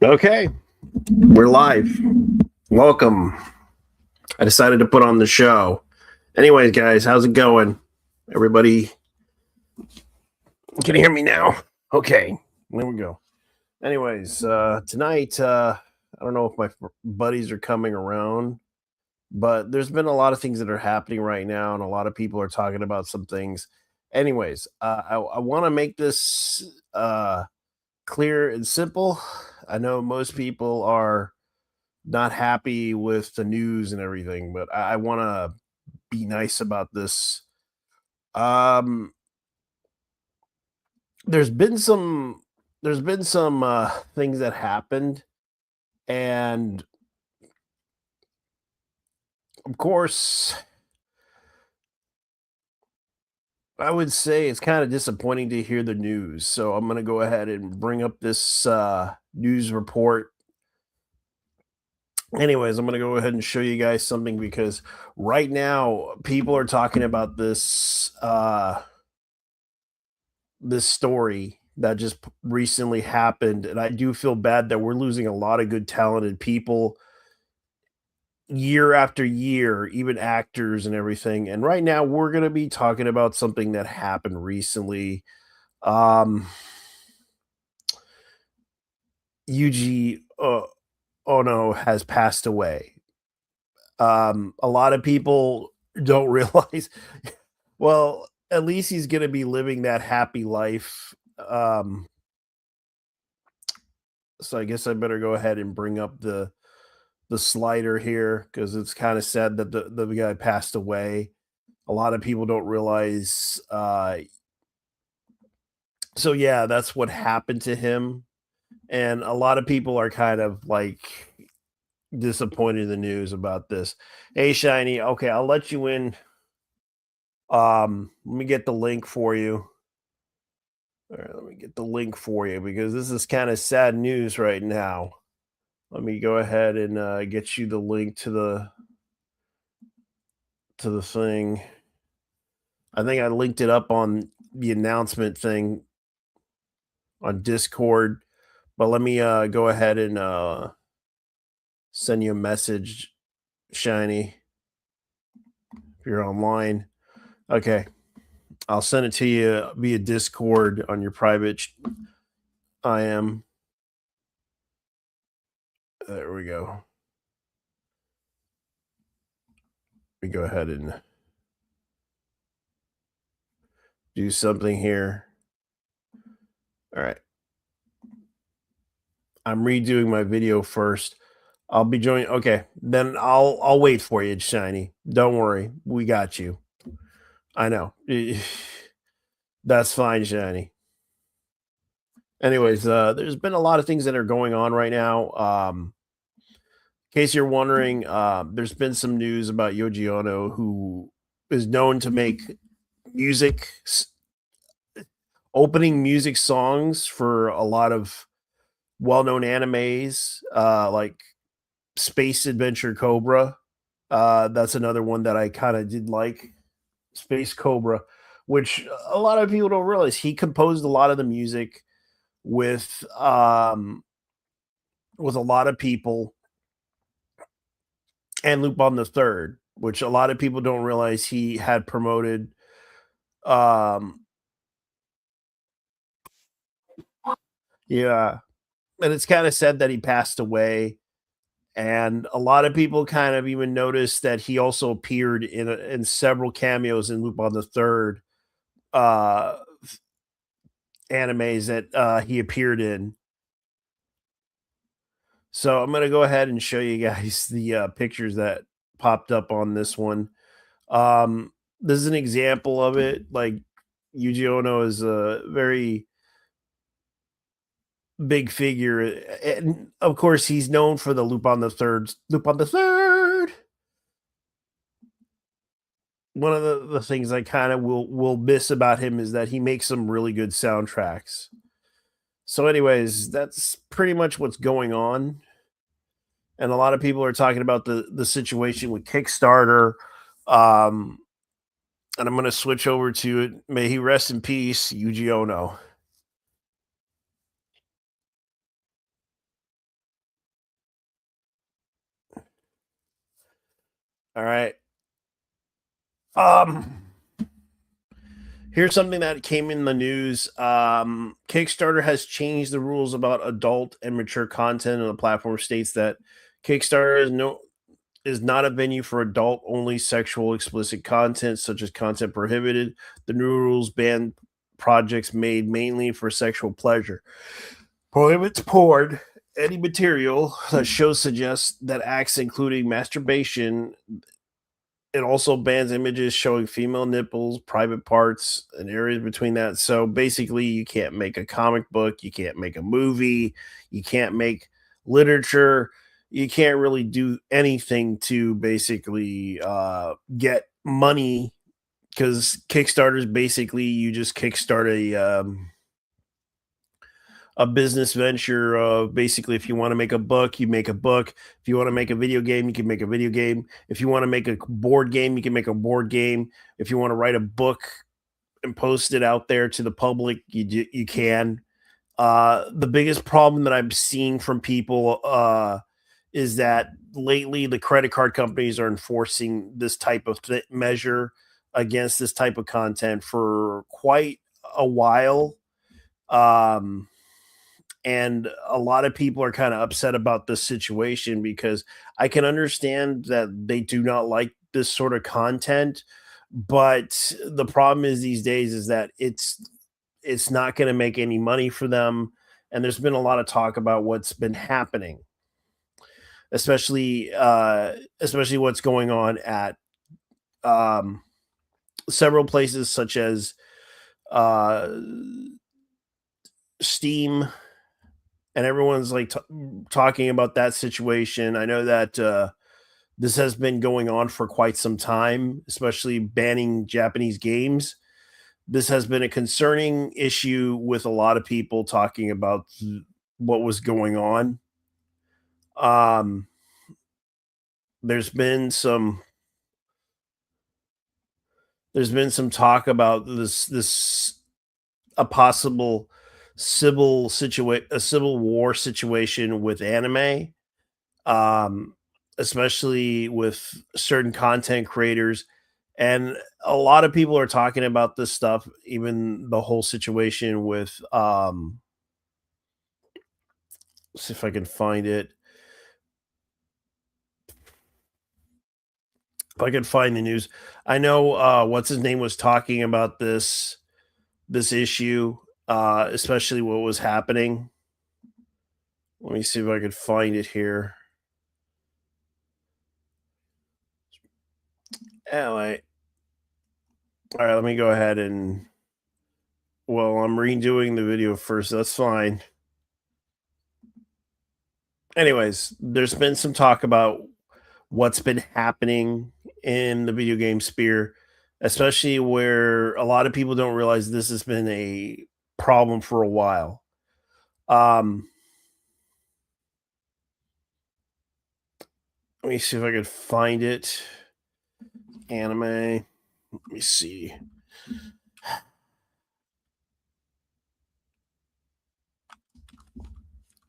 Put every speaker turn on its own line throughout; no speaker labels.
Okay, we're live. Welcome. I decided to put on the show. Anyways, guys, how's it going? Everybody, can you hear me now? Okay, there we go. Anyways, tonight, I don't know if my buddies are coming around, but there's been a lot of things that are happening right now, and a lot of people are talking about some things. Anyways, I want to make this clear and simple. I know most people are not happy with the news and everything, but I want to be nice about this. Um, there's been some things that happened, and of course, I would say it's kind of disappointing to hear the news. So I'm gonna go ahead and bring up this news report. Anyways, I'm gonna go ahead and show you guys something because right now people are talking about this story that just recently happened, and I do feel bad that we're losing a lot of good talented people year after year, even actors and everything. And right now we're going to be talking about something that happened recently. um Yuji Ono has passed away. A lot of people don't realize, well, at least he's going to be living that happy life. So I guess I better go ahead and bring up the slider here because it's kind of sad that the guy passed away. A lot of people don't realize. So yeah, that's what happened to him, and a lot of people are kind of like disappointed in the news about this. Hey, Shiny. Okay, I'll let you in. Let me get the link for you. All right, let me get the link for you because this is kind of sad news right now. Let me go ahead and get you the link to the thing. I think I linked it up on the announcement thing on Discord, but let me go ahead and send you a message, Shiny, if you're online. Okay, I'll send it to you via Discord on your private. I am. There we go. We go ahead and do something here. All right. I'm redoing my video first. I'll be joining. Okay, then I'll wait for you, Shiny. Don't worry, we got you. I know. That's fine, Shiny. Anyways, there's been a lot of things that are going on right now. In case you're wondering, there's been some news about Yoji Ono, who is known to make music, opening music songs for a lot of well-known animes, like Space Adventure Cobra. That's another one that I kind of did like, Space Cobra, which a lot of people don't realize he composed a lot of the music with with a lot of people, and Lupin the Third, which a lot of people don't realize he had promoted. Um, yeah, and it's kind of sad that he passed away. And a lot of people kind of even noticed that he also appeared in several cameos in Lupin the Third uh, animes that he appeared in. So I'm gonna go ahead and show you guys the pictures that popped up on this one. This is an example of it. Like, Yuji Ono is a very big figure, and of course, he's known for the Lupin the Third. Lupin the Third. One of the things I kind of will miss about him is that he makes some really good soundtracks. So, anyways, that's pretty much what's going on, and a lot of people are talking about the situation with Kickstarter. Um, and I'm going to switch over to it. May he rest in peace, Yuji Ono. All right. Here's something that came in the news. Kickstarter has changed the rules about adult and mature content, and the platform states that Kickstarter is not a venue for adult only sexual explicit content, such as content prohibited. The new rules ban projects made mainly for sexual pleasure, prohibits porn, any material that shows suggests that acts including masturbation. It also bans images showing female nipples, private parts, and areas between that. So basically, you can't make a comic book, you can't make a movie, you can't make literature, you can't really do anything to basically get money, because Kickstarter is basically you just kickstart a business venture of basically, if you want to make a book, you make a book. If you want to make a video game, you can make a video game. If you want to make a board game, you can make a board game. If you want to write a book and post it out there to the public, you can. The biggest problem that I'm seeing from people is that lately the credit card companies are enforcing this type of measure against this type of content for quite a while. Um, and a lot of people are kind of upset about this situation, because I can understand that they do not like this sort of content, but the problem is these days is that it's not going to make any money for them, and there's been a lot of talk about what's been happening, especially what's going on at um, several places such as uh, Steam, and everyone's like talking about that situation. I know that this has been going on for quite some time, especially banning Japanese games. This has been a concerning issue with a lot of people talking about what was going on. Um, there's been some talk about this a possible civil war situation with anime, um, especially with certain content creators. And a lot of people are talking about this stuff, even the whole situation with see if I can find it. If I can find the news. I know what's his name was talking about this issue, especially what was happening. Let me see if I could find it here. Anyway, all right, let me go ahead and, well, I'm redoing the video first. That's fine. Anyways, there's been some talk about what's been happening in the video game sphere, especially where a lot of people don't realize this has been a problem for a while. Um, let me see if I could find it. Anime. Let me see.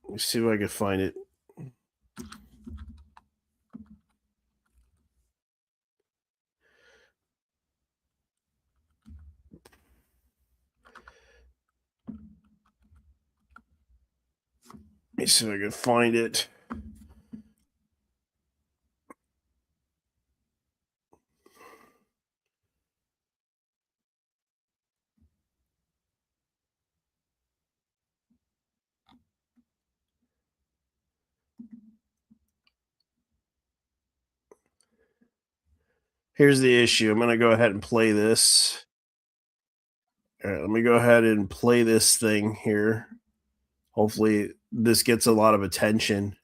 Let me see if I can find it. Let me see if I can find it. Here's the issue. I'm going to go ahead and play this. All right, let me go ahead and play this thing here. Hopefully, this gets a lot of attention.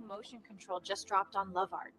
Motion control just dropped on LoveArt.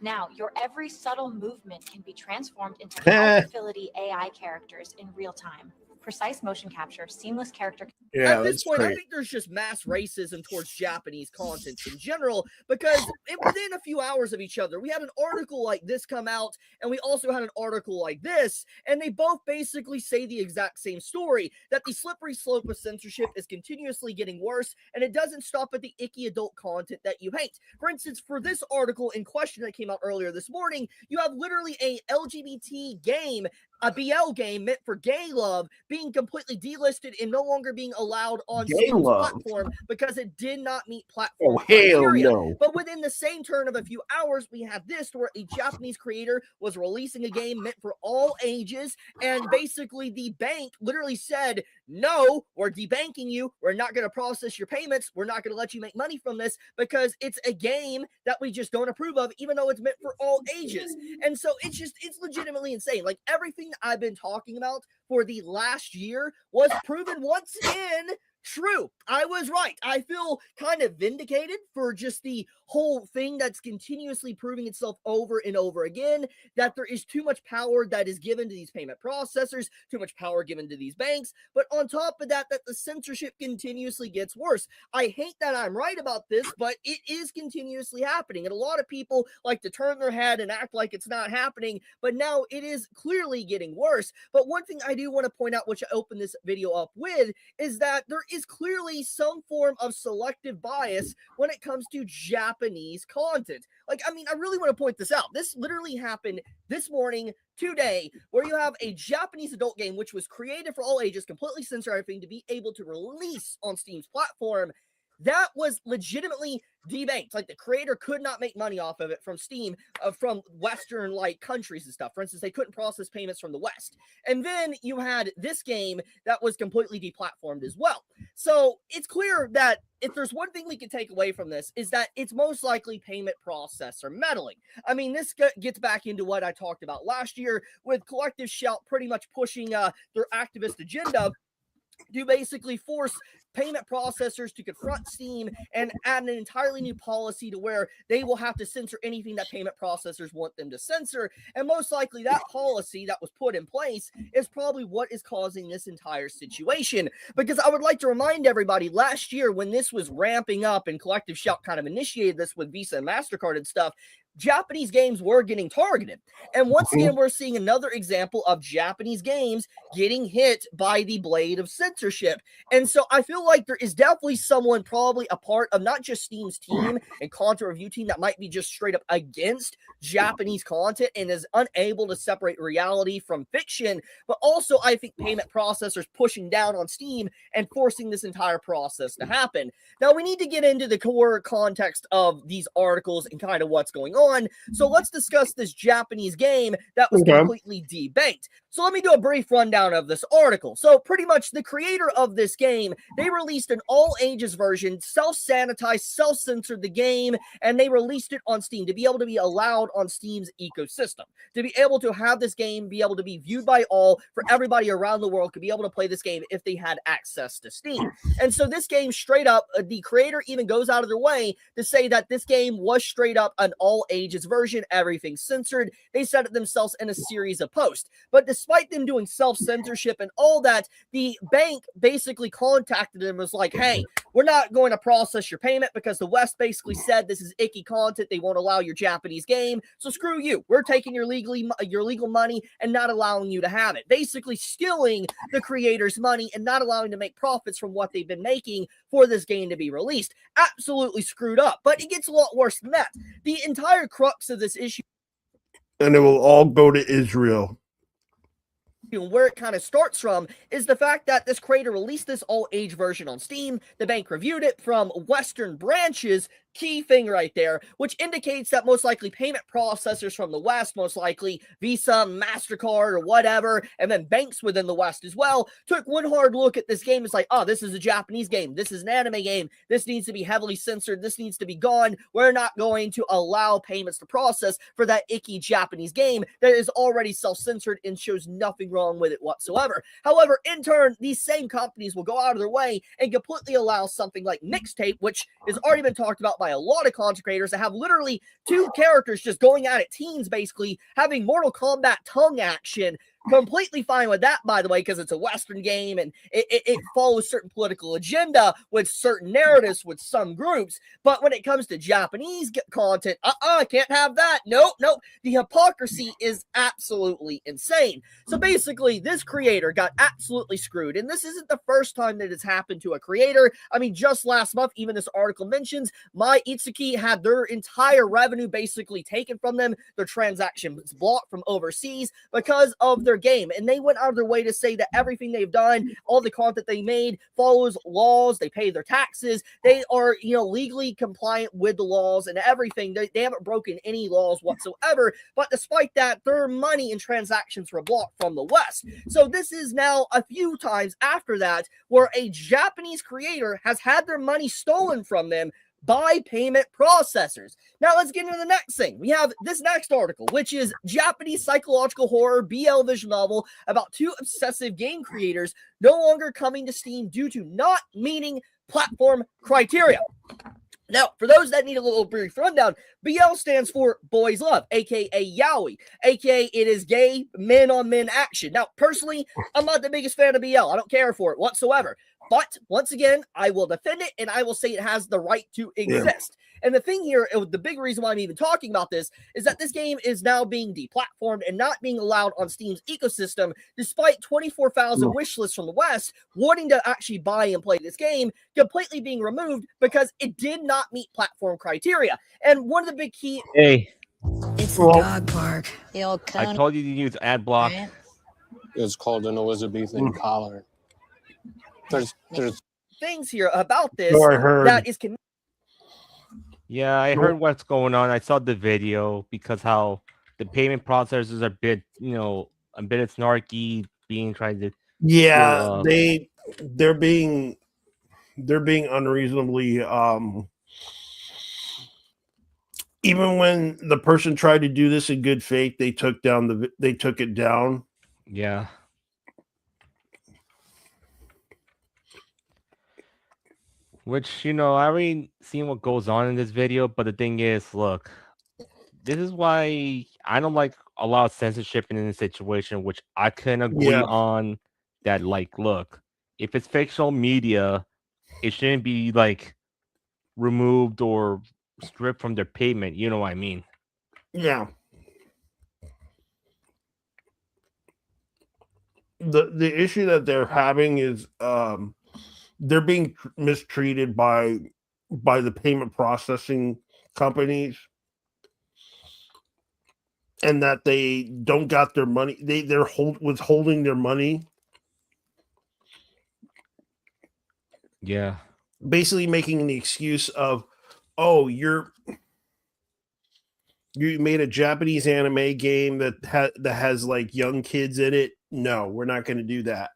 Now, your every subtle movement can be transformed into high fidelity AI characters in real time. Precise motion capture, seamless character
Yeah,
at this
that's
point, I
great.
think there's just mass racism towards Japanese content in general, because within a few hours of each other, we had an article like this come out, and we also had an article like this, and they both basically say the exact same story, that the slippery slope of censorship is continuously getting worse, and it doesn't stop at the icky adult content that you hate. For instance, for this article in question that came out earlier this morning, you have literally a LGBT game, a BL game meant for gay love, being completely delisted and no longer being allowed on
Gay
Steam's
love?
platform because it did not meet
Oh,
platform
hell
criteria.
no.
But within the same turn of a few hours, we have this where a Japanese creator was releasing a game meant for all ages, and basically the bank literally said, no, we're debanking you. We're not going to process your payments. We're not going to let you make money from this because it's a game that we just don't approve of, even though it's meant for all ages. And so it's legitimately insane. Like, everything that I've been talking about for the last year was proven once again true. I was right. I feel kind of vindicated for just the whole thing that's continuously proving itself over and over again, that there is too much power that is given to these payment processors, too much power given to these banks. But on top of that, that the censorship continuously gets worse. I hate that I'm right about this, but it is continuously happening. And a lot of people like to turn their head and act like it's not happening, but now it is clearly getting worse. But one thing I do want to point out, which I opened this video up with, is that there is clearly some form of selective bias when it comes to Japanese content. Like, I mean, I really want to point this out. This literally happened this morning, today, where you have a Japanese adult game which was created for all ages, completely censored everything, to be able to release on Steam's platform. That was legitimately debanked. Like, the creator could not make money off of it from Steam, from Western like countries and stuff. For instance, they couldn't process payments from the West. And then you had this game that was completely deplatformed as well. So it's clear that if there's one thing we can take away from this, is that it's most likely payment processor meddling. I mean, this gets back into what I talked about last year with Collective Shout pretty much pushing their activist agenda to basically force payment processors to confront Steam and add an entirely new policy to where they will have to censor anything that payment processors want them to censor. And most likely that policy that was put in place is probably what is causing this entire situation. Because I would like to remind everybody, last year when this was ramping up and Collective Shout kind of initiated this with Visa and MasterCard and stuff, Japanese games were getting targeted. And once again, we're seeing another example of Japanese games getting hit by the blade of censorship. And so I feel like there is definitely someone probably a part of not just Steam's team and content review team that might be just straight up against Japanese content and is unable to separate reality from fiction, but also I think payment processors pushing down on Steam and forcing this entire process to happen. Now, we need to get into the core context of these articles and kind of what's going on. So let's discuss this Japanese game that was completely debanked. So let me do a brief rundown of this article. So pretty much the creator of this game, they released an all ages version, self-sanitized, self-censored the game, and they released it on Steam to be able to be allowed on Steam's ecosystem, to be able to have this game be able to be viewed by all, for everybody around the world could be able to play this game if they had access to Steam. And so this game straight up, the creator even goes out of their way to say that this game was straight up an all ages version, everything censored. They said it themselves in a series of posts. But despite them doing self-censorship and all that, the bank basically contacted them and was like, hey, we're not going to process your payment because the West basically said this is icky content. They won't allow your Japanese game. So screw you. We're taking your legal money and not allowing you to have it. Basically stealing the creator's money and not allowing to make profits from what they've been making for this game to be released. Absolutely screwed up. But it gets a lot worse than that. The entire crux of this issue,
and it will all go to Israel.
And where it kind of starts from is the fact that this creator released this all-age version on Steam. The bank reviewed it from Western branches. Key thing right there, which indicates that most likely payment processors from the West, most likely Visa, MasterCard, or whatever, and then banks within the West as well, took one hard look at this game. It's like, oh, this is a Japanese game. This is an anime game. This needs to be heavily censored. This needs to be gone. We're not going to allow payments to process for that icky Japanese game that is already self-censored and shows nothing wrong with it whatsoever. However, in turn, these same companies will go out of their way and completely allow something like Mixtape, which has already been talked about by a lot of content creators, that have literally two characters just going at it, teens basically, having Mortal Kombat tongue action, completely fine with that, by the way, because it's a Western game and it follows certain political agenda with certain narratives with some groups. But when it comes to Japanese content, can't have that. Nope. The hypocrisy is absolutely insane. So basically, this creator got absolutely screwed. And this isn't the first time that it's happened to a creator. I mean, just last month, even this article mentions My Itsuki had their entire revenue basically taken from them, their transactions blocked from overseas because of their game. And they went out of their way to say that everything they've done, all the content they made, follows laws, they pay their taxes, they are, legally compliant with the laws and everything. They haven't broken any laws whatsoever. But despite that, their money and transactions were blocked from the West. So this is now a few times after that where a Japanese creator has had their money stolen from them by payment processors. Now let's get into the next thing. We have this next article, which is Japanese psychological horror BL visual novel about two obsessive game creators no longer coming to Steam due to not meeting platform criteria. Now, for those that need a little brief rundown, BL stands for Boys Love, aka Yaoi, aka it is gay men on men action. Now, personally, I'm not the biggest fan of BL. I don't care for it whatsoever. But once again, I will defend it and I will say it has the right to exist. And the thing here, the big reason why I'm even talking about this is that this game is now being deplatformed and not being allowed on Steam's ecosystem, despite 24,000 wish lists from the West wanting to actually buy and play this game, completely being removed because it did not meet platform criteria. And one of the big key...
Hey,
It's the dog park.
The old
I
cone.
told you to use ad block.
Right?
It's called an Elizabethan collar. There's
things here about this
So I heard.
that is...
Yeah, I heard what's going on. I saw the video because how the payment processors are a bit snarky, being trying to.
Yeah, they're being unreasonably. Even when the person tried to do this in good faith, they took it down.
Yeah. Which, I already seen what goes on in this video, but the thing is, look, this is why I don't like a lot of censorship in this situation, which I can agree on that, look, if it's fictional media, it shouldn't be, removed or stripped from their payment. You know what I mean?
Yeah. The issue that they're having is they're being mistreated by the payment processing companies, and that they don't got their money. They're withholding their money.
Yeah.
Basically making the excuse of, oh, you made a Japanese anime game that has young kids in it. No, we're not going to do that.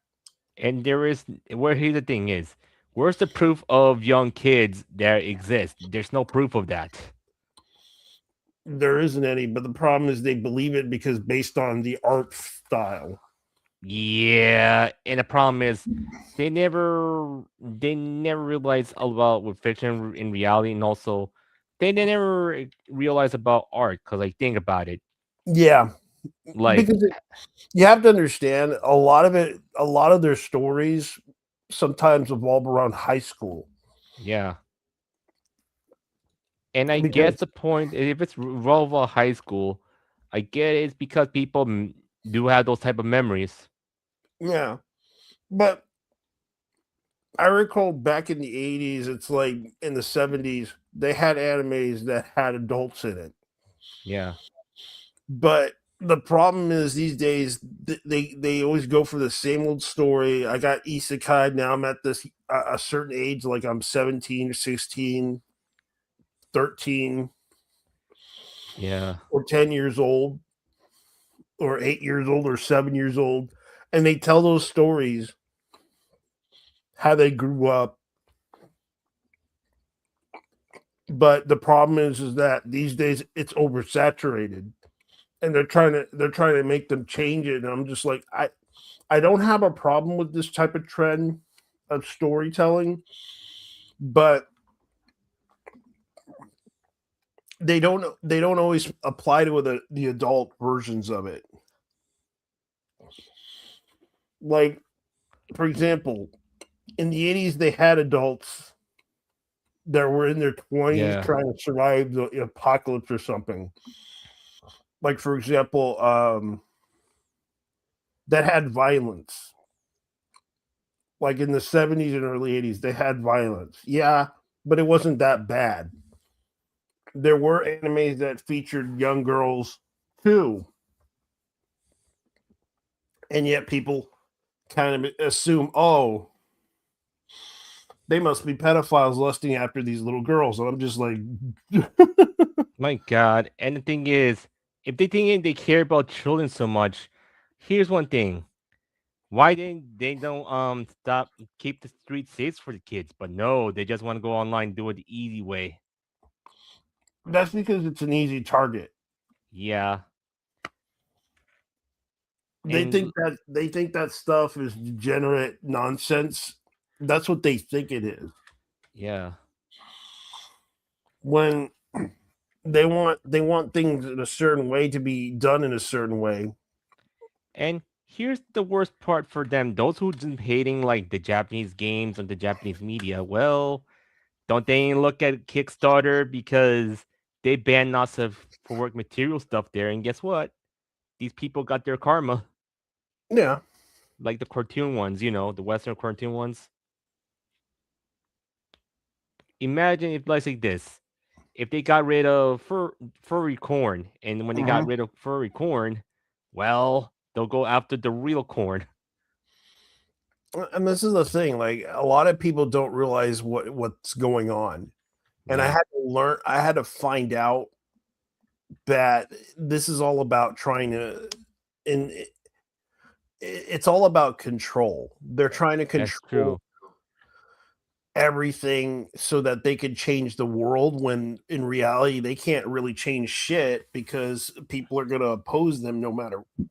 And here's the thing is, where's the proof of young kids that exist? There's no proof of that.
There isn't any, but the problem is they believe it because based on the art style.
Yeah, and the problem is they never realize about with fiction in reality, and also they never realize about art because think about it.
Yeah. Because you have to understand a lot of their stories sometimes revolve around high school.
Yeah. And I guess the point, if it's revolve around high school, I get it's because people do have those type of memories.
Yeah. But I recall back in the 80s, it's in the 70s, they had animes that had adults in it.
Yeah.
But the problem is these days they always go for the same old story. I got isekai now. I'm at this a certain age, I'm 17 or 16, 13,
yeah,
or 10 years old, or 8 years old, or 7 years old, and they tell those stories how they grew up. But the problem is that these days it's oversaturated. And they're trying to make them change it. And I'm just I don't have a problem with this type of trend of storytelling, but they don't always apply to the adult versions of it. Like, for example, in the 80s, they had adults that were in their 20s
Yeah.
trying to survive the apocalypse or something. Like, for example, that had violence. Like in the 70s and early 80s, they had violence. Yeah, but it wasn't that bad. There were animes that featured young girls too. And yet people kind of assume, oh, they must be pedophiles lusting after these little girls. And I'm just like,
My God. And the thing is, if they think they care about children so much, here's one thing. Why didn't they don't stop keep the street safe for the kids? But no, they just want to go online and do it the easy way.
that's because it's an easy target.
Yeah.
They
And
think that stuff is degenerate nonsense. That's what they think it is.
yeah.
When they want things in a certain way to be done in a certain way.
And here's the worst part for them. Those who've been hating like the Japanese games and the Japanese media, well, don't they look at Kickstarter because they banned lots of for work material stuff there, and guess what? These people got their karma.
Yeah.
Like the cartoon ones, the Western cartoon ones. Imagine if like this. If they got rid of furry corn, and when they got rid of furry corn, well, they'll go after the real corn.
And this is the thing, like a lot of people don't realize what's going on. And I had to find out that this is all about trying to it's all about control. They're trying to
That's
control
true.
everything so that they could change the world when in reality they can't really change shit because people are going to oppose them no matter what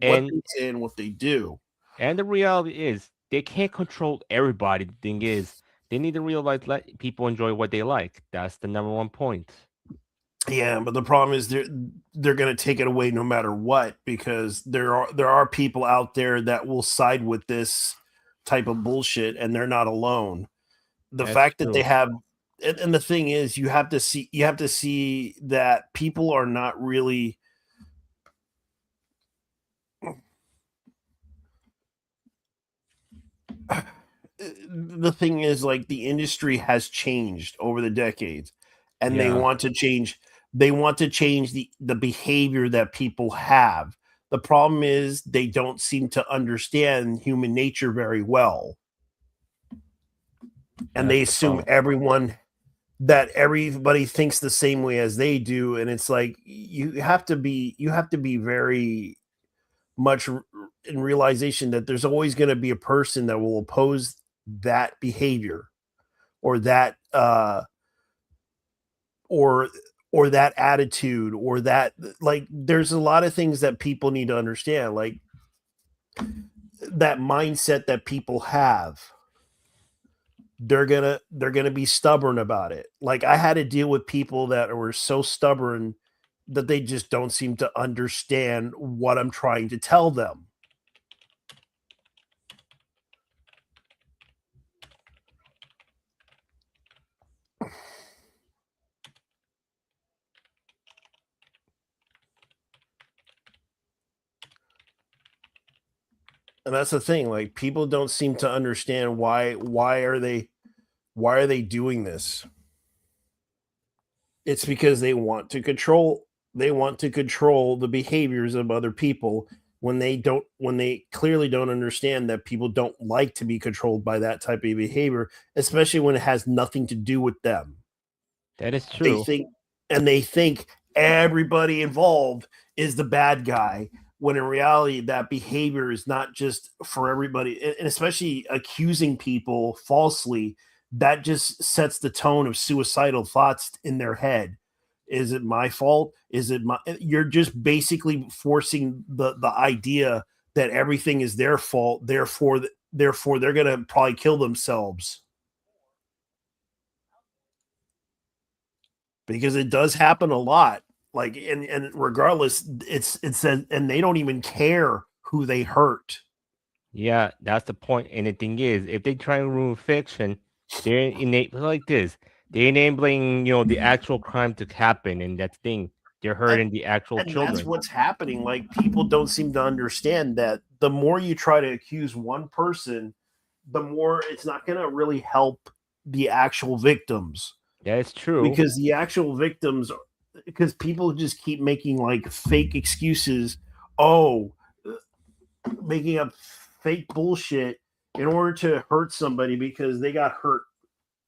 And
they say and what they do.
and the reality is they can't control everybody. The thing is, they need to realize let people enjoy what they like. That's the number one point.
Yeah, but the problem is they're going to take it away no matter what because there are people out there that will side with this type of bullshit and they're not alone. The
That's
fact that
true.
they have and the thing is you have to see that people are not really the thing is like the industry has changed over the decades and they
Yeah.
want to change the behavior that people have. The problem is they don't seem to understand human nature very well. And they
That's the
assume
problem.
everybody thinks the same way as they do and it's like you have to be very much in realization that there's always going to be a person that will oppose that behavior or that or that attitude or that like there's a lot of things that people need to understand like that mindset that people have. They're gonna be stubborn about it. Like I had to deal with people that were so stubborn that they just don't seem to understand what I'm trying to tell them. And that's the thing, like people don't seem to understand why are they doing this? It's because they want to control the behaviors of other people when they clearly don't understand that people don't like to be controlled by that type of behavior, especially when it has nothing to do with them.
That is
They
true.
think everybody involved is the bad guy when in reality that behavior is not just for everybody, and especially accusing people falsely. That just sets the tone of suicidal thoughts in their head. Is it my fault? Is it my You're just basically forcing the idea that everything is their fault, therefore they're going to probably kill themselves. Because it does happen a lot. Like and regardless, it's said, and they don't even care who they hurt.
Yeah, that's the point. And the thing is, if they try and ruin fiction, they're like this. They're enabling, the actual crime to happen, and that's the thing. They're hurting the actual
And that's
children.
what's happening. Like, people don't seem to understand that the more you try to accuse one person, the more it's not going to really help the actual victims,
That is true.
because the actual victims, because people just keep making like fake excuses. Oh, making up fake bullshit in order to hurt somebody because they got hurt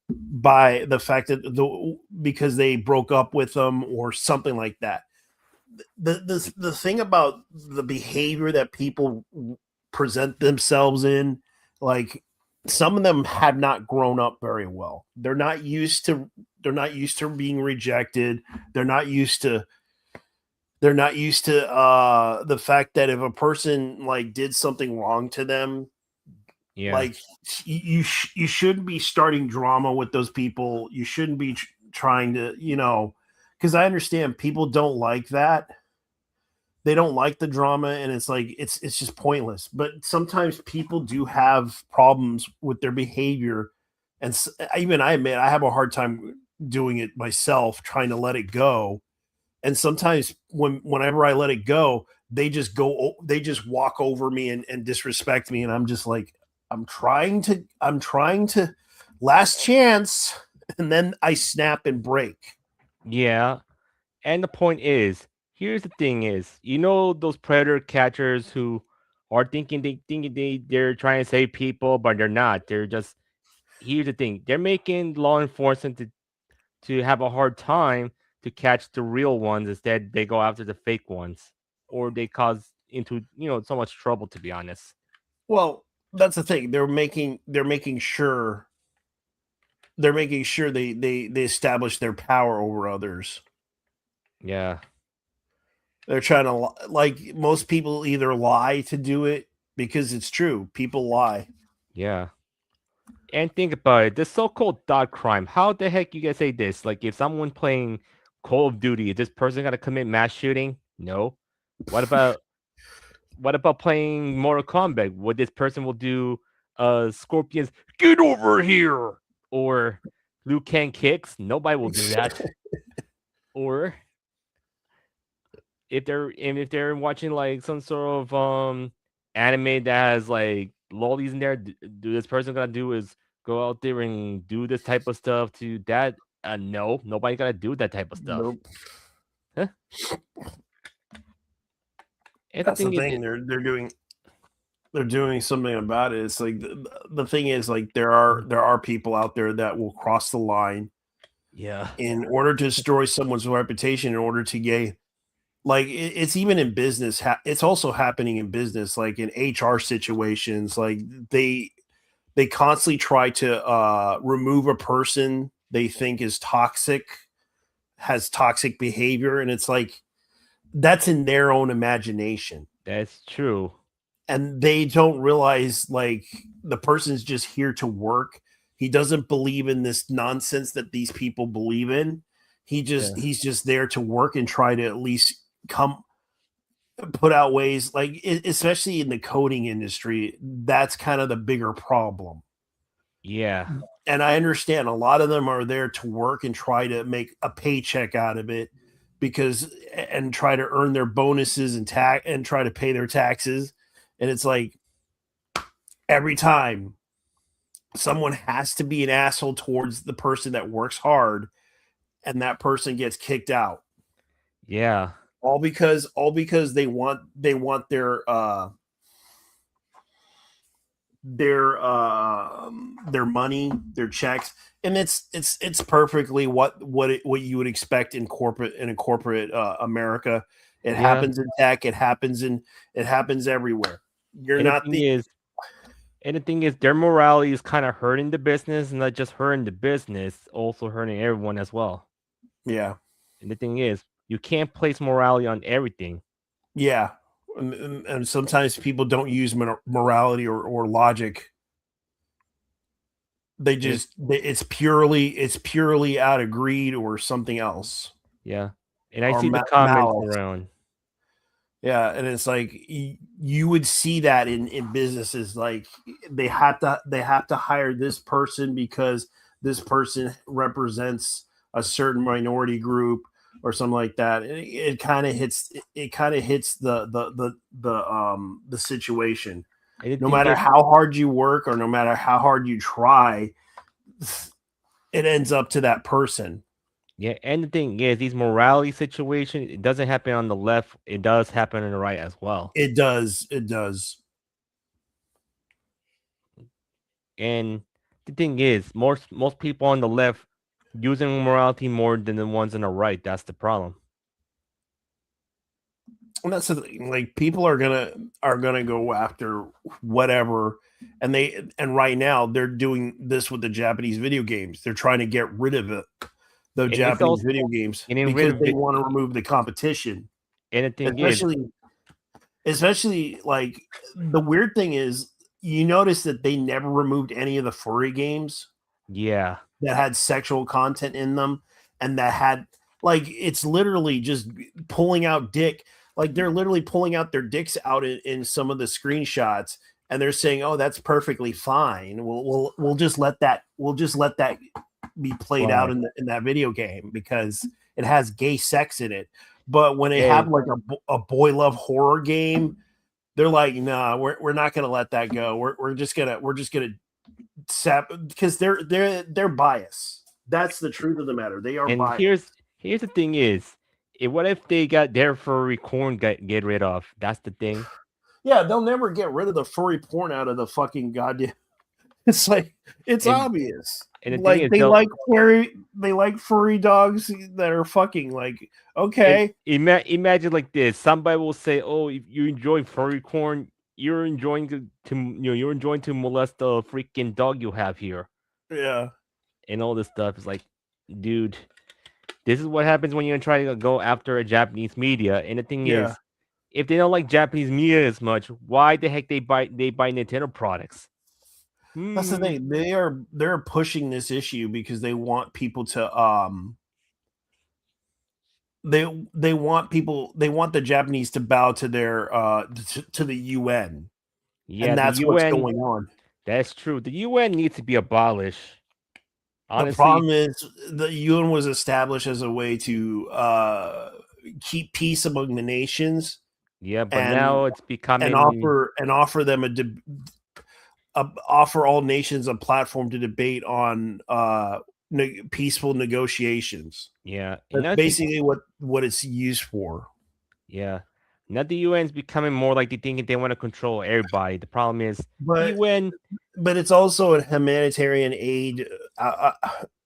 by the fact that because they broke up with them or something like that. The thing about the behavior that people present themselves in, like, some of them have not grown up very well. They're not used to being rejected. They're not used to the fact that if a person like did something wrong to them,
Yeah.
like, you shouldn't be starting drama with those people. You shouldn't be trying to, because I understand people don't like that. They don't like the drama, and it's like it's just pointless. But sometimes people do have problems with their behavior, and even I admit I have a hard time doing it myself, trying to let it go. And sometimes whenever I let it go, they just walk over me and disrespect me, and I'm just like, I'm trying to last chance, and then I snap and break.
Yeah. And the point is, here's the thing is, those predator catchers who are they're trying to save people, but they're not. They're just Here's the thing. They're making law enforcement to have a hard time to catch the real ones. Instead, they go after the fake ones. Or they cause into, so much trouble, to be honest.
Well, that's the thing. They're making sure they establish their power over others.
Yeah.
They're trying to, like, most people either lie to do it, because it's true. People lie.
Yeah. And think about it, the so-called dot crime. How the heck you guys say this? Like, if someone playing Call of Duty, is this person gonna commit mass shooting? No. What about playing Mortal Kombat? What this person will do? Scorpions, get over here, or Liu Kang kicks. Nobody will do that. Or if they're watching like some sort of anime that has like lollies in there, do this person gonna do is go out there and do this type of stuff to that? No, nobody gonna do that type of stuff.
Nope.
Huh? And
That's the
is,
thing. They're doing something about it. It's like the thing is, like, there are people out there that will cross the line
yeah,
in order to destroy someone's reputation, in order to get, like, it's even in business. It's also happening in business, like in HR situations. Like, they constantly try to remove a person they think is toxic, has toxic behavior, and it's like, that's in their own imagination,
that's true.
and they don't realize, like, the person's just here to work. He doesn't believe in this nonsense that these people believe in. He's just there to work and try to at least come put out ways, like, especially in the coding industry. That's kind of the bigger problem.
Yeah,
And I understand a lot of them are there to work and try to make a paycheck out of it, and try to earn their bonuses and try to pay their taxes. And it's like, every time someone has to be an asshole towards the person that works hard, and that person gets kicked out,
yeah,
all because they want their money, their checks. And it's perfectly what you would expect in corporate America. It
yeah.
happens in tech. It happens everywhere. You're
And
not
the thing is, their morality is kind of hurting the business, and not just hurting the business, also hurting everyone as well.
yeah.
And the thing is, you can't place morality on everything.
Yeah. And sometimes people don't use morality or logic. They just it's purely out of greed or something else.
Yeah. And I
Or
see the comments
malice.
around.
Yeah, and it's like you would see that in businesses, like they have to hire this person because this person represents a certain minority group or something like that. It kind of hits the situation.
And the
No
thing
matter
is,
how hard you work or no matter how hard you try, it ends up to that person.
yeah, and the thing is, these morality situations, it doesn't happen on the left. It does happen on the right as well.
It does. It does.
And the thing is, most people on the left using morality more than the ones on the right. That's the problem.
And that's the thing. Like people are gonna go after whatever, and right now they're doing this with the Japanese video games. They're trying to get rid of it, the
And it's
Japanese
also
video games,
getting rid
because
of
they
it.
want to remove the competition.
And the thing is,
Especially like the weird thing is, you notice that they never removed any of the furry games
yeah,
that had sexual content in them, and that had, like, it's literally just pulling out dick. Like they're literally pulling out their dicks out in some of the screenshots, and they're saying, "Oh, that's perfectly fine. We'll just let that be played out
right.
in that video game because it has gay sex in it." But when they
Yeah,
have like a boy love horror game, they're like, "Nah, we're not gonna let that go. We're just gonna sap," because they're biased. That's the truth of the matter. They are
and
biased.
here's the thing is, what if they got their furry corn get rid of? That's the thing.
Yeah, they'll never get rid of the furry porn out of the fucking goddamn. It's like it's
And
obvious.
and the thing
Like
is, they'll
they like furry dogs that are fucking, like,
and
okay.
imagine like this. Somebody will say, "Oh, if you enjoy furry corn, you're enjoying you're enjoying to molest the freaking dog you have here,"
Yeah.
and all this stuff. It's like, dude, this is what happens when you try to go after a Japanese media. And the thing
Yeah.
is, if they don't like Japanese media as much, why the heck they buy Nintendo products?
That's the thing. They're pushing this issue because they want people to they want the Japanese to bow to their to the UN,
Yeah,
and
the
that's what's
UN.
going on.
That's true. The UN needs to be abolished.
The
Honestly,
problem is the UN was established as a way to keep peace among the nations
yeah, but
and
now it's becoming.
offer them offer all nations a platform to debate on peaceful negotiations.
Yeah, and
That's
now
basically what it's used for.
yeah. Now the UN's becoming more like they think they want to control everybody. The problem is the
But
UN.
but it's also a humanitarian aid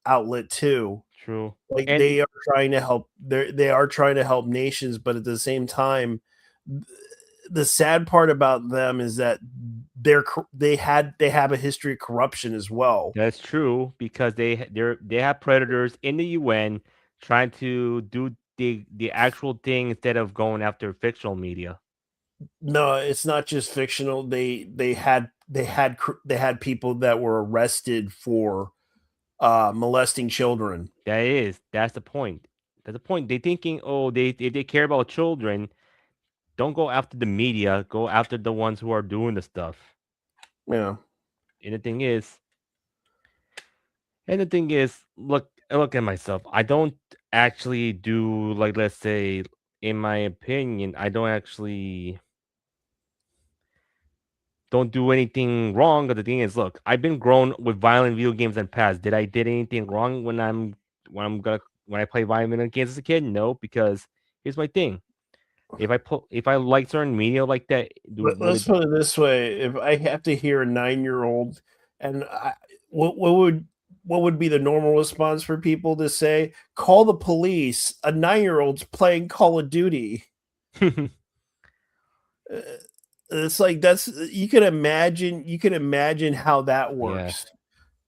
outlet too.
True.
Like
And
they are trying to help. They are trying to help nations, but at the same time, the sad part about them is that they have a history of corruption as well.
that's true because they have predators in the UN trying to do the actual thing instead of going after fictional media.
No, it's not just fictional. They had people that were arrested for molesting children.
That's the point. That's the point. They thinking, oh, if they care about children, don't go after the media. Go after the ones who are doing the stuff.
Yeah.
And the thing is, look at myself. I don't actually do, like, let's say, in my opinion, I don't do anything wrong. But the thing is, look, I've been grown with violent video games in the past. Did I did anything wrong when I play violent games as a kid? No, because here's my thing. If I like certain media like that,
Let's put it this way: if I have to hear a 9-year-old, and what would be the normal response for people to say? Call the police. A 9-year-old's playing Call of Duty. It's like you can imagine how that works.
Yeah.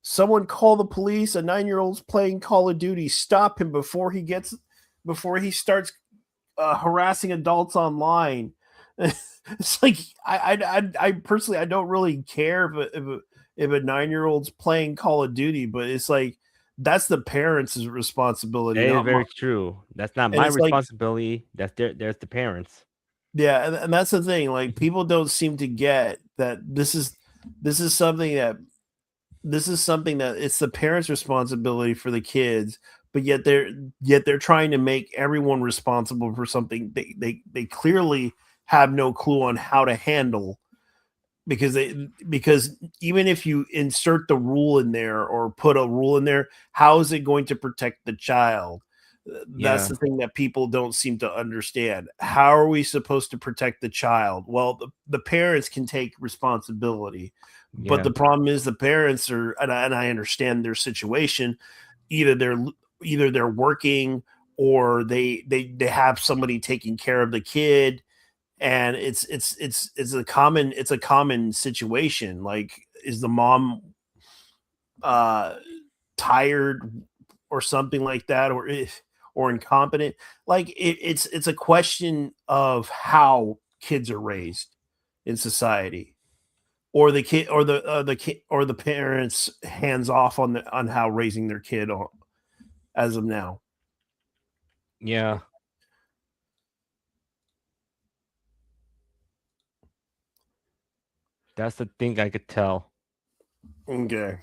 Someone call the police. A 9-year-old's playing Call of Duty. Stop him before he starts harassing adults online. It's like I personally, I don't really care if a 9-year-old's playing Call of Duty, but it's like that's the parents' responsibility.
That is
Not
very
mine.
true. That's not
And
my
it's like,
responsibility. There's the parents.
Yeah, and that's the thing. Like people don't seem to get that this is something that it's the parents' responsibility for the kids, but yet they're trying to make everyone responsible for something they clearly have no clue on how to handle because even if you insert the rule in there or put a rule in there, how is it going to protect the child? That's
Yeah,
the thing that people don't seem to understand. How are we supposed to protect the child? Well, the parents can take responsibility, but
yeah,
the problem is the parents are, and I understand their situation. Either they're either they're working or they have somebody taking care of the kid, and it's a common situation. Like, is the mom uh tired or something like that, or if or incompetent? Like it's a question of how kids are raised in society, or the kid or the kid or the parents hands off on how raising their kid as of now.
yeah. That's the thing I could tell.
Okay,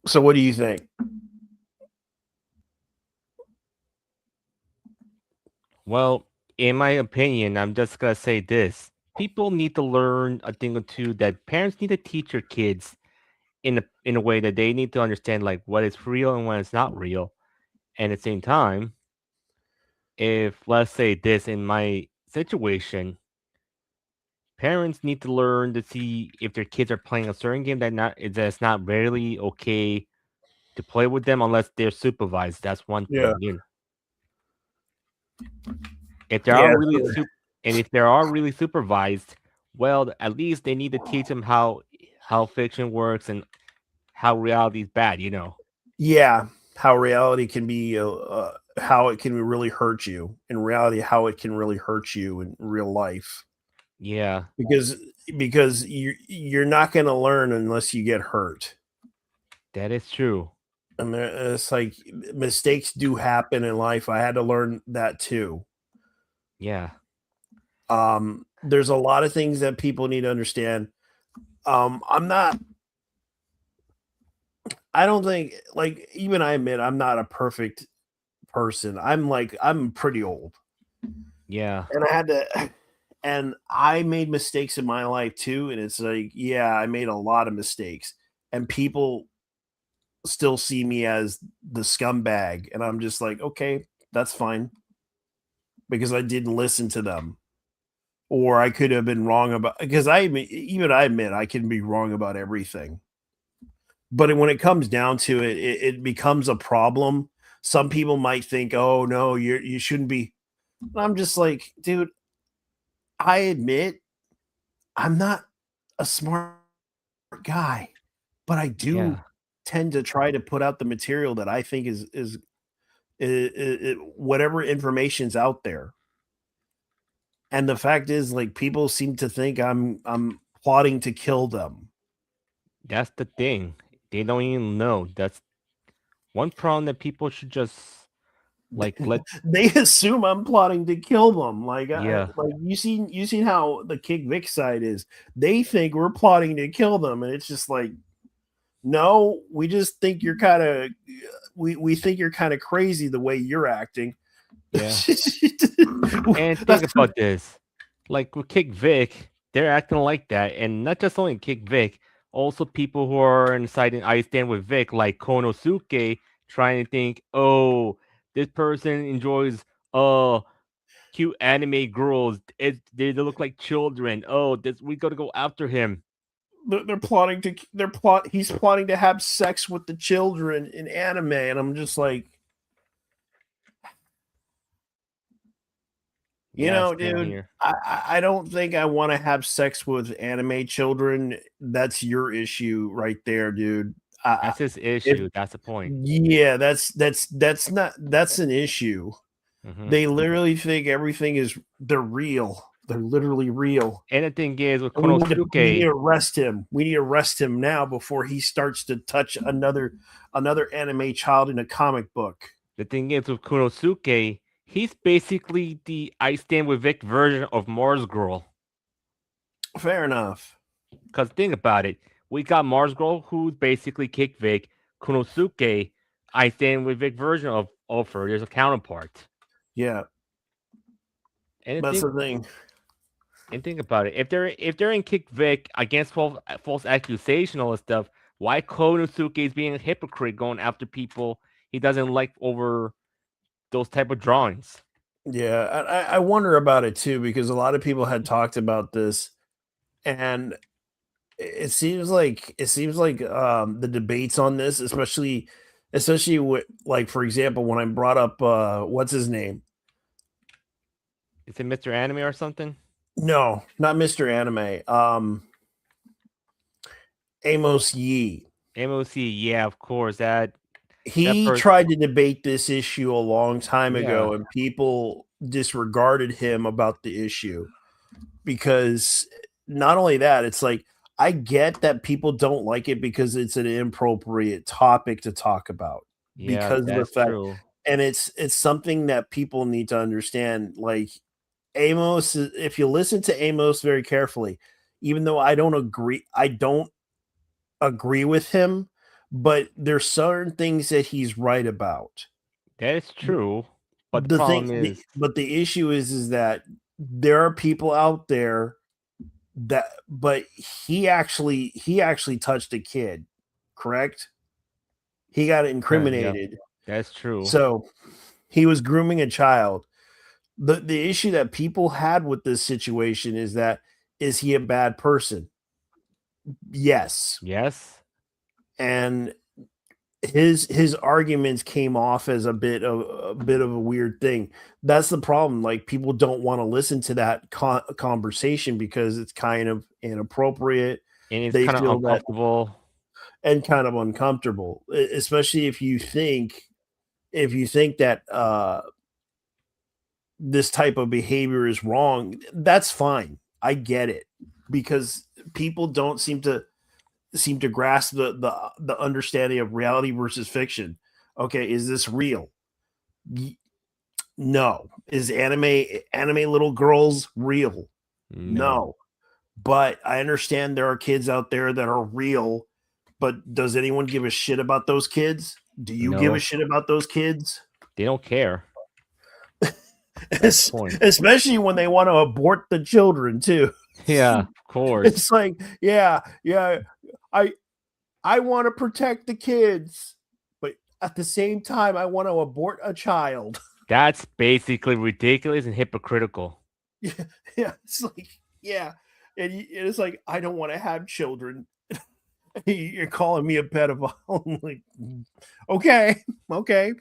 so what do you think?
Well, in my opinion, I'm just gonna say this: people need to learn a thing or two that parents need to teach your kids in a way that they need to understand, like what is real and what is not real. And at the same time, if let's say this in my situation, parents need to learn to see if their kids are playing a certain game that's not really okay to play with them unless they're supervised. That's one
Yeah,
thing, you know. If they are
yeah,
really and if they are really supervised, well, at least they need to teach them how fiction works and how reality is bad, you know.
yeah. How reality can be, how it can really hurt you in reality, how it can really hurt you in real life.
Yeah,
Because you're not going to learn unless you get hurt.
that is true.
And it's like mistakes do happen in life. I had to learn that too.
Yeah,
There's a lot of things that people need to understand. I'm not. I don't think, like, even I admit I'm not a perfect person. I'm pretty old,
yeah,
and I had to. And I made mistakes in my life too. And it's like, yeah, I made a lot of mistakes, and people still see me as the scumbag, and I'm just like, okay, that's fine because I didn't listen to them, or I could have been wrong about, because even I admit I can be wrong about everything. But when it comes down to it, it becomes a problem. Some people might think, "Oh no, you shouldn't be." I'm just like, dude, I admit I'm not a smart guy, but I do
yeah.
tend to try to put out the material that I think is whatever information's out there. And the fact is, like, people seem to think I'm plotting to kill them.
That's the thing. They don't even know. That's one problem that people should just let.
They assume I'm plotting to kill them.
Yeah,
Like, you seen how the Kick Vic side is. They think we're plotting to kill them, and it's just like, no, we just think you're kind of we think you're kind of crazy the way you're acting.
yeah. And think
That's
about this. Like with Kick Vic, they're acting like that. And not just only Kick Vic, also people who are inside I stand with Vic, like Konosuke, trying to think, oh, this person enjoys cute anime girls. They look like children. Oh, this we gotta go after him.
they're plotting to he's plotting to have sex with the children in anime, and I'm just like,
Yeah, same
dude,
here.
I don't think I want to have sex with anime children. That's your issue right there, dude.
That's his
If
issue. That's the point.
Yeah, that's not that's an issue.
Hmm.
They literally think everything is they're real. They're literally real.
And the thing is, with
And we need
Konosuke,
to arrest him. We need to arrest him now before he starts to touch another anime child in a comic book.
the thing is with Konosuke, He's basically the I Stand With Vic version of Mars Girl.
Fair enough.
Because think about it. We got Mars Girl, who basically kicked Vic. Konosuke, I Stand With Vic version of her. There's a counterpart.
Yeah,
And
that's
think,
the thing.
and think about it. If they're in Kick Vic against false accusation, all this stuff, why Konosuke is being a hypocrite going after people he doesn't like over those type of drawings?
Yeah, I wonder about it too because a lot of people had talked about this, and it seems like the debates on this, especially with, like, for example, when I brought up what's his name?
Is it Mr. Anime or something?
No, not Mr. Anime. Amos Yee.
MOC, yeah, of course. That
He
person,
tried to debate this issue a long time ago,
Yeah.
and people disregarded him about the issue because not only that, it's like I get that people don't like it because it's an inappropriate topic to talk about
yeah,
because of the
that's
fact,
true.
and it's something that people need to understand. Like Amos, if you listen to Amos very carefully, even though I don't agree with him, but there's certain things that he's right about.
That is true. But the problem is,
But the issue is that there are people out there that, but he actually touched a kid, correct? He got incriminated.
that's true.
So he was grooming a child. The issue that people had with this situation is that, is he a bad person? Yes.
Yes.
And his arguments came off as a bit of a weird thing. That's the problem. Like, people don't want to listen to that conversation because it's kind of inappropriate.
And it's
They
kind of
feel that,
uncomfortable.
and kind of uncomfortable, especially if you think that this type of behavior is wrong. That's fine. I get it, because people don't seem to grasp the understanding of reality versus fiction. Okay, is this real? No. Is anime little girls real? No. But I understand there are kids out there that are real, but does anyone give a shit about those kids? Do you give
No.
a shit about those kids?
They don't care. That's the point.
Especially when they want to abort the children too.
Yeah, of course.
It's like, yeah, I want to protect the kids, but at the same time, I want to abort a child.
That's basically ridiculous and hypocritical.
Yeah, it's like, yeah, and it's like, I don't want to have children. You're calling me a pedophile. I'm like, okay,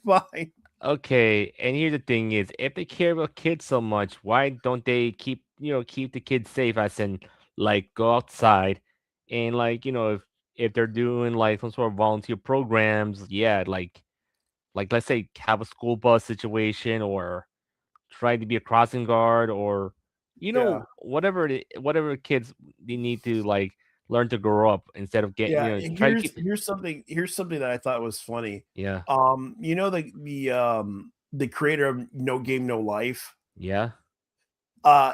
fine.
Okay, and here's the thing is, if they care about kids so much, why don't they keep the kids safe, as in, like, go outside and, like, if they're doing, like, some sort of volunteer programs, yeah, like let's say have a school bus situation, or try to be a crossing guard, or
Yeah.
whatever whatever kids they need to, like, learn to grow up instead of getting,
Yeah,
you know, try to keep
here's something that I thought was funny.
yeah,
You know, the creator of No Game No Life.
yeah,
Uh,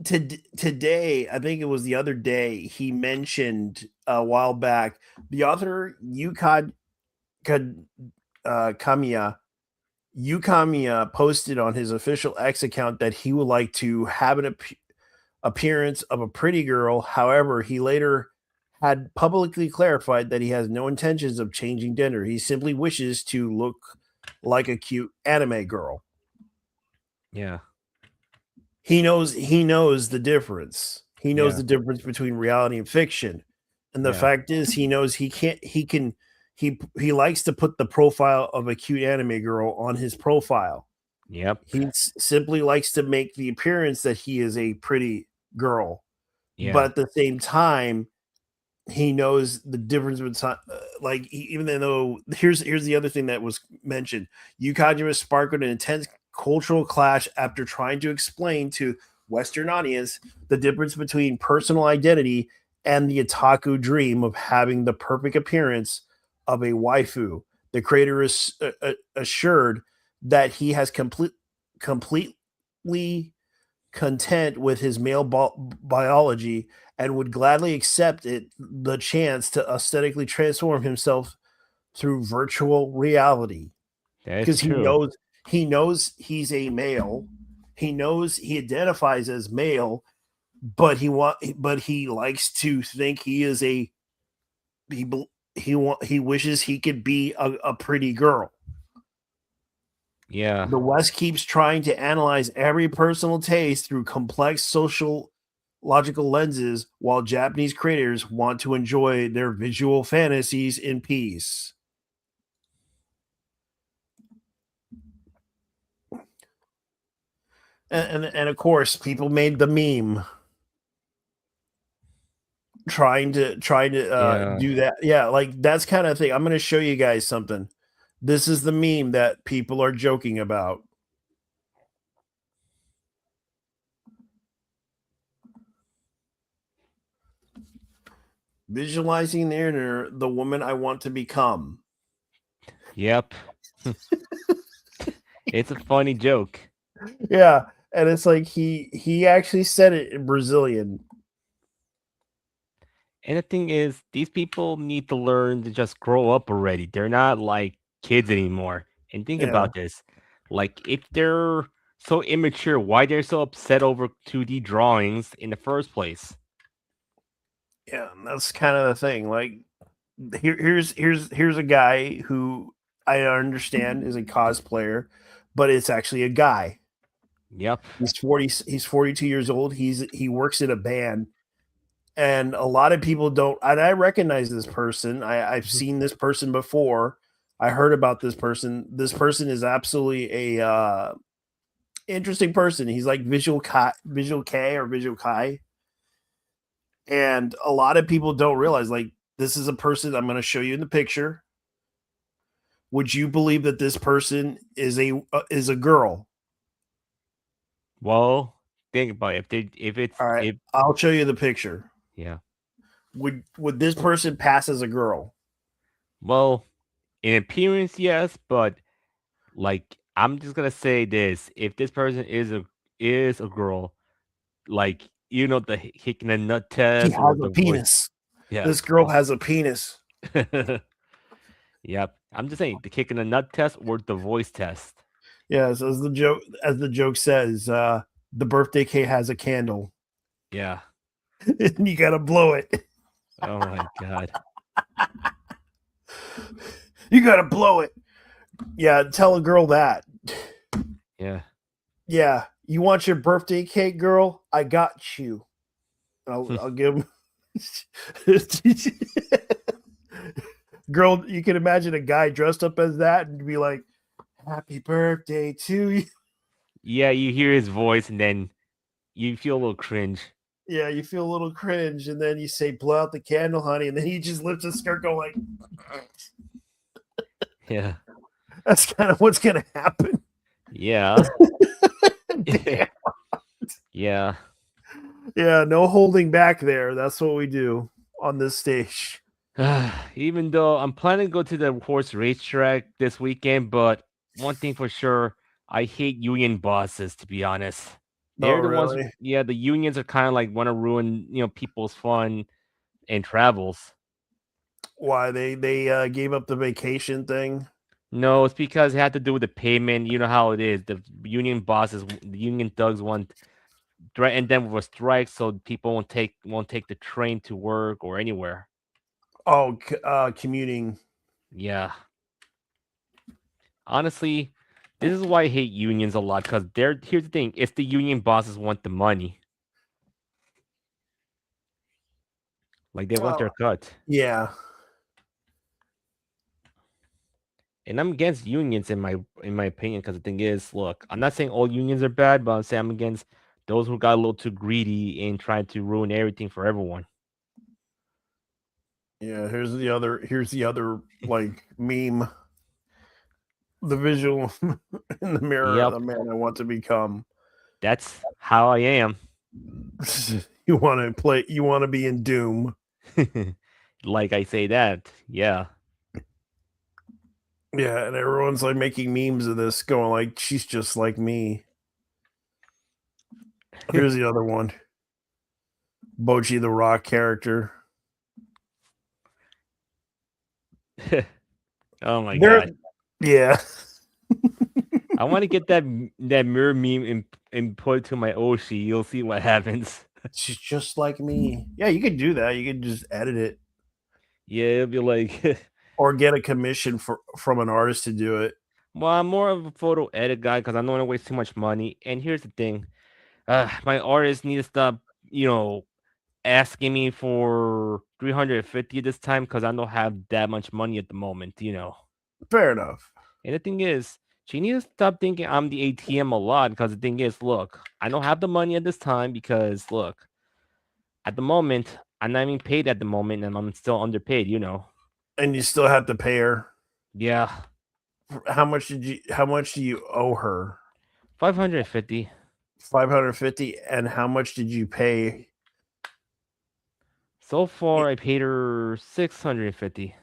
today, I think it was the other day, he mentioned a while back the author Kamiya posted on his official X account that he would like to have an appearance of a pretty girl. However, he later had publicly clarified that he has no intentions of changing gender. He simply wishes to look like a cute anime girl.
yeah.
He knows the difference. He knows
Yeah.
the difference between reality and fiction. And the
Yeah.
fact is, he knows he likes to put the profile of a cute anime girl on his profile.
Yep.
He simply likes to make the appearance that he is a pretty girl.
Yeah.
But at the same time, he knows the difference between, even though here's the other thing that was mentioned. Yukajima sparkled an intense cultural clash after trying to explain to Western audience the difference between personal identity and the otaku dream of having the perfect appearance of a waifu. The creator is assured that he has completely content with his male biology and would gladly accept the chance to aesthetically transform himself through virtual reality
That is
because
true.
he knows he's a male. He knows he identifies as male, but he likes to think he is he wishes he could be a pretty girl.
Yeah.
The West keeps trying to analyze every personal taste through complex social logical lenses, while Japanese creators want to enjoy their visual fantasies in peace. And of course, people made the meme trying to
Yeah.
do that. Yeah, like that's kind of thing. I'm going to show you guys something. This is the meme that people are joking about. Visualizing the inner, the woman I want to become.
Yep. It's a funny joke.
Yeah, and it's like he actually said it in Brazilian.
And the thing is, these people need to learn to just grow up already. They're not like kids anymore. And think
Yeah.
about this. Like, if they're so immature, why they're so upset over 2D drawings in the first place?
Yeah, and that's kind of the thing. Like here's a guy who I understand is a cosplayer, but it's actually a guy.
Yep.
He's 42 years old. He works in a band. And a lot of people don't, and I recognize this person. I've seen this person before. I heard about this person. This person is absolutely a interesting person. He's like Visual K or Visual Kai. And a lot of people don't realize, like, this is a person I'm going to show you in the picture. Would you believe that this person is a girl?
Well, think about it. If it's
All right, I'll show you the picture.
Yeah.
Would this person pass as a girl?
Well, in appearance, yes, but like I'm just gonna say this: if this person is a girl, like the kicking a nut
He
test or
has a
the voice.
penis.
Yeah.
This girl has a penis.
Yep. I'm just saying the kicking a nut test or the voice test.
Yes, as the joke says, the birthday cake has a candle.
Yeah.
And you gotta blow it.
Oh my god.
You gotta blow it. Yeah, tell a girl that.
Yeah.
Yeah, you want your birthday cake, girl? I got you. I'll give him. Girl, you can imagine a guy dressed up as that and be like, "Happy birthday to you."
Yeah, you hear his voice and then you feel a little cringe.
Yeah, you feel a little cringe, and then you say, "Blow out the candle, honey," and then he just lifts his skirt, going like,
Yeah.
That's kind of what's gonna happen.
Yeah.
Damn.
Yeah.
Yeah, no holding back there. That's what we do on this stage.
Even though I'm planning to go to the horse racetrack this weekend, but one thing for sure, I hate union bosses, to be honest. They're the ones.
Really?
Yeah, the unions are kind of like want to ruin, people's fun and travels.
Why they gave up the vacation thing?
No, it's because it had to do with the payment. You know how it is. The union bosses, the union thugs want threaten them with a strike, so people won't take the train to work or anywhere.
Oh, commuting.
Yeah. Honestly, this is why I hate unions a lot, because here's the thing, it's the union bosses want the money. Like they want their cut.
Yeah.
And I'm against unions in my opinion, because the thing is, look, I'm not saying all unions are bad, but I'm saying I'm against those who got a little too greedy and trying to ruin everything for everyone.
Yeah, here's the other like meme. The visual in the mirror,
Yep.
the man I want to become.
That's how I am.
You want to be in Doom.
Like I say that. Yeah.
Yeah, and everyone's like making memes of this, going like, she's just like me. Here's the other one. Bochi the Rock character.
Oh my
There-
god.
Yeah.
I want to get that mirror meme and put it to my Oshi. You'll see what happens.
She's just like me. Yeah, you could do that. You could just edit it
Yeah, it'll be like
or get a commission from an artist to do it.
well, I'm more of a photo edit guy because I don't want to waste too much money. And here's the thing. My artists need to stop, asking me for 350 this time because I don't have that much money at the moment,
Fair enough.
And the thing is, she needs to stop thinking I'm the ATM a lot because the thing is, look, I don't have the money at this time because, look, at the moment, I'm not even paid at the moment and I'm still underpaid,
And you still have to pay her.
Yeah.
How much do you owe her?
550.
550. And how much did you pay?
So far, I paid her 650.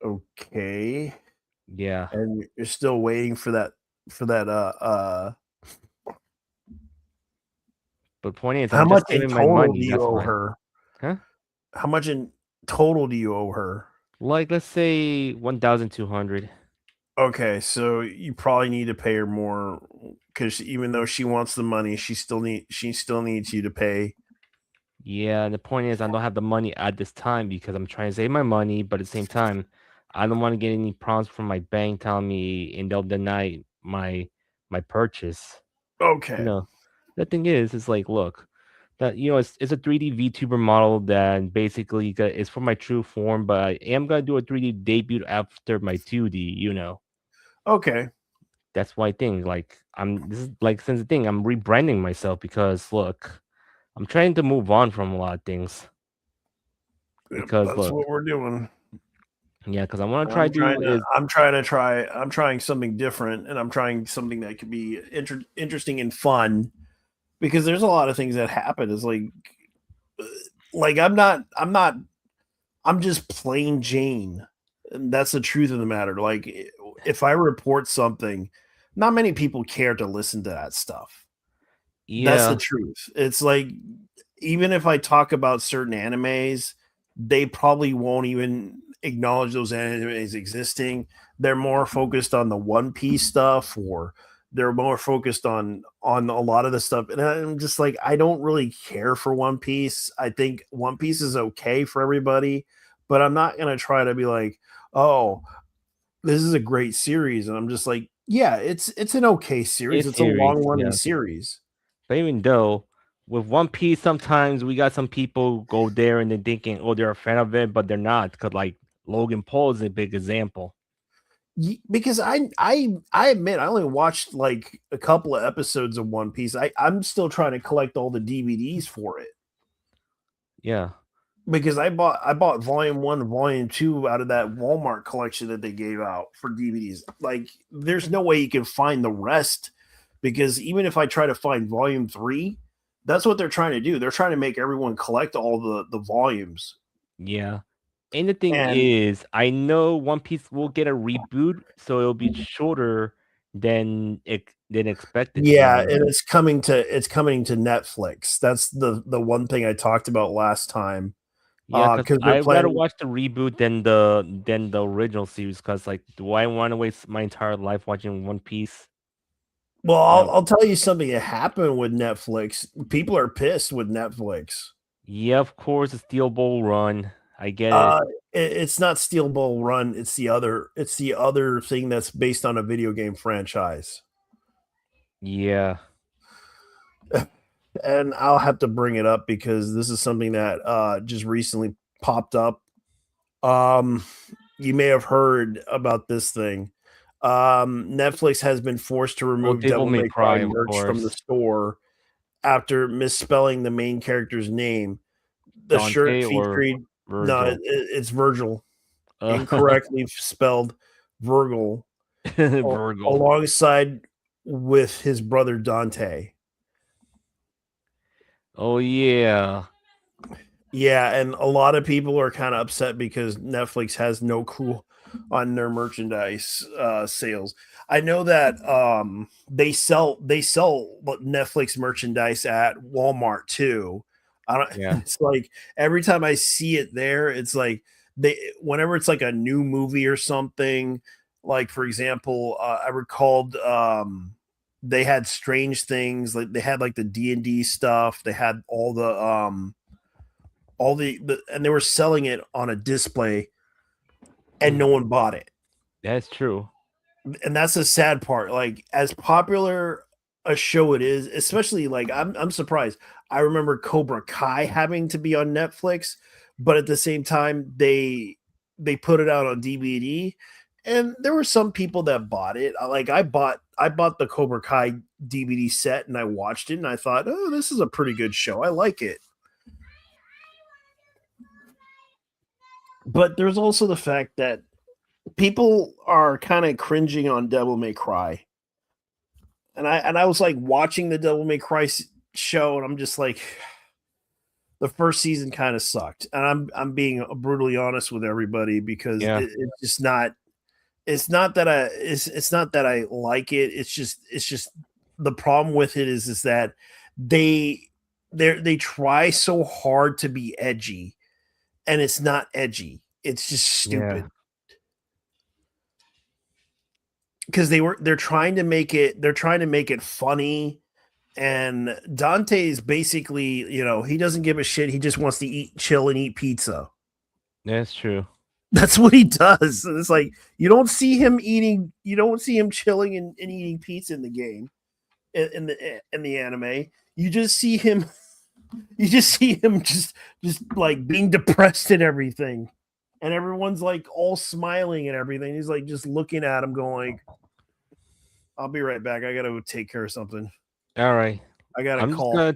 Okay.
Yeah.
And you're still waiting for that
But point is,
how
I'm
much
just
in
giving my
total
money.
do you
That's
owe
why.
her?
Huh?
How much in total do you owe her?
Like, let's say 1,200.
Okay, so you probably need to pay her more because even though she wants the money, she still needs you to pay.
Yeah, and the point is, I don't have the money at this time because I'm trying to save my money, but at the same time, I don't want to get any problems from my bank telling me and they'll deny my purchase.
Okay.
The thing is, it's like, look, that it's a 3D VTuber model that basically is for my true form, but I am gonna do a 3D debut after my 2D.
Okay.
That's why thing like this is like since the thing I'm rebranding myself because look, I'm trying to move on from a lot of things.
Yep,
Because
that's
look,
what we're doing.
yeah, because I want to try
I'm trying something different, and I'm trying something that could be interesting and fun. Because there's a lot of things that happen. It's like I'm just plain Jane. And that's the truth of the matter. Like if I report something, not many people care to listen to that stuff. That's the truth. It's like even if I talk about certain animes, they probably won't even acknowledge those animes existing. They're more focused on the One Piece stuff, or they're more focused on a lot of the stuff. And I'm just like, I don't really care for One Piece. I think One Piece is okay for everybody, but I'm not gonna try to be like, oh, this is a great series. And I'm just like, yeah, it's an okay series. It's a long running series.
But even though with One Piece, sometimes we got some people go there and they're thinking, oh, they're a fan of it, but they're not. Because like Logan Paul is a big example.
Because I admit I only watched like a couple of episodes of One Piece. I'm still trying to collect all the DVDs for it.
Yeah.
Because I bought volume 1 and volume 2 out of that Walmart collection that they gave out for DVDs. Like there's no way you can find the rest, because even if I try to find volume 3, that's what they're trying to do. They're trying to make everyone collect all the volumes.
Yeah. And the thing is, I know One Piece will get a reboot, so it'll be shorter than expected.
Yeah, and it's coming to Netflix. That's the one thing I talked about last time.
Yeah, because I'd rather watch the reboot than the original series. Because like, do I want to waste my entire life watching One Piece?
Well, I'll tell you something that happened with Netflix. People are pissed with Netflix.
Yeah, of course, the Steel Ball Run. I get it.
It's not Steel Ball Run. It's the other thing that's based on a video game franchise.
Yeah.
And I'll have to bring it up because this is something that just recently popped up. You may have heard about this thing. Netflix has been forced to remove Devil May Cry merch from the store after misspelling the main character's name. The
Dante
shirt featured it's Virgil. Incorrectly spelled Virgil. Alongside with his brother Dante.
Oh yeah.
Yeah, and a lot of people are kind of upset because Netflix has no clue on their merchandise sales. I know that they sell Netflix merchandise at Walmart too. I don't
Yeah.
it's like every time I see it there, it's like they whenever it's like a new movie or something, like for example, I recalled they had Strange Things, like they had like the D&D stuff, they had all the and they were selling it on a display and no one bought it.
That's true.
And that's the sad part. Like as popular a show it is, especially like I'm surprised. I remember Cobra Kai having to be on Netflix, but at the same time they put it out on DVD, and there were some people that bought it. Like I bought the Cobra Kai DVD set and I watched it and I thought, oh, this is a pretty good show. I like it. But there's also the fact that people are kind of cringing on Devil May Cry. And I was like watching the Devil May Cry show, and I'm just like, the first season kind of sucked, and I'm being brutally honest with everybody because
Yeah.
it's just not. It's not that I like it. It's just the problem with it is that they they try so hard to be edgy, and it's not edgy. It's just
Yeah.
stupid. Because they're trying to make it funny, and Dante is basically, he doesn't give a shit. He just wants to chill and eat pizza.
That's true.
That's what he does. And it's like you don't see him chilling and eating pizza in the game, in the anime. You just see him just like being depressed and everything. And everyone's like all smiling and everything. He's like just looking at him going, I'll be right back. I gotta take care of something.
All right.
I got a
I'm just
call.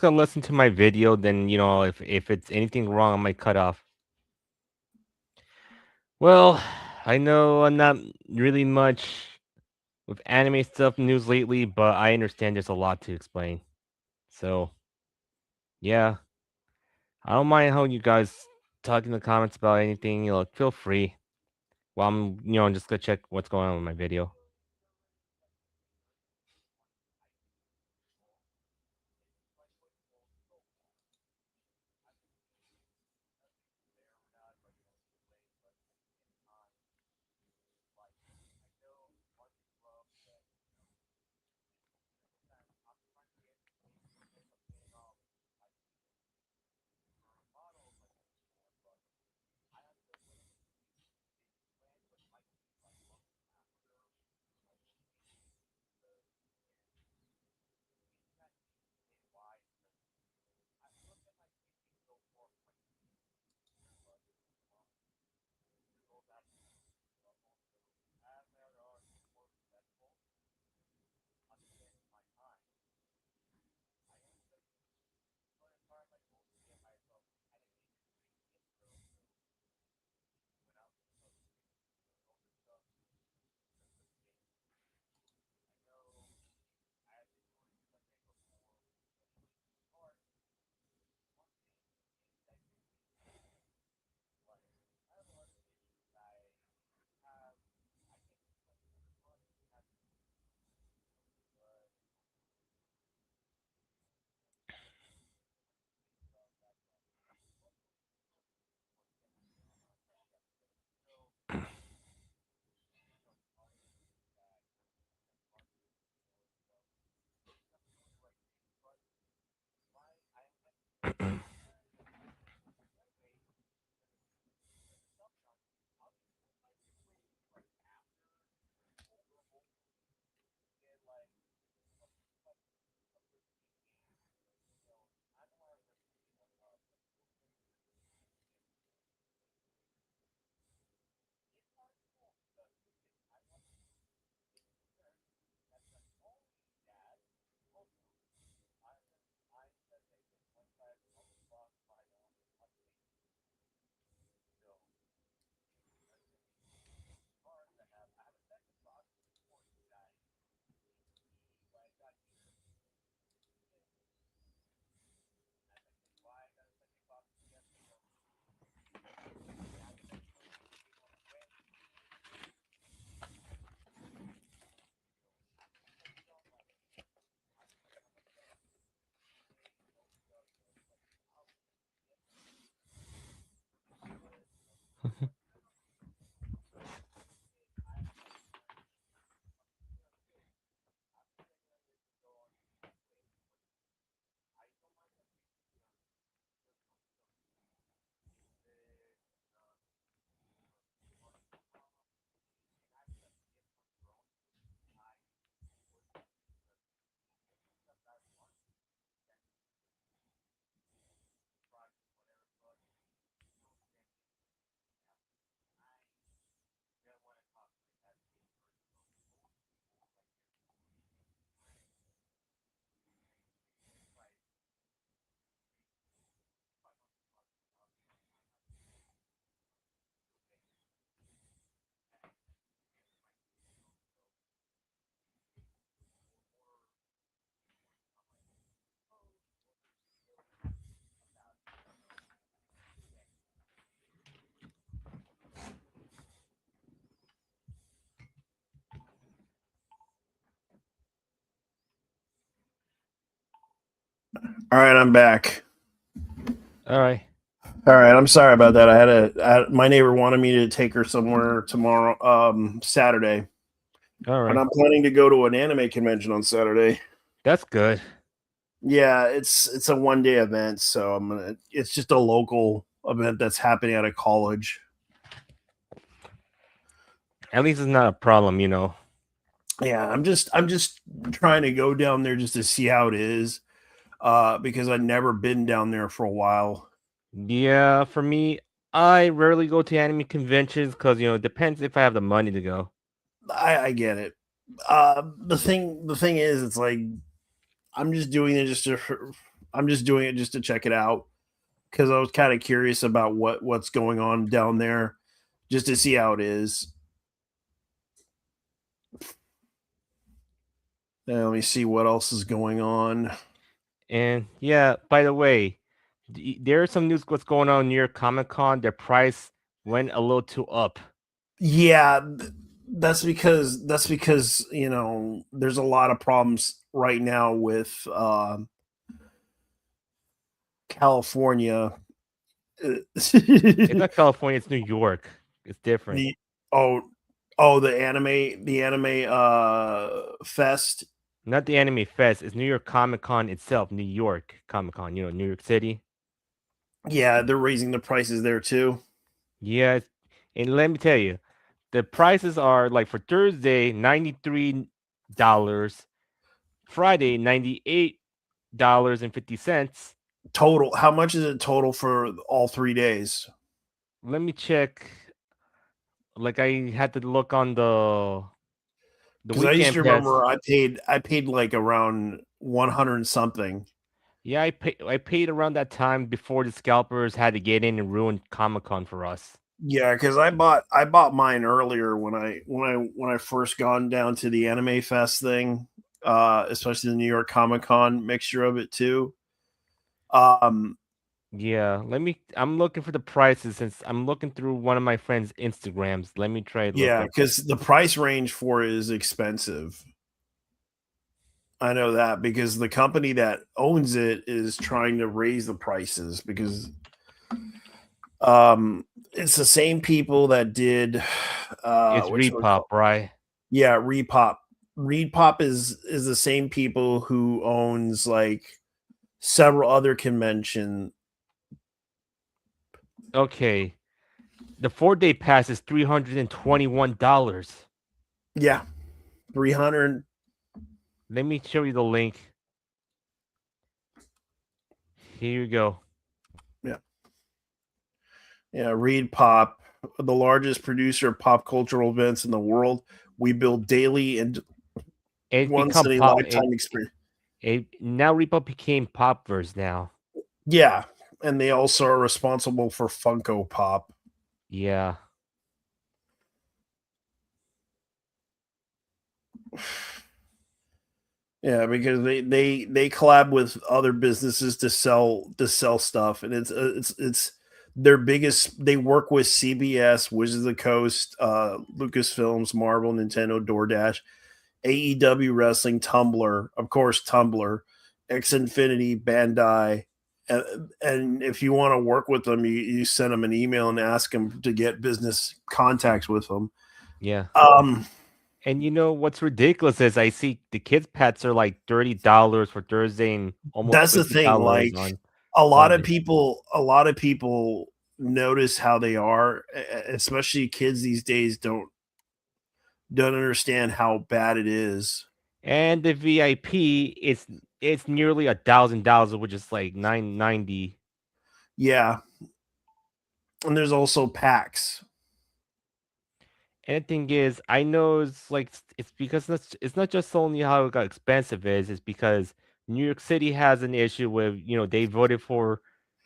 gonna listen to my video. Then if it's anything wrong, I might cut off. Well, I know I'm not really much with anime stuff news lately, but I understand there's a lot to explain. So yeah, I don't mind how you guys talk in the comments about anything. Feel free. Well, I'm just gonna check what's going on with my video.
All right, I'm back.
All right.
All right, I'm sorry about that. My neighbor wanted me to take her somewhere tomorrow, Saturday,
All
and
right.
I'm planning to go to an anime convention on Saturday.
That's good.
Yeah, it's a 1-day event, so it's just a local event that's happening at a college.
At least it's not a problem, you know.
Yeah, I'm just trying to go down there just to see how it is, because I've never been down there for a while.
Yeah, for me, I rarely go to anime conventions because it depends if I have the money to go.
I get it. The thing is, it's like I'm just doing it just to check it out because I was kind of curious about what's going on down there, just to see how it is. Now, let me see what else is going on.
And yeah, by the way, there's some news what's going on near Comic Con. Their price went a little too up.
Yeah, that's because there's a lot of problems right now with California.
It's not California, it's New York. It's different.
the the anime fest.
Not the Anime Fest, it's New York Comic Con itself, New York Comic Con, New York City.
Yeah, they're raising the prices there too.
Yeah, and let me tell you, the prices are like for Thursday, $93, Friday, $98.50.
Total, how much is it total for all 3 days?
Let me check. Like I had to look on the
Because I used
weekend
to
pass.
remember I paid like around 100 and something.
Yeah, I paid around that time before the scalpers had to get in and ruin Comic Con for us.
Yeah, because I bought mine earlier when I first gone down to the Anime Fest thing, especially the New York Comic Con mixture of it too.
Yeah, I'm looking for the prices since I'm looking through one of my friend's Instagrams. Let me try to look
Yeah,
up.
because the price range for it is expensive. I know that because the company that owns it is trying to raise the prices because it's the same people that did
It's Repop, right?
yeah, Repop. Repop is the same people who owns like several other convention.
Okay. The 4-day pass is $321.
Yeah. 300.
Let me show you the link. Here you go.
Yeah. Yeah, Repop, the largest producer of pop cultural events in the world. We build daily and
It's
once
become
in a
pop.
lifetime experience.
Now Repop became Popverse now.
Yeah, and they also are responsible for Funko Pop.
Yeah.
Yeah, because they collab with other businesses to sell stuff, and it's their biggest. They work with CBS, Wizards of the Coast, Lucasfilms, Marvel, Nintendo, DoorDash, AEW Wrestling, Tumblr, of course, Tumblr, Xfinity, Bandai. And if you want to work with them, you send them an email and ask them to get business contacts with them.
Yeah. And you know what's ridiculous is I see the kids' pets are like $30 for Thursday and almost
that's the thing. Like a lot of people notice how they are, especially kids these days don't understand how bad it is.
And the VIP it's nearly $1,000, which is like $990.
Yeah, and there's also packs.
And the thing is, I know it's because it's not just only how expensive it is. It's because New York City has an issue with they voted for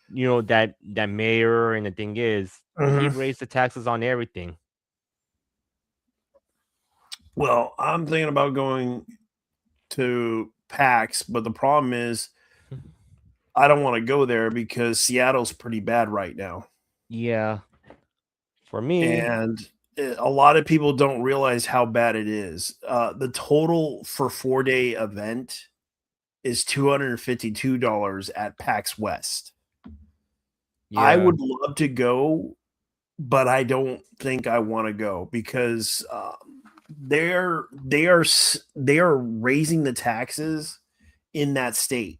that mayor, and the thing is he raised the taxes on everything.
Well, I'm thinking about going to PAX, but the problem is I don't want to go there because Seattle's pretty bad right now.
Yeah, for me,
and a lot of people don't realize how bad it is. The total for 4-day event is $252 at PAX West. I
Yeah.
would love to go, but I don't think I want to go because they are raising the taxes in that state,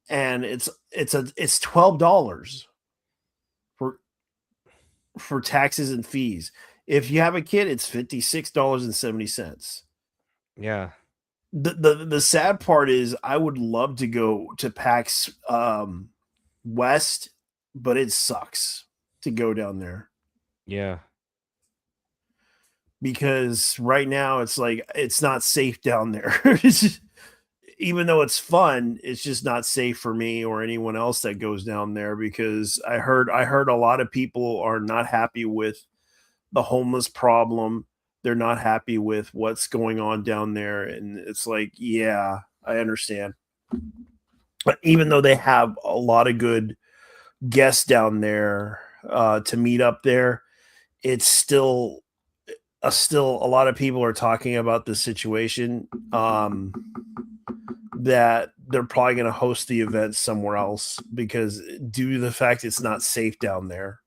and it's $12 for taxes and fees. If you have a kid, it's $56.70.
Yeah.
The sad part is I would love to go to PAX West, but it sucks to go down there
Yeah.
because right now it's like it's not safe down there. It's just- even though it's fun, it's just not safe for me or anyone else that goes down there because I heard a lot of people are not happy with the homeless problem. They're not happy with what's going on down there, and it's like, yeah, I understand. But even though they have a lot of good guests down there to meet up there, it's still a lot of people are talking about the situation that they're probably going to host the event somewhere else because due to the fact it's not safe down there.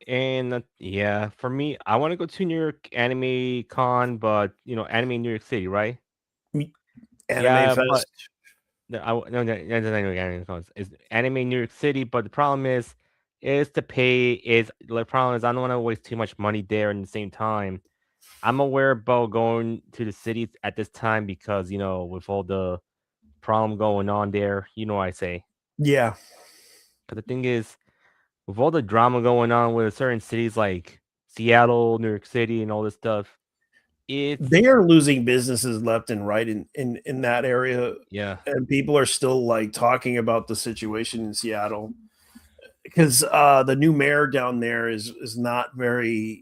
And yeah, for me, I want to go to New York Anime Con, but Anime New York City, right?
Anime
Yeah,
Fest.
but no, that's not New York Anime Con. It's Anime New York City, but the problem is the pay is the problem is I don't want to waste too much money there. And at the same time, I'm aware about going to the city at this time because with all the problem going on there, I say.
Yeah.
But the thing is, with all the drama going on with certain cities like Seattle, New York City, and all this stuff, it's
They are losing businesses left and right in that area,
yeah,
and people are still like talking about the situation in Seattle because the new mayor down there is not very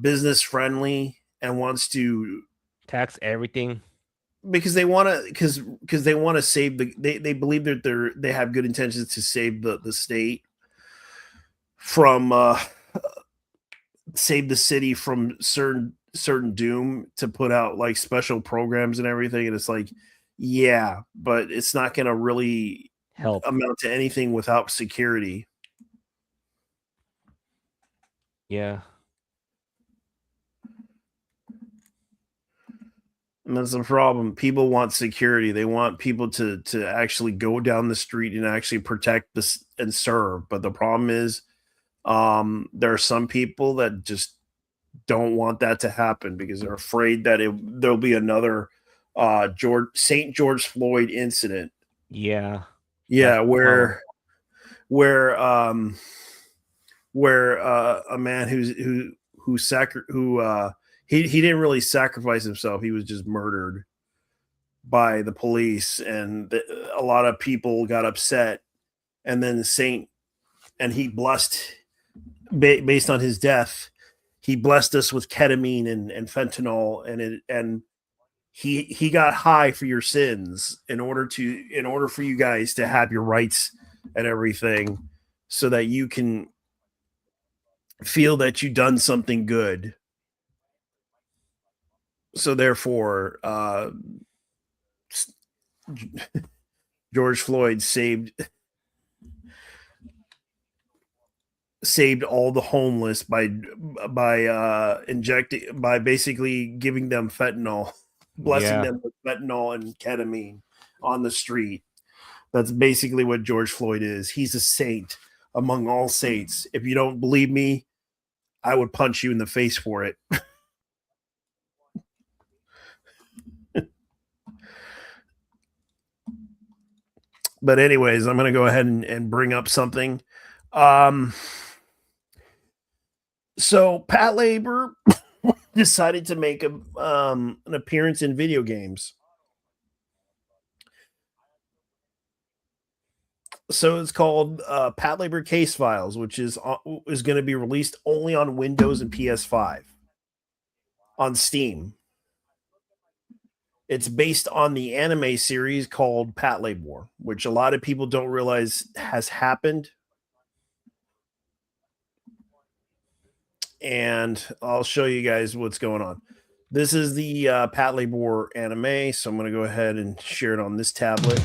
business friendly and wants to
tax everything.
because they want to because they want to save they believe that they have good intentions to save the state from save the city from certain doom to put out like special programs and everything, and it's like, yeah, but it's not going to really
Help.
amount to anything without security.
Yeah.
And that's the problem. People want security. They want people to actually go down the street and actually protect this and serve. But the problem is, there are some people that just don't want that to happen because they're afraid that there'll be another St. George Floyd incident.
Yeah.
Yeah,
That's
where a man he didn't really sacrifice himself. He was just murdered by the police, and a lot of people got upset. And then he blessed, based on his death, he blessed us with ketamine and fentanyl, and he got high for your sins in order for you guys to have your rights and everything, so that you can feel that you've done something good. So therefore, George Floyd saved all the homeless by basically giving them fentanyl, blessing them with fentanyl and ketamine on the street. That's basically what George Floyd is. He's a saint among all saints. If you don't believe me, I would punch you in the face for it. But anyways, I'm going to go ahead and bring up something. So Patlabor decided to make an appearance in video games. So it's called Patlabor Case Files, which is going to be released only on Windows and PS5 on Steam. It's based on the anime series called Patlabor, which a lot of people don't realize has happened. And I'll show you guys what's going on. This is the Pat Labor anime, so I'm going to go ahead and share it on this tablet.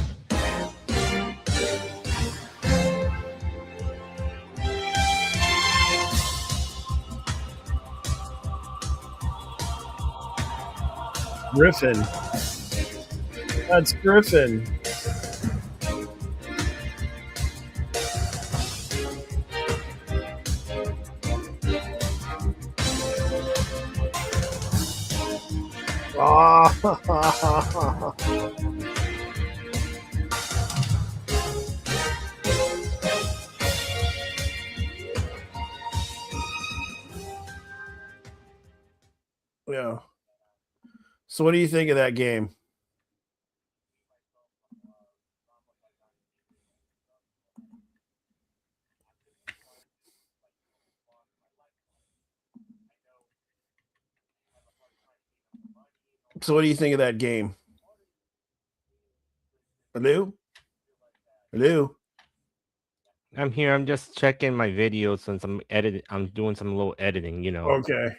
Griffin. That's Griffin. Ah. Yeah. So what do you think of that game? So what do you think of that game? Hello? Hello?
I'm here. I'm just checking my videos since I'm doing some little editing, you know.
Okay.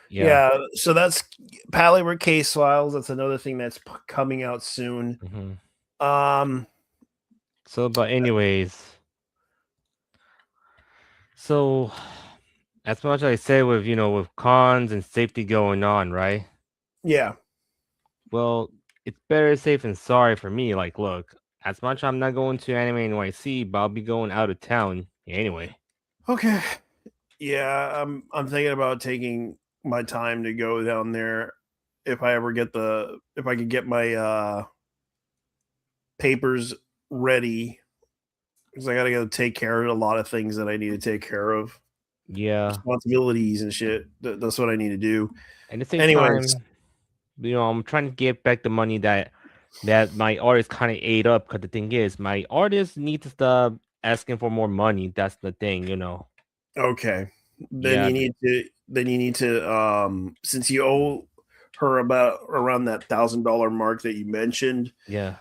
Yeah.
Yeah, so that's Pat Labor Case Files. That's another thing that's coming out soon.
So, but anyways, so as much as I say with with cons and safety going on, right?
Yeah.
Well, it's better safe than sorry for me. Like, look, as much I'm not going to Anime NYC, but I'll be going out of town anyway.
Okay. Yeah, I'm thinking about taking my time to go down there if I could get my papers ready, because I gotta go take care of a lot of things that I need to take care of.
Yeah.
Responsibilities and shit. That's what I need to do.
At the same
Anyways.
time, I'm trying to get back the money that my artist kind of ate up. Because the thing is, my artist needs to stop asking for more money. That's the thing,
Okay. Then
Yeah.
you need to since you owe her about around that $1,000 mark that you mentioned,
Yeah.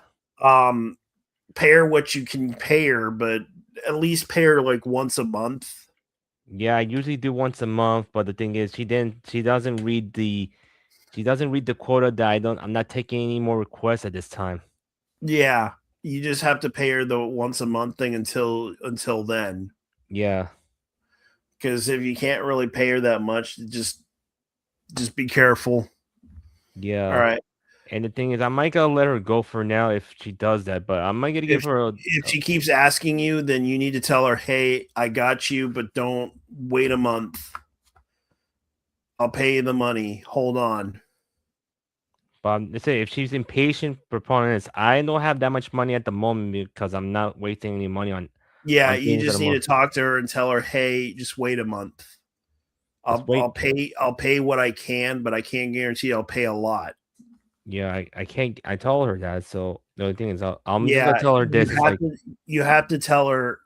pay her what you can pay her, but at least pay her like once a month.
Yeah, I usually do once a month, but the thing is, she doesn't read the quota that I'm not taking any more requests at this time.
Yeah, you just have to pay her the once a month thing until then.
Yeah.
Because if you can't really pay her that much, just be careful.
Yeah.
All right.
And the thing is, I might gotta let her go for now if she does that, but I might gonna give her
if she keeps asking you, then you need to tell her, "Hey, I got you, but don't wait a month. I'll pay you the money. Hold on."
But let's say if she's impatient proponents, I don't have that much money at the moment because I'm not wasting any money on.
Yeah,
on
you
things
just
that are
need
more-
to talk to her and tell her, "Hey, just wait a month.
Just wait.
I'll pay what I can, but I can't guarantee I'll pay a lot."
Yeah, I can't. I told her that. So the only thing is, I'm just
Yeah,
gonna tell her this.
you have to tell her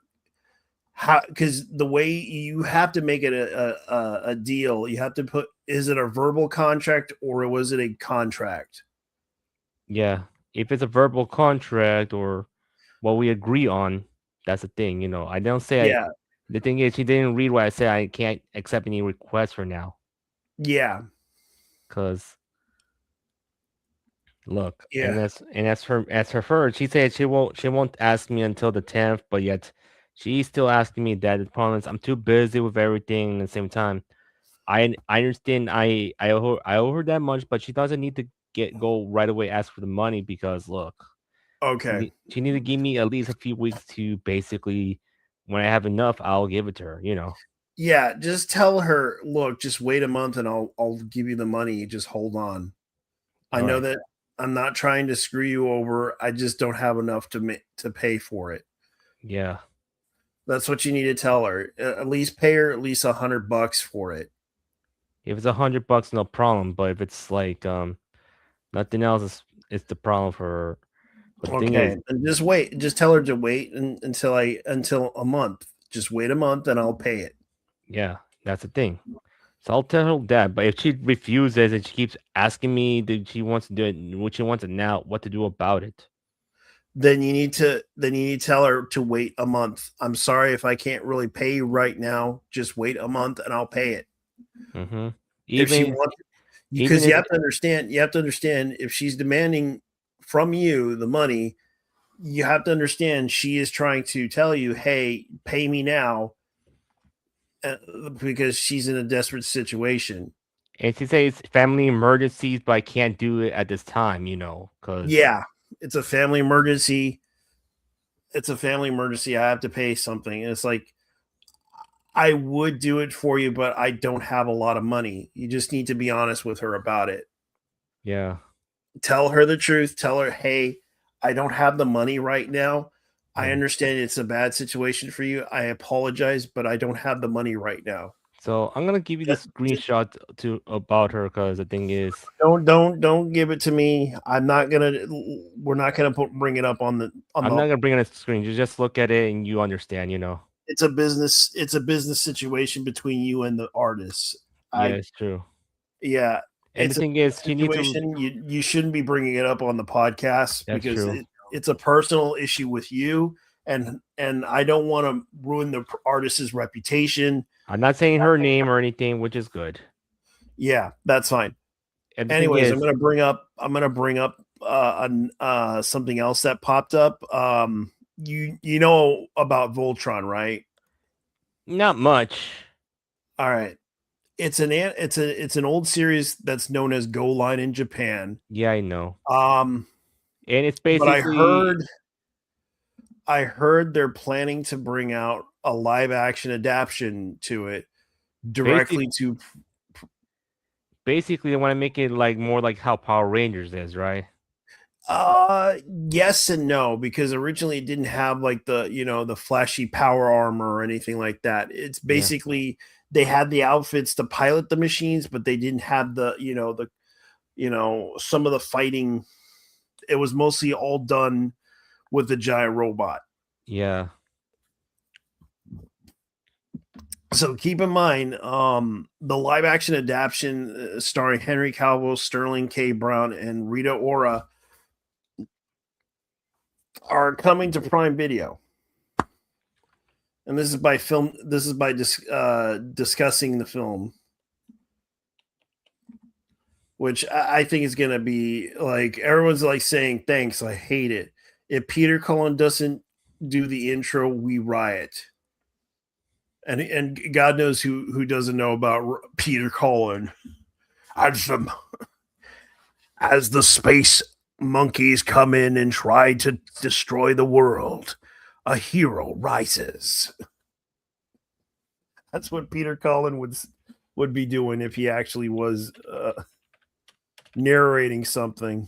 how, because the way you have to make it a deal, you have to put, is it a verbal contract or was it a contract?
Yeah, if it's a verbal contract or what we agree on, that's the thing. I don't say.
Yeah.
The thing is, she didn't read what I said. I can't accept any requests for now.
Yeah.
Because look,
Yeah.
and as for her, she said she won't ask me until the 10th, but yet she's still asking me that. The problem is I'm too busy with everything at the same time. I understand I owe her that much, but she doesn't need to go right away ask for the money because look,
Okay.
she need to give me at least a few weeks to basically, when I have enough, I'll give it to her.
Yeah, just tell her, look, just wait a month and I'll give you the money. Just hold on. I know that I'm not trying to screw you over. I just don't have enough to pay for it.
Yeah.
That's what you need to tell her. At least pay her at least $100 for it.
If it's $100, no problem. But if it's like nothing else, it's the problem for her. But the thing is,
and just wait. Just tell her to wait until a month. Just wait a month and I'll pay it.
Yeah, that's the thing. So I'll tell her that. But if she refuses and she keeps asking me that she wants to do it, what she wants it now, what to do about it?
Then you need to tell her to wait a month. I'm sorry if I can't really pay you right now. Just wait a month and I'll pay it.
Mm-hmm.
because
Even
you
if
have to understand. You have to understand if she's demanding from you the money, you have to understand she is trying to tell you, "Hey, pay me now," because she's in a desperate situation.
and she says family emergencies, but I can't do it at this time, because
Yeah, it's a family emergency. It's a family emergency. I have to pay something. And it's like I would do it for you, but I don't have a lot of money. You just need to be honest with her about it.
yeah.
Tell her the truth. Tell her, hey, I don't have the money right now. I
Yeah.
understand it's a bad situation for you. I apologize, but I don't have the money right now.
So I'm gonna give you the screenshot to about her because the thing is,
Don't give it to me. I'm not gonna. We're not gonna bring it up on the
I'm not gonna bring it on the screen. You just look at it and you understand,
It's a business. It's a business situation between you and the artist.
Yeah, it's true.
Yeah,
And
it's
the
a
thing is, she needs to.
situation. You shouldn't be bringing it up on the podcast
That's
because
true.
it's a personal issue with you, and I don't want to ruin the artist's reputation.
I'm not saying her name or anything, which is good.
Yeah, that's fine.
And the
Anyways,
thing
I'm
is,
gonna bring up something else that popped up. You know about Voltron, right?
not much.
All right. It's an old series that's known as Go Line in Japan.
Yeah, I know.
Um,
And it's
but
basically
I heard they're planning to bring out a live action adaptation to it directly to.
basically they want to make it like more like how Power Rangers is, right?
Yes and no, because originally it didn't have like the flashy power armor or anything like that. It's basically they had the outfits to pilot the machines, but they didn't have some of the fighting. It was mostly all done with the giant robot.
Yeah.
So keep in mind, the live action adaptation starring Henry Cavill, Sterling K. Brown, and Rita Ora are coming to Prime Video. And this is by discussing the film, which I think is going to be like everyone's like saying thanks. I hate it. If Peter Cullen doesn't do the intro, we riot. And God knows who doesn't know about Peter Cullen. As the space monkeys come in and try to destroy the world, a hero rises. That's what Peter Cullen would be doing if he actually was narrating something.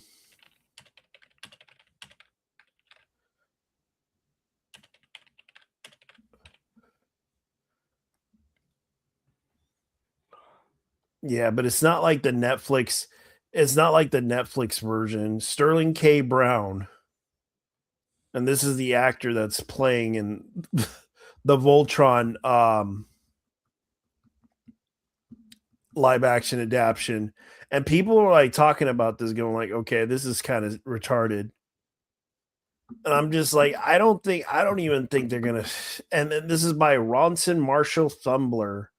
Yeah, but it's not like the Netflix. It's not like the Netflix version. Sterling K. Brown, and this is the actor that's playing in the Voltron live action adaptation. And people are like talking about this, going like, "Okay, this is kind of retarded." And I'm just like, I don't even think they're gonna. And then this is by Ronson Marshall Thumbler.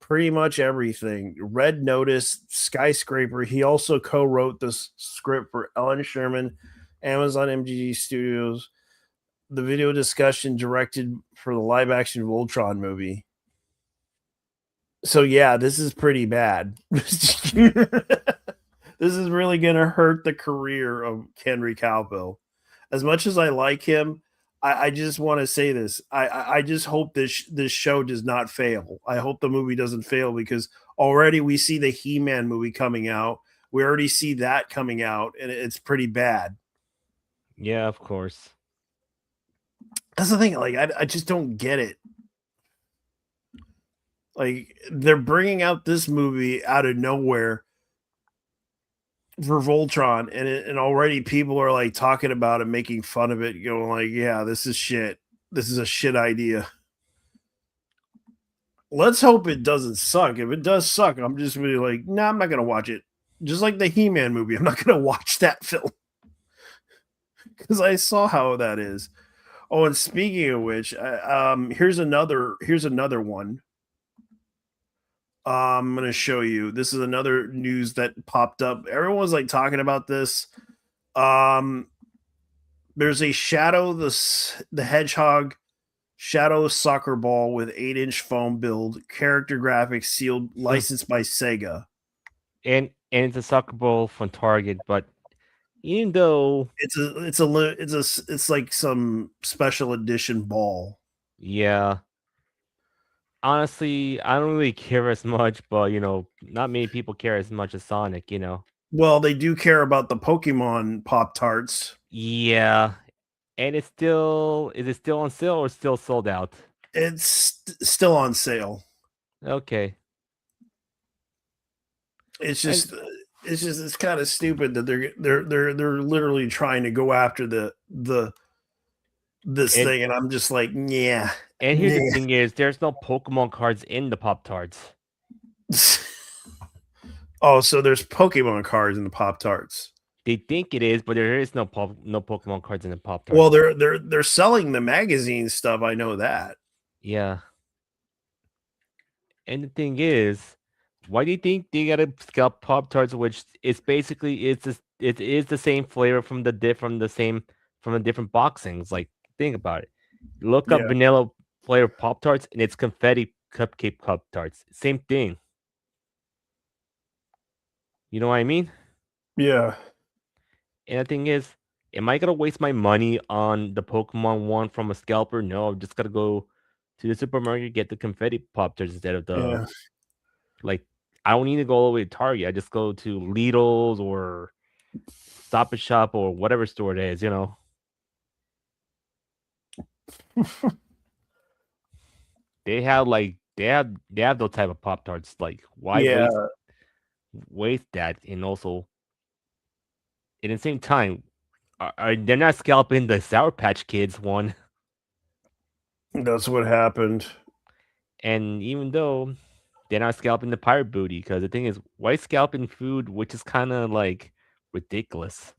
Pretty much everything. Red Notice, Skyscraper. He also co-wrote this script for Ellen Sherman, Amazon MGG Studios. The video discussion directed for the live-action Voltron movie. So yeah, this is pretty bad. This is really gonna hurt the career of Henry Cavill. As much as I like him, I just want to say this. I just hope this show does not fail. I hope the movie doesn't fail because already we see the He-Man movie coming out. We already see that coming out, and it's pretty bad.
Yeah, of course.
That's the thing. Like, I just don't get it. Like, they're bringing out this movie out of nowhere for Voltron, and already people are like talking about it, making fun of it, going like, "Yeah, this is shit. This is a shit idea." Let's hope it doesn't suck. If it does suck, I'm just really like, "Nah, I'm not gonna watch it." Just like the He-Man movie, I'm not gonna watch that film because I saw how that is. Oh, and speaking of which, here's another one. I'm gonna show you. This is another news that popped up. Everyone's like talking about this. Um, there's a the Hedgehog Shadow soccer ball with 8-inch foam build, character graphics sealed, licensed by Sega.
And it's a soccer ball from Target, but even though
It's like some special edition ball.
yeah, honestly, I don't really care as much, but not many people care as much as Sonic,
Well, they do care about the Pokemon Pop Tarts.
Yeah. And is it still on sale or still sold out?
It's still on sale.
Okay.
It's just it's kind of stupid that they're literally trying to go after this
And-
thing, and I'm just like, yeah.
And here's the
Yeah.
thing is there's no Pokemon cards in the Pop Tarts.
Oh, so there's Pokemon cards in the Pop Tarts.
They think it is, but there is no Pokemon cards in the Pop Tarts.
Well, they're selling the magazine stuff. I know that.
Yeah. And the thing is, why do you think they gotta scalp Pop Tarts, which is basically it is the same flavor from the different boxings? Like, think about it. Look up
Yeah.
vanilla flavor Pop Tarts, and it's confetti cupcake Pop Tarts. Same thing. You know what I mean?
Yeah.
And the thing is, am I gonna waste my money on the Pokemon one from a scalper? No, I'm just gotta go to the supermarket, get the confetti Pop Tarts instead of
Yeah.
like. I don't need to go all the way to Target. I just go to Lidl's or Stop and Shop or whatever store it is. They have those type of Pop Tarts. Like, why
Yeah.
waste that? And also, at the same time, they're not scalping the Sour Patch Kids one.
That's what happened.
And even though they're not scalping the pirate booty, because the thing is, why scalping food, which is kind of like ridiculous?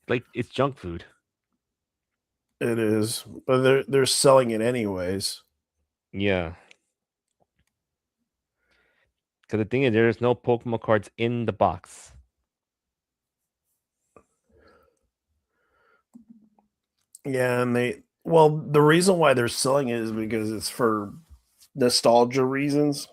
Like, it's junk food.
It is, but they're selling it anyways.
Yeah. Because the thing is, there's no Pokemon cards in the box.
Yeah, and the reason why they're selling it is because it's for nostalgia reasons.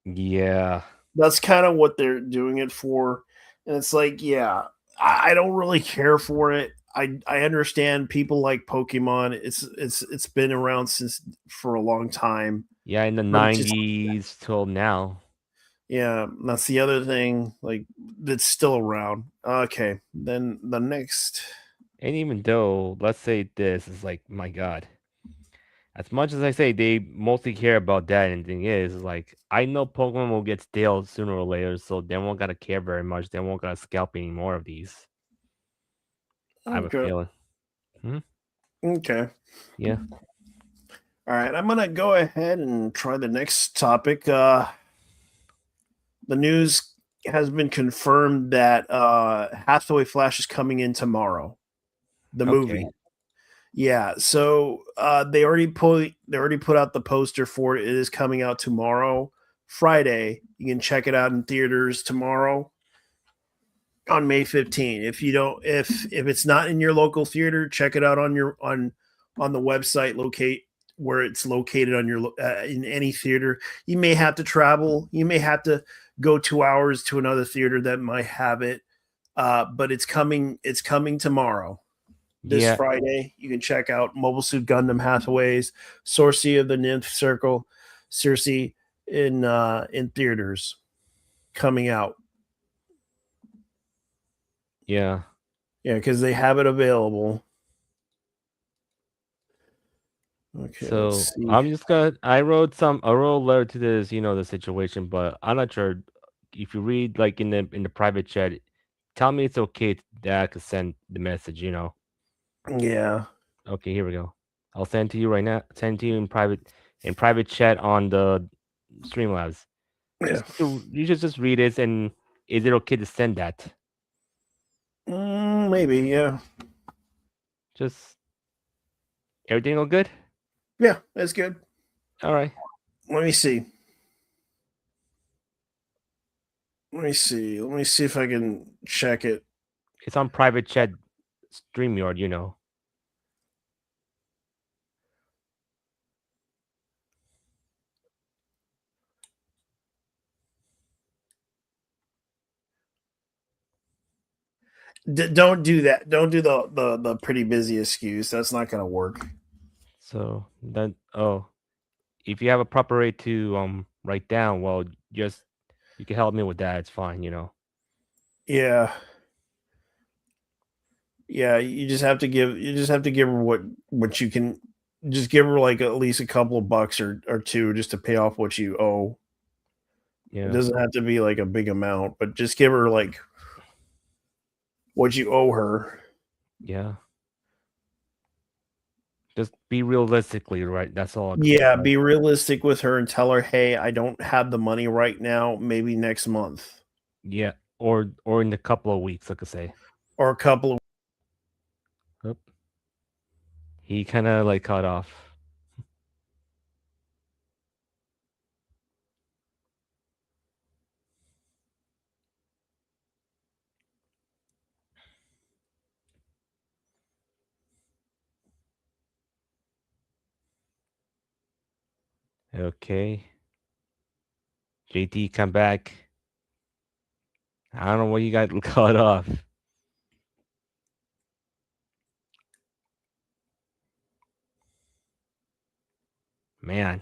Yeah.
That's kind of what they're doing it for. And it's like, yeah, I don't really care for it. I understand people like Pokemon. It's been around for a long time.
Yeah, in the
But it's just-
90s till now.
Yeah, that's the other thing. Like, that's still around. Okay, then the next.
And even though, let's say this is like, my God. As much as I say they mostly care about that, and the thing is like, I know Pokemon will get stale sooner or later, so they won't gotta care very much. They won't gotta scalp any more of these. I have a
Okay.
feeling.
Okay.
Yeah.
All right, I'm gonna go ahead and try the next topic. The news has been confirmed that Hathaway Flash is coming in tomorrow. The movie.
Okay.
Yeah, so they already put out the poster for it. It is coming out tomorrow, Friday. You can check it out in theaters tomorrow on May 15. If it's not in your local theater, check it out on the website where it's located on your in any theater. You may have to travel. You may have to go 2 hours to another theater that might have it. But it's coming tomorrow. This Friday, you can check out Mobile Suit Gundam Hathaway's Sorcery of the Ninth Circle, Circe in theaters, coming out.
Yeah.
Yeah, because they have it available. Okay.
So
let's see.
I wrote a letter to this, the situation, but I'm not sure if you read like in the private chat, tell me it's okay that I could send the message,
Yeah.
Okay, here we go. I'll send it to you right now. Send it to you in private chat on the Streamlabs.
Yeah.
You should just read it, and is it okay to send that?
Maybe. Yeah.
Just everything all good?
Yeah, that's good.
All right.
Let me see. Let me see. Let me see if I can check it.
It's on private chat StreamYard, you know.
Don't do that. Don't do the pretty busy excuse. That's not gonna work.
So then, if you have a proper rate to write down, well, just you can help me with that. It's fine, you know.
Yeah. Yeah, you just have to give her what you can. Just give her like at least a couple of bucks or two just to pay off what you owe.
Yeah.
It doesn't have to be like a big amount, but just give her like what you owe her.
Yeah. Just be realistically right. That's all.
Yeah, be realistic with her and tell her, "Hey, I don't have the money right now. Maybe next month
Yeah, or in a couple of weeks, like I say.
or a couple of."
Oop. He kind of like cut off. Okay. JT, come back. I don't know what you got cut off. Man.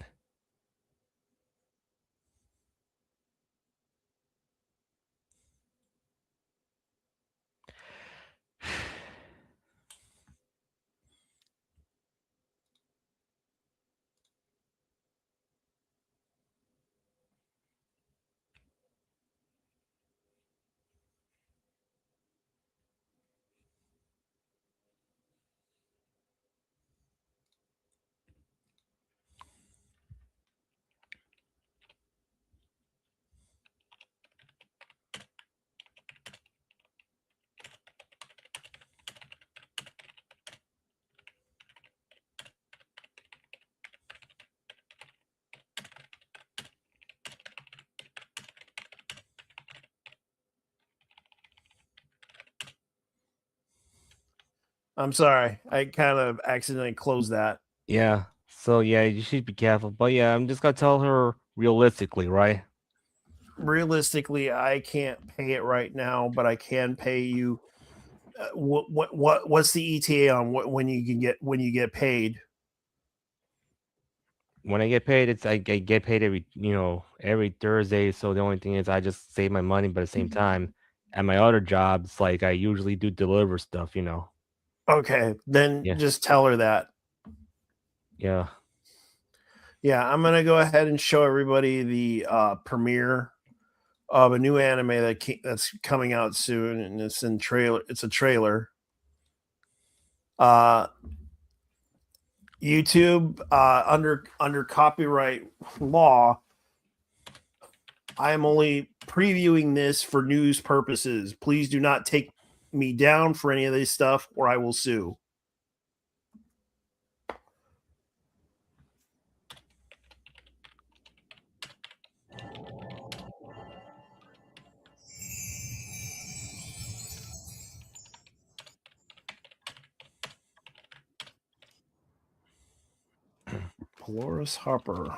I'm sorry, I kind of accidentally closed that.
Yeah. So yeah, you should be careful. But yeah, I'm just gonna tell her realistically, right?
Realistically, I can't pay it right now, but I can pay you. What's the ETA on when you get paid?
When I get paid, I get paid every Thursday. So the only thing is I just save my money, but at the same time, at my other jobs, like I usually do deliver stuff, you know.
Okay, then
Yeah.
just tell her that.
Yeah.
Yeah, I'm gonna go ahead and show everybody the premiere of a new anime that's coming out soon, and it's in trailer. It's a trailer. YouTube under copyright law, I am only previewing this for news purposes. Please do not take me down for any of this stuff, or I will sue. Polaris Hopper.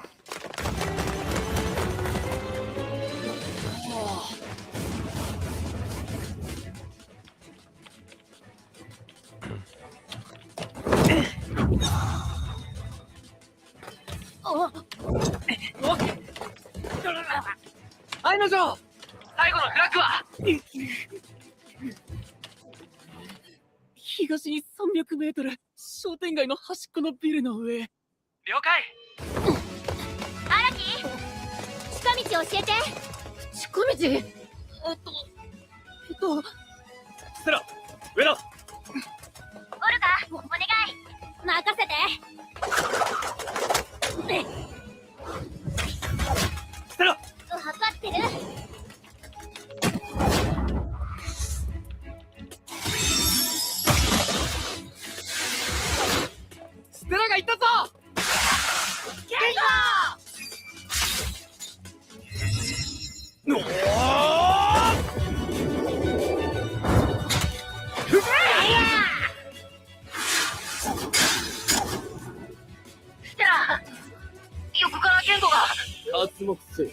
すごく強い。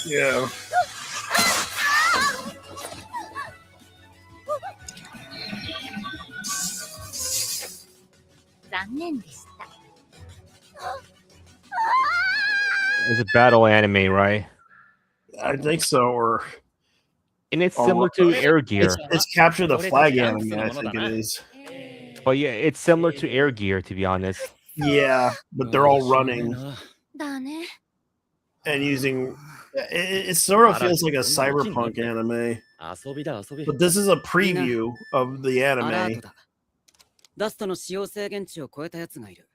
Yeah.
残念でした。
It's a battle anime, right?
I think so. Or
And it's
Oh,
similar to Air Gear.
it's Capture the Flag anime, I think it is.
But yeah, it's similar to Air Gear, to be honest.
Yeah, but they're all running
だね。
and using. It sort of feels like a cyberpunk anime,
遊びだ遊び。
but this is a preview of the
アラー
anime.
トだ。ダストの使用制限値を超えたやつがいる。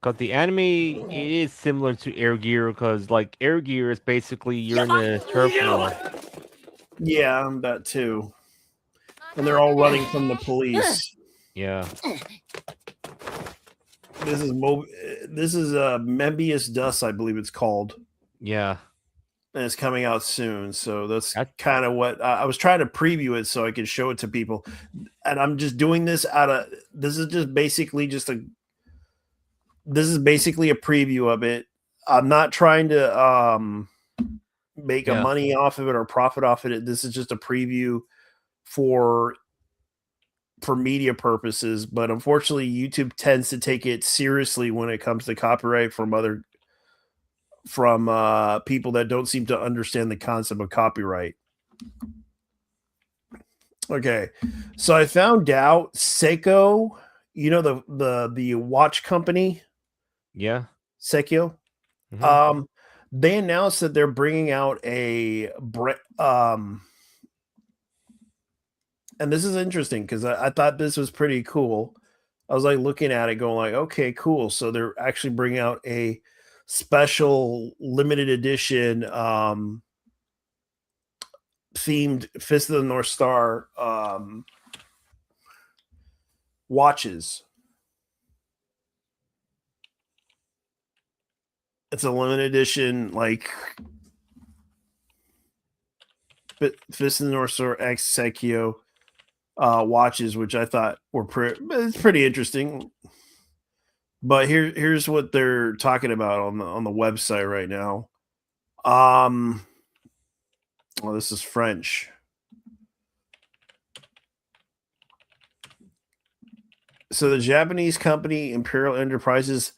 Because the anime it is similar to Air Gear, because like Air Gear is basically you're in a turf war.
Yeah, that too. And they're all running from the police.
Yeah.
This is Mebius Dust, I believe it's called,
Yeah.
and it's coming out soon. So that's
That-
kind of what I was trying to preview it so I could show it to people. And I'm just doing this this is basically a preview of it. I'm not trying to make a
Yeah.
money off of it or profit off of it. This is just a preview for media purposes, but unfortunately YouTube tends to take it seriously when it comes to copyright from people that don't seem to understand the concept of copyright. Okay, so I found out Seiko, you know, the watch company,
Yeah.
Seiko.
Mhm.
They announced that they're bringing out and this is interesting because I thought this was pretty cool. I was like looking at it going like, okay, cool. So they're actually bringing out a special limited edition themed Fist of the North Star watches. It's a limited edition, like Fist of the North Star X Sekio watches, which I thought were it's pretty interesting. But here's what they're talking about on the website right now. Well, this is French. So the Japanese company Imperial Enterprises,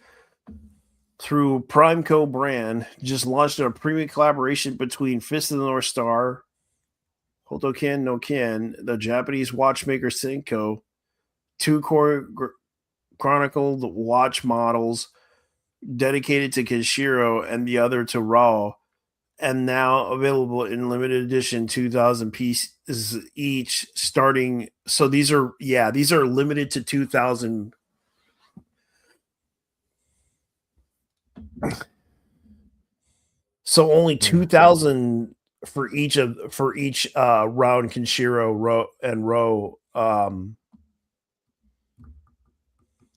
through Primeco brand, just launched a premium collaboration between Fist of the North Star, Hotoken no Ken, the Japanese watchmaker Seiko, two chronicled watch models dedicated to Kenshiro and the other to Rao, and now available in limited edition 2,000 pieces each starting. So these are limited to 2,000. So only 2,000 for each round Kenshiro and Ro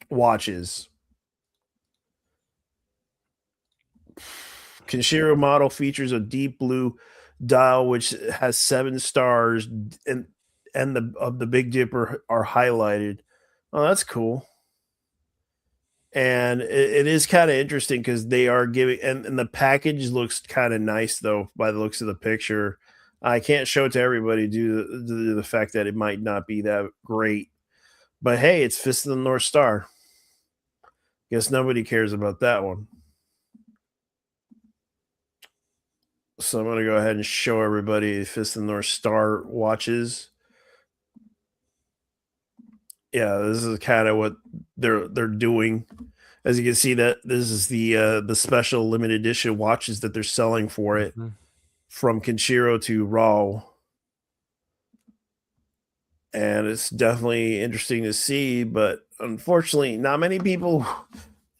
watches. Kenshiro model features a deep blue dial which has 7 stars, and the Big Dipper are highlighted. Oh, that's cool. And it is kind of interesting because they are giving, and the package looks kind of nice though by the looks of the picture. I can't show it to everybody due to the fact that it might not be that great. But hey, it's Fist of the North Star. Guess nobody cares about that one. So I'm going to go ahead and show everybody Fist of the North Star watches. Yeah, this is kind of what they're doing. As you can see, that this is the special limited edition watches that they're selling for it, from Kenshiro to Raw. And it's definitely interesting to see, but unfortunately, not many people.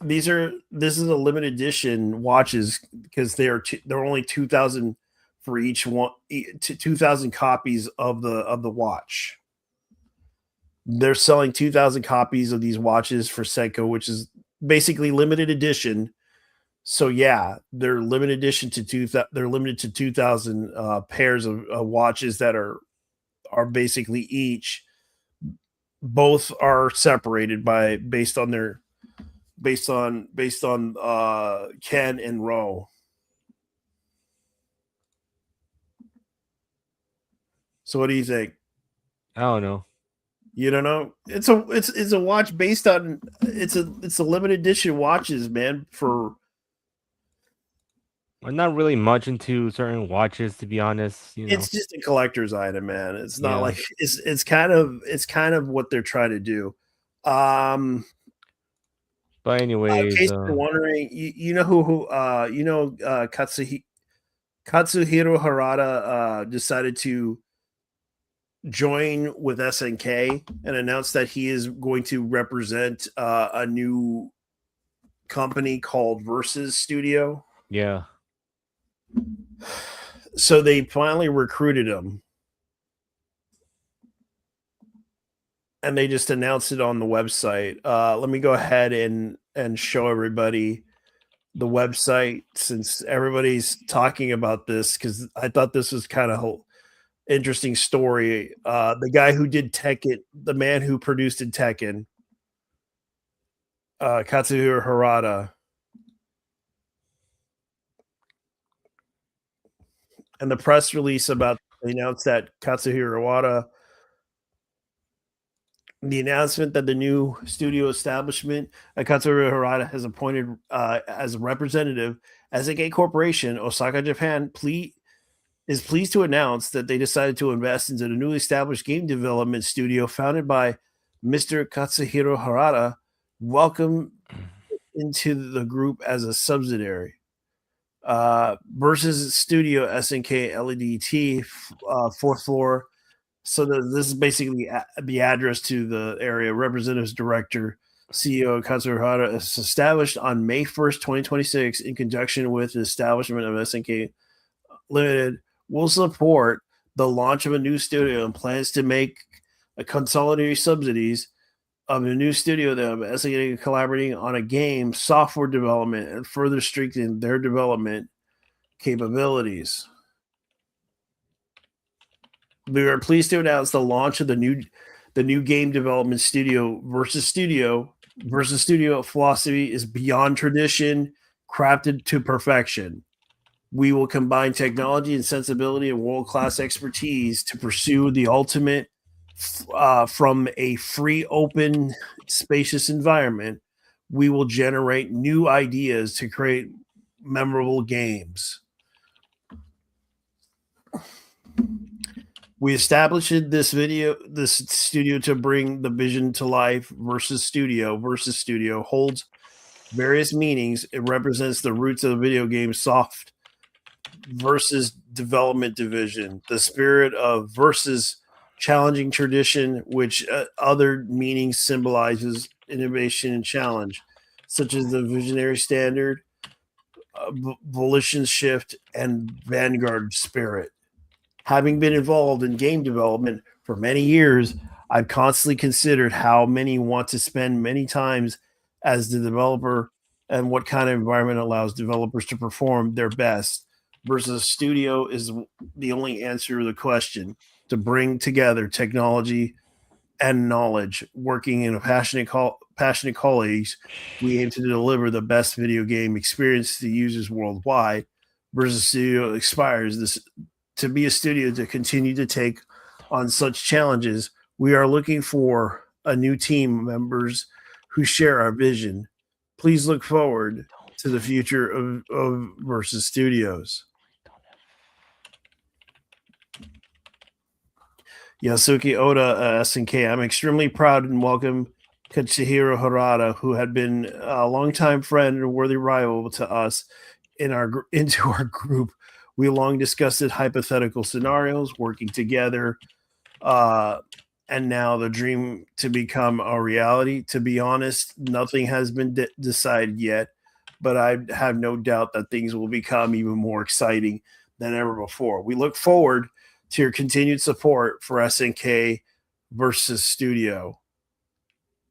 This is a limited edition watches because they're only 2,000 for each one, 2,000 copies of the watch. They're selling 2,000 copies of these watches for Seiko, which is basically limited edition. So yeah, they're limited edition to 2,000. They're limited to 2,000 pairs of watches that are basically each. Both are separated based on Ken and Ro. So what do you think?
I don't know.
You don't know? It's a watch based on it's a limited edition watches, man. For
I'm not really much into certain watches, to be honest.
it's just a collector's item, man. It's not
Yeah.
like it's kind of what they're trying to do.
But
In
anyways,
case you're wondering, you know who Katsuhiro Harada decided to join with SNK and announced that he is going to represent a new company called Versus Studio.
yeah.
So they finally recruited him. And they just announced it on the website. Let me go ahead and show everybody the website since everybody's talking about this, because I thought this was kind of interesting story. The guy who did Tekken, the man who produced Tekken, Katsuhiro Harada. And the press release about they announced that Katsuhiro Harada, the announcement that the new studio establishment Katsuhiro Harada has appointed as a representative SNK Corporation, Osaka, Japan, is pleased to announce that they decided to invest into the newly established game development studio founded by Mr. Katsuhiro Harada. Welcome into the group as a subsidiary. Versus Studio SNK LEDT, fourth floor. So this is basically the address to the area. Representatives Director, CEO Katsuhiro Harada is established on May 1st, 2026, in conjunction with the establishment of SNK Limited, will support the launch of a new studio and plans to make a consolidated subsidies of a new studio that SNK collaborating on a game software development and further strengthen their development capabilities. We are pleased to announce the launch of the new game development studio, Versus Studio. Versus Studio philosophy is beyond tradition, crafted to perfection. We will combine technology and sensibility and world-class expertise to pursue the ultimate from a free, open, spacious environment. We will generate new ideas to create memorable games. We established this studio to bring the vision to life. Versus Studio holds various meanings. It represents the roots of the video game soft versus development division, the spirit of versus challenging tradition, which other meanings symbolizes innovation and challenge, such as the visionary standard, volition shift, and vanguard spirit. Having been involved in game development for many years, I've constantly considered how many want to spend many times as the developer and what kind of environment allows developers to perform their best. Versus Studio is the only answer to the question, to bring together technology and knowledge. Working in a passionate colleagues, we aim to deliver the best video game experience to users worldwide. Versus Studio aspires this to be a studio to continue to take on such challenges. We are looking for a new team members who share our vision. Please look forward to the future of Versus Studios. Yasuki Oda, SNK. I'm extremely proud and welcome Katsuhiro Harada, who had been a longtime friend and a worthy rival to us into our group. We long discussed hypothetical scenarios, working together, and now the dream to become a reality. To be honest, nothing has been decided yet, but I have no doubt that things will become even more exciting than ever before. We look forward to your continued support for SNK Versus Studio.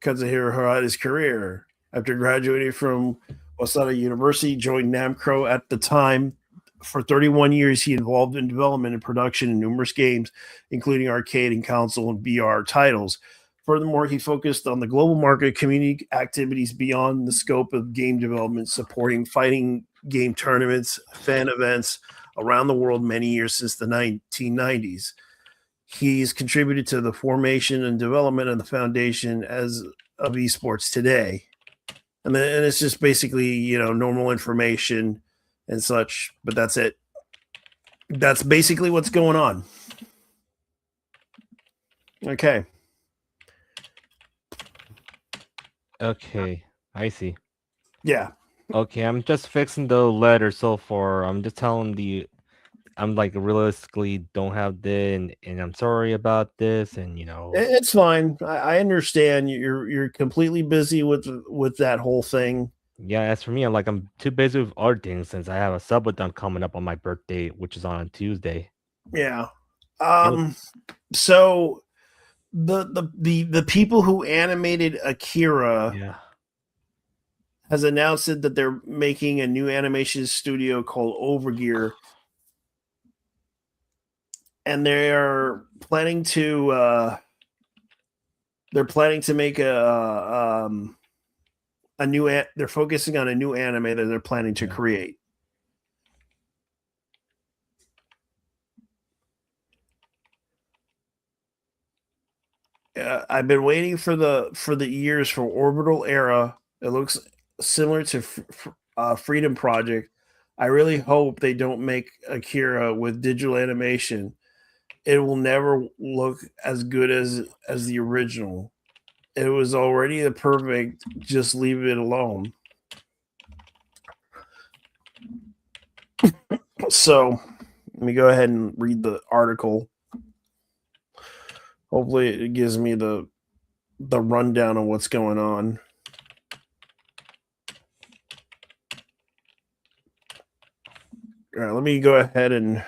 Katsuhiro Harada's career. After graduating from Waseda University, joined Namco at the time. For 31 years, he involved in development and production in numerous games, including arcade and console and VR titles. Furthermore, he focused on the global market community activities beyond the scope of game development, supporting fighting game tournaments, fan events around the world many years since the 1990s. he's contributed to the formation and development of the foundation of esports today. And it's just basically, normal information and such, but that's it. That's basically what's going on. Okay.
Okay, I see.
Yeah.
Okay, I'm just fixing the letter so far. I'm just telling I'm like realistically don't have this, and I'm sorry about this, and
It's fine. I understand you're completely busy with that whole thing.
yeah. As for me, I'm too busy with other things since I have a subathon coming up on my birthday, which is on Tuesday.
Yeah. So the people who animated Akira
Yeah.
has announced that they're making a new animation studio called Overgear, and they're planning to make a new they're focusing on a new anime that they're planning to create. I've been waiting for the years for Orbital Era. It looks similar to Freedom Project. I really hope they don't make Akira with digital animation. It will never look as good as the original. It was already the perfect. Just leave it alone. So let me go ahead and read the article. Hopefully it gives me the rundown of what's going on. All right, let me go ahead and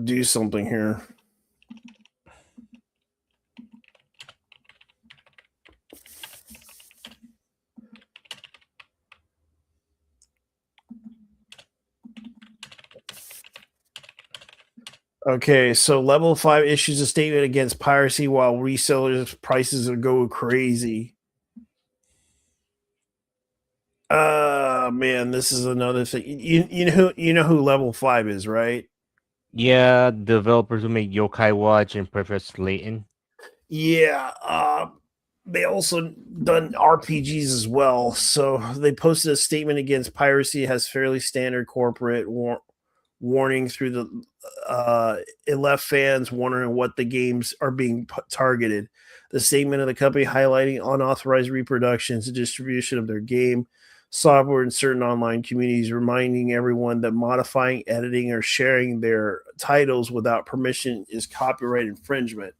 do something here. Okay, so Level 5 issues a statement against piracy while resellers' prices go crazy. Man, this is another thing. You know who Level 5 is, right?
Yeah, developers who make Yokai Watch and Professor Layton.
Yeah, they also done RPGs as well. So they posted a statement against piracy, has fairly standard corporate warning through the it left fans wondering what the games are being targeted. The statement of the company highlighting unauthorized reproductions and distribution of their game software in certain online communities, reminding everyone that modifying, editing, or sharing their titles without permission is copyright infringement,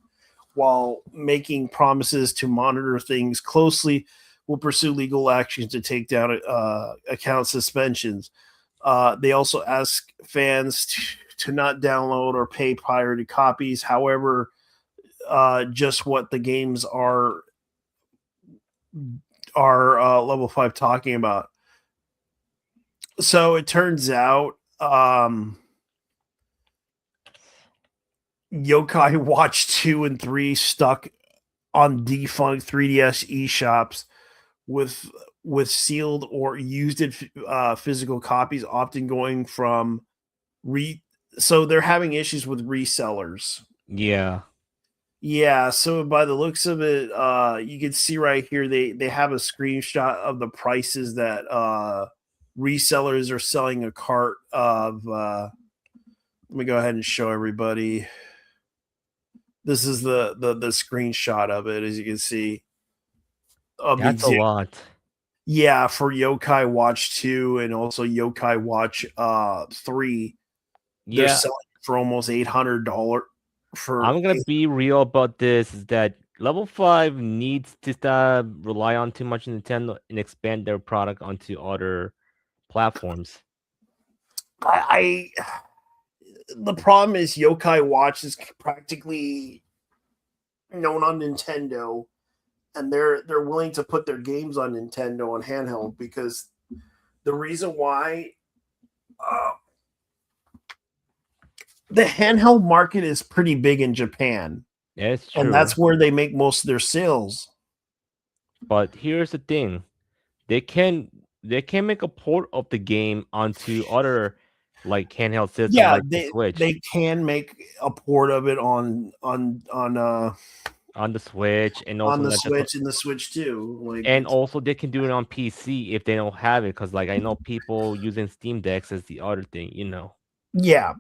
while making promises to monitor things closely, will pursue legal actions to take down account suspensions. They also ask fans to not download or pay pirated copies. However, just what the games are Level 5 talking about. So it turns out Yokai Watch 2 and 3 stuck on defunct 3DS eShops with sealed or used physical copies, often going from so they're having issues with resellers. Yeah, so by the looks of it, you can see right here they have a screenshot of the prices that resellers are selling a cart of. Let me go ahead and show everybody. This is the screenshot of it, as you can see.
That's a lot.
Yeah, for Yokai Watch 2 and also Yokai Watch 3. They're selling for almost $800.
I'm gonna be real about this, is that Level 5 needs to stop rely on too much Nintendo and expand their product onto other platforms.
The problem is Yokai Watch is practically known on Nintendo, and they're willing to put their games on Nintendo on handheld because the reason why the handheld market is pretty big in Japan.
Yeah, it's true.
And that's where they make most of their sales.
But here's the thing. They can make a port of the game onto other like handheld system,
Yeah,
like the Switch.
they can make a port of it on
On the Switch, and also
the
not just
Switch and the Switch too. Like,
and also they can do it on PC if they don't have it, because like I know people using Steam Decks as the other thing, you know.
yeah,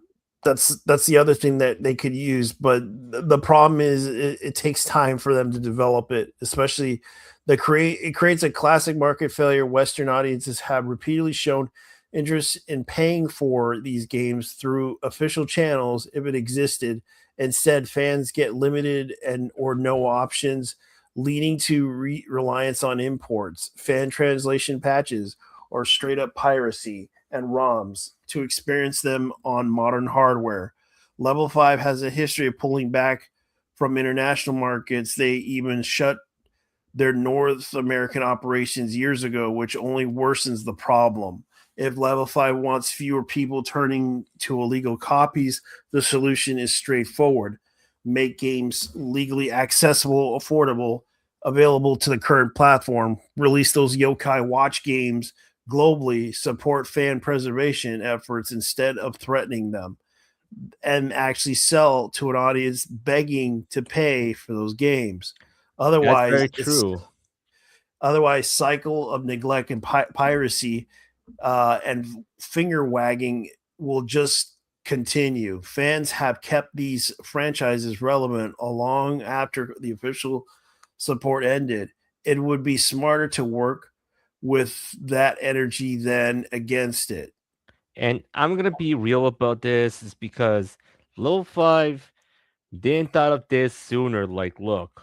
that's the other thing that they could use. But the problem is it takes time for them to develop it, especially it creates a classic market failure. Western audiences have repeatedly shown interest in paying for these games through official channels if it existed. Instead, fans get limited and or no options, leading to reliance on imports, fan translation patches, or straight up piracy and ROMs to experience them on modern hardware. Level 5 has a history of pulling back from international markets. They even shut their North American operations years ago, which only worsens the problem. If Level 5 wants fewer people turning to illegal copies, the solution is straightforward. Make games legally accessible, affordable, available to the current platform. Release those Yokai Watch games globally, support fan preservation efforts instead of threatening them, and actually sell to an audience begging to pay for those games.
That's
Otherwise,
very true.
cycle of neglect and piracy and finger wagging will just continue. Fans have kept these franchises relevant long after the official support ended. It would be smarter to work with that energy than against it.
And I'm gonna be real about this, is because Low 5 didn't thought of this sooner. Like, look,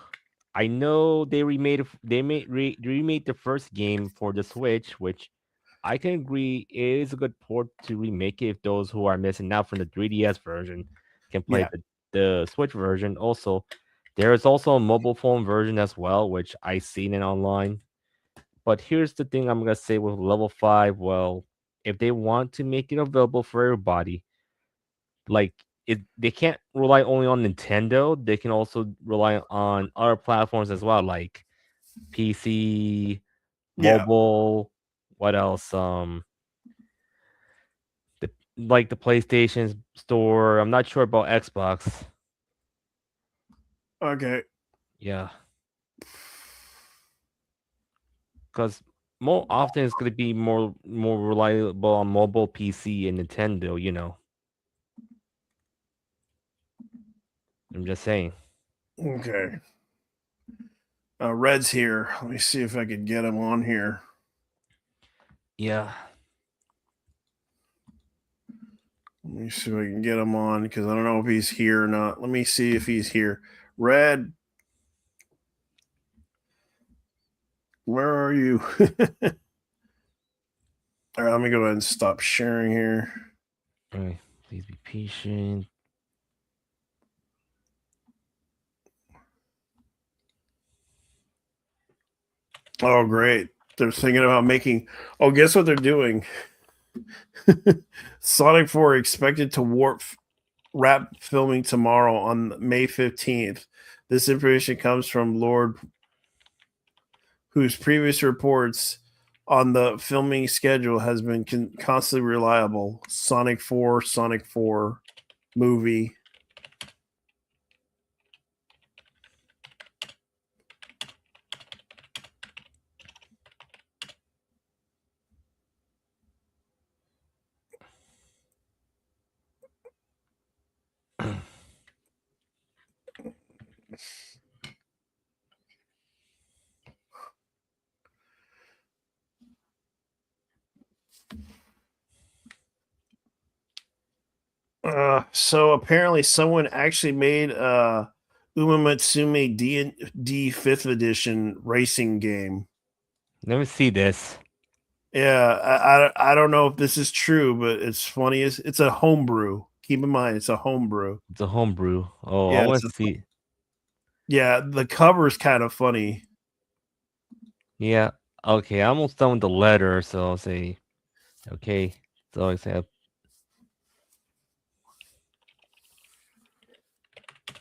I know remade the first game for the Switch, which I can agree is a good port to remake it if those who are missing out from the 3DS version can play
Yeah.
the Switch version. Also, there is also a mobile phone version as well, which I seen it online. But here's the thing I'm gonna say with Level 5. Well, if they want to make it available for everybody, like they can't rely only on Nintendo. They can also rely on other platforms as well, like PC,
Yeah.
mobile. What else? Like the PlayStation Store. I'm not sure about Xbox.
Okay.
Yeah, because more often it's gonna be more reliable on mobile, PC, and Nintendo. You know, I'm just saying.
Okay. Red's here. Let me see if I can get him on here.
Yeah.
Let me see if I can get him on because I don't know if he's here or not. Let me see if he's here. Red, where are you? All right, let me go ahead and stop sharing here.
All right. Please be patient.
Oh, great. They're thinking about making. Oh, guess what they're doing? Sonic 4 expected to wrap filming tomorrow on May 15th. This information comes from Lord, whose previous reports on the filming schedule has been constantly reliable. Sonic 4 movie. So apparently someone actually made Umamatsume D 5th edition racing game.
Let me see this.
Yeah, I don't know if this is true, but it's funny. It's a homebrew. Keep in mind, it's a homebrew.
It's a homebrew. Oh, I
Yeah,
want to see.
yeah. The cover is kind of funny.
Yeah. Okay. I'm almost done with the letter, so I'll say. Okay. So I say.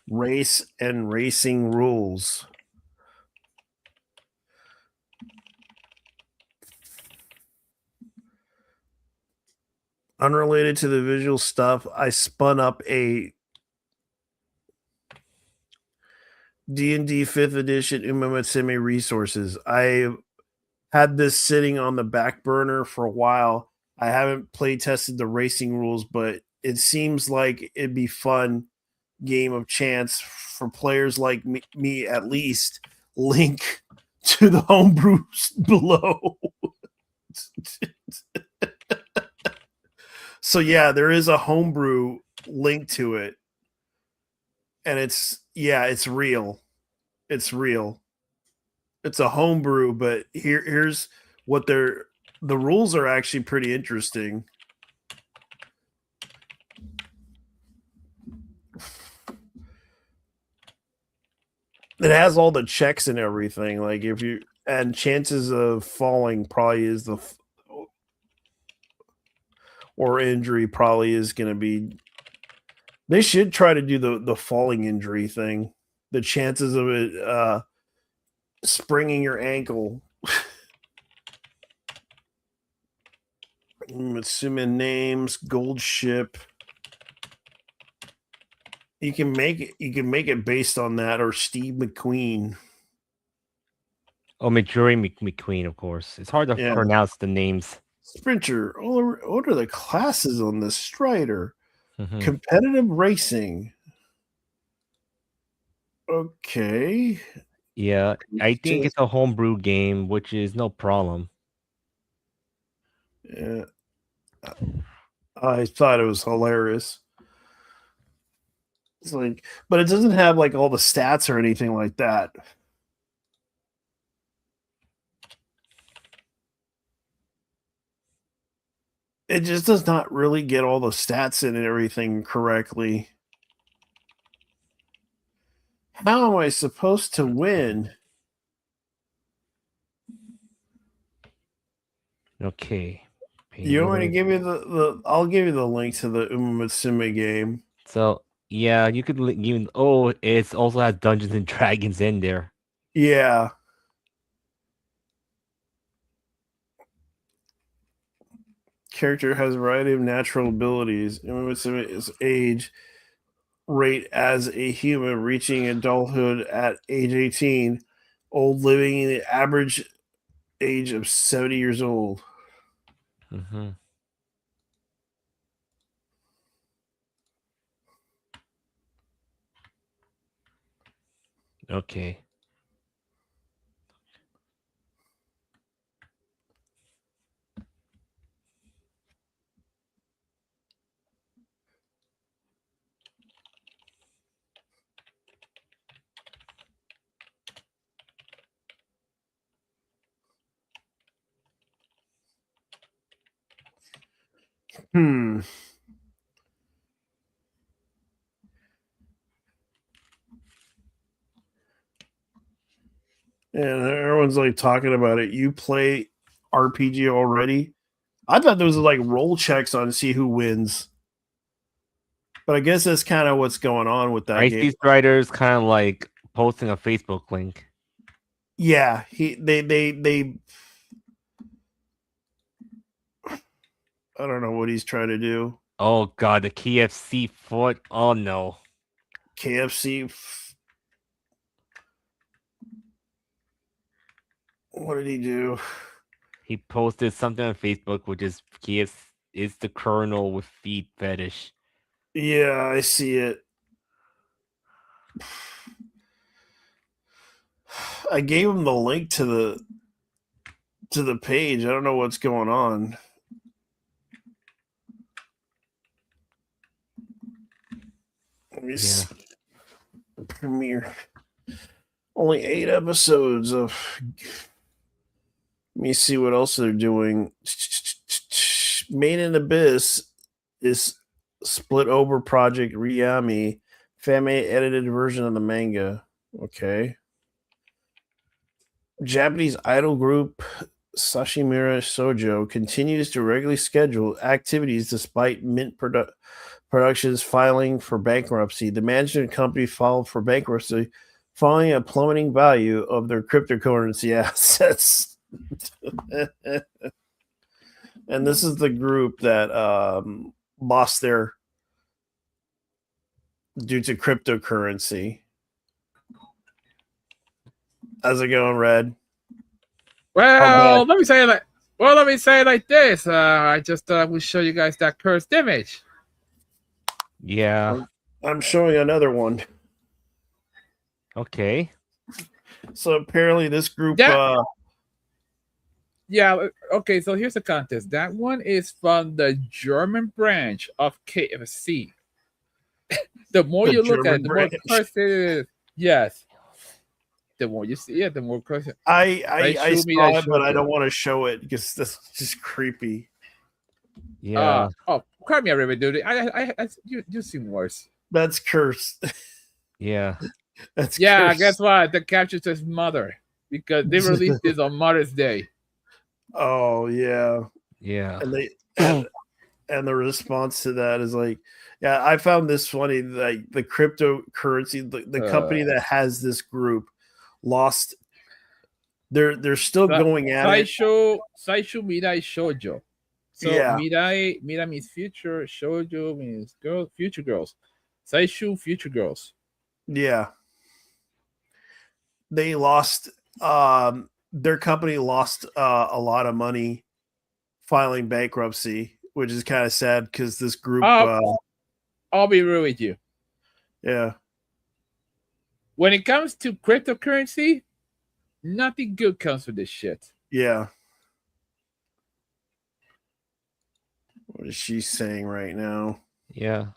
Race and racing rules. unrelated to the visual stuff, I spun up a D&D 5th edition Umamutsumi resources. I had this sitting on the back burner for a while. I haven't play tested the racing rules, but it seems like it'd be fun game of chance for players like me at least. Link to the homebrew below. So yeah, there is a homebrew link to it. And it's real. It's real. It's a homebrew, but here's what the rules are actually pretty interesting. It has all the checks and everything. Like if you and chances of falling probably is or injury probably is going to be. They should try to do the falling injury thing. The chances of it springing your ankle. Assuming names, gold ship. You can make it based on that, or Steve McQueen.
Oh, Majuri McQueen, of course. It's hard to pronounce the names.
Sprinter. What are the classes on this Strider?
Mhm.
Competitive racing. Okay.
Yeah, I think it's a homebrew game, which is no problem.
Yeah. I thought it was hilarious. It's like, but it doesn't have like all the stats or anything like that. It just does not really get all the stats in and everything correctly. How am I supposed to win?
Okay.
You want me to give you the I'll give you the link to the Umamutsumi game.
So yeah, you could even. Oh, it also has Dungeons and Dragons in there.
Yeah. Character has a variety of natural abilities. Umamutsumi is age rate as a human reaching adulthood at age 18, old living in the average age of 70 years old.
Mm-hmm. Okay.
Hmm. And everyone's like talking about it. You play RPG already? I thought those were like roll checks on to see who wins. But I guess that's kind of what's going on with that game.
Ice Riders kind of like posting a Facebook link.
Yeah, they I don't know what he's trying to do.
Oh god, the KFC foot. Oh no.
KFC. What did he do?
He posted something on Facebook, which is KFC is the Colonel with feet fetish.
Yeah, I see it. I gave him the link to the page. I don't know what's going on. Let me see. Premiere. Only 8 episodes of. Let me see what else they're doing. Made in Abyss is split over Project Ryami, fan edited version of the manga. Okay. Japanese idol group Sashimura Shoujo continues to regularly schedule activities despite Mint Productions filing for bankruptcy. The management company filed for bankruptcy following a plummeting value of their cryptocurrency assets. And this is the group that lost their due to cryptocurrency. How's it going, Red?
Well, let me say it like this. I just thought I would show you guys that cursed image.
Yeah.
I'm showing another one.
Okay.
So apparently this group
Yeah, okay, so here's the contest. That one is from the German branch of KFC. The more
The
you look at
German
it, the
branch.
more cursed it is. Yes. The more you see it, the more cursed.
I
show me
saw
that
it, but I
show.
don't want to show it because that's just creepy.
Yeah.
Cry me a river, dude. You seem worse.
That's cursed.
Yeah.
That's
Yeah,
cursed.
guess what? The capture says mother because they released this on Mother's Day.
Oh yeah.
Yeah.
And they and the response to that is like, yeah, I found this funny. Like the cryptocurrency, the company that has this group lost. They're still going at it.
Saisho Mirai Shoujo. So
Yeah.
Mirai means future, Shoujo means girl, future girls. Saishu, future girls.
Yeah. They lost their company lost a lot of money filing bankruptcy, which is kind of sad because this group
I'll be real with you.
yeah.
When it comes to cryptocurrency, nothing good comes with this shit.
Yeah. What is she saying right now?
Yeah.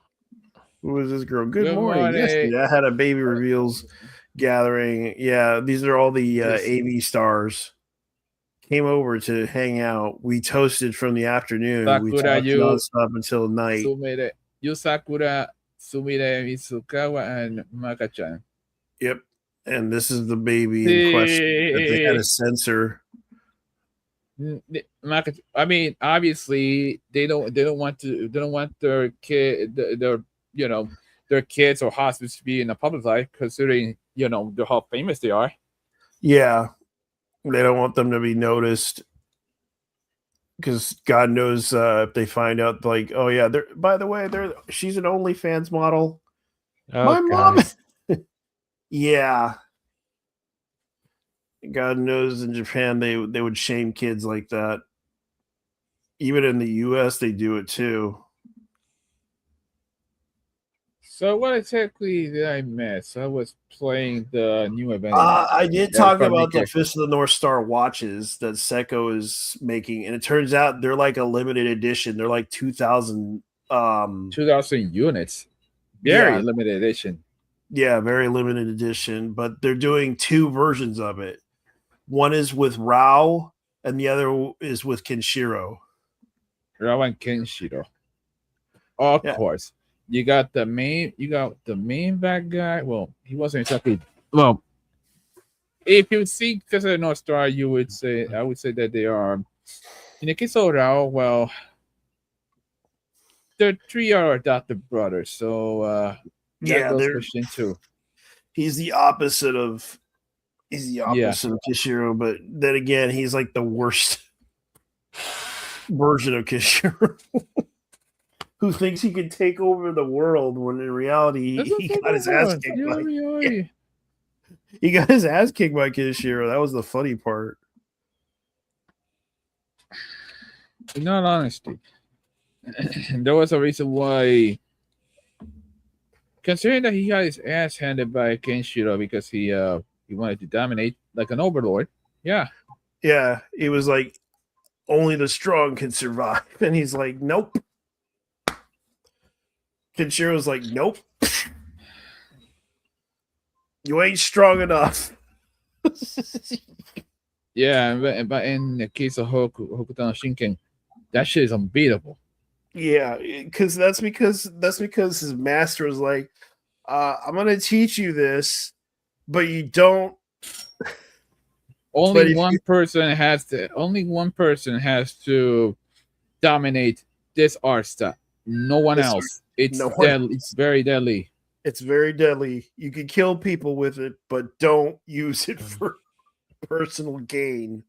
Who is this girl? Good
Good
morning.
morning.
Yesterday, I had a baby reveals gathering. Yeah, these are all the
Yes.
AV stars. Came over to hang out. We toasted from the afternoon. We
Sakura,
talked
you-
nonstop until night.
Sumire, Yusakura, Sumire Mitsukawa, and Maka-chan.
Yep. And this is the baby in question that they had to censor.
I mean, obviously, they don't want their kid, their kids or husbands to be in the public life, considering how famous they are.
Yeah. They don't want them to be noticed because God knows if they find out, like, oh yeah, by the way, she's an OnlyFans model.
Oh,
My mom.
God.
Yeah. God knows in Japan they would shame kids like that. Even in the US they do it too.
So what exactly did I miss? I was playing the new event.
I did
Yeah,
talk
from
about the
Nikkei.
Fist of the North Star watches that Seiko is making, and it turns out they're like a limited edition. They're like 2,000
2,000 units. Very
Yeah.
limited edition.
Yeah, very limited edition, but they're doing two versions of it. One is with Rao and the other is with Kenshiro.
Rawan Kenshiro. Of
Yeah.
course. You got the main bad guy. Well, he wasn't exactly well. If you see Fist of the North Star, I would say that they are in the case of Rao, well, the three are adopted brothers, so
Yeah,
that goes
they're
pushed into.
he's the opposite of Kishiro, but then again, he's like the worst version of Kishiro. Who thinks he can take over the world when in reality he got his ass kicked by he got his ass kicked by Kishiro. That was the funny part.
In all honesty, there was a reason why. Considering that he got his ass handed by Kenshiro because he wanted to dominate like an overlord. Yeah.
Yeah, he was like, only the strong can survive. And he's like, nope. Kenshiro's like, nope. You ain't strong enough.
Yeah, but in the case of Hokuto Shinken, that shit is unbeatable.
Yeah, because that's because his master was like, I'm gonna teach you this, but you don't. But
Only
if
one person has to dominate this art style. No one
This
else. It's
no one
deadly. It's very deadly.
It's very deadly. You can kill people with it, but don't use it for personal gain.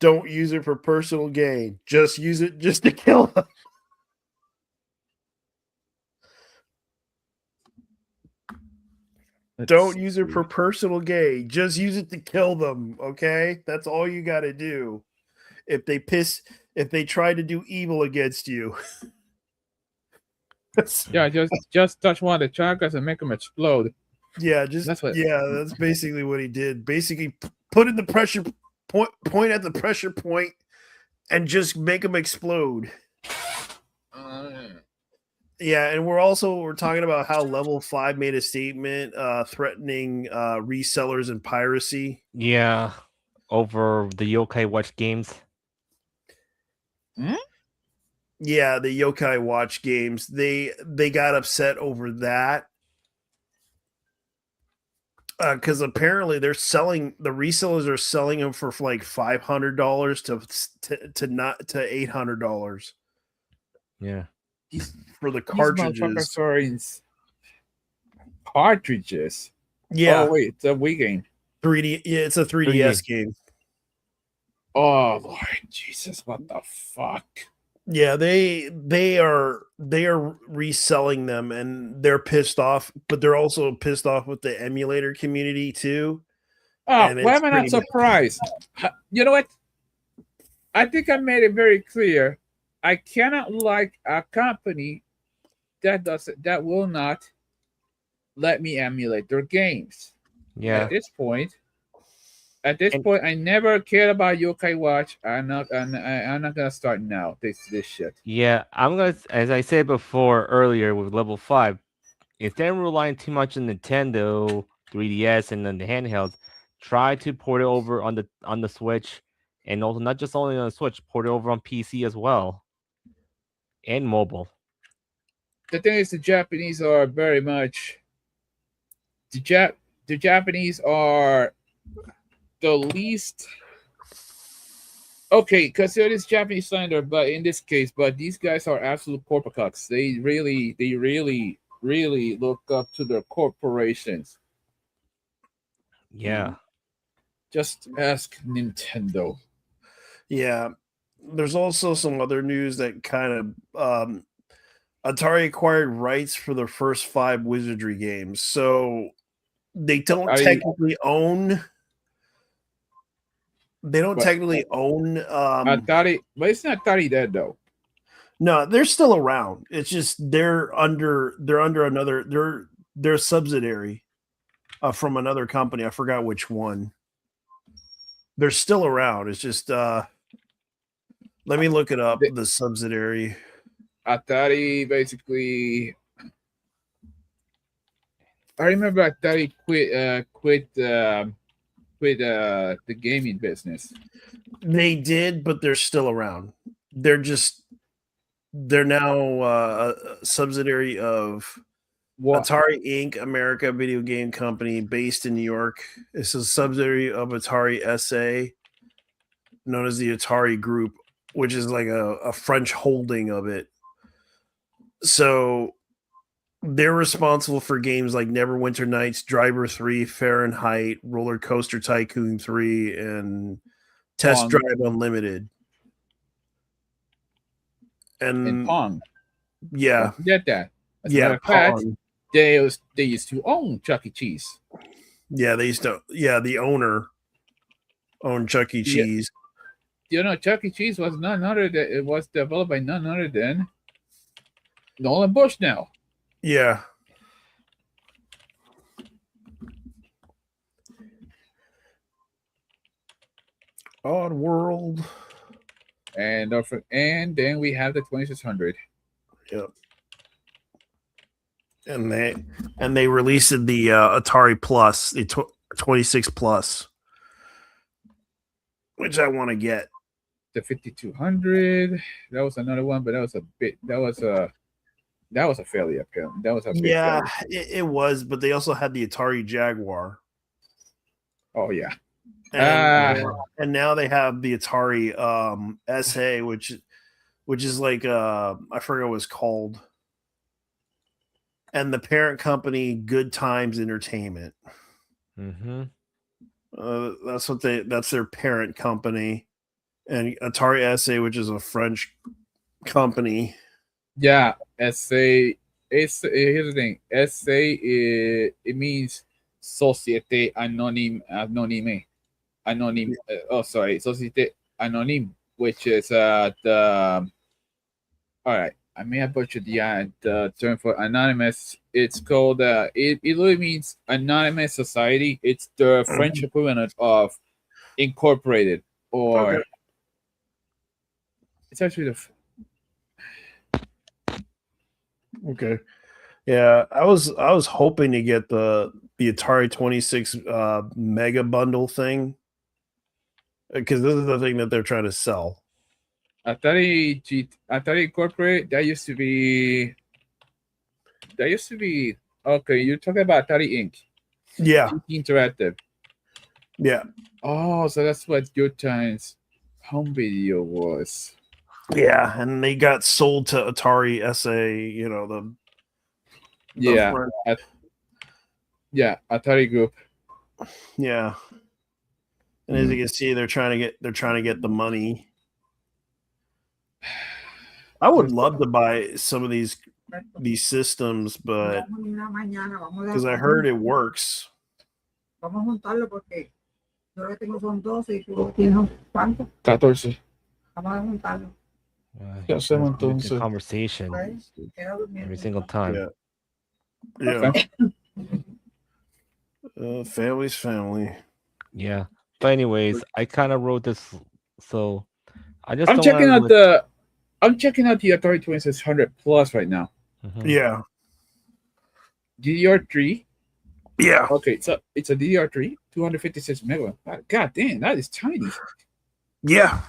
Don't use it for personal gain. Just use it just to kill them. Don't use it for personal gain. Just use it to kill them. Okay, that's all you got to do. If they try to do evil against you,
Yeah, just touch one of the chakras and make them explode.
yeah, that's basically what he did. Basically, put in the pressure point at the pressure point, and just make them explode. Yeah, and we're talking about how Level 5 made a statement threatening resellers and piracy.
Yeah, over the Yokai Watch games.
Yeah, the Yokai Watch games. They got upset over that. Because apparently the resellers are selling them for like $500 to $800.
Yeah.
For the
These
cartridges.
motherfuckers are in cartridges.
Yeah.
Oh wait, it's a Wii game.
3D. Yeah, it's a 3DS game.
Oh Lord Jesus, what the fuck?
Yeah, they are reselling them, and they're pissed off, but they're also pissed off with the emulator community too.
Oh,
And
why
it's
am I not
pretty bad.
surprised? You know what? I think I made it very clear. I cannot like a company that will not let me emulate their games.
Yeah.
At this point, I never cared about Yokai Watch. I'm not gonna start now. This shit.
Yeah, as I said before earlier with Level 5, instead of relying too much on Nintendo 3DS and then the handhelds, try to port it over on the Switch, and also not just only on the Switch, port it over on PC as well, and mobile.
The thing is, the Japanese are very much the Japanese are the least okay, because it is Japanese standard, but in this case, these guys are absolute corporate cucks. They really look up to their corporations.
Yeah.
Just ask Nintendo.
Yeah. There's also some other news that kind of Atari acquired rights for the first 5 Wizardry games. So they don't technically own
Atari, but it's not Atari dead though.
No, they're still around. It's just they're under another they're a subsidiary from another company. I forgot which one. They're still around. It's just let me look it up. The subsidiary.
Atari basically. I remember Atari quit the gaming business.
They did, but they're still around. They're now a subsidiary of Atari Inc. America video game company based in New York. It's a subsidiary of Atari SA, known as the Atari Group, which is like a French holding of it. So they're responsible for games like Neverwinter Nights, Driver 3, Fahrenheit, Roller Coaster Tycoon 3, and Test Drive Unlimited. And
Pong.
Yeah.
Don't forget that. As a
Yeah,
matter of fact,
Pong.
they used to own Chuck E. Cheese.
Yeah, they used to. Yeah, the owner owned Chuck E. Cheese.
You know, Chuck E. Cheese was none other than it was developed by none other than Nolan Bushnell.
Yeah. Odd World.
And then we have the 2600.
Yep. And they released the Atari Plus, the 26 Plus, which I want to get.
The 5200. That was another one, but that was a failure. That was a big failure.
It was, but they also had the Atari Jaguar.
Oh yeah.
And now they have the Atari SA, which is like I forget what it's called. And the parent company, Good Times Entertainment.
Mm-hmm.
That's their parent company. and Atari SA, which is a French company.
Yeah, SA. Here's the thing. SA it means Société Anonyme. Société Anonyme, which is the. All right, I may have butchered the term for anonymous. It's called it literally means anonymous society. It's the French equivalent of incorporated, or
Okay.
it's actually
Okay. Yeah, I was hoping to get the Atari 26 mega bundle thing because this is the thing that they're trying to sell.
Atari Incorporated. That used to be. Okay. You're talking about Atari Inc.
Yeah,
Interactive.
yeah,
Oh, so that's what Good Times home video was.
yeah, and they got sold to Atari SA. You know the
Yeah.
French-
Atari Group.
yeah. And as you can see, they're trying to get the money. I would love to buy some of these systems, but because I heard it works.
Vamos a juntarlo porque yo lo que tengo son 12 y tú tienes ¿cuánto?
14.
Vamos a juntarlo.
Ya
It's
hacemos
a good
entonces.
conversation
Queda durmiendo.
every single time.
Yeah. Yeah.
Okay.
Family's family.
Yeah. But anyways, I kind of wrote this, so I just
I'm
don't
checking
wanna
out the Atari 2600 Plus right now.
Mhm.
Yeah.
DDR3.
Yeah.
Okay, so it's a DDR3, 256 megabytes. God damn, that is tiny.
Yeah.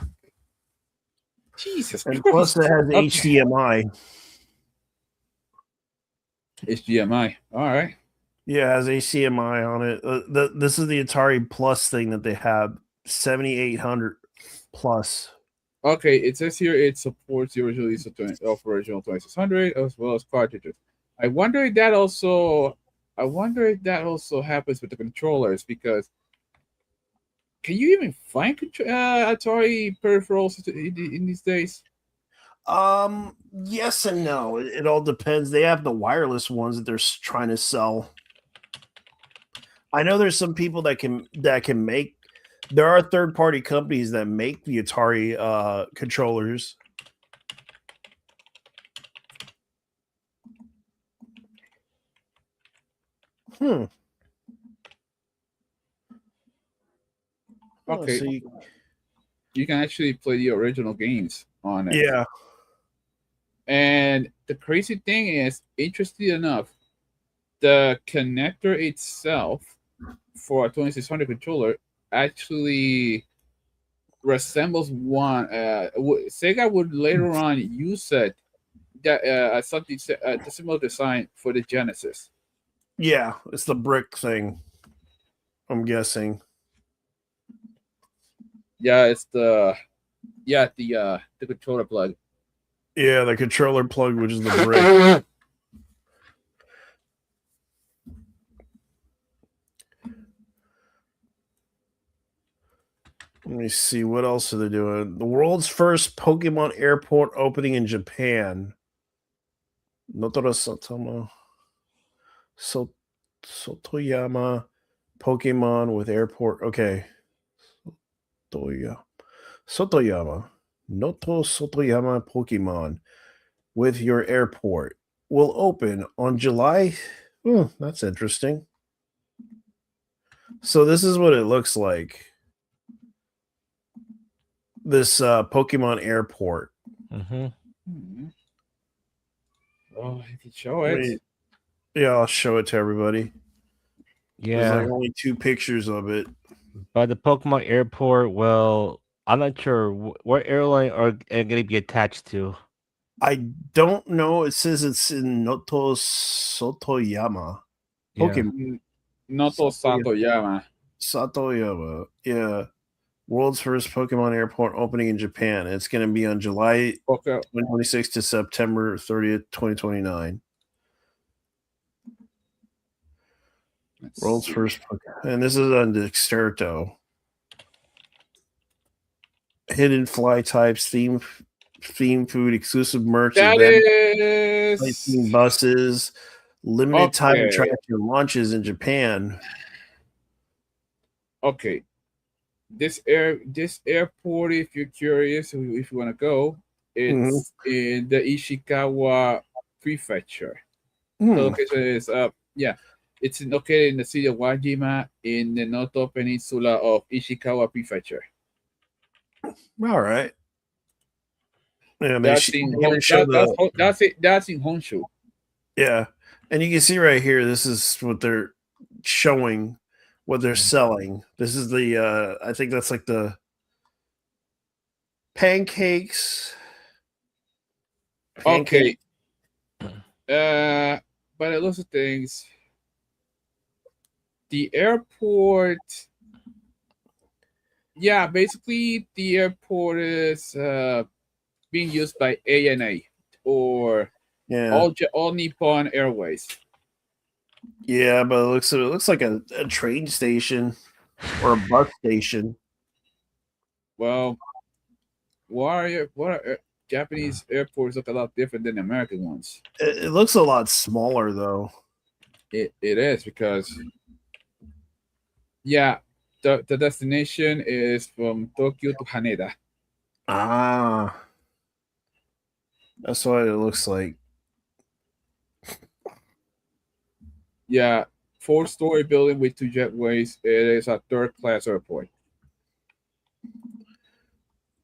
Jesus
And
Christ.
plus it has
Okay.
HDMI.
HDMI. All right.
Yeah, it has HDMI on it. This is the Atari Plus thing that they have, 7800 plus.
Okay, it says here it supports the original release of original 2600 as well as cartridges. I wonder if that also happens with the controllers, because can you even find Atari peripherals in these days?
Yes and no. It all depends. They have the wireless ones that they're trying to sell. I know there's some people that can make. There are third-party companies that make the Atari controllers.
Okay.
So
You can actually play the original games on it.
yeah.
And the crazy thing is, interesting enough, the connector itself for a 2600 controller actually resembles one. Sega would later on use it, that something the similar design for the Genesis.
Yeah, it's the brick thing. I'm guessing.
Yeah, it's the controller plug.
Yeah, the controller plug, which is the brick. Let me see, what else are they doing? The world's first Pokemon airport opening in Japan. Notora Sotoyama Pokemon with airport. Okay. Sotoyama. Noto Sotoyama Pokemon with your airport will open on July. Oh, that's interesting. So this is what it looks like. This Pokemon airport.
Mm-hmm.
Oh, I can show it.
Wait. Yeah, I'll show it to everybody.
Yeah.
There's like only 2 pictures of it.
But the Pokemon Airport, well, I'm not sure what airline are going to be attached to.
I don't know. It says it's in Noto Sotoyama.
Yeah.
Pokemon
Noto Satoyama.
Satoyama. Yeah. World's first Pokemon airport opening in Japan. It's going to be on July 26th to September 30th, 2029. World's first Pokemon. And this is on Dexerto. hidden fly types, theme food, exclusive merch,
That
event,
is
theme buses, limited time
Okay.
attraction launches in Japan.
okay. This airport, if you're curious, if you want to go, it's in the Ishikawa Prefecture. The
Hmm.
location is it's located in the city of Wajima in the Noto Peninsula of Ishikawa Prefecture.
All right. Yeah,
That's in
they're gonna show
that's in Honshu.
yeah, and you can see right here. This is what they're showing, what they're selling. This is the I think that's like the pancakes.
Okay. But it looks of things. The airport. Yeah, basically the airport is being used by ANA or
Yeah,
all Nippon Airways.
yeah, but it looks like a train station or a bus station.
Well, Japanese airports look a lot different than American ones.
It looks a lot smaller though.
It is because the destination is from Tokyo to Haneda.
Ah, that's what it looks like.
Yeah, 4-story building with 2 jetways. It is a third-class airport.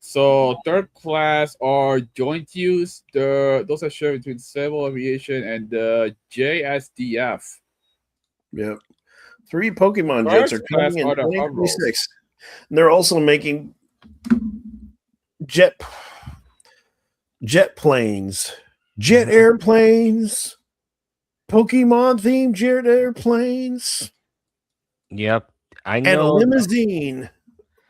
So third class are joint use. Those are shared between Civil Aviation and the JSDF.
Yep. 3 Pokemon
First
jets are
class
coming in
are the hub rolls.
2026. And they're also making jet planes, jet airplanes, Pokemon themed jet airplanes,
Yep. I
and a
know.
limousine.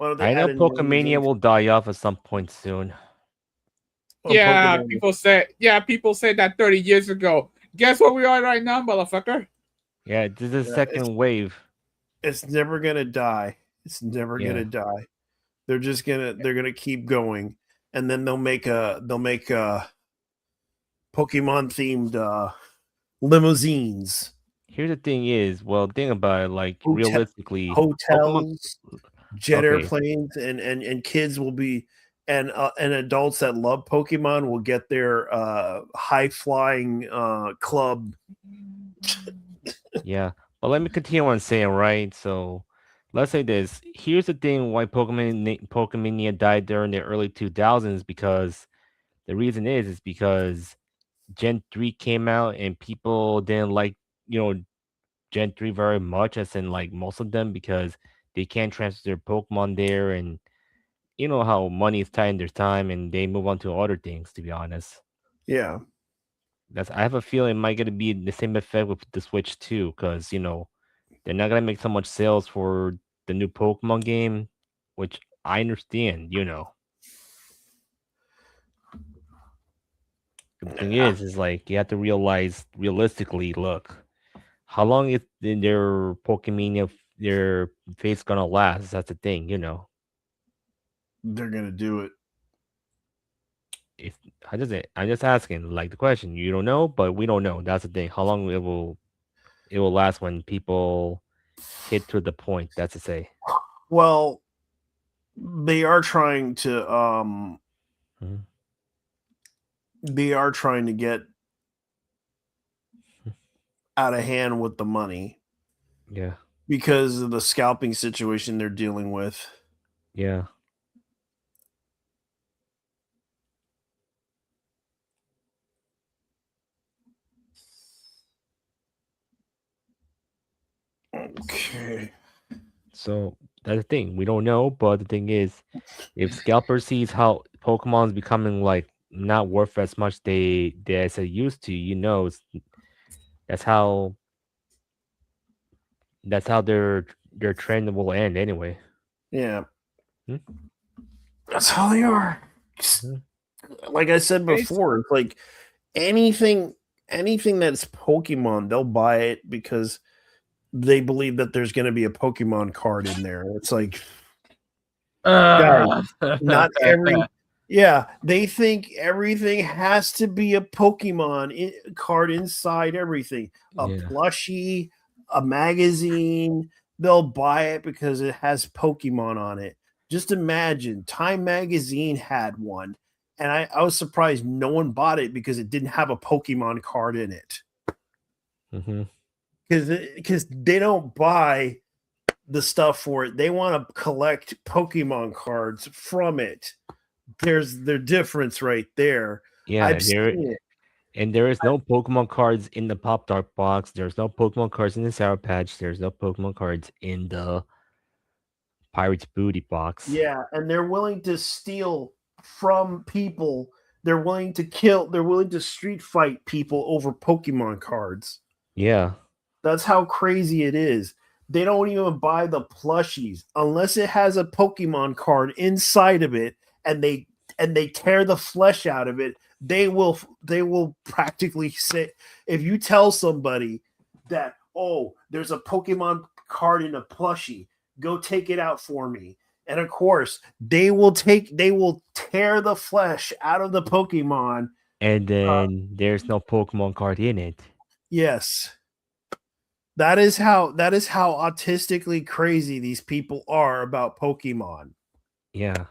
I know Pokemania will die off at some point soon.
Yeah, people said that 30 years ago. Guess where we are right now, motherfucker?
Yeah, this is the second wave.
It's never gonna die. It's never gonna die. They're gonna keep going, and then they'll make a Pokemon themed limousines.
Here's the thing is, well, think about it, like realistically,
hotels, jet
Okay.
airplanes, and kids will be and adults that love Pokemon will get their high flying club.
Yeah, but let me continue on saying, right? So let's say this. Here's the thing why Pokemania died during the early 2000s, because the reason is because Gen 3 came out and people didn't like, Gen 3 very much, as in like most of them, because they can't transfer their Pokemon there, and you know how money is tight in their time and they move on to other things, to be honest.
Yeah.
I have a feeling it might gonna be the same effect with the Switch too, because they're not gonna make so much sales for the new Pokemon game, which I understand. The thing is like you have to realize realistically. Look, how long is their Pokemania their phase gonna last? That's the thing.
They're gonna do it.
I'm just asking, like the question. You don't know, but we don't know. That's the thing. How long it will last when people hit to the point. That's to say.
Well, they are trying to get out of hand with the money.
Yeah.
Because of the scalping situation they're dealing with.
Yeah.
Okay.
So that's the thing. We don't know, but the thing is, if Scalper sees how Pokemon's becoming like not worth as much as they used to, that's how their trend will end anyway.
Yeah. That's how they are. Like I said before, it's like anything that's Pokemon, they'll buy it because they believe that there's going to be a Pokemon card in there. It's like Not every. Yeah, they think everything has to be a Pokemon card inside everything. A
Yeah.
plushie, a magazine. They'll buy it because it has Pokemon on it. Just imagine, Time Magazine had one, and I was surprised no one bought it because it didn't have a Pokemon card in it.
Mm-hmm.
Because they don't buy the stuff for it. They want to collect Pokemon cards from it. There's the difference right there.
Yeah,
I've seen it.
and there is no Pokemon cards in the Pop Tart box. There's no Pokemon cards in the Sour Patch. There's no Pokemon cards in the Pirate's Booty box.
Yeah, and they're willing to steal from people. They're willing to kill. They're willing to street fight people over Pokemon cards.
Yeah.
That's how crazy it is. They don't even buy the plushies unless it has a Pokemon card inside of it, and they tear the flesh out of it. They will practically say, if you tell somebody that, oh, there's a Pokemon card in a plushie, go take it out for me. And of course, they will tear the flesh out of the Pokemon.
And then there's no Pokemon card in it.
Yes. That is how autistically crazy these people are about Pokemon.
Yeah.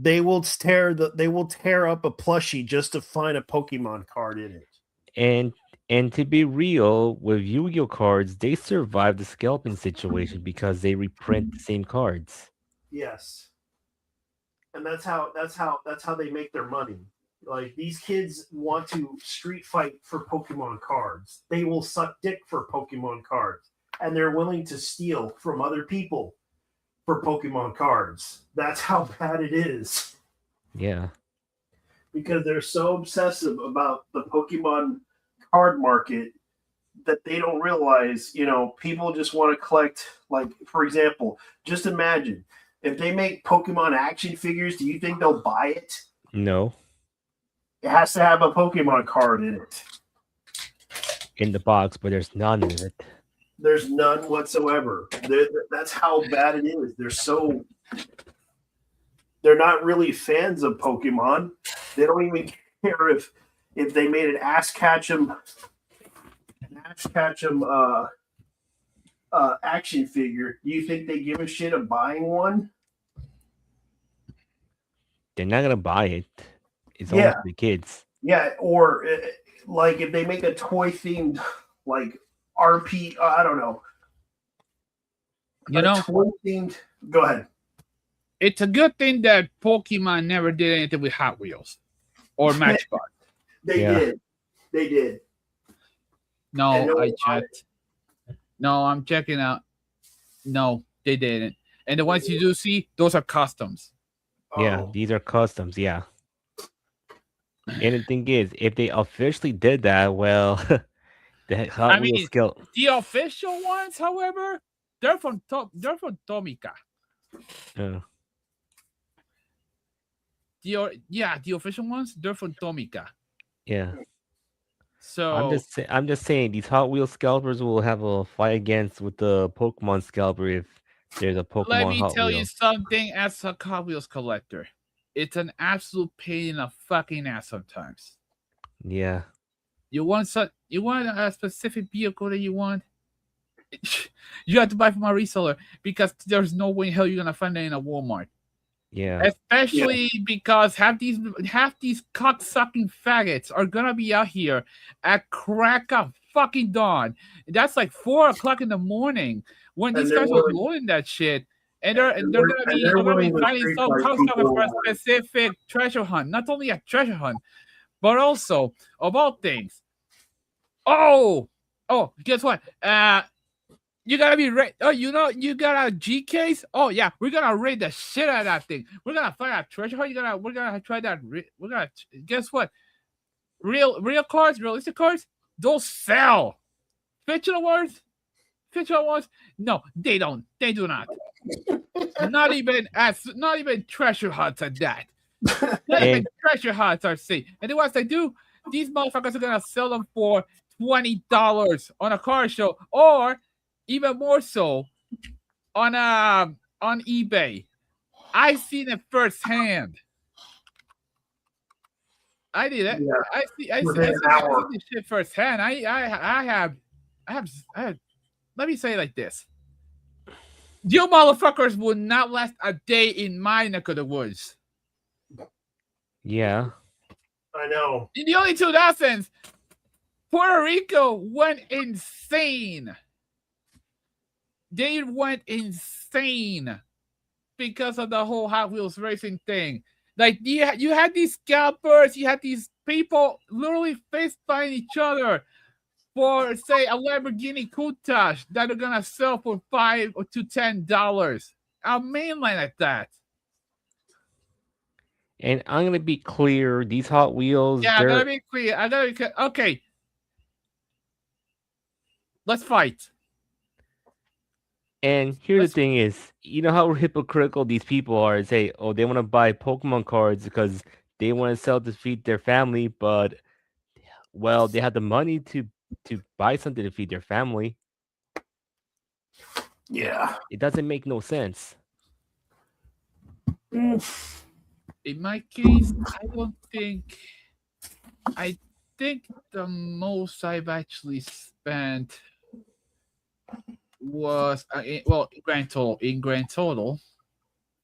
They will tear up a plushie just to find a Pokemon card in it.
And to be real, with Yu-Gi-Oh cards, they survive the scalping situation because they reprint the same cards.
Yes. And that's how they make their money. Like, these kids want to street fight for Pokemon cards. They will suck dick for Pokemon cards, and they're willing to steal from other people for Pokemon cards. That's how bad it is.
Yeah.
Because they're so obsessive about the Pokemon card market that they don't realize, people just want to collect, like, for example, just imagine if they make Pokemon action figures, do you think they'll buy it?
No.
It has to have a Pokemon card in it.
In the box, but there's none in it.
There's none whatsoever. That's how bad it is. They're not really fans of Pokemon. They don't even care if they made an Ash Ketchum action figure. Do you think they give a shit of buying one?
They're not gonna buy it. It's only for the kids.
Yeah, or like if they make a toy themed like RP, I don't know. Toy themed. Go ahead.
It's a good thing that Pokemon never did anything with Hot Wheels or Matchbox.
They did.
No, I checked. No, I'm checking out. No, they didn't. And the ones you do see, those are customs.
Yeah, these are customs. Yeah. And the thing is, if they officially did that, well, the Hot Wheels skill.
The official ones, however, they're from Tomica. The official ones, they're from Tomica.
Yeah.
So
I'm just saying these Hot Wheels scalpers will have a fight against with the Pokemon scalper if there's a Pokemon.
Let me
Hot
tell
Wheel.
you something. As a Hot Wheels collector, it's an absolute pain in the fucking ass sometimes.
Yeah.
You want a specific vehicle that you want, you have to buy from a reseller because there's no way in hell you're gonna find it in a Walmart.
Yeah.
Especially because half these cocksucking faggots are gonna be out here at crack of fucking dawn. That's like 4 o'clock in the morning when these guys are loading that shit. And they're gonna be finding some cocksuckers for a specific treasure hunt. Not only a treasure hunt, but also of all things. Oh, guess what? You gotta be ready. Oh, you got a G case? Oh yeah, we're gonna raid the shit out of that thing. We're gonna find a treasure hunt. We're gonna try that. We're gonna guess what? Real cards, realistic cards, those sell. Fictional ones? No, they don't. They do not. not even treasure hunts at that. Not even treasure hunts are safe. And then once they do, these motherfuckers are gonna sell them for $20 on a car show, or even more so on eBay. I've seen it firsthand. I did it.
Yeah,
I see
within an hour.
this shit firsthand. I have. Let me say it like this: you motherfuckers would not last a day in my neck of the woods.
Yeah.
I know.
In the early 2000s, Puerto Rico went insane. They went insane because of the whole Hot Wheels racing thing. Like you had these scalpers, you had these people literally face fighting each other for, say, a Lamborghini Countach that are gonna sell for $5 to $10. A mainline like that.
And I'm gonna be clear, these Hot Wheels,
Yeah, I
they're
gotta be clear. Okay. Let's fight.
and here's the thing is, you know how hypocritical these people are and say, oh, they want to buy Pokemon cards because they want to sell to feed their family, but well, they have the money to buy something to feed their family.
Yeah.
It doesn't make no sense.
In my case, I think the most I've actually spent was in grand total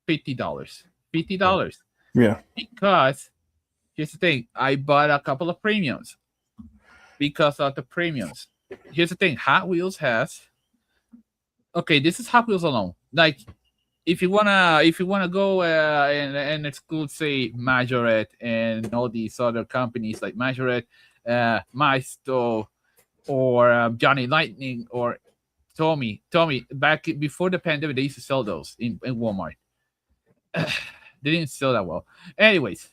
$50.
Yeah.
Because here's the thing, I bought a couple of premiums because of the premiums. Here's the thing, Hot Wheels has, okay, this is Hot Wheels alone. Like, if you wanna go and exclude, say, Majorette and all these other companies like Majorette, Maisto, or Johnny Lightning, or Tommy, back before the pandemic, they used to sell those in Walmart. They didn't sell that well. Anyways,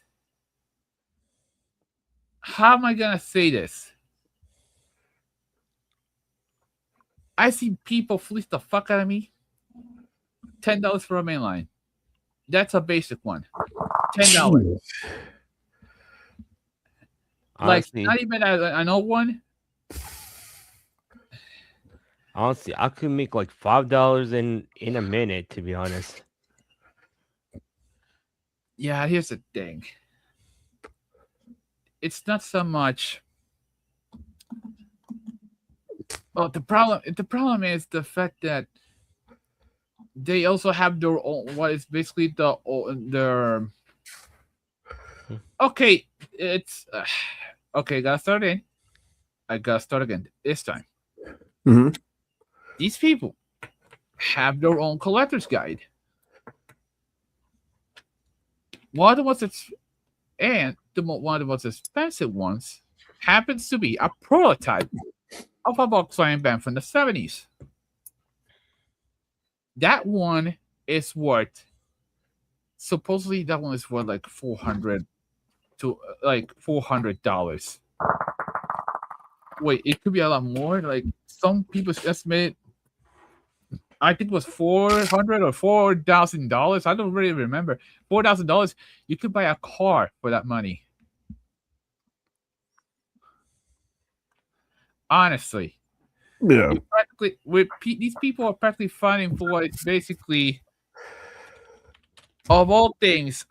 how am I gonna say this? I see people fleece the fuck out of me. $10 for a mainline. That's a basic one. $10.
Honestly,
Like, not even an old one.
honestly, I could make like $5 in a minute, to be honest.
Yeah, here's the thing. It's not so much. Oh, the problem is the fact that they also have their own, what is basically their. Okay, it's okay. Gotta start in. I gotta start again this time.
Mhm.
These people have their own collector's guide. One of the most one of the most expensive ones happens to be a prototype of a Volkswagen Band from the 70s. That one is worth, supposedly that one is worth like $400 to $400. Wait, it could be a lot more. Like, some people estimate, I think it was $400 or $4,000. I don't really remember. $4,000. You could buy a car for that money. Honestly,
Yeah.
these people are practically fighting for what is basically, of all things,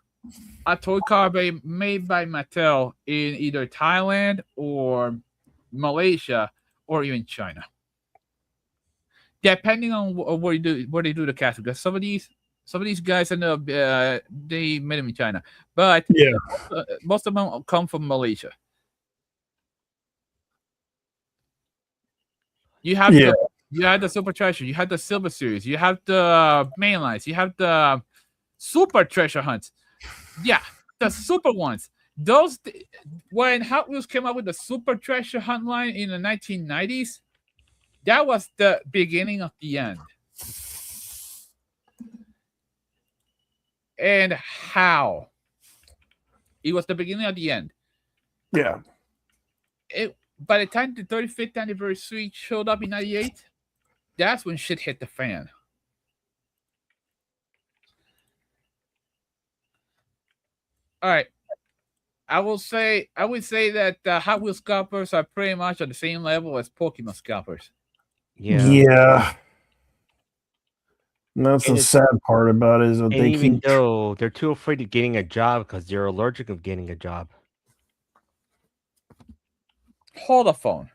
a toy car made by Mattel in either Thailand or Malaysia or even China, depending on what they do the casting. Because some of these guys end up they made them in China, but
Yeah.
most of them come from Malaysia. You have the Super Treasure, you have the Silver Series, you have the mainlines, you have the Super Treasure Hunts. Yeah, the super ones. Those, when Hot Wheels came out with the Super Treasure Hunt line in the 1990s, that was the beginning of the end. And how? It was the beginning of the end.
Yeah.
By the time the 35th anniversary showed up in 98, that's when shit hit the fan. All right. I would say that Hot Wheels scalpers are pretty much on the same level as Pokemon scalpers.
Yeah.
Yeah. And that's
And
the
it's-
sad part about it is that
And
they
even
keep.
though they're too afraid of getting a job because they're allergic of getting a job.
Hold the phone.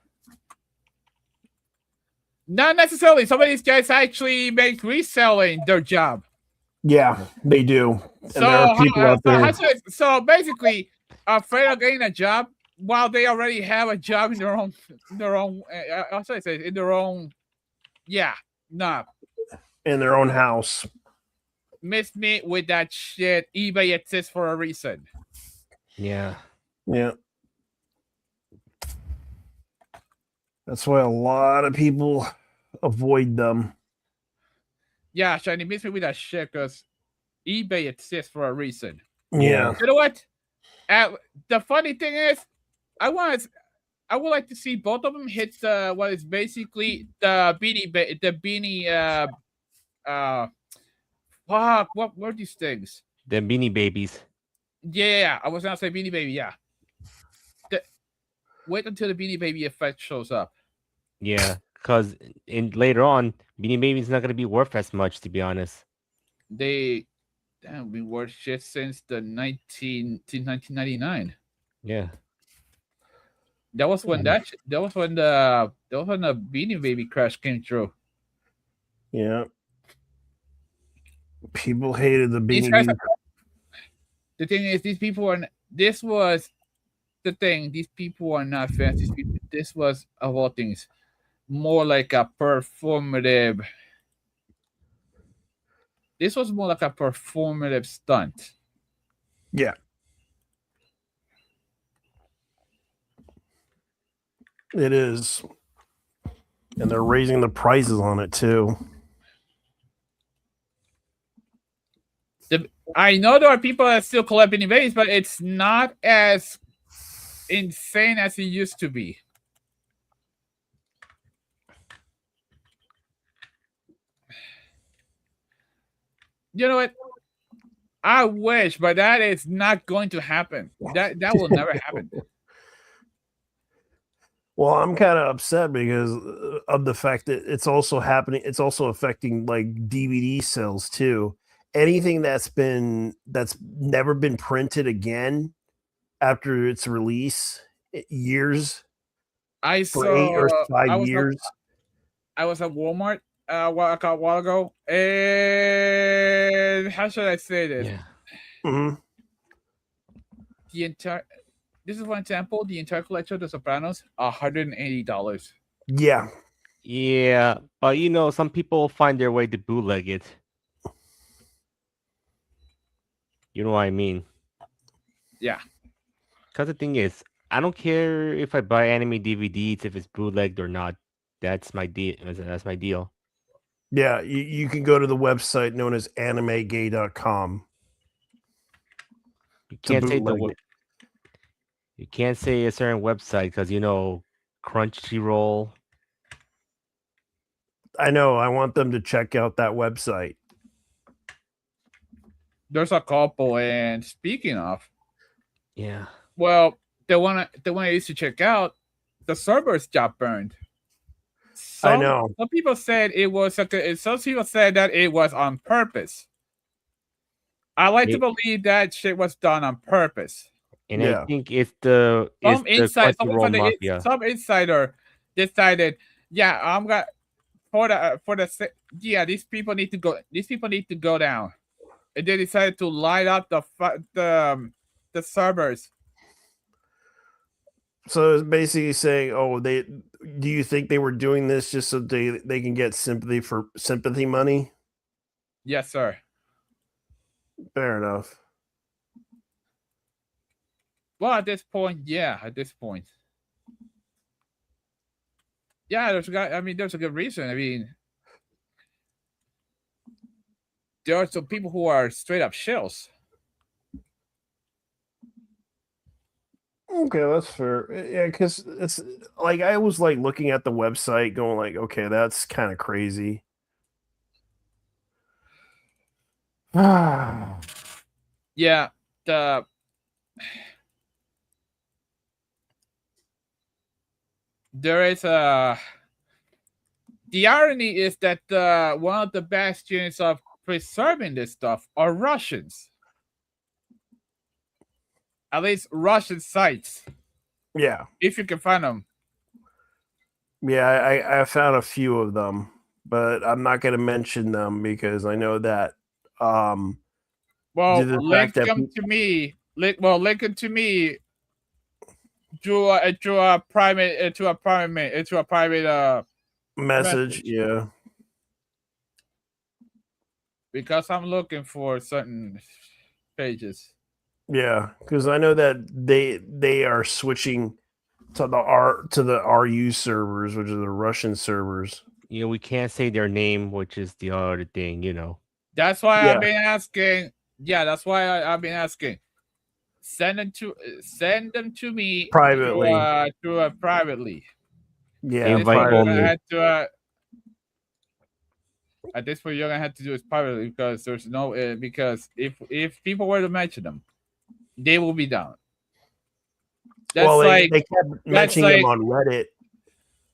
Not necessarily. Some of these guys actually make reselling their job.
Yeah, they do. And
So,
there are people out there.
so basically, afraid of getting a job while they already have a job in their own, how should I say, in their own, yeah, nah.
In their own house.
Miss me with that shit. eBay exists for a reason.
Yeah.
Yeah. That's why a lot of people avoid them.
Yeah, Shiny, miss me with that shit because eBay exists for a reason.
Yeah.
You know what? The funny thing is, I would like to see both of them hit what is basically the beanie. Fuck, what were these things?
The Beanie Babies.
Yeah, I was gonna say Beanie Baby. Yeah. Wait until the Beanie Baby effect shows up.
Yeah, because later on, Beanie Baby's not gonna be worth as much, to be honest.
They have been worth shit since the 1999.
Yeah.
That was when the Beanie Baby crash came through.
Yeah. People hated the
These
Beanie
guys
Baby.
The thing is, these people are. This was the thing. These people are not fans. This was of all things more like a performative. This was more like a performative stunt.
Yeah. It is. And they're raising the prices on it too.
I know there are people that still collect Beanie Babies, but it's not as insane as it used to be. You know what? I wish, but that is not going to happen. That will never happen.
Well, I'm kind of upset because of the fact that it's also happening. It's also affecting like DVD sales too. Anything that's never been printed again after its release, years.
I
for
saw
8 or 5 years.
I was at Walmart a while ago, and how should I say this?
Yeah.
Mhm.
This is one example. The entire collection of The Sopranos, $180.
Yeah.
Yeah, but you know, some people find their way to bootleg it. You know what I mean?
Yeah.
Because the thing is, I don't care if I buy anime DVDs if it's bootlegged or not. That's my deal. That's my deal.
Yeah, you can go to the website known as animegay.com.
You can't say
bootleg it.
You can't say a certain website because you know Crunchyroll.
I know. I want them to check out that website.
There's a couple, and speaking of,
Yeah.
well, the one I used to check out, the servers got burned.
I know.
Some people said it was some people said that it was on purpose. I like to believe that shit was done on purpose.
And
Yeah.
I think it's the Crunchyroll mafia.
Some insider decided, yeah, I'm gonna these people need to go. These people need to go down, and they decided to light up the servers.
So it's basically saying, "Oh, do you think they were doing this just so they can get sympathy money?"
Yes, sir.
Fair enough.
Well, at this point, yeah. At this point, yeah. There's a good reason. I mean, there are some people who are straight up shills.
Okay, that's fair. Yeah, because it's like I was like looking at the website, going like, "Okay, that's kind of crazy."
Yeah, there is the the irony is that one of the bastions of preserving this stuff are Russians. At least Russian sites,
Yeah.
if you can find them.
Yeah, I found a few of them, but I'm not going to mention them because I know that.
Well,
due to the
link
fact that
them to me. Link them to me through a private
message, yeah.
because I'm looking for certain pages.
Yeah, because I know that they are switching to the RU servers, which are the Russian servers.
You know, we can't say their name, which is the other thing, you know.
That's why
Yeah.
I've been asking. Yeah, that's why I've been asking. Send them to me
Privately.
privately.
Yeah,
Invite
You're
only.
gonna have to, at this point, you're gonna have to do it privately because there's no because if people were to mention them, they will be down. That's
well,
like
they kept mentioning them on Reddit.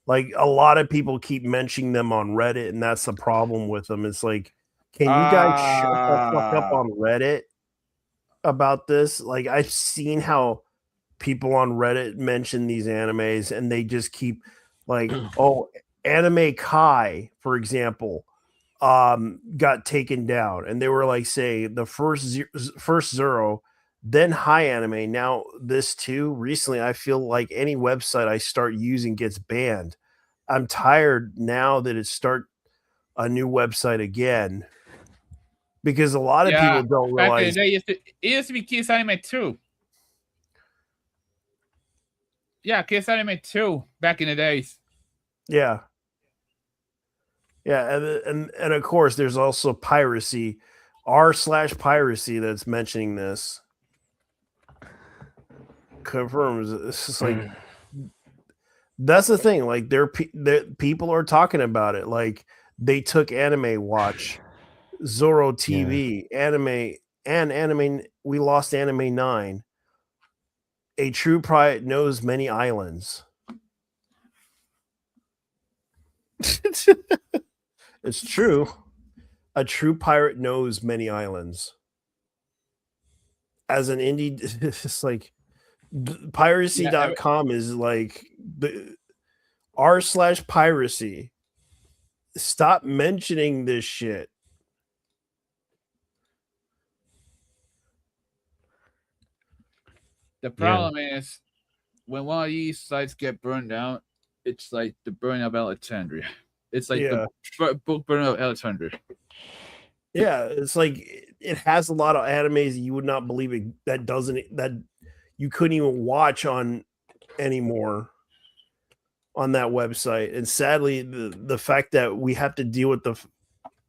Like a lot of people keep mentioning them on Reddit, and that's the problem with them. It's like, can you guys shut the fuck up on Reddit about this? Like, I've seen how people on Reddit mention these animes, and they just keep like, oh, Anime Kai, for example, got taken down, and they were like, say the first Zero, then High Anime, now this too. Recently, I feel like any website I start using gets banned. I'm tired now that it start a new website again because a lot of people don't
back in
realize.
the day, it used to be Kiss Anime 2. Yeah, Kiss Anime 2 back in the days.
Yeah. Yeah, and of course there's also piracy, r/piracy that's mentioning this. Confirms it's just like that's the thing. Like people are talking about it. Like they took Anime Watch, Zoro TV, anime. We lost Anime 9. A true pirate knows many islands. It's true. A true pirate knows many islands. As an indie, it's like piracy.com is like the r/piracy. Stop mentioning this shit.
The problem is when one of these sites get burned down, it's like the burning of Alexandria. It's like the book burning of Alexandria.
Yeah, it's like it has a lot of animes you would not believe it that you couldn't even watch on anymore on that website. And sadly, the fact that we have to deal with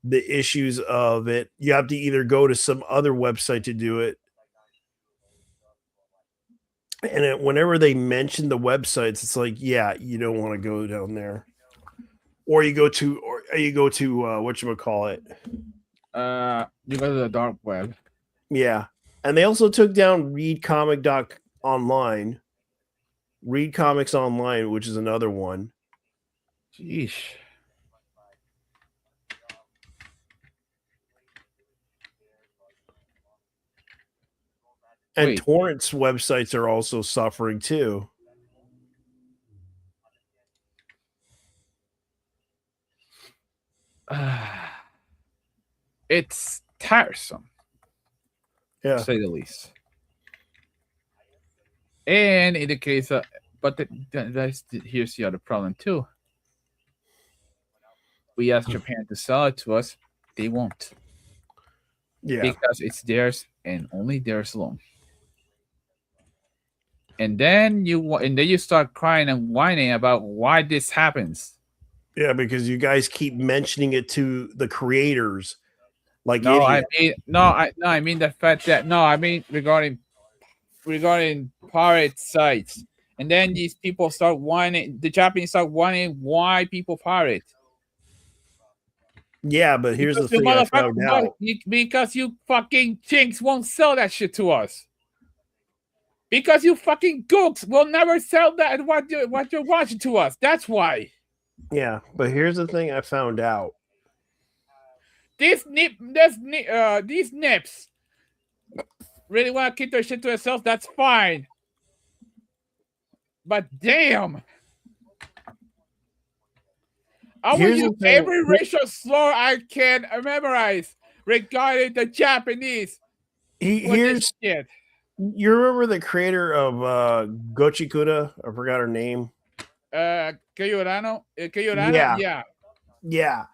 the issues of it, you have to either go to some other website to do it. And whenever they mention the websites, it's like, yeah, you don't want to go down there, or you go to whatchamacallit.
You go to the dark web.
Yeah, and they also took down readcomic.online, Read Comics Online, which is another one.
Jeez.
And torrents websites are also suffering too.
It's tiresome,
yeah,
to say the least. And in the case of, but here's the other problem too. We asked Japan to sell it to us, they won't.
Yeah,
because it's theirs and only theirs alone. And then you start crying and whining about why this happens.
Yeah, because you guys keep mentioning it to the creators, like
I
idiots.
mean the fact that regarding pirate sites, and then these people start whining. The Japanese start whining why people pirate.
Yeah, but here's the thing I found out.
Because you fucking chinks won't sell that shit to us. Because you fucking gooks will never sell that what you're watching to us. That's why.
Yeah, but here's the thing I found out.
These nips really want to keep their shit to themselves. That's fine. But damn, I will
Here's
use
the thing.
every racial slur I can memorize regarding the Japanese. for this
Here's
shit.
you remember the creator of Gochikuda? I forgot her name.
Keyorano?
Yeah.
Yeah.
Yeah.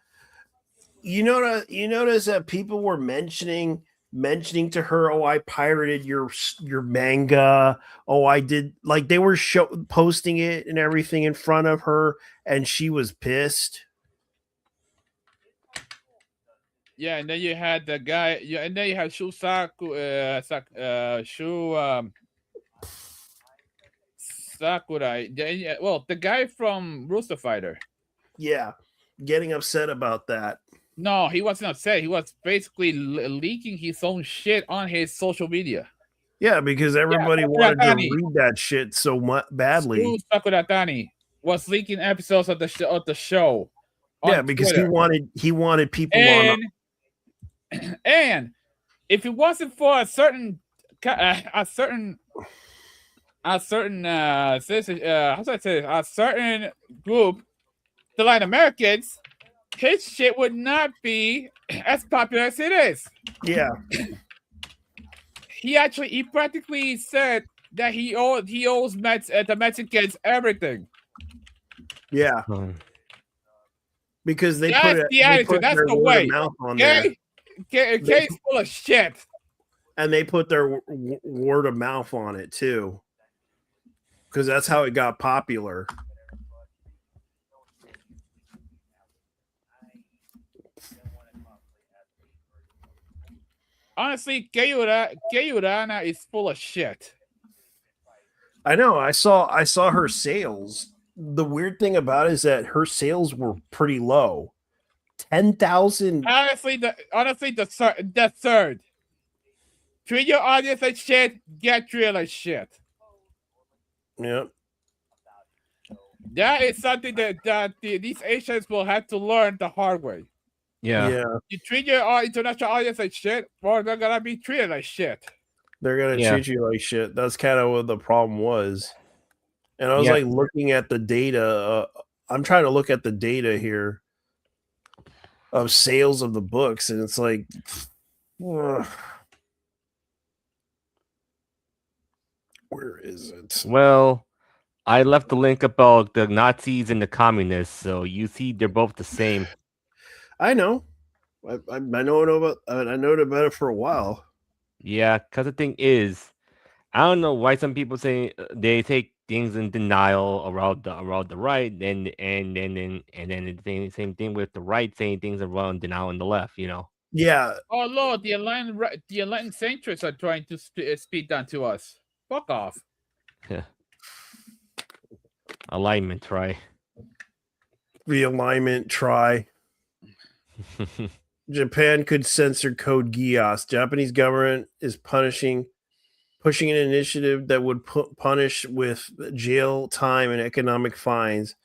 You notice that people were mentioning to her, oh, I pirated your manga. Oh, I did, like they were posting it and everything in front of her, and she was pissed.
Yeah, and then you had the guy. Yeah, and then you have Sakurai. Yeah, well, the guy from Rooster Fighter.
Yeah, getting upset about that.
No, he wasn't upset. He was basically leaking his own shit on his social media.
Yeah, because everybody wanted to
Sakuratani.
read that shit so badly.
Stu Sakuratani was leaking episodes of the show.
Yeah,
on
because
Twitter.
he wanted people on.
And if it wasn't for a certain group, the Latin Americans, his shit would not be as popular as it is.
Yeah.
He practically said that he owes the Mexicans everything.
Yeah. Because they
That's
put
the attitude. That's
their
the
word
way.
of mouth on there.
Kay's full of shit.
And they put their word of mouth on it too, because that's how it got popular.
Honestly, Kayurana is full of shit.
I know. I saw her sales. The weird thing about it is that her sales were pretty low. 10,000.
Honestly, the third. Treat your audience like shit. Get real as shit.
Yeah.
That is something that these Asians will have to learn the hard way.
Yeah.
You treat your international audience like shit, or they're gonna be treated like shit.
They're gonna treat you like shit. That's kind of what the problem was. And I was like looking at the data. I'm trying to look at the data here of sales of the books, and it's like, where is it?
Well, I left the link about the Nazis and the communists, so you see they're both the same.
I know. I know about it for a while.
Yeah, because the thing is, I don't know why some people say they take things in denial around the right, and then the same thing with the right saying things around denial on the left. You know.
Yeah.
Oh Lord, the enlightened centrists are trying to speak down to us. Fuck off.
Alignment, try.
Realignment, try. Japan could censor Code Geass. Japanese government is pushing an initiative that would punish with jail time and economic fines,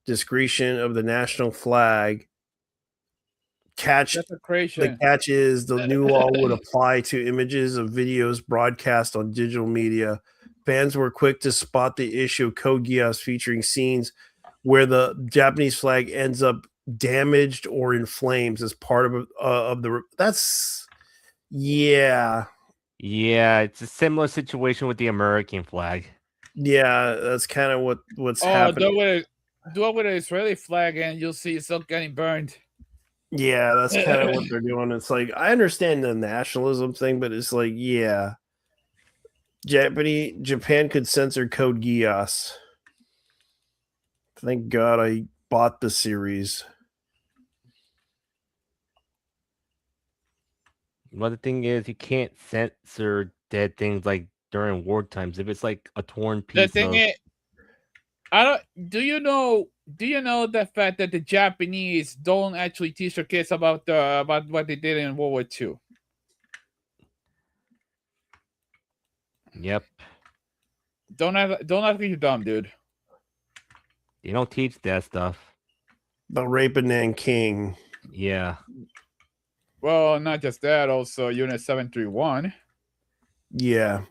desecration of the national flag. The catch is the new law would apply to images of videos broadcast on digital media. Fans were quick to spot the issue of Code Geass featuring scenes where the Japanese flag ends up damaged or in flames as part of the. That's yeah.
Yeah, it's a similar situation with the American flag.
Yeah, that's kind of what's happening.
Do it with an Israeli flag, and you'll see it's still getting burned.
Yeah, that's kind of what they're doing. It's like I understand the nationalism thing, but it's like, yeah, Japan could censor Code Geass. Thank God I bought the series.
Well, the thing is, you can't censor dead things like during war times. If it's like a torn piece.
The thing is, do you know the fact that the Japanese don't actually teach their kids about what they did in World War II?
Yep.
Don't act like you're dumb, dude.
They don't teach that stuff.
The rape in Nanking.
Yeah.
Well, not just that, also Unit 731.
Yeah.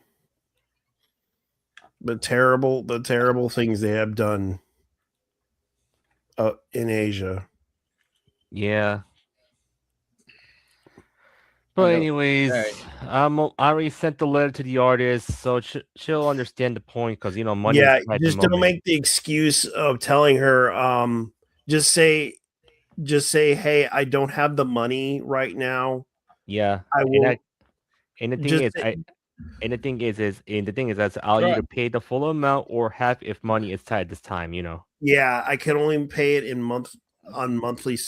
The terrible things they have done in Asia.
Yeah. But
Yeah,
anyways,
okay.
I already sent the letter to the artist, so she'll understand the point because money.
Yeah,
is tight at the
just don't
moment.
make the excuse of telling her. Just say, hey, I don't have the money right now.
Yeah,
I will.
And the thing
just
is,
say-
the thing is that I'll
Right.
either pay the full amount or half if money is tight this time.
Yeah, I can only pay it on monthly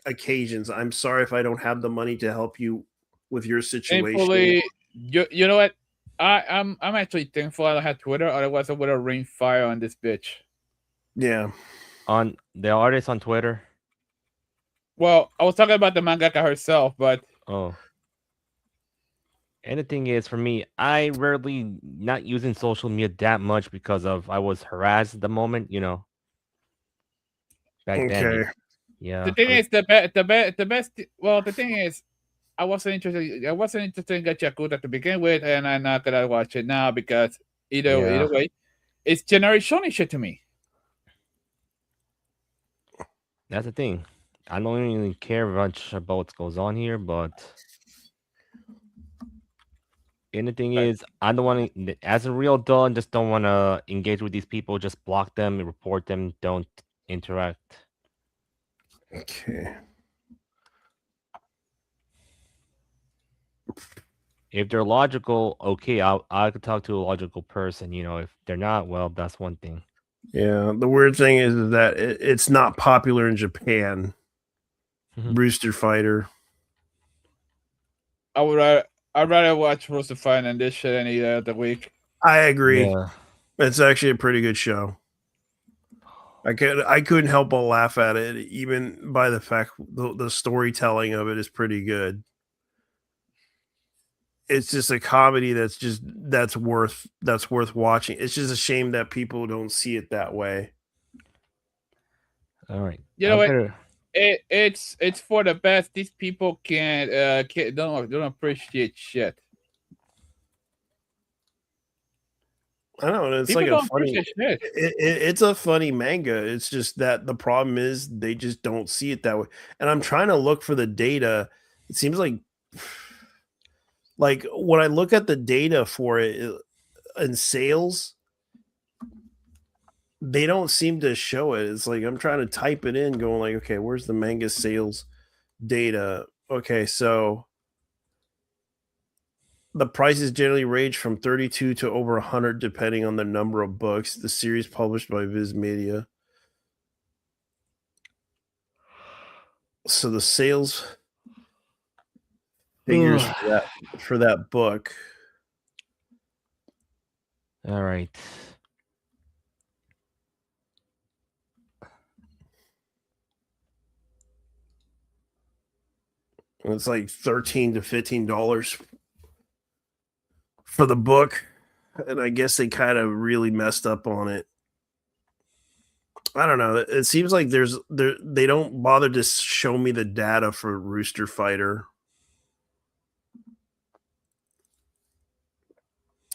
occasions. I'm sorry if I don't have the money to help you with your situation.
Thankfully, you know what? I'm actually thankful I don't have Twitter, otherwise I would have rained fire on this bitch.
Yeah.
On the artist on Twitter.
Well, I was talking about the mangaka herself, but
Oh. And the thing is, for me, I rarely not using social media that much because I was harassed at the moment, back then.
Okay.
Yeah.
the thing is, the best. Well, the thing is, I wasn't interested in Gachaku to begin with, and I'm not gonna watch it now because either way, it's generic shonen shit to me.
That's the thing. I don't really care much about what goes on here, but and the thing is, I don't want to, as a real adult, just don't want to engage with these people. Just block them, report them, don't interact.
Okay.
If they're logical, okay, I could talk to a logical person. If they're not, well, that's one thing.
Yeah. The weird thing is that it's not popular in Japan. Rooster Fighter.
I'd rather watch Rooster Fight than this shit any day of the week.
I agree.
Yeah.
It's actually a pretty good show. I couldn't help but laugh at it, even by the fact the storytelling of it is pretty good. It's just a comedy that's worth watching. It's just a shame that people don't see it that way.
All right.
You know what? It's for the best. These people don't appreciate shit.
I know, and it's
People
like a
don't
funny.
appreciate shit.
It's a funny manga. It's just that the problem is they just don't see it that way. And I'm trying to look for the data. It seems like when I look at the data for it in sales, they don't seem to show it. It's like I'm trying to type it in, going like, okay, where's the manga sales data? Okay, so the prices generally range from 32 to over 100 depending on the number of books. The series published by Viz Media. So the sales figures for that book.
All right.
And it's like $13 to $15 for the book. And I guess they kind of really messed up on it. I don't know. It seems like they don't bother to show me the data for Rooster Fighter.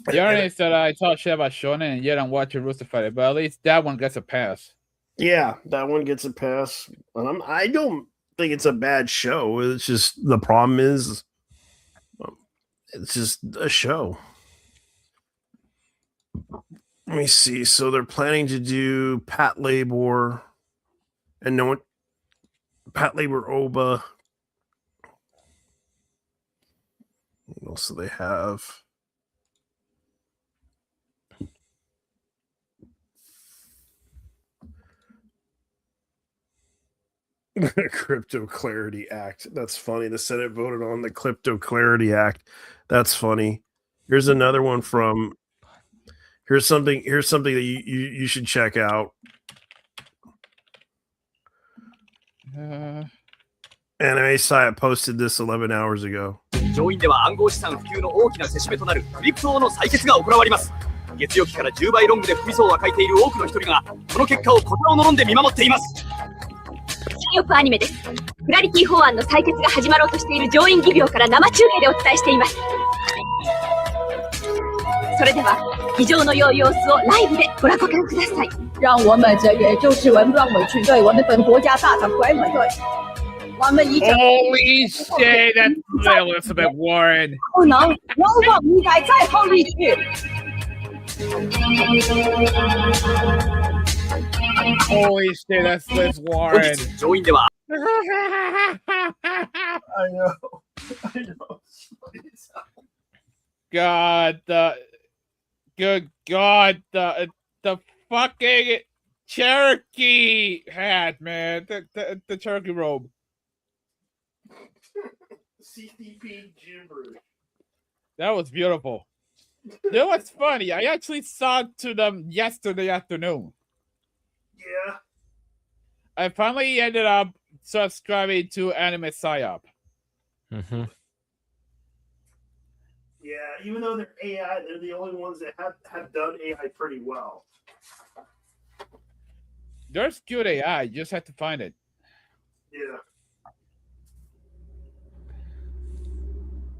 The irony is that I talk shit about shonen and yet I'm watching Rooster Fighter, but at least that one gets a pass.
Yeah, that one gets a pass. And I don't think it's a bad show. It's just the problem is it's just a show. Let me see. So they're planning to do Pat Labor and no one Pat Labor Oba. What else do they have? Crypto Clarity Act. That's funny. The Senate voted on the Crypto Clarity Act. That's funny. Here's another one from. Here's something that you should check out. Anime Site posted this 11 hours ago.
上院では暗号資産普及の大きな節目となるクリプトの採決が行われます。月曜日から10倍ロングで含みそうは書いている多くの人がこの結果を心をのんで見守っています。
記憶アニメです。クラリティ法案の採決が始まろうとしている上院議場から生中継でお伝えしています。それでは議場の良い様子をライブでご覧ください。
让我们这也就是文让委屈对我们本国家大党拐们对。我们一整
Holy shit, that's Elizabeth Warren.
不能有往应该再后一去。
Holy shit, that's Liz
本
Warren.
日上院では
I know. I know.
God, good God, the fucking Cherokee hat, man. The Cherokee robe.
CCP gibberish.
That was beautiful. You know what's funny? I actually saw to them yesterday afternoon.
Yeah.
I finally ended up subscribing to Anime Psyop.
Mm-hmm.
Yeah, even though they're AI, they're the only ones that have done AI pretty well.
There's good AI, you just have to find it.
Yeah.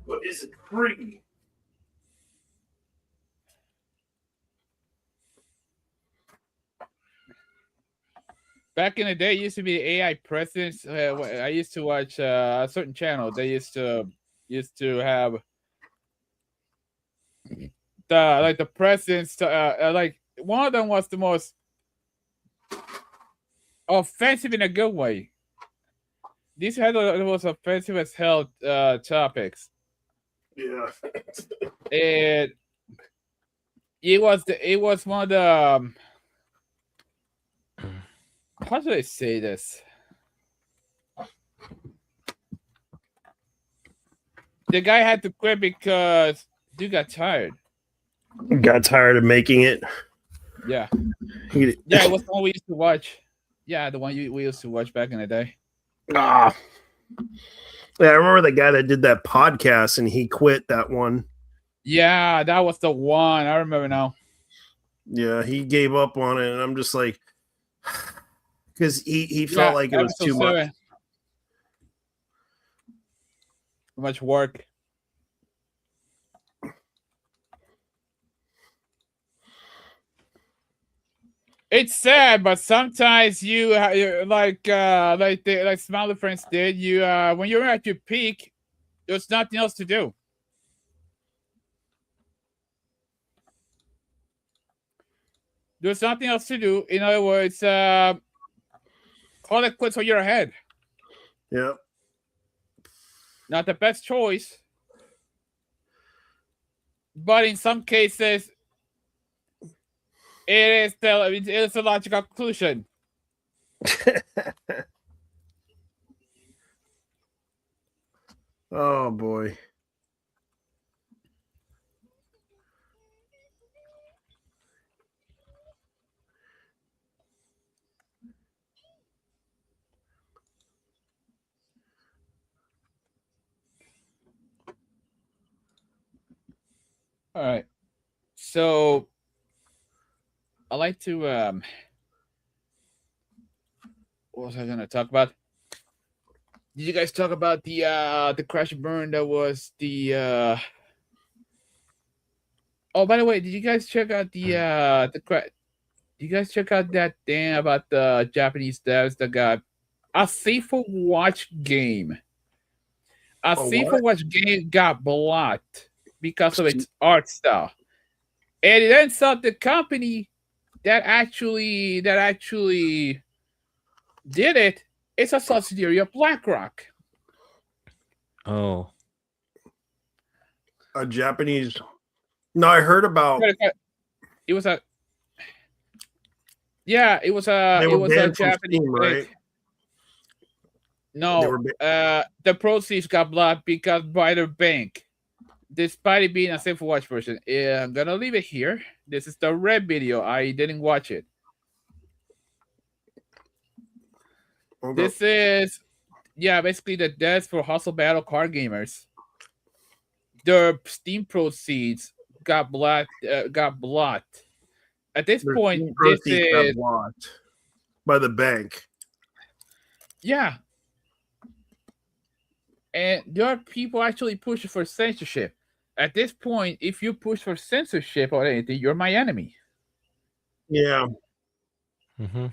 But is it free?
Back in the day, it used to be AI presidents. I used to watch a certain channel. They used to have the presidents. Like one of them was the most offensive in a good way. These had the most offensive as hell topics.
Yeah.
And it was one of the how do I say this? The guy had to quit because dude got tired.
Got tired of making it.
Yeah.
He-
Yeah, it was the one we used to watch. Yeah, the one we used to watch back in the day.
Ah. Yeah, I remember the guy that did that podcast and he quit that one.
Yeah, that was the one. I remember now.
Yeah, he gave up on it, and I'm just like, because he felt like it was
episode
too much.
7. Too much work. It's sad, but sometimes you like Smiley Friends did. You when you're at your peak, there's nothing else to do. There's nothing else to do. In other words, call it quits or you're ahead.
Yep.
Not the best choice, but in some cases, it is the logical conclusion.
Oh boy.
All right. So I like to what was I gonna talk about? Did you guys talk about the crash and burn that was the oh, by the way, did you guys check out the did you guys check out that thing about the Japanese devs that got a Safer Watch game? A Safer Watch game got blocked because of its art style. And it ends up the company that actually did it is a subsidiary of BlackRock.
Oh.
A Japanese. No, I heard about.
It was a. Yeah, it was a.
They
It
were
was a
banned from
Japanese.
Steam, right?
No, the proceeds got blocked because by their bank, despite it being a Safer Watch version. I'm gonna leave it here. This is the red video. I didn't watch it.
Okay.
This is, yeah, basically the deaths for Hustle Battle card gamers. Their Steam proceeds got blocked. At this
Their
point,
Steam
this
proceeds got
is
blocked by the bank.
Yeah. And there are people actually pushing for censorship. At this point, if you push for censorship or anything, you're my enemy.
Yeah.
Mm-hmm.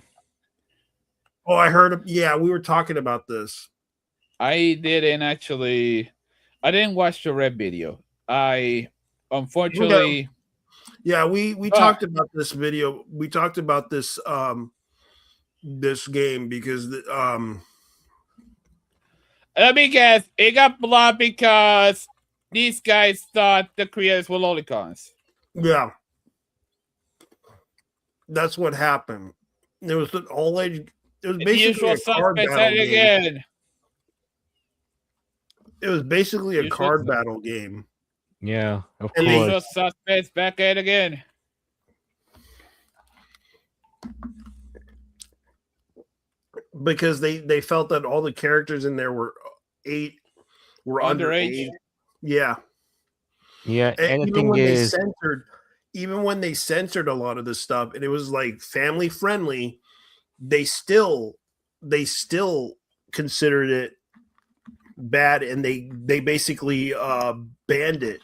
Oh, I heard. Yeah, we were talking about this.
I didn't watch the Red video. I unfortunately.
Yeah, we talked about this video. We talked about this this game because
Let me guess. It got blocked because these guys thought the creators were lolicons.
yeah, that's what happened. There was an all age. It was
The
basically
usual
a card
suspects
battle
at it
game.
again.
It was basically a
Usual
card
suspects.
battle game.
Yeah, of
And
The
they-
course.
usual suspects back at it again.
Because they felt that all the characters in there were
Underage?
underage. Yeah.
Yeah, and the
even
thing
when
is,
they censored a lot of this stuff and it was like family friendly, they still considered it bad and they basically banned it.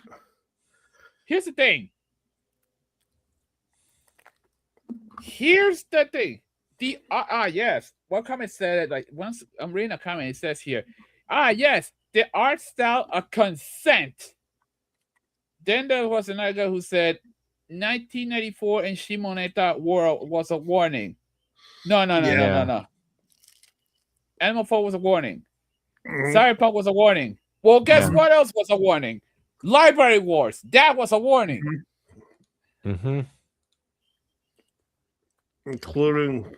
Here's the thing. The yes. One comment said, like, once I'm reading a comment, it says here, yes, the art style of consent. Then there was another guy who said 1994 and Shimoneta World was a warning. No. Animal Fall was a warning. Cyberpunk was a warning. Well, guess what else was a warning? Library Wars. That was a warning.
mm-hmm.
Including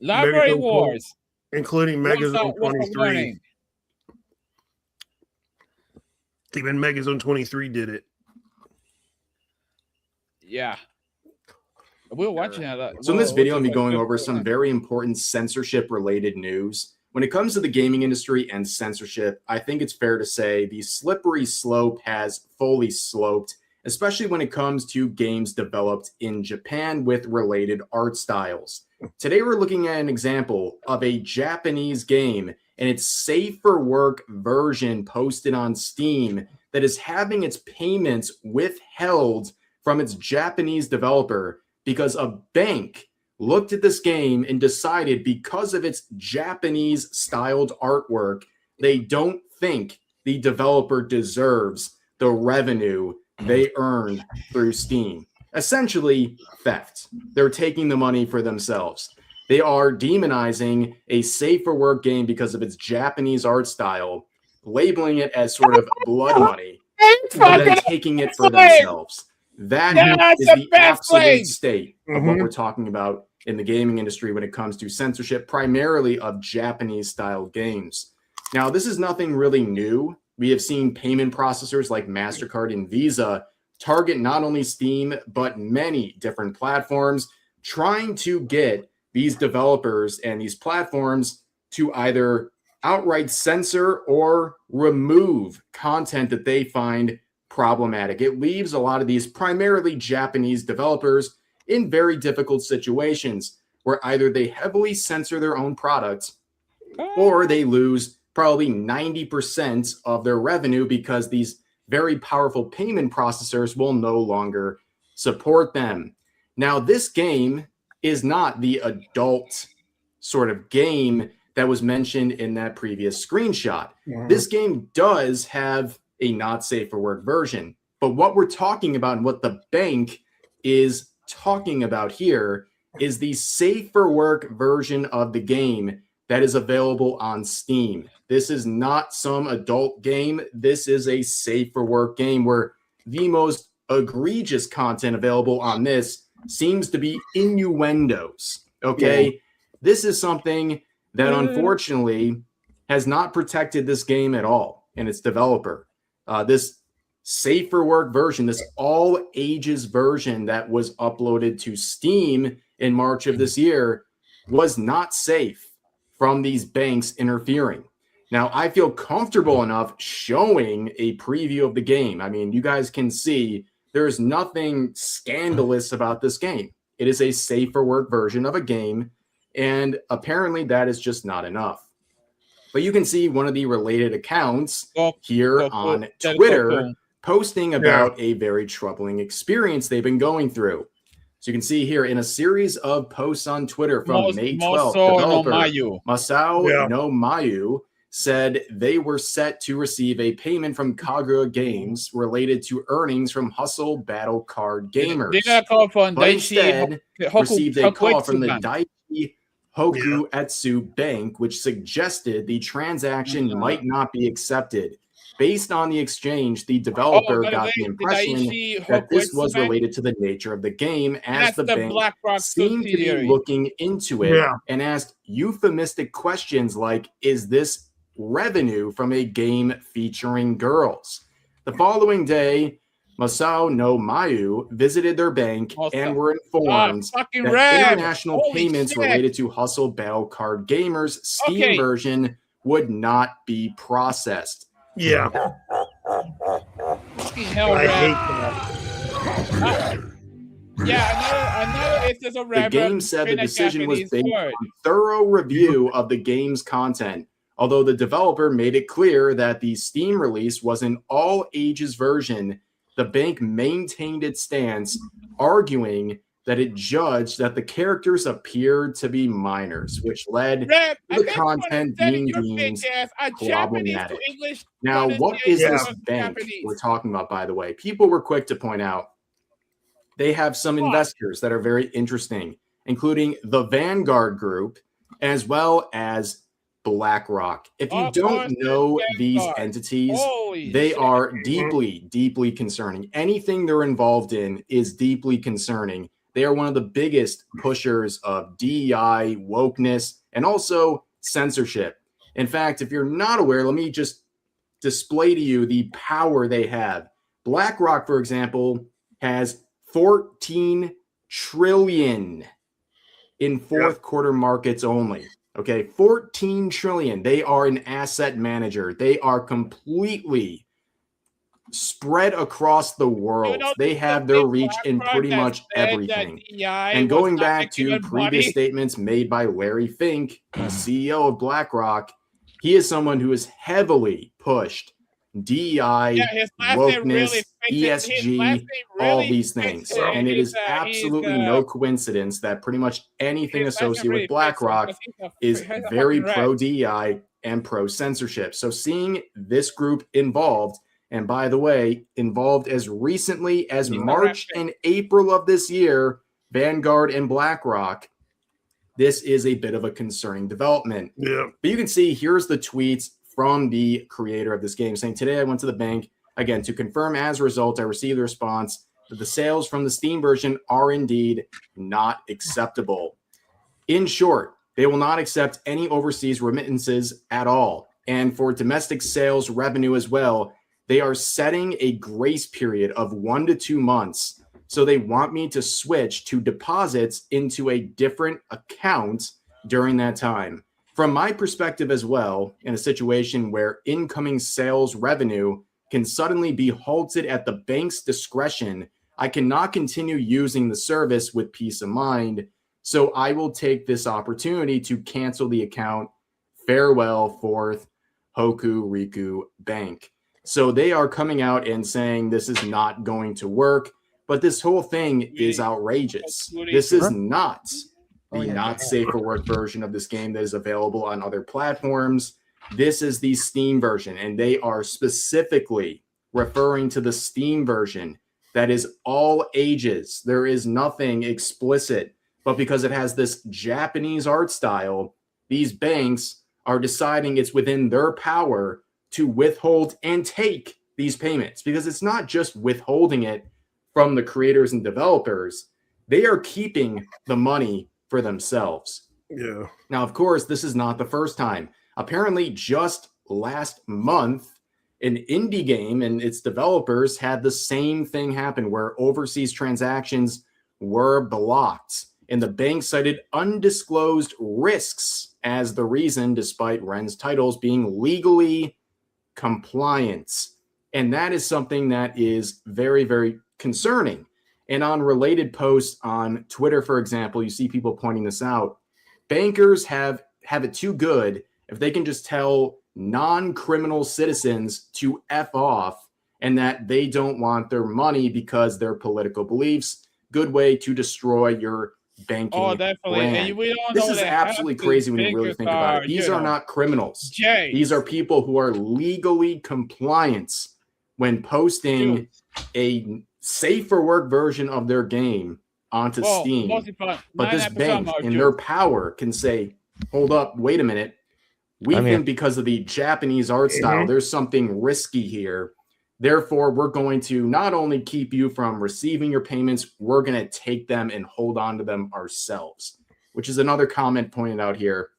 Library
Megazone
Wars.
including
was a
Megazone 23.
warning.
Even Megazone 23 did it.
Yeah. We were watching that.
So in this video, I'll be going over some very important censorship-related news. When it comes to the gaming industry and censorship, I think it's fair to say the slippery slope has fully sloped, especially when it comes to games developed in Japan with related art styles. Today, we're looking at an example of a Japanese game and its safe for work version posted on Steam that is having its payments withheld from its Japanese developer because a bank looked at this game and decided because of its Japanese styled artwork, they don't think the developer deserves the revenue they earned through Steam. Essentially, theft. They're taking the money for themselves. They are demonizing a safe for work game because of its Japanese art style, labeling it as sort of blood money, and then taking it for themselves. That is the absolute state of what we're talking about in the gaming industry when it comes to censorship, primarily of Japanese-style games. Now, this is nothing really new. We have seen payment processors like MasterCard and Visa target not only Steam, but many different platforms, trying to get these developers and these platforms to either outright censor or remove content that they find problematic. It leaves a lot of these primarily Japanese developers in very difficult situations where either they heavily censor their own products or they lose probably 90% of their revenue because these very powerful payment processors will no longer support them. Now, this game is not the adult sort of game that was mentioned in that previous screenshot. This game does have a not safe for work version, but what we're talking about and what the bank is talking about here is the safe for work version of the game that is available on Steam. This is not some adult game. This is a safe for work game where the most egregious content available on this seems to be innuendos. Okay. This is something that unfortunately has not protected this game at all and its developer. This safe for work version, this all ages version that was uploaded to Steam in March of this year was not safe from these banks interfering. Now, I feel comfortable enough showing a preview of the game. I mean, you guys can see there's nothing scandalous about this game. It is a safe for work version of a game And apparently that is just not enough. But you can see one of the related accounts here on Twitter posting about a very troubling experience they've been going through. So you can see here in a series of posts on Twitter from May 12th, developer Masao no Mayu said they were set to receive a payment from Kaguya Games related to earnings from Hustle Battle Card Gamers. But instead received a call from the Daiichi Hokuetsu Bank, which suggested the transaction might not be accepted. Based on the exchange, the developer got the impression that this was related to the nature of the game, as the bank seemed to be looking into it and asked euphemistic questions like, is this revenue from a game featuring girls? The following day, Masao no Mayu visited their bank and were informed that international payments related to Hustle Battle Card Gamers Steam version would not be processed.
Yeah.
I hate that. Another instance of
the game said the decision was based on thorough review of the game's content, although the developer made it clear that the Steam release was an all-ages version. The bank maintained its stance, arguing that it judged that the characters appeared to be minors, which led to the content being deemed problematic. Now, what is this bank we're talking about, by the way? People were quick to point out they have some investors that are very interesting, including the Vanguard Group, as well as BlackRock. If you don't know these entities, they are deeply, deeply concerning. Anything they're involved in is deeply concerning. They are one of the biggest pushers of DEI, wokeness, and also censorship. In fact, if you're not aware, let me just display to you the power they have. BlackRock, for example, has 14 trillion in fourth quarter markets only. Okay, 14 trillion. They are an asset manager. They are completely spread across the world. They have their reach in pretty much everything. And going back to previous statements made by Larry Fink, the CEO of BlackRock, he is someone who has heavily pushed DEI, wokeness, ESG, all these things. And it is absolutely no coincidence that pretty much anything associated with BlackRock is very pro-DEI and pro-censorship. So seeing this group involved, and by the way, involved as recently as March and April of this year, Vanguard and BlackRock, this is a bit of a concerning development.
Yeah.
But you can see here's the tweets from the creator of this game saying, today I went to the bank, again, to confirm as a result, I received the response that the sales from the Steam version are indeed not acceptable. In short, they will not accept any overseas remittances at all. And for domestic sales revenue as well, they are setting a grace period of 1 to 2 months. So they want me to switch to deposits into a different account during that time. From my perspective as well, in a situation where incoming sales revenue can suddenly be halted at the bank's discretion, I cannot continue using the service with peace of mind. So I will take this opportunity to cancel the account. Farewell, Fourth Hokuriku Bank. So they are coming out and saying this is not going to work, but this whole thing is outrageous. This is not the not safe for work version of this game that is available on other platforms. This is the Steam version, and they are specifically referring to the Steam version that is all ages. There is nothing explicit, but because it has this Japanese art style, these banks are deciding it's within their power to withhold and take these payments, because it's not just withholding it from the creators and developers. They are keeping the money for themselves.
Yeah.
Now, of course, this is not the first time. Apparently, just last month, an indie game and its developers had the same thing happen where overseas transactions were blocked, and the bank cited undisclosed risks as the reason, despite Ren's titles being legally compliant. And that is something that is very, very concerning. And on related posts on Twitter, for example, you see people pointing this out. bankers have it too good if they can just tell non-criminal citizens to F off and that they don't want their money because their political beliefs. Good way to destroy your banking
definitely.
brand.
And we don't
This
know
is
that
absolutely
half the
crazy when you really
bankers
think about it.
are,
These
you
are
know,
not criminals.
Jay.
These are people who are legally compliant when posting a safe for work version of their game onto Steam. But this bank in their power can say, hold up, wait a minute. We think because of the Japanese art style, there's something risky here. Therefore, we're going to not only keep you from receiving your payments, we're going to take them and hold on to them ourselves, which is another comment pointed out here.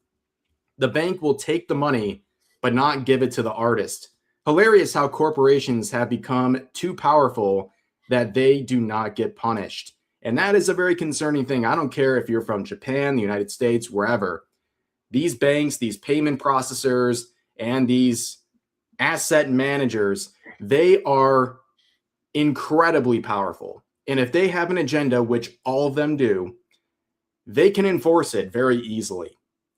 The bank will take the money, but not give it to the artist. Hilarious how corporations have become too powerful that they do not get punished. And that is a very concerning thing. I don't care if you're from Japan, the United States, wherever. These banks, these payment processors, and these asset managers, they are incredibly powerful. And if they have an agenda, which all of them do, they can enforce it very easily.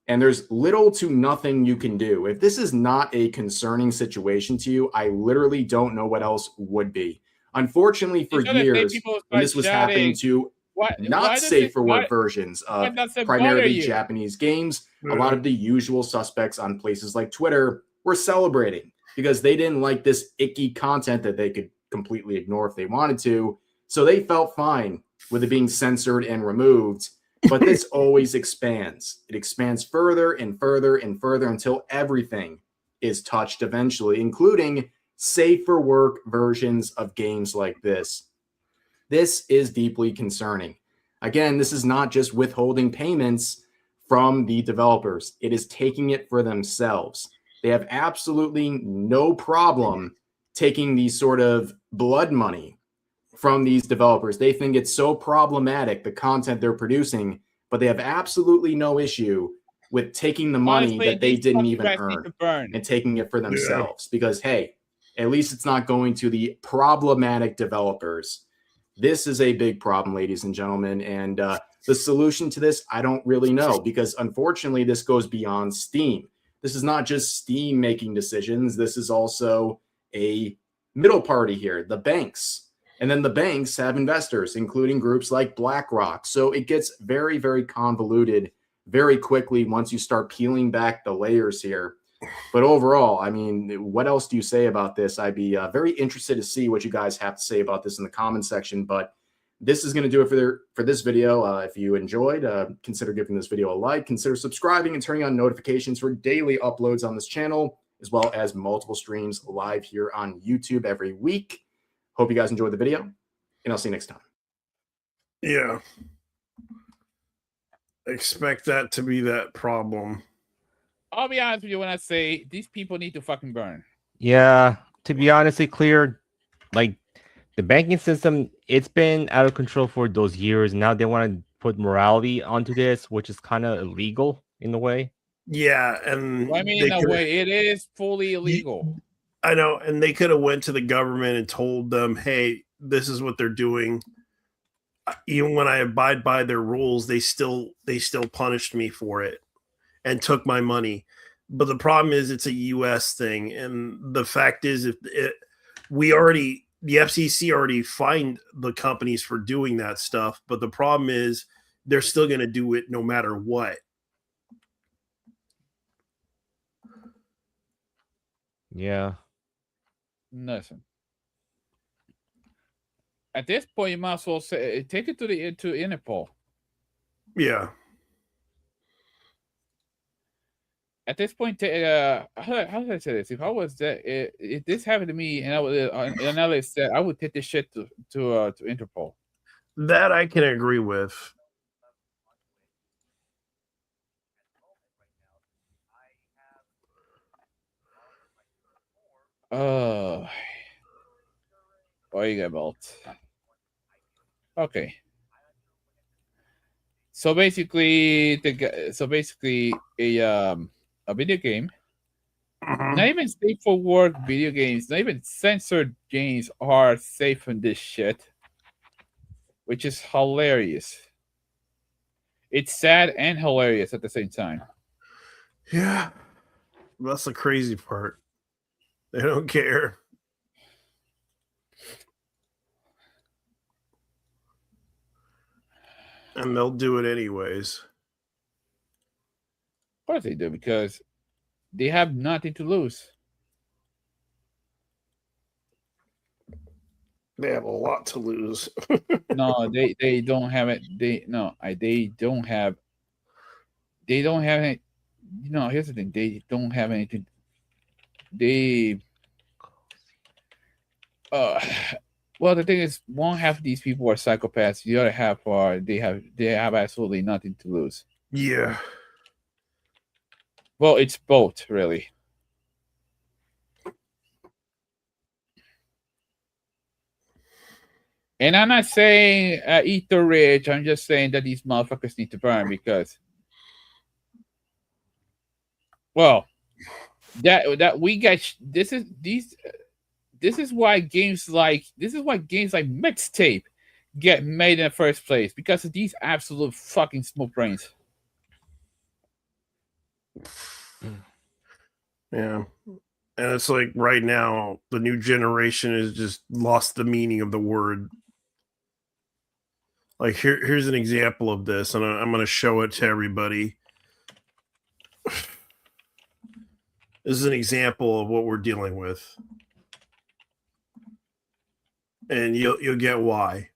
And there's little to nothing you can do. If this is not a concerning situation to you, I literally don't know what else would be. Unfortunately, for years, when this was happening to not safe for work versions of primarily Japanese games, a lot of the usual suspects on places like Twitter were celebrating because they didn't like this icky content that they could completely ignore if they wanted to. So they felt fine with it being censored and removed. But this always expands. It expands further and further and further until everything is touched eventually, including safe for work versions of games like this. This is deeply concerning. Again, this is not just withholding payments from the developers. It is taking it for themselves. They have absolutely no problem taking these sort of blood money from these developers. They think it's so problematic, the content they're producing, but they have absolutely no issue with taking the money that they didn't even earn and taking it for themselves. Because, hey, at least it's not going to the problematic developers. This is a big problem, ladies and gentlemen. And the solution to this, I don't really know, because unfortunately, this goes beyond Steam. This is not just Steam making decisions. This is also a middle party here, the banks. And then the banks have investors, including groups like BlackRock. So it gets very, very convoluted very quickly once you start peeling back the layers here. But overall, I mean, what else do you say about this? I'd be very interested to see what you guys have to say about this in the comment section. But this is going to do it for this video. If you enjoyed, consider giving this video a like. Consider subscribing and turning on notifications for daily uploads on this channel, as well as multiple streams live here on YouTube every week. Hope you guys enjoyed the video, and I'll see you next time.
Yeah. Expect that to be that problem.
I'll be honest with you when I say these people need to fucking burn.
Yeah, to be honestly clear, like the banking system, it's been out of control for those years. Now they want to put morality onto this, which is kind of illegal in a way.
Yeah, and
I mean, in a way, it is fully illegal.
I know, and they could have went to the government and told them, "Hey, this is what they're doing." Even when I abide by their rules, they still punished me for it and took my money. But the problem is, it's a U.S. thing, and the fact is, the FCC already fined the companies for doing that stuff. But the problem is, they're still going to do it no matter what.
Yeah.
Listen. At this point, you might as well say, take it to Interpol.
Yeah.
At this point, how did I say this? If I was that, if this happened to me, and I was said, I would take this shit to Interpol.
That I can agree with.
Oh, you got bolt. Okay. So basically, a video game, not even safe for work video games, not even censored games are safe from this shit, which is hilarious. It's sad and hilarious at the same time.
Yeah. That's the crazy part. They don't care. And they'll do it anyways.
Of course they do, because they have nothing to lose.
They have a lot to lose.
No, they don't have it. They don't have any. You know, here's the thing. They don't have anything. They well, the thing is, one half of these people are psychopaths. The other half are they have absolutely nothing to lose.
Yeah.
Well, it's both, really. And I'm not saying eat the rich. I'm just saying that these motherfuckers need to burn, because, well, that we get this is why games like Mixtape get made in the first place, because of these absolute fucking smoke brains.
Yeah. And it's like right now, the new generation has just lost the meaning of the word. Like here's an example of this, and I'm going to show it to everybody. This is an example of what we're dealing with, and you'll get why.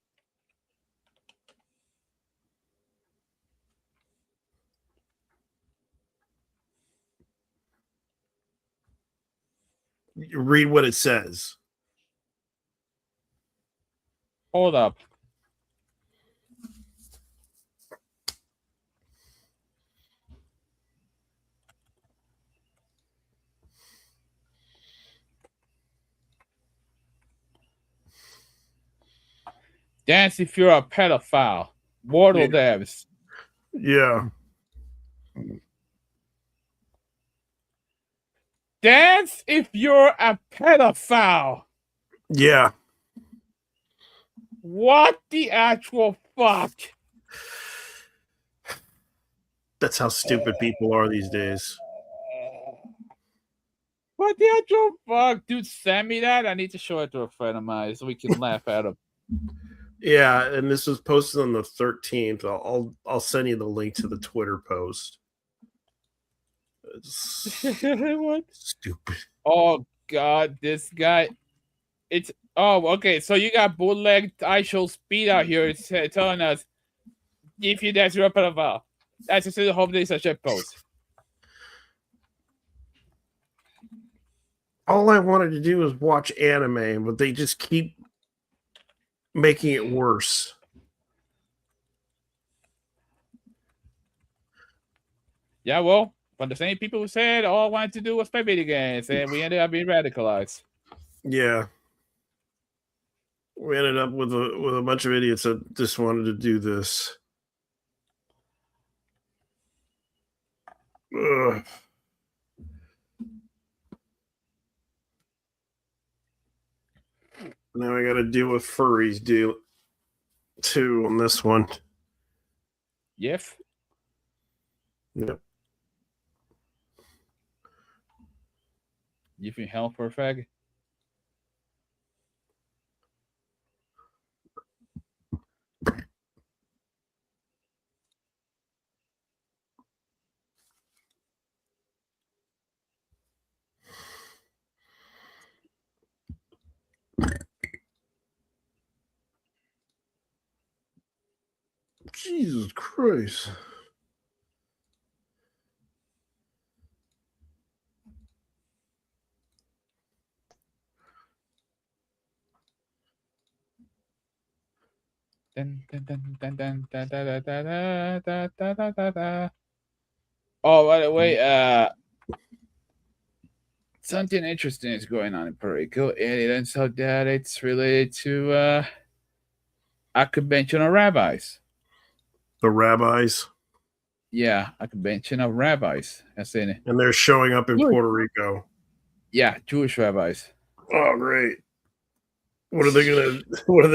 You read what it says.
Hold up. Dance if you're a pedophile. Mortal devs.
Yeah.
Dance if you're a pedophile.
Yeah.
What the actual fuck?
That's how stupid people are these days.
What the actual fuck? Dude, send me that. I need to show it to a friend of mine so we can laugh at him.
Yeah, and this was posted on the 13th. I'll send you the link to the Twitter post.
What?
Stupid.
Oh god, this guy. It's okay. So you got bootleg I Show Speed out here. It's telling us if you dance, you're a pedophile. That's just the hope there's a shit post.
All I wanted to do was watch anime, but they just keep making it worse.
Yeah, well, but the same people who said all I wanted to do was play video games, and we ended up being radicalized.
Yeah. We ended up with a bunch of idiots that just wanted to do this. Ugh. Now I got to deal with furries too on this one.
Yep.
Yep.
You think hell for a fag?
Jesus Christ.
Oh, by the way, something interesting is going on in Puerto Rico, and it turns out that it's related to a convention of rabbis.
The rabbis?
Yeah, a convention of rabbis. That's in it.
And they're showing up in Puerto Rico.
Yeah, Jewish rabbis.
Oh, great. What are they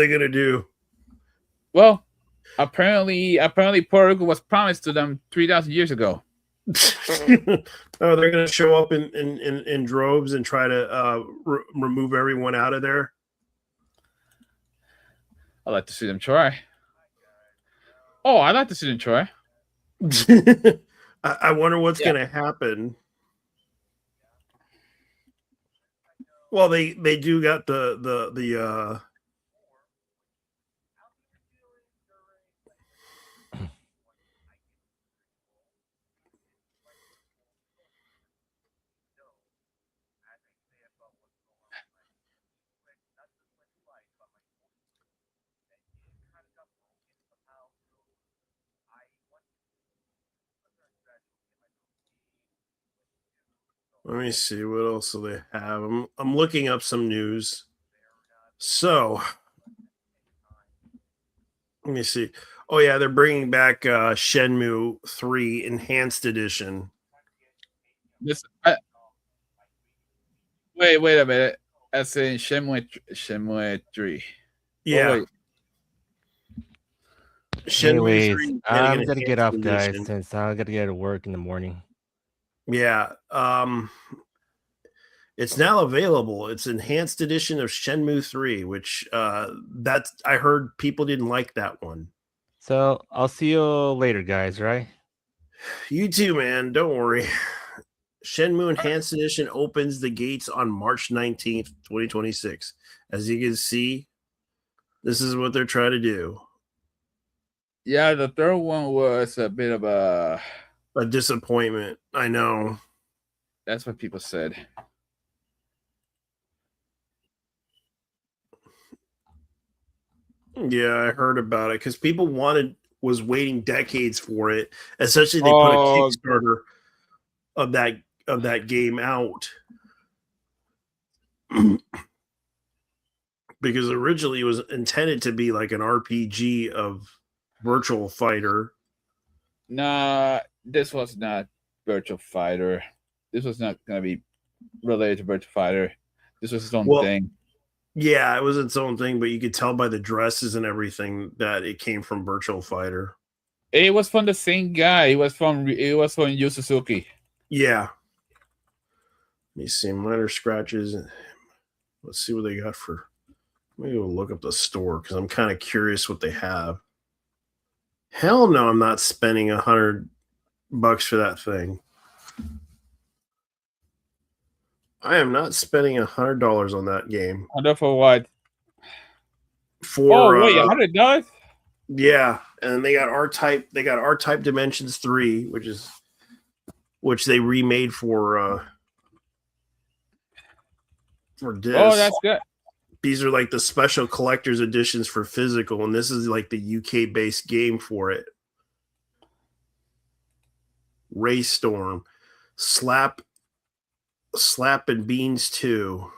gonna do?
Well, Apparently, Puerto Rico was promised to them 3,000 years ago.
Oh, they're going to show up in droves and try to remove everyone out of there.
I'd like to see them try. Oh, I'd like to see them try.
I wonder what's going to happen. Well, they do got the let me see what else do they have. I'm looking up some news. So let me see. Oh yeah, they're bringing back Shenmue 3 Enhanced Edition.
Wait a minute. I saying Shenmue 3.
Yeah.
Oh,
Shenmue 3
Anyways,
getting
I'm
an
gonna get
Enhanced
off, guys,
Edition.
since I gotta get to work in the morning.
Yeah. It's now available. It's Enhanced Edition of Shenmue 3, which that's I heard people didn't like that one.
So I'll see you later, guys, right?
You too, man. Don't worry. Shenmue Enhanced Edition opens the gates on March 19th, 2026. As you can see, this is what they're trying to do.
yeah, the third one was a bit of a
disappointment. I know.
That's what people said.
Yeah, I heard about it because people was waiting decades for it. Essentially, they put a Kickstarter of that game out because originally it was intended to be like an RPG of Virtual Fighter.
Nah, this was not Virtual Fighter. This was not going to be related to Virtual Fighter. This was its own thing.
Yeah, it was its own thing, but you could tell by the dresses and everything that it came from Virtual Fighter.
It was from the same guy. It was from Yu Suzuki.
Yeah. Let me see minor scratches. Let's see what they got for. Maybe we'll look up the store because I'm kind of curious what they have. Hell no, I'm not spending $100 for that thing. I am not spending $100 on that game.
$100 for what?
For
$100?
Yeah, and they got R-Type. They got R-Type Dimensions 3, which they remade for disc.
Oh, that's good.
These are like the special collector's editions for physical, and this is like the UK based game for it. Race Storm, Slap and Beans 2.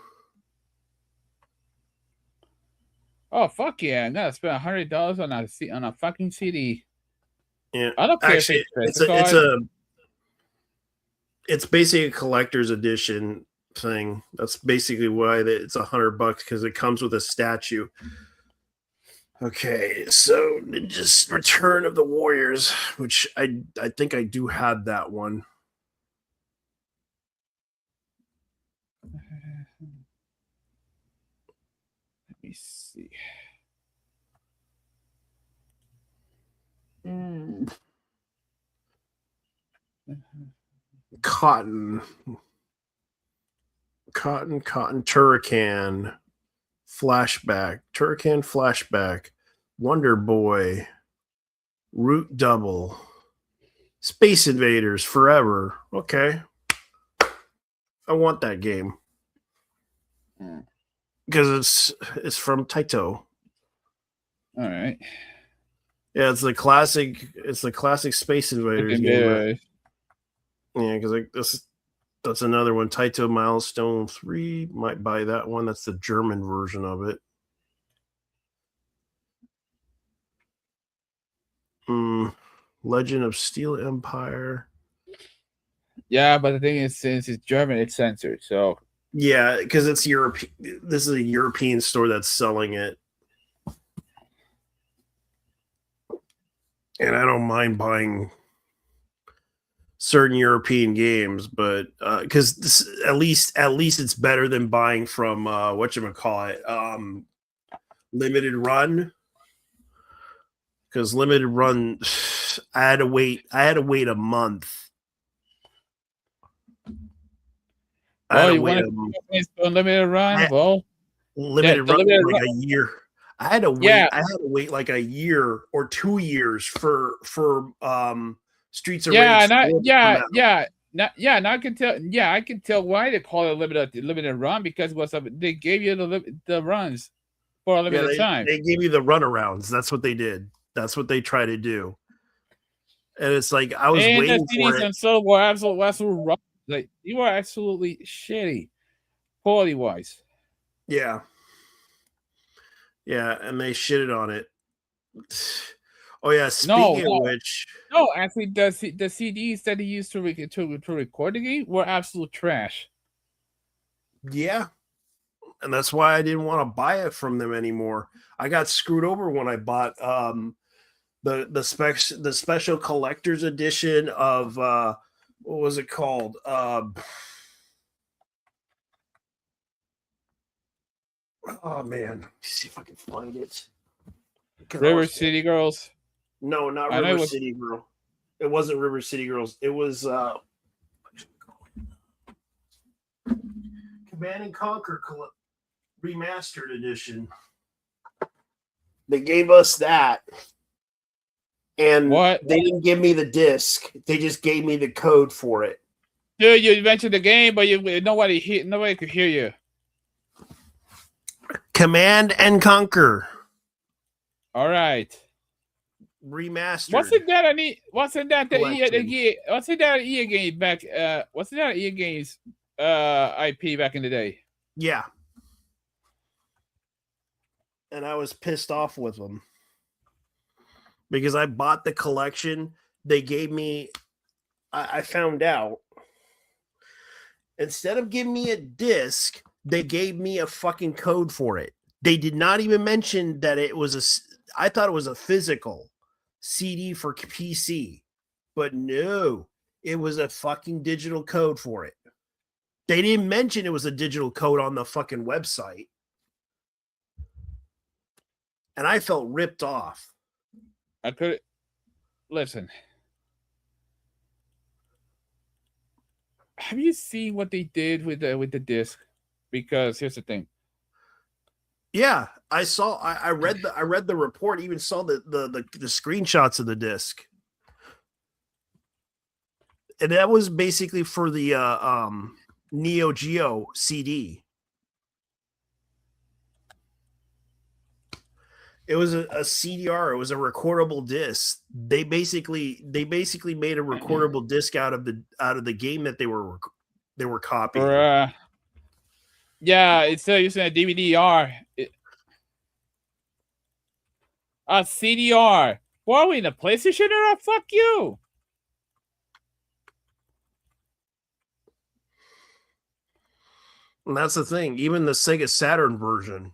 Oh fuck yeah! I'm gonna spend $100 on a fucking CD.
Yeah,
I don't care.
actually, it's basically a collector's edition thing. That's basically why it's $100 because it comes with a statue. Okay, so just Return of the Warriors, which I think I do have that one.
Let me see.
Cotton Turrican Flashback, Wonder Boy, Root Double, Space Invaders Forever. Okay, I want that game because it's from Taito.
All right.
Yeah, it's the classic Space Invaders game. Yeah, because that's another one. Taito Milestone 3. Might buy that one. That's the German version of it. Legend of Steel Empire.
Yeah, but the thing is, since it's German, it's censored. So
yeah, because it's Europe. This is a European store that's selling it. And I don't mind buying certain European games, but because at least it's better than buying from whatchamacallit, Limited Run. Because Limited Run, I had to wait a month.
You want to Unlimited Run?
Limited Run
Limited
like
Run.
a year. I had to wait.
Yeah.
I had to wait like a year or 2 years for Streets of
Yeah,
Rage 4 to come out.
Now I can tell. Yeah, I can tell why they call it limited run because they gave you the runs for a limited time.
They gave you the runarounds. That's what they did. That's what they try to do. And it's like I was
And
waiting
the
for
CDs
it.
and so were absolute rough. Like you are absolutely shitty, quality wise.
Yeah. Yeah, and they shitted on it. Oh yeah, speaking of which,
no, actually, the CDs that they used to record the game were absolute trash.
yeah, and that's why I didn't want to buy it from them anymore. I got screwed over when I bought the special collector's edition of what was it called? Oh man, let me see if I can find it.
River City Girls.
No, not
I know
River City Girl. It wasn't River City Girls. It was Command and Conquer Remastered Edition. They gave us that, and they didn't give me the disc. They just gave me the code for it.
Dude, you mentioned the game, but nobody could hear you.
Command and Conquer.
All right.
Remastered.
Wasn't that
Collection.
EA game back? Wasn't that EA Games IP back in the day?
Yeah. And I was pissed off with them because I bought the collection. They gave me. I found out instead of giving me a disc, they gave me a fucking code for it. They did not even mention that it was I thought it was a physical CD for PC, but no, it was a fucking digital code for it. They didn't mention it was a digital code on the fucking website. And I felt ripped off.
I could listen. Have you seen what they did with the disc? Because here's the thing.
Yeah, I saw. I read the report. Even saw the screenshots of the disc, and that was basically for the Neo Geo CD. It was a CDR. It was a recordable disc. They basically made a recordable disc out of the game that they were copying.
Yeah, it's using a DVD-R. A CDR. Why are we in a PlayStation era? Fuck you.
And that's the thing. Even the Sega Saturn version,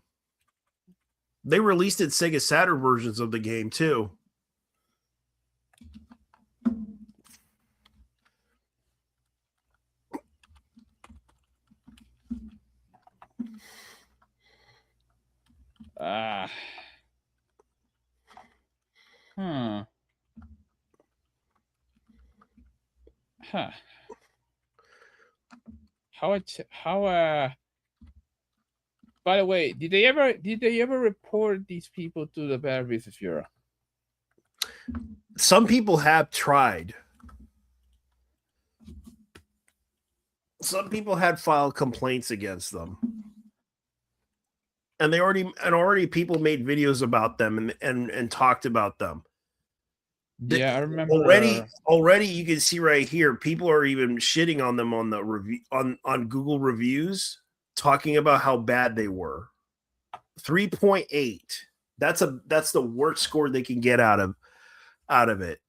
they released it Sega Saturn versions of the game too.
By the way, did they ever report these people to the Bad Business Bureau?
Some people have tried. Some people had filed complaints against them. And already people made videos about them and talked about them.
Yeah, I remember.
Already you can see right here, people are even shitting on them on the review on Google reviews, talking about how bad they were. 3.8. That's the worst score they can get out of it.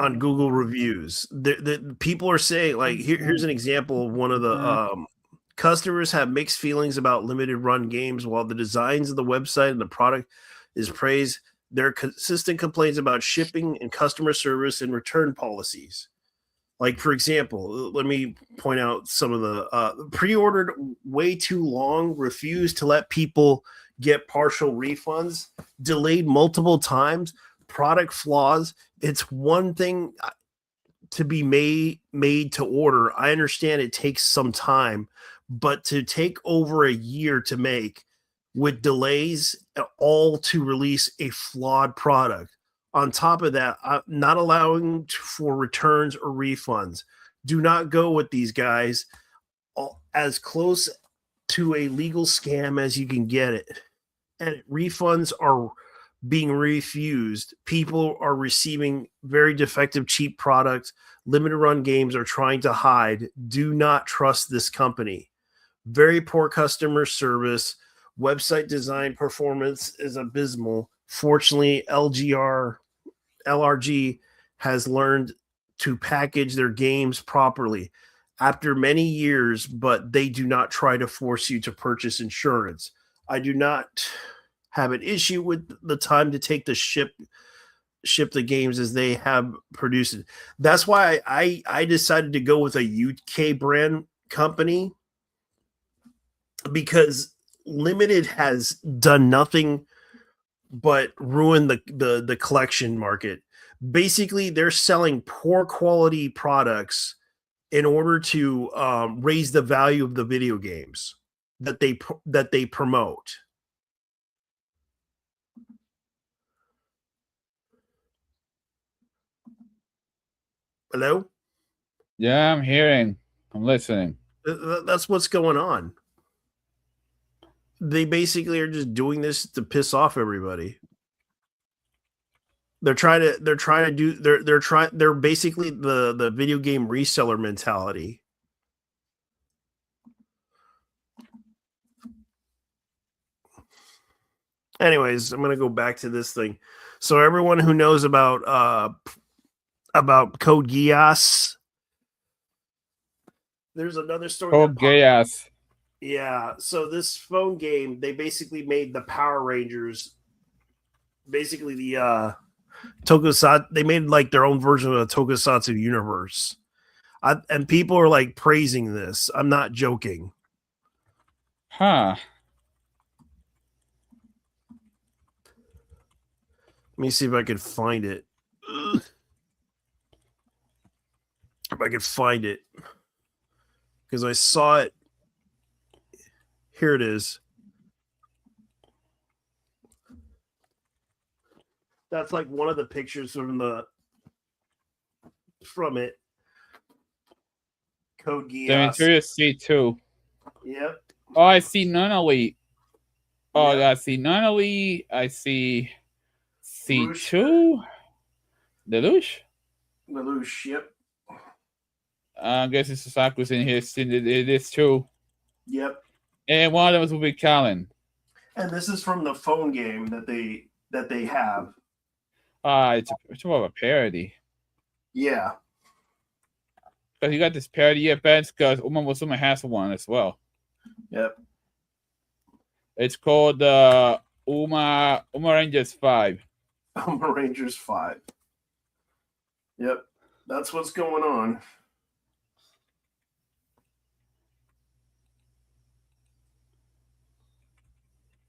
On Google reviews, the people are saying, like, here's an example of one of the Customers have mixed feelings about limited run games. While the designs of the website and the product is praised, there are consistent complaints about shipping and customer service and return policies. Like, for example, let me point out some of the pre-ordered way too long, refused to let people get partial refunds, delayed multiple times, product flaws. It's one thing to be made to order. I understand it takes some time, but to take over a year to make with delays, all to release a flawed product. On top of that, not allowing for returns or refunds. Do not go with these guys. As close to a legal scam as you can get it. And refunds are being refused. People are receiving very defective, cheap products. Limited run games are trying to hide. Do not trust this company. Very poor customer service. Website design performance is abysmal. Fortunately, LRG has learned to package their games properly after many years, but they do not try to force you to purchase insurance. I do not have an issue with the time to take the ship the games as they have produced it. That's why I decided to go with a UK brand company, because Limited has done nothing but ruin the collection market. Basically, they're selling poor quality products in order to raise the value of the video games that they promote. Hello?
Yeah, I'm hearing. I'm listening.
That's what's going on. They basically are just doing this to piss off everybody. They're basically the video game reseller mentality. Anyways, I'm gonna go back to this thing. So everyone who knows about Code Geass, there's another story.
Code Geass.
Yeah, so this phone game, they basically made the Power Rangers, basically the Tokusatsu. They made like their own version of the Tokusatsu universe, and people are like praising this. I'm not joking.
Huh.
Let me see if I can find it. If I can find it, because I saw it. Here it is. That's like one of the pictures from it. Code Geass.
C2.
Yep.
Oh, I see Nunali. Oh,
Yep.
I see Nunali. I see C2. Lelouch?
Lelouch, yep.
I guess Sasaku's in here. It is too.
Yep.
And one of them will be Callan.
And this is from the phone game that they have.
It's more of a parody.
Yeah.
Because you got this parody events, because Uma Musuma has one as well.
Yep.
It's called Uma Rangers 5.
Uma Rangers 5. Yep. That's what's going on.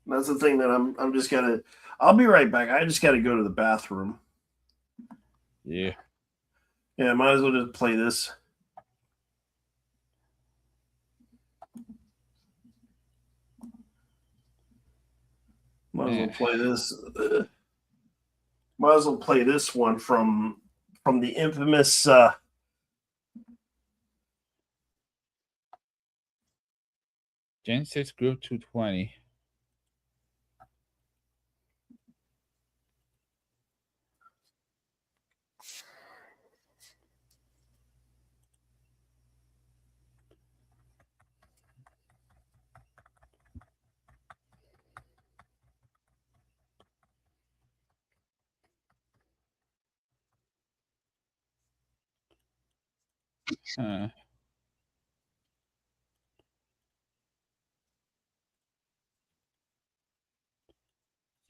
That's the thing that I'm just gonna. I'll be right back. I just got to go to the bathroom.
Yeah.
Yeah, might as well just play this. Might as well play this. Might as well play this one from the infamous.
Gen 6 Group 220.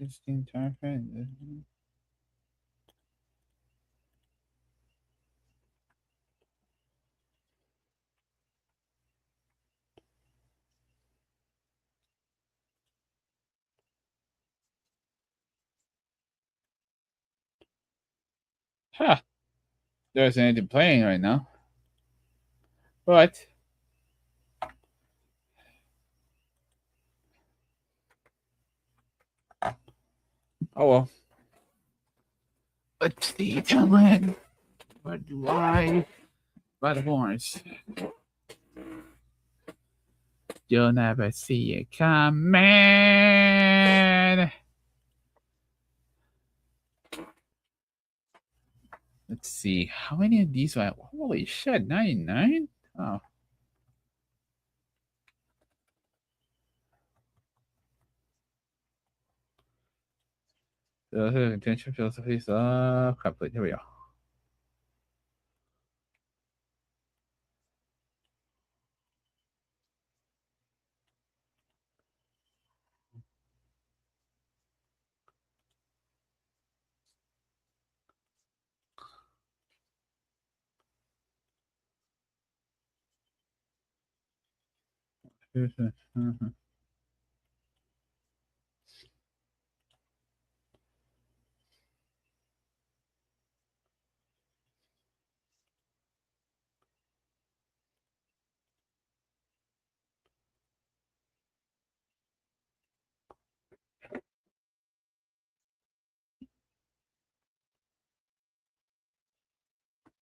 16 time frame. Huh. There's anything playing right now. But oh well. Let's see, gentlemen. What do I by the horns? You'll never see it coming. Let's see. How many of these are holy shit, 99? Oh. Intention philosophies complete. Here we go.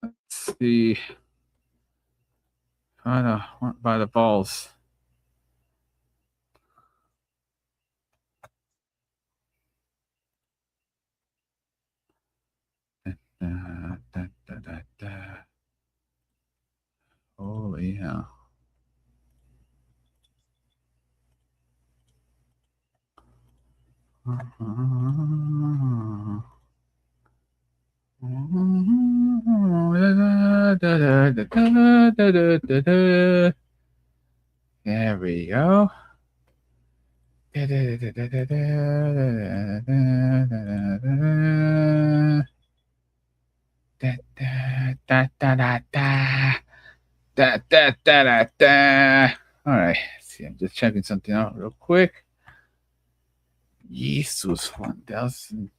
Let's see. By the balls. Holy hell. There we go. All right. See, I'm just checking something out real quick. Jesus, 1000.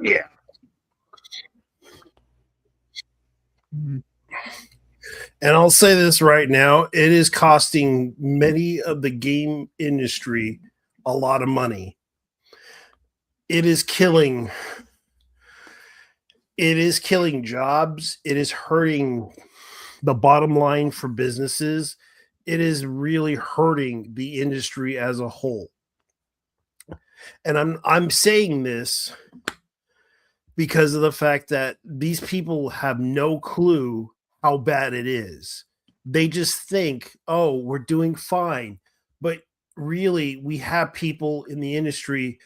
Yeah.
Mhm.
And I'll say this right now, it is costing many of the game industry a lot of money. It is killing jobs. It is hurting the bottom line for businesses. It is really hurting the industry as a whole. And I'm saying this because of the fact that these people have no clue how bad it is. They just think, oh, we're doing fine. But really, we have people in the industry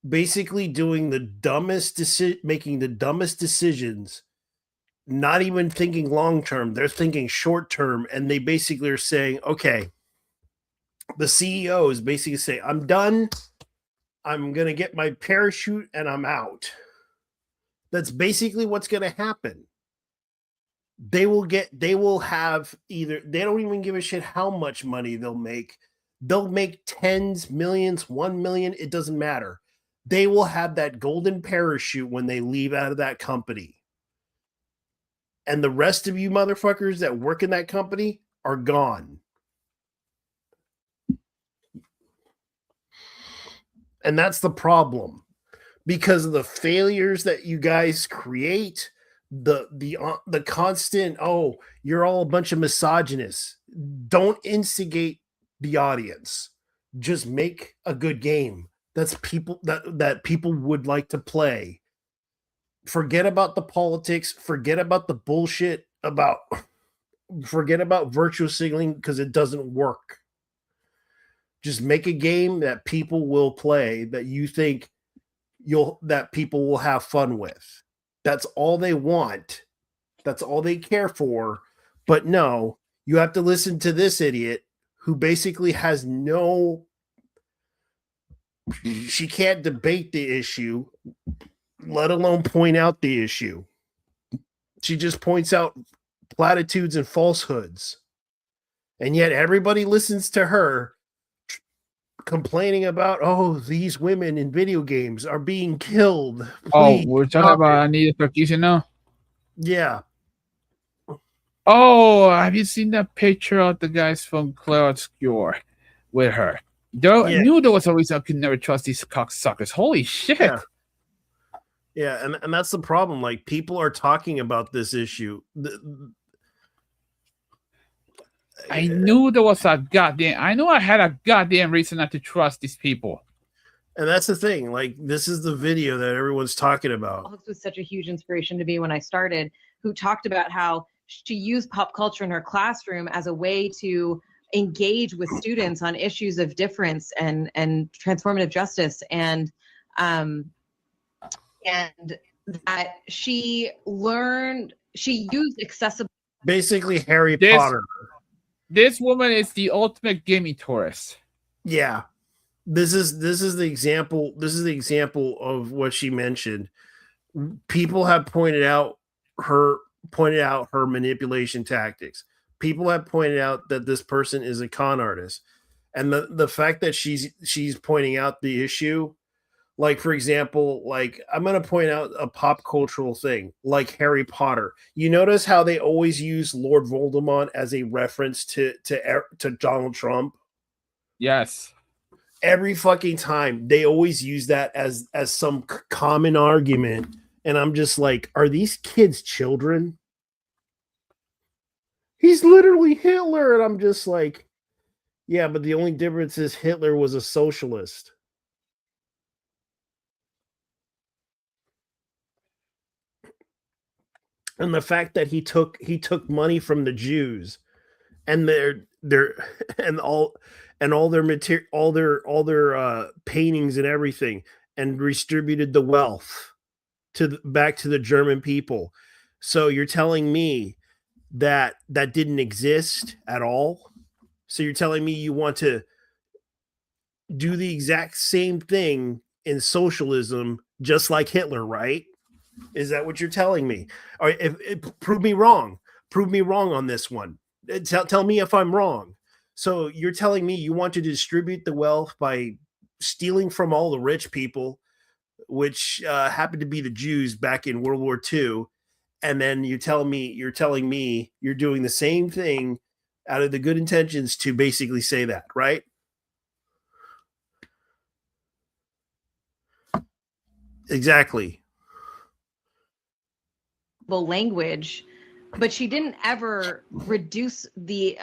basically doing the dumbest making the dumbest decisions, not even thinking long term. They're thinking short term, and they basically are saying, okay, the CEO is basically saying, I'm done. I'm gonna get my parachute and I'm out. That's basically what's gonna happen. They will have either, they don't even give a shit how much money they'll make. They'll make tens, millions, 1 million, it doesn't matter. They will have that golden parachute when they leave out of that company. And the rest of you motherfuckers that work in that company are gone. And that's the problem. Because of the failures that you guys create, the constant, oh, you're all a bunch of misogynists. Don't instigate the audience. Just make a good game that's people that people would like to play. Forget about the politics, forget about the bullshit forget about virtual signaling because it doesn't work. Just make a game that people will play, that you think that people will have fun with. That's all they want. That's all they care for. But no, you have to listen to this idiot who basically has she can't debate the issue, let alone point out the issue. She just points out platitudes and falsehoods. And yet everybody listens to her complaining about, oh, these women in video games are being killed.
Oh, we're talking about Anita Sarkeesian now?
Yeah.
Oh, have you seen that picture of the guys from Claire Obscure with her? I knew there was a reason I could never trust these cocksuckers. Holy shit.
Yeah, and that's the problem. Like, people are talking about this issue.
I knew there was I knew I had a goddamn reason not to trust these people.
And that's the thing. Like, this is the video that everyone's talking about.
Alex was such a huge inspiration to me when I started, who talked about how she used pop culture in her classroom as a way to engage with students on issues of difference and transformative justice, and that she used accessible.
Basically, Harry Potter.
This woman is the ultimate gaming tourist.
Yeah. This is the example. This is the example of what she mentioned. People have pointed out her manipulation tactics. People have pointed out that this person is a con artist. And the fact that she's pointing out the issue, like, for example, like, I'm going to point out a pop cultural thing, like Harry Potter. You notice how they always use Lord Voldemort as a reference to Donald Trump?
Yes.
Every fucking time they always use that as some common argument. And I'm just like, are these kids children? He's literally Hitler. And I'm just like, yeah, but the only difference is Hitler was a socialist. And the fact that he took money from the Jews and their and all their material, all their paintings and everything, and distributed the wealth back to the German people. So you're telling me that didn't exist at all? So you're telling me you want to do the exact same thing in socialism, just like Hitler, right? Is that what you're telling me? All right, prove me wrong. Prove me wrong on this one. Tell me if I'm wrong. So you're telling me you want to distribute the wealth by stealing from all the rich people, which happened to be the Jews back in World War II, and then you're telling me you're doing the same thing out of the good intentions to basically say that, right? Exactly.
Language, but she didn't ever reduce the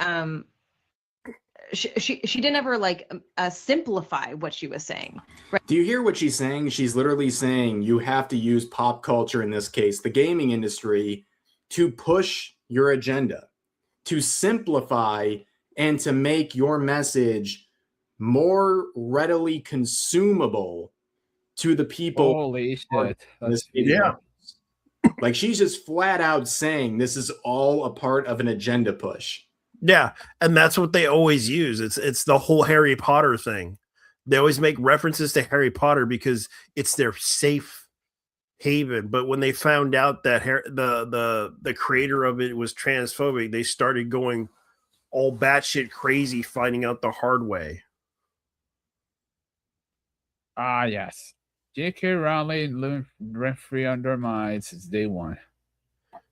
she didn't ever like simplify what she was saying. Right?
Do you hear what she's saying? She's literally saying you have to use pop culture, in this case, the gaming industry, to push your agenda, to simplify and to make your message more readily consumable to the people.
Holy shit.
Yeah.
Like, she's just flat out saying this is all a part of an agenda push.
Yeah, and that's what they always use. It's the whole Harry Potter thing. They always make references to Harry Potter because it's their safe haven. But when they found out that the creator of it was transphobic, they started going all batshit crazy, finding out the hard way.
Ah, yes. J.K. Rowling living rent-free on their minds since day one.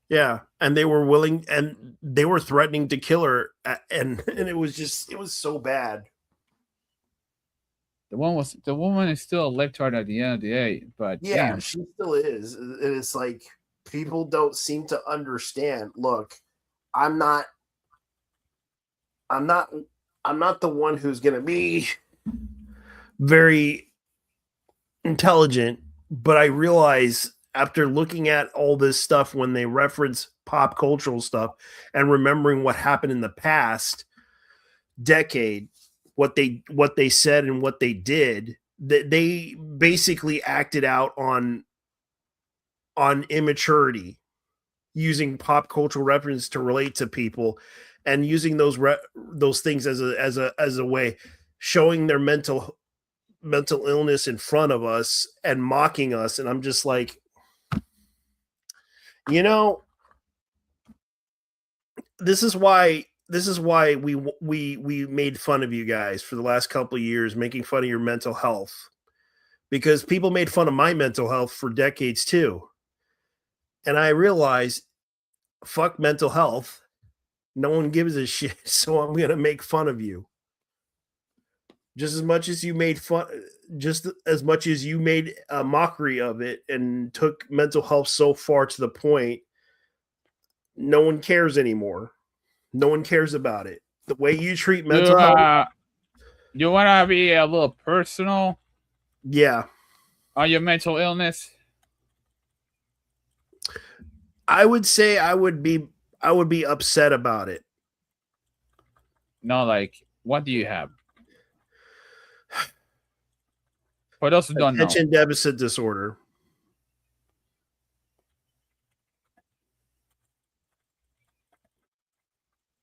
Yeah, and they were willing, and they were threatening to kill her, and it was so bad.
The woman is still a libtard at the end of the day, but
Yeah,
damn.
she still is. And it's like people don't seem to understand. Look, I'm not the one who's going to be very intelligent, but I realize after looking at all this stuff, when they reference pop cultural stuff and remembering what happened in the past decade, what they said and what they did, that they basically acted out on immaturity, using pop cultural reference to relate to people, and using those things as a way, showing their mental illness in front of us and mocking us. And I'm just like, this is why we made fun of you guys for the last couple of years, making fun of your mental health, because people made fun of my mental health for decades too. And I realized, fuck mental health. No one gives a shit. So I'm going to make fun of you. Just as much as you made a mockery of it and took mental health so far to the point, no one cares anymore. No one cares about it. The way you treat mental health.
You want to be a little personal?
Yeah.
On your mental illness?
I would say I would be upset about it.
No, like, what do you have? For those who don't know.
Attention deficit disorder.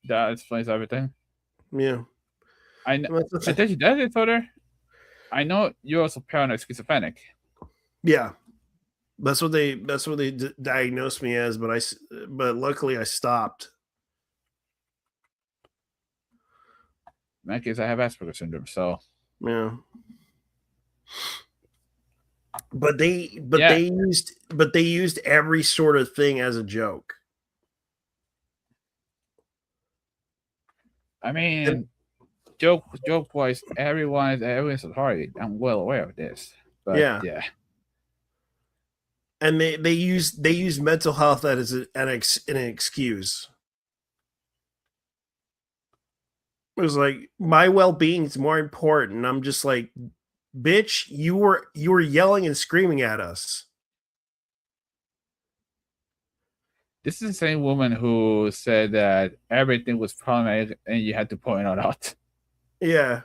That explains everything.
Yeah.
I know. Attention deficit disorder? I know you're also paranoid schizophrenic.
Yeah. That's what they diagnosed me as, but luckily I stopped.
In my case, I have Asperger's syndrome, so
yeah. But they used every sort of thing as a joke.
I mean, joke wise, everyone's sorry. I'm well aware of this. But yeah.
And they use mental health as an excuse. It was like, my well-being is more important. And I'm just like, bitch, you were yelling and screaming at us.
This is the same woman who said that everything was problematic and you had to point it out.
Yeah.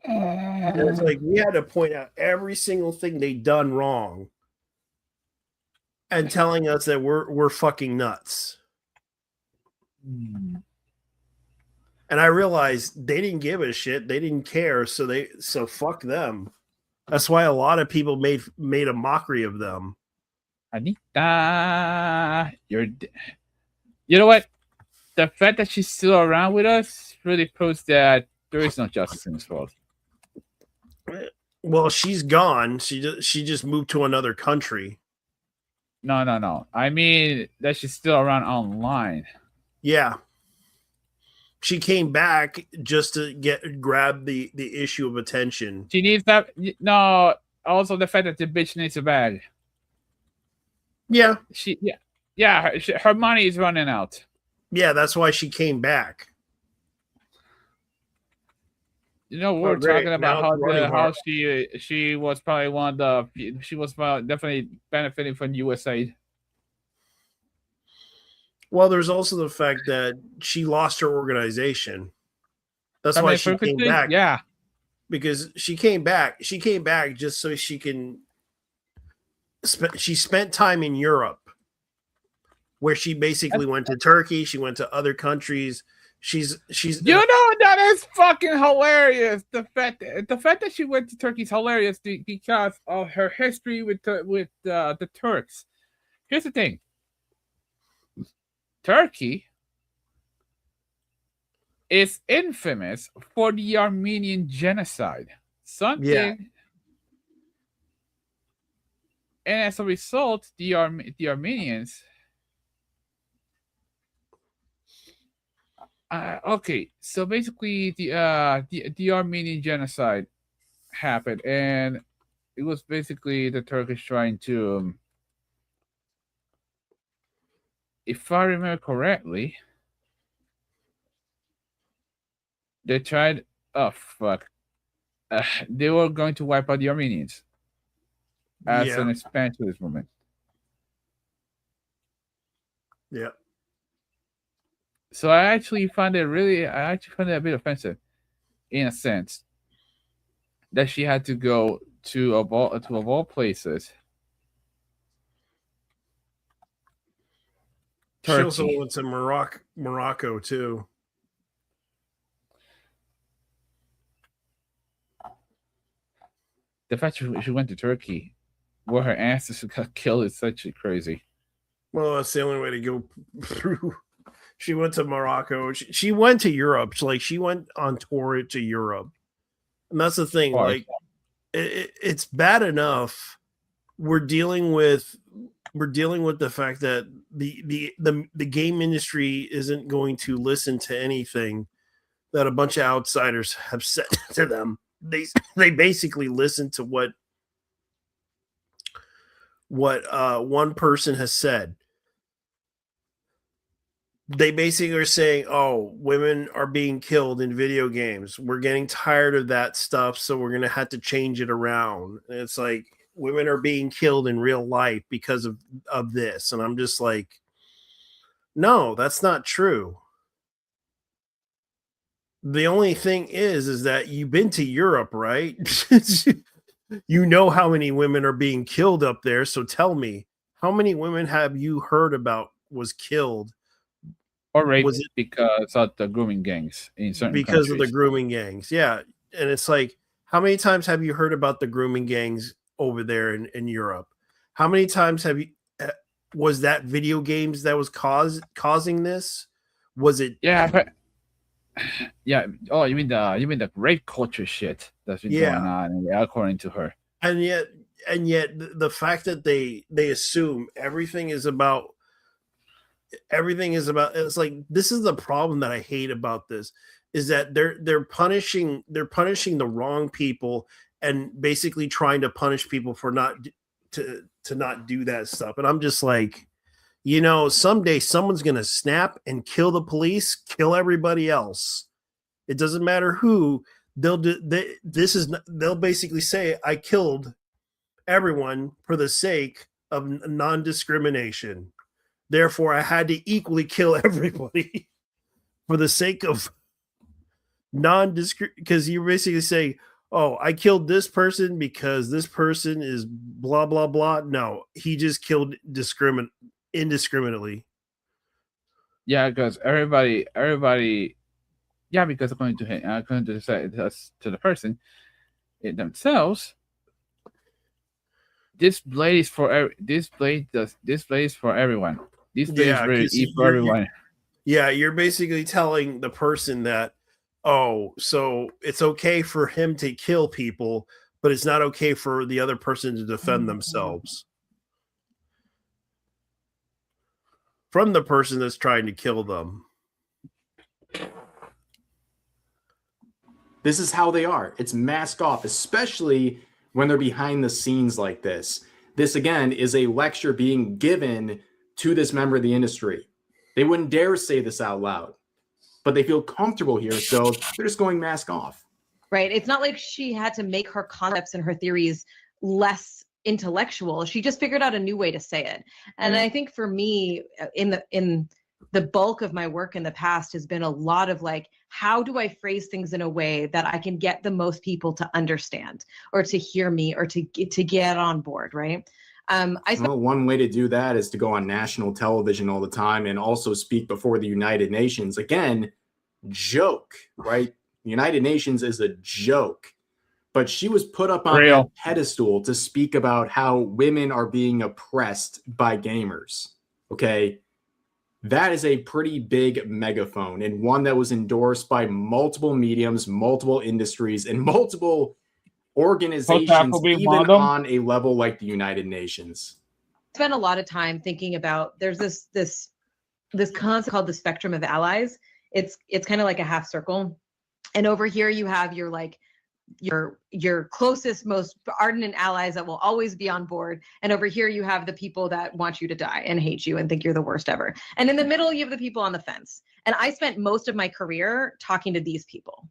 And it's like, we had to point out every single thing they done wrong and telling us that we're fucking nuts. And I realized they didn't give a shit. They didn't care. So fuck them. That's why a lot of people made a mockery of them.
Anita, you know what? The fact that she's still around with us really proves that there is no justice in this world.
Well, she's gone. She just moved to another country.
No. I mean that she's still around online.
Yeah. She came back just to grab the issue of attention.
She needs that. No, also the fact that the bitch needs a bag.
Yeah.
Her money is running out.
Yeah, that's why she came back.
You know, we're talking about how she was probably one of the she was definitely benefiting from USAID.
Well, there's also the fact that she lost her organization. That's why she came back.
Yeah,
because she came back. She came back just so she can. She spent time in Europe, where she basically went to Turkey. She went to other countries. She's.
You know, that is fucking hilarious. The fact that she went to Turkey is hilarious because of her history with the Turks. Here's the thing. Turkey is infamous for the Armenian genocide. And as a result, the Armenians. Okay, so basically, the Armenian genocide happened, and it was basically the Turkish trying to. If I remember correctly, they tried. Oh fuck! They were going to wipe out the Armenians as an expansionist movement.
Yeah.
So I actually find it a bit offensive, in a sense, that she had to go to of all places.
Turkey. She also went to Morocco too.
The fact she went to Turkey, where her ancestors got killed, is such crazy.
Well, that's the only way to go through. She went to Morocco. She went to Europe. She went on tour to Europe, and that's the thing. Like, it's bad enough. We're dealing with the fact that the game industry isn't going to listen to anything that a bunch of outsiders have said to them. They basically listen to what one person has said. They basically are saying, "Oh, women are being killed in video games. We're getting tired of that stuff, so we're going to have to change it around." And it's like, women are being killed in real life because of this. And I'm just like, no, that's not true. The only thing is that you've been to Europe, right? You know how many women are being killed up there. So tell me, how many women have you heard about was killed?
Or raped because of the grooming gangs in certain countries.
Of the grooming gangs. Yeah. And it's like, how many times have you heard about the grooming gangs over there in Europe? How many times was that video games that was causing this? Was it?
Yeah, but oh, you mean the rape culture shit that's been going on, according to her.
And yet the fact that they assume everything is about, it's like, this is the problem that I hate about this, is that they're punishing the wrong people and basically trying to punish people for not do that stuff. And I'm just like, someday someone's going to snap and kill the police, kill everybody else. It doesn't matter who. They'll basically say, I killed everyone for the sake of non-discrimination. Therefore, I had to equally kill everybody for the sake of non-discrimination. Because you basically say, oh, I killed this person because this person is blah, blah, blah. No, he just killed indiscriminately.
Yeah, because everybody, because according to the person themselves, this blade is for everyone. This blade is really for everyone.
You're basically telling the person that, oh, so it's okay for him to kill people, but it's not okay for the other person to defend themselves from the person that's trying to kill them.
This is how they are. It's mask off, especially when they're behind the scenes like this. This, again, is a lecture being given to this member of the industry. They wouldn't dare say this out loud, but they feel comfortable here, so they're just going mask off.
Right. It's not like she had to make her concepts and her theories less intellectual. She just figured out a new way to say it. And I think for me, in the bulk of my work in the past has been a lot of like, how do I phrase things in a way that I can get the most people to understand or to hear me or to get on board, right?
Well, one way to do that is to go on national television all the time and also speak before the United Nations. Again, joke, right? The United Nations is a joke. But she was put up on a pedestal to speak about how women are being oppressed by gamers. Okay? That is a pretty big megaphone, and one that was endorsed by multiple mediums, multiple industries, and multiple organizations, even on a level like the United Nations.
I spent a lot of time thinking about, there's this concept called the spectrum of allies. It's kind of like a half circle. And over here you have your closest, most ardent allies that will always be on board. And over here you have the people that want you to die and hate you and think you're the worst ever. And in the middle, you have the people on the fence. And I spent most of my career talking to these people,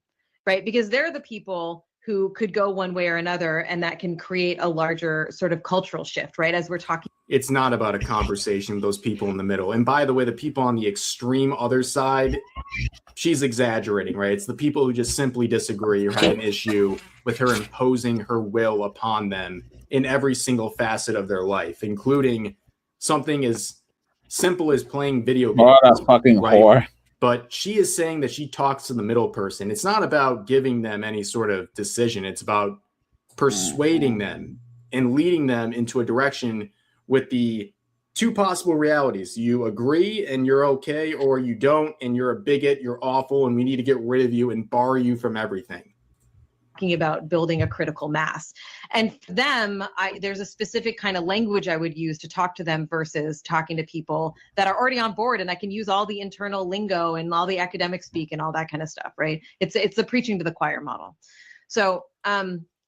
right? Because they're the people who could go one way or another, and that can create a larger sort of cultural shift, right? As we're talking.
It's not about a conversation with those people in the middle. And by the way, the people on the extreme other side, she's exaggerating, right? It's the people who just simply disagree or have an issue with her imposing her will upon them in every single facet of their life, including something as simple as playing video games.
Oh, that's fucking whore.
But she is saying that she talks to the middle person. It's not about giving them any sort of decision. It's about persuading them and leading them into a direction with the two possible realities. You agree and you're okay, or you don't and you're a bigot, you're awful, and we need to get rid of you and bar you from everything.
Talking about building a critical mass. And for them, there's a specific kind of language I would use to talk to them versus talking to people that are already on board, and I can use all the internal lingo and all the academic speak and all that kind of stuff, right? It's the preaching to the choir model. So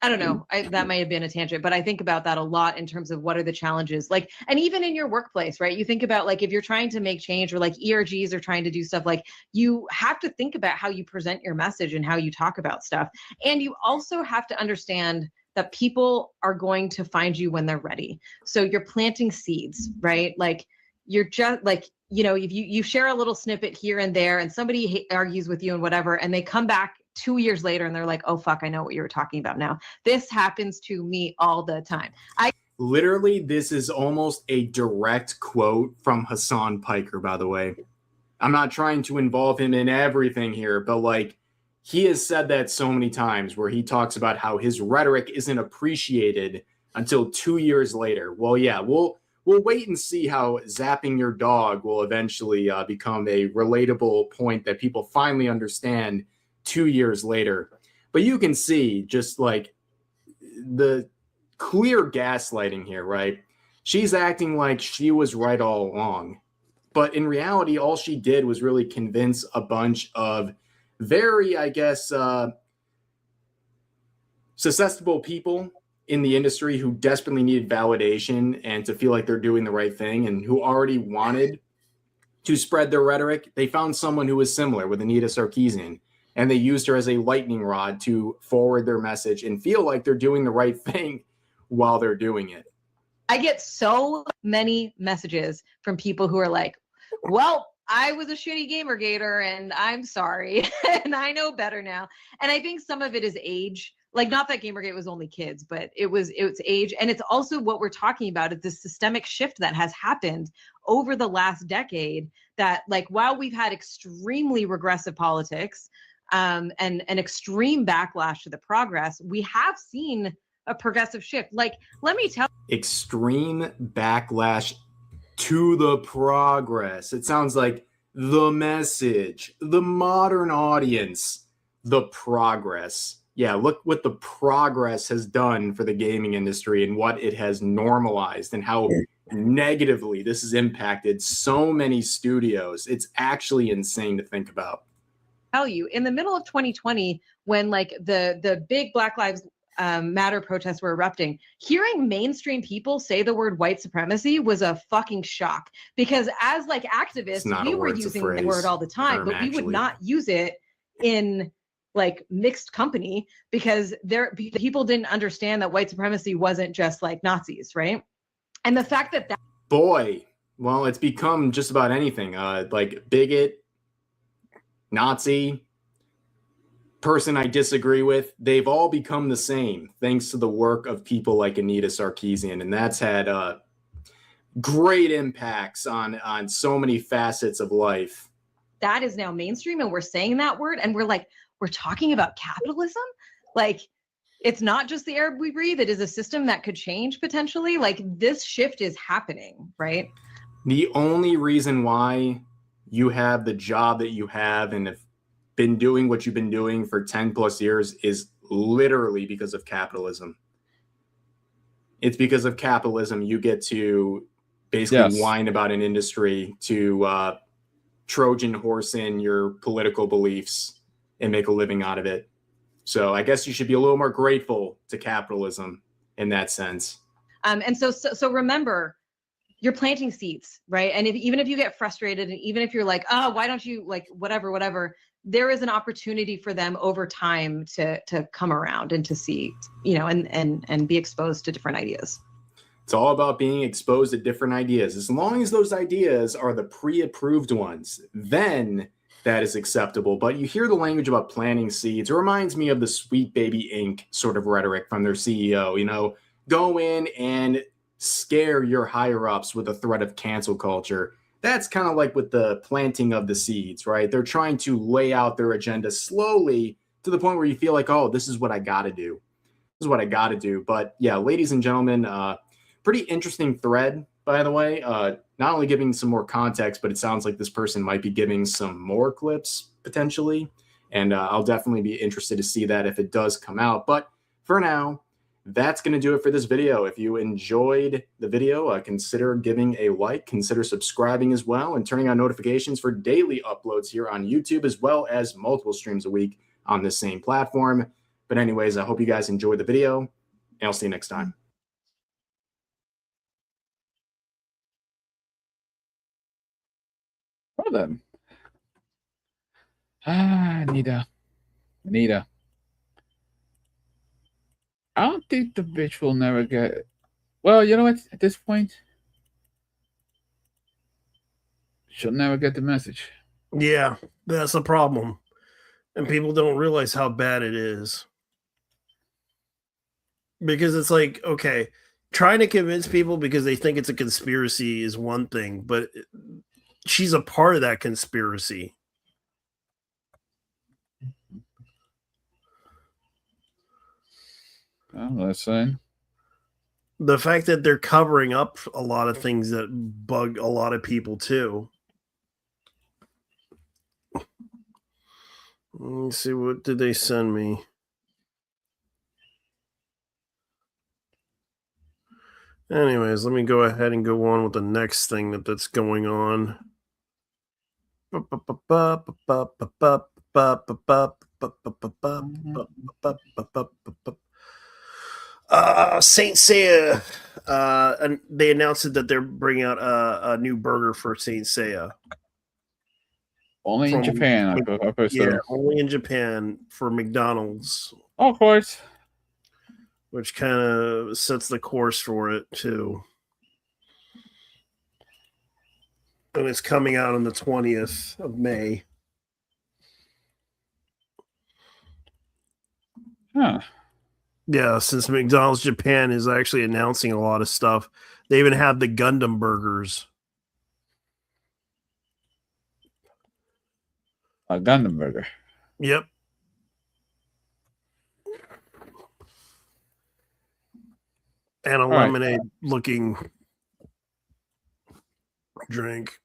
I don't know, that might have been a tangent, but I think about that a lot in terms of what are the challenges, like, and even in your workplace, right? You think about like, if you're trying to make change, or like ERGs are trying to do stuff, like you have to think about how you present your message and how you talk about stuff. And you also have to understand that people are going to find you when they're ready. So you're planting seeds, right? Like you're just like, you know, if you share a little snippet here and there and somebody argues with you and whatever, and they come back 2 years later and they're like, oh, fuck, I know what you were talking about now. This happens to me all the time.
Literally, this is almost a direct quote from Hassan Piker, by the way. I'm not trying to involve him in everything here, but like he has said that so many times where he talks about how his rhetoric isn't appreciated until 2 years later. Well, yeah, we'll wait and see how zapping your dog will eventually become a relatable point that people finally understand 2 years later. But you can see just like the clear gaslighting here, right? She's acting like she was right all along. But in reality, all she did was really convince a bunch of very, I guess, susceptible people in the industry who desperately needed validation and to feel like they're doing the right thing, and who already wanted to spread their rhetoric. They found someone who was similar with Anita Sarkeesian, and they used her as a lightning rod to forward their message and feel like they're doing the right thing while they're doing it.
I get so many messages from people who are like, well, I was a shitty Gamergator and I'm sorry and I know better now. And I think some of it is age. Like, not that Gamergate was only kids, but it's age. And it's also what we're talking about is the systemic shift that has happened over the last decade, that like, while we've had extremely regressive politics, and an extreme backlash to the progress, we have seen a progressive shift. Like, let me tell you.
Extreme backlash to the progress. It sounds like the message, the modern audience, the progress. yeah, look what the progress has done for the gaming industry and what it has normalized and how negatively this has impacted so many studios. It's actually insane to think about.
Tell you, in the middle of 2020, when like the big Black Lives Matter protests were erupting, hearing mainstream people say the word white supremacy was a fucking shock, because as like activists, we were using the word all the time, but we would not use it in like mixed company, because people didn't understand that white supremacy wasn't just like Nazis, right? And the fact that
well, it's become just about anything, like bigot, Nazi, person I disagree with, they've all become the same thanks to the work of people like Anita Sarkeesian, and that's had great impacts on so many facets of life.
That is now mainstream, and we're saying that word, and we're talking about capitalism. Like, it's not just the air we breathe, it is a system that could change potentially. Like, this shift is happening, right?
The only reason why you have the job that you have and have been doing what you've been doing for 10 plus years is literally because of capitalism. It's because of capitalism you get to basically whine about an industry, to Trojan horse in your political beliefs and make a living out of it. So I guess you should be a little more grateful to capitalism in that sense.
And so remember, you're planting seeds, right? And even if you get frustrated, and even if you're like, oh, why don't you, like, whatever, there is an opportunity for them over time to come around and to see, and be exposed to different ideas.
It's all about being exposed to different ideas. As long as those ideas are the pre-approved ones, then that is acceptable. But you hear the language about planting seeds. It reminds me of the Sweet Baby Inc. sort of rhetoric from their CEO, go in and scare your higher ups with a threat of cancel culture. That's kind of like with the planting of the seeds, right? They're trying to lay out their agenda slowly to the point where you feel like, oh, this is what I got to do. This is what I got to do. But yeah, ladies and gentlemen, pretty interesting thread, by the way. Not only giving some more context, but it sounds like this person might be giving some more clips potentially. And I'll definitely be interested to see that if it does come out. But for now, that's going to do it for this video. If you enjoyed the video, consider giving a like, consider subscribing as well, and turning on notifications for daily uploads here on YouTube, as well as multiple streams a week on this same platform. But anyways, I hope you guys enjoyed the video, and I'll see you next time.
Well then. Anita. I don't think the bitch will never get. Well, you know what? At this point, she'll never get the message.
Yeah, that's the problem. And people don't realize how bad it is. Because it's like, okay, trying to convince people because they think it's a conspiracy is one thing, but she's a part of that conspiracy.
Oh, listen.
The fact that they're covering up a lot of things that bug a lot of people too. Let me see, what did they send me? Anyways, let me go ahead and go on with the next thing that's going on. Saint Seiya, and they announced that they're bringing out a new burger for Saint Seiya.
Only in Japan,
yeah, only in Japan for McDonald's.
Oh, of course.
Which kind of sets the course for it too. And it's coming out on the 20th of May.
Huh.
Yeah, since McDonald's Japan is actually announcing a lot of stuff. They even have the Gundam burgers.
A Gundam burger.
Yep. And a lemonade looking drink.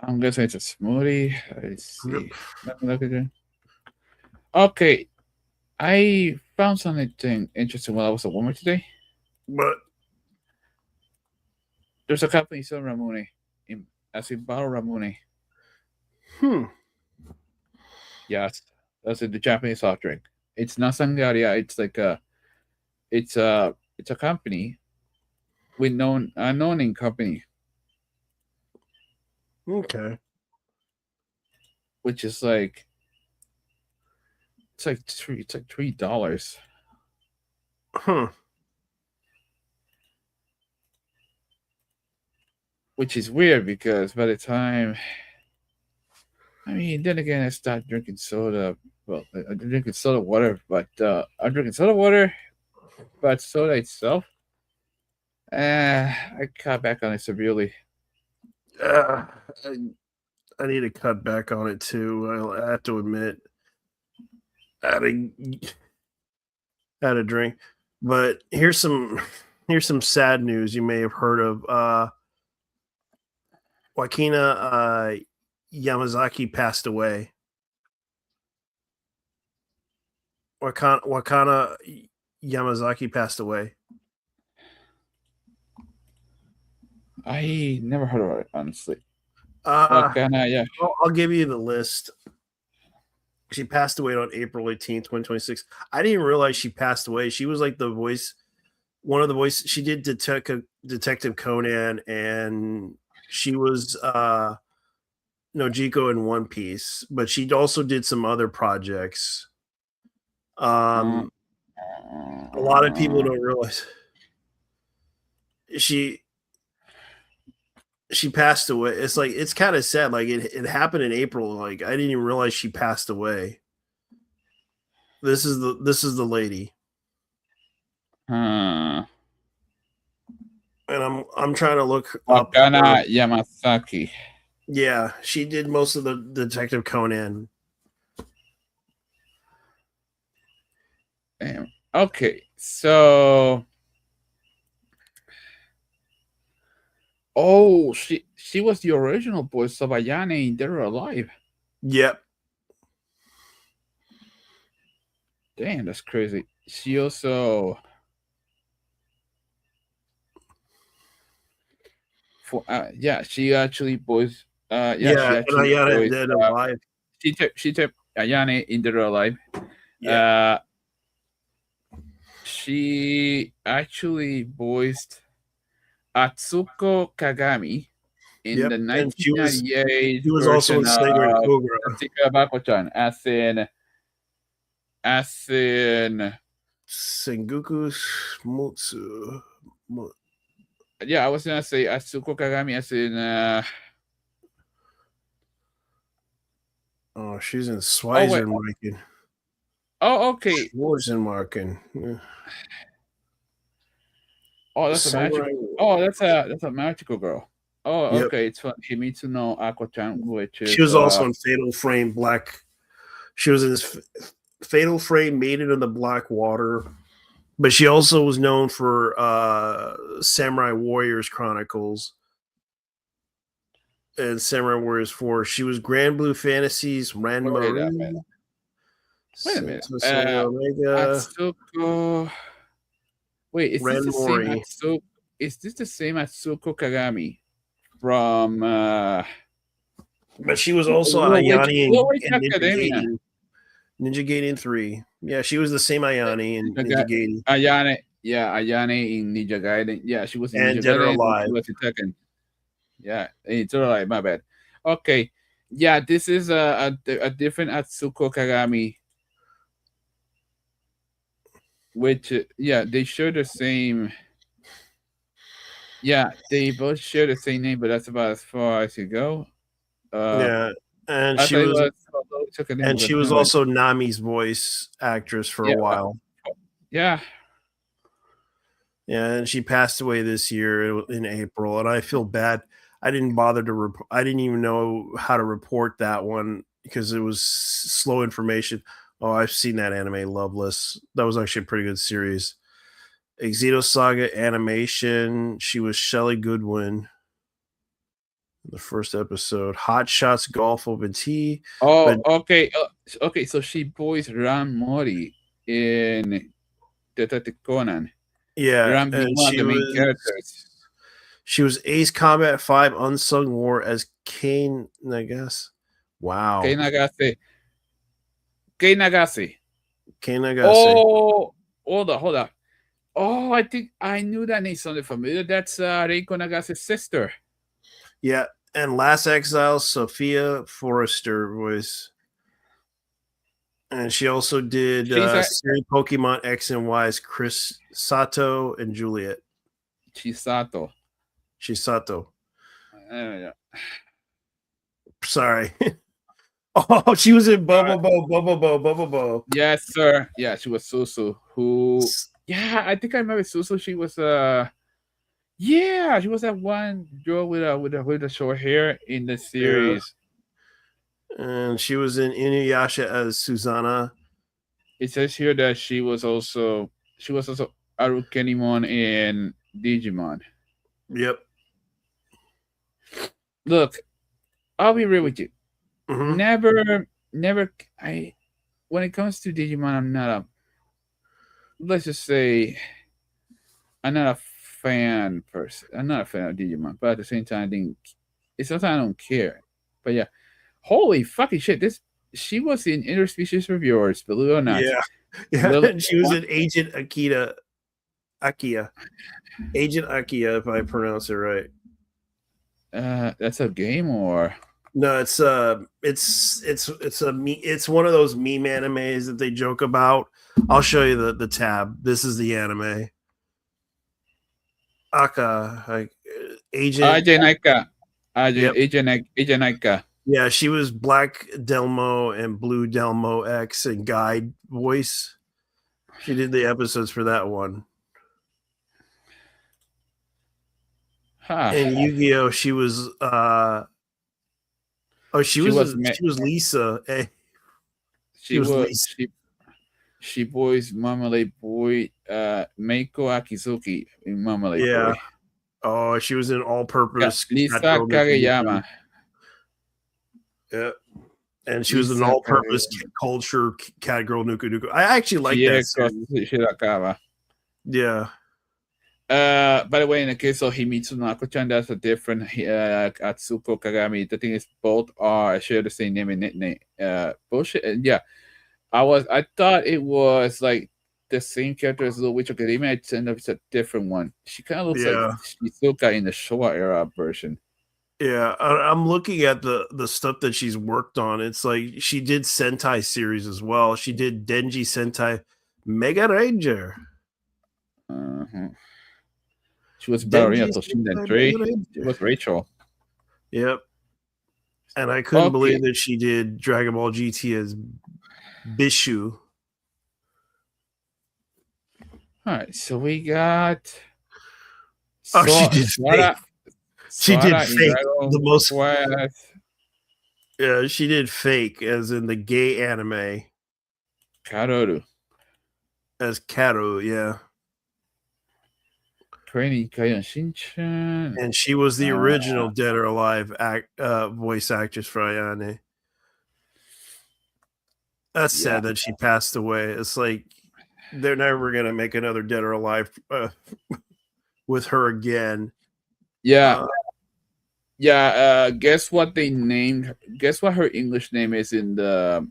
I'm guessing it's a smoothie. I see.
Yep.
Look at it. Okay, I found something interesting while I was at Walmart today.
But
there's a company selling Ramune, as in bottle Ramune. Yes, that's the Japanese soft drink. It's not Sangaria. It's like it's a company with a known company.
Okay.
Which is like it's like $3. Which is weird because by the time, I mean, then again, I started drinking soda. Well, I'm drinking soda water, but I'm drinking soda water, but soda itself, I cut back on it severely.
I need to cut back on it too. I have to admit, I had a drink, but here's some sad news you may have heard of. Wakina Yamazaki passed away. Wakana Yamazaki passed away.
I never heard about it, honestly.
Yeah. I'll give you the list. She passed away on April 18th, 2026. I didn't even realize she passed away. She was like the voice, one of the voices. She did Detective Conan, and she was Nojiko in One Piece, but she also did some other projects. A lot of people don't realize she passed away. It's like, it's kind of sad. Like it happened in April. Like I didn't even realize she passed away. This is the lady. And I'm trying to look up
Wakana Yamasaki.
Yeah, she did most of the Detective Conan.
Damn. Okay, so she was the original voice of Ayane in Dead or Alive.
Yep.
Damn, that's crazy. She also she actually voiced she actually
Ayane Dead or Alive.
She took Ayane in Dead or Alive.
Yeah.
She actually voiced Atsuko Kagami in the 1998
she was also in Sailor and Cobra.
Bako-chan, as in
Sengoku Mutsu.
Yeah, I was gonna say Atsuko Kagami as in
she's in Schweizenmarken.
Okay.
Schwarzenmarken. Yeah.
Oh, that's a magical. Oh, that's a magical girl. Oh,
Yep.
okay. It's fun. Himitsu no Ako-chan, which is
She was also in Fatal Frame Black. She was in this Fatal Frame Maiden of the Black Water, but she also was known for Samurai Warriors Chronicles and Samurai Warriors 4. She was Grand Blue Fantasies, Ranma.
Wait a minute.
Omega.
Atsuko. Wait, is this the same Atsuko? Is this the same Atsuko Kagami from?
But she was also Ayane in Ninja Gaiden 3. Yeah, she was the same Ayane in Ninja Gaiden.
Ayane in Ninja Gaiden. Yeah, she was in
and
Ninja
Dead or
Gaiden.
Alive.
She was in Tekken. Yeah, it's all right. My bad. Okay, yeah, this is a different Atsuko Kagami. Which they share the same. Yeah, they both share the same name, but that's about as far as you go.
And she was also Nami's voice actress for a while.
Yeah,
and she passed away this year in April, and I feel bad. I didn't bother to. I didn't even know how to report that one because it was slow information. Oh, I've seen that anime, Loveless. That was actually a pretty good series. Exito Saga animation. She was Shelley Goodwin. The first episode, Hot Shots Golf Open Tee.
Oh,
But
okay. Okay, so she voiced Ran Mori in Detective Conan.
yeah,
Ran being
and
one of the main characters.
she was Ace Combat 5 Unsung War as Kane, I guess. Wow.
Kei Nagase. Kei Nagase.
Kane Nagase.
Oh, hold up. Oh, I think I knew that name sounded familiar. That's Reiko Nagase's sister.
Yeah, and Last Exile, Sophia Forrester voice. And she also did Siri Pokemon X and Y's Chris Sato and Juliet.
Chisato. Yeah.
Sorry. Oh, she was in Bubble.
Yes, sir. Yeah, she was Susu. Yeah, I think I remember Susu. She was she was that one girl with the short hair in the series.
Yeah. And she was in Inuyasha as Susanna.
It says here that she was also Arukenimon in Digimon.
Yep.
Look, I'll be real with you.
Mm-hmm.
Never. When it comes to Digimon, I'm not a. Let's just say, I'm not a fan person. I'm not a fan of Digimon, but at the same time, sometimes I don't care. But yeah, holy fucking shit! She was in Interspecies Reviewers, believe it or not.
Yeah. She was in Agent Akia. Agent Akia, if I pronounce it right.
That's a game or
no? It's one of those meme animes that they joke about. I'll show you the tab. This is the anime. Agent
Naika.
Yeah, she was Black Delmo and Blue Delmo X and Guide voice. She did the episodes for that one. And Yu-Gi-Oh, she was she was Lisa.
She was Lisa. She voiced Marmalade Boy, Meiko Akizuki in Marmalade Boy.
Oh, she was in All Purpose.
Lisa Kageyama.
Yeah. And she was an All Purpose Culture Cat Girl Nuku Nuku. I actually like that series. Yeah.
By the way, in the case of Himitsu no Ako-chan, that's a different Atsuko Kagami. The thing is, both share the same name and nickname. Bullshit. Yeah. I thought it was like the same character as Little Witch Academia. It ended up it's a different one. She kind of looks like Shizuka in the Showa era version.
Yeah, I'm looking at the stuff that she's worked on. It's like she did Sentai series as well. She did Denji Sentai Mega Ranger.
She was Ballerina Toshinden 3. She was Rachel.
Yep. And I couldn't believe that she did Dragon Ball GT as Bishu.
All right, so we got.
She did fake. She did fake the most. Yeah, she did fake as in the gay anime.
Karoru.
As Karu, yeah.
Training Kayon Shinchan.
And she was the original Dead or Alive voice actress for Ayane. That's sad that she passed away. It's like they're never gonna make another Dead or Alive with her again.
Yeah. Guess what they named? Guess what her English name is in the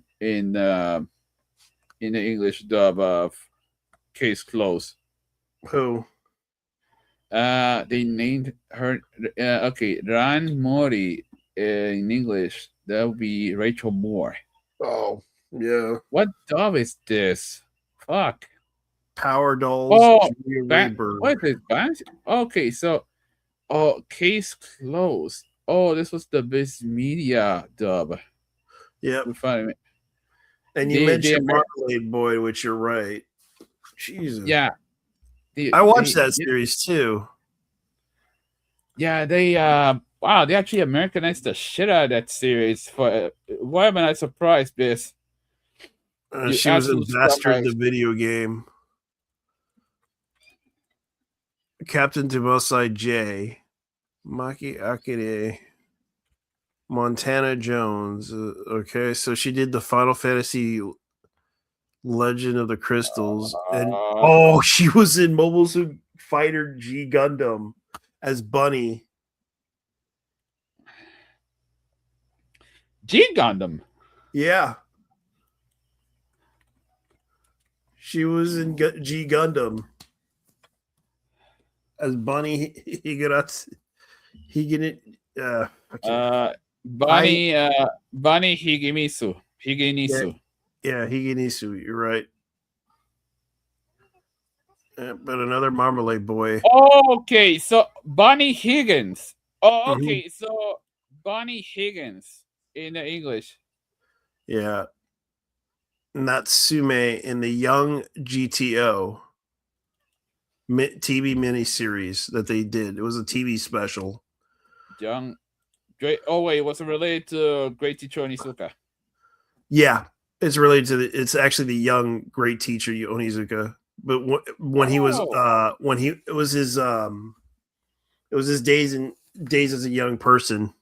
English dub of Case Closed.
Who?
They named her. Ran Mori in English. That would be Rachel Moore.
Oh. Yeah.
What dub is this? Fuck.
Power Dolls.
Oh, what is this? Okay, so Case Closed. Oh, this was the Viz Media dub.
Yep. And you mentioned Marmalade Boy, which you're right. Jesus.
Yeah.
I watched that series too.
Yeah, they actually Americanized the shit out of that series. Why am I surprised, Biz?
She was in Bastard the video game. Captain Demosai J. Maki Akire. Montana Jones. Okay, so she did the Final Fantasy Legend of the Crystals, and she was in Mobile Suit Fighter G Gundam as Bunny.
G Gundam.
Yeah, she was in G Gundam as Bunny Higurashi.
Bunny Higimisu. Higinisu.
Yeah, Higinisu. You're right. But another Marmalade boy.
Okay, so Bunny Higgins. Oh, okay, so Bunny Higgins in the English.
Yeah. Natsume in the Young GTO TV miniseries that they did. It was a TV special.
Young, great. Oh wait, was it related to Great Teacher Onizuka?
Yeah, it's related to it's actually the young great teacher Onizuka. But when he was it was his days as a young person.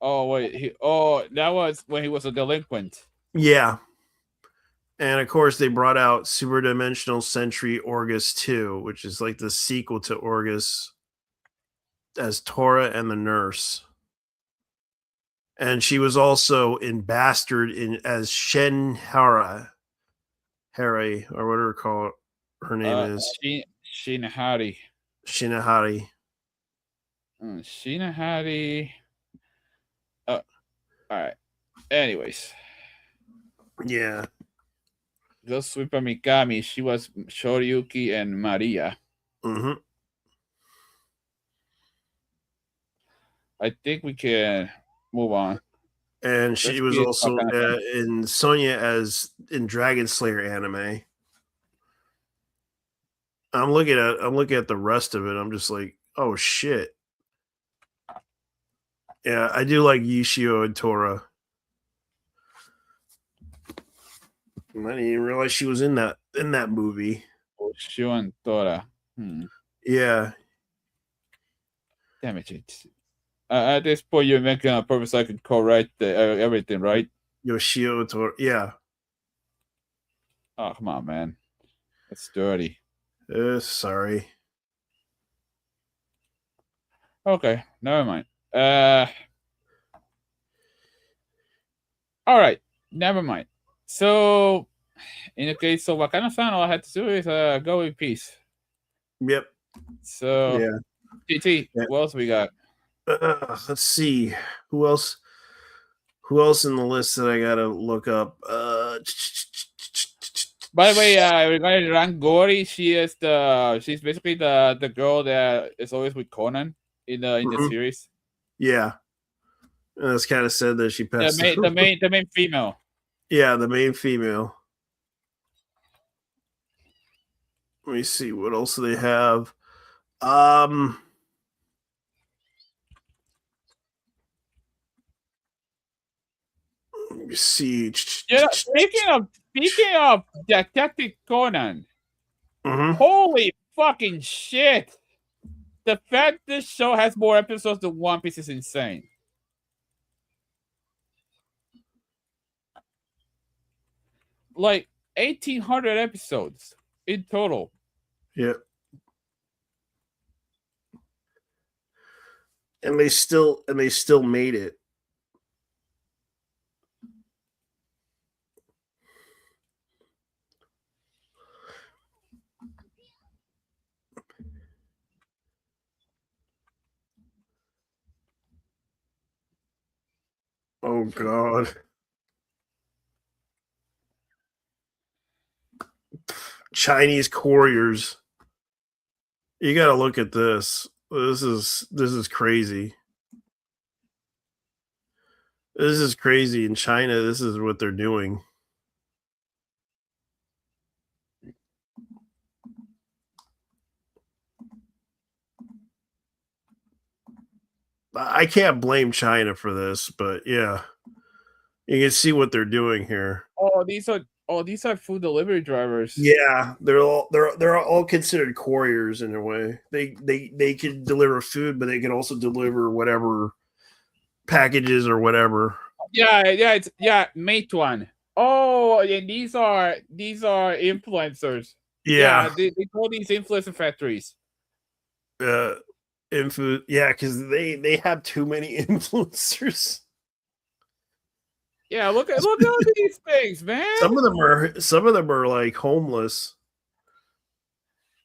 Oh wait, that was when he was a delinquent.
Yeah. And of course they brought out Super Dimensional Century Orgus 2, which is like the sequel to Orgus, as Tora and the Nurse. And she was also in Bastard as Shen Hara, or whatever her name is.
Shinahari.
Shinahari.
Shinahari. All right. Anyways.
Yeah.
Ghost Sweeper Mikami. She was Shoryuki and Maria.
Mm-hmm.
I think we can move on.
And she was also in Sonya as in Dragon Slayer anime. I'm looking at the rest of it. I'm just like, oh shit. Yeah, I do like Yishio and Tora. I didn't even realize she was in that movie.
Yishio and Tora.
Yeah.
Damn it. At this point, you're making a purpose I could correct everything, right?
Yoshio Tora. Yeah.
Oh, come on, man. That's dirty.
Sorry.
Okay, never mind. All right, never mind. So, in the case of Wakana-san, all I had to do is go in peace.
Yep.
So,
yeah.
TT, what else we got?
Let's see. Who else in the list that I gotta look up?
By the way, regarding Rangori, she's basically the girl that is always with Conan in the series.
Yeah, and it's kind of sad that she passed.
The main female.
Yeah, the main female. Let me see what else do they have. Let me see.
Yeah, speaking of Detective Conan, holy fucking shit! The fact this show has more episodes than One Piece is insane. Like 1,800 episodes in total.
Yeah. And they still made it. Oh God. Chinese couriers. You got to look at this. This is crazy. This is crazy. In China, this is what they're doing. I can't blame China for this, but yeah, you can see what they're doing here.
Oh, these are Oh, these are food delivery drivers.
Yeah, they're all considered couriers in a way. They can deliver food, but they can also deliver whatever packages or whatever.
Yeah, it's Meituan. Oh, and these are influencers.
Yeah.
They call these influencer factories.
Yeah, because they have too many influencers.
Yeah, look at all these things, man.
Some of them are like homeless.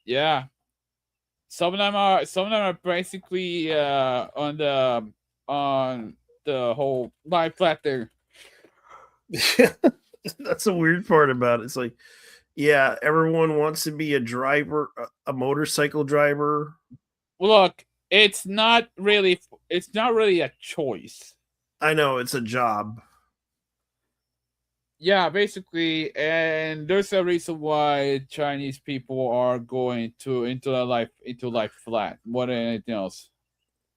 Yeah. Some of them are basically on the whole lie flat thing.
That's the weird part about it. It's like, yeah, everyone wants to be a driver, a motorcycle driver.
Look, it's not really a choice.
I know, it's a job.
Yeah, basically, and there's a reason why Chinese people are going into life flat more than anything else.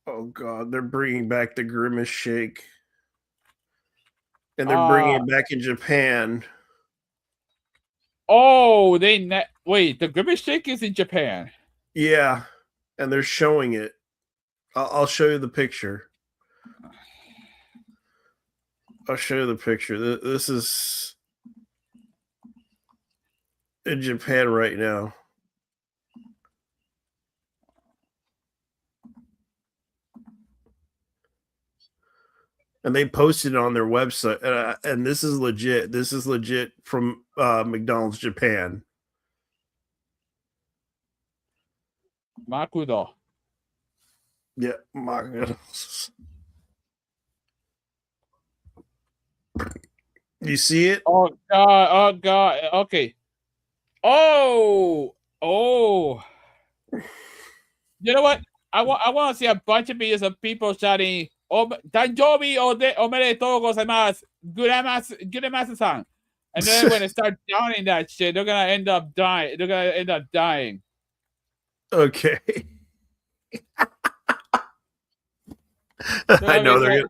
Oh god, they're bringing back the Grimace Shake, and they're bringing it back in Japan.
Oh, wait, the Grimace Shake is in Japan.
Yeah, and they're showing it. I'll show you the picture. I'll show you the picture. This is in Japan right now. And they posted it on their website. And this is legit. This is legit from McDonald's Japan.
Makudo.
Yeah, Makudo. You see it?
Oh god. Okay. Oh. You know what? I want to see a bunch of videos of people shouting, "Danjobi omedetou gozaimasu, guramasu-san." And then when they start downing that shit, they're gonna end up dying. They're gonna end up dying.
Okay. I know they're gonna.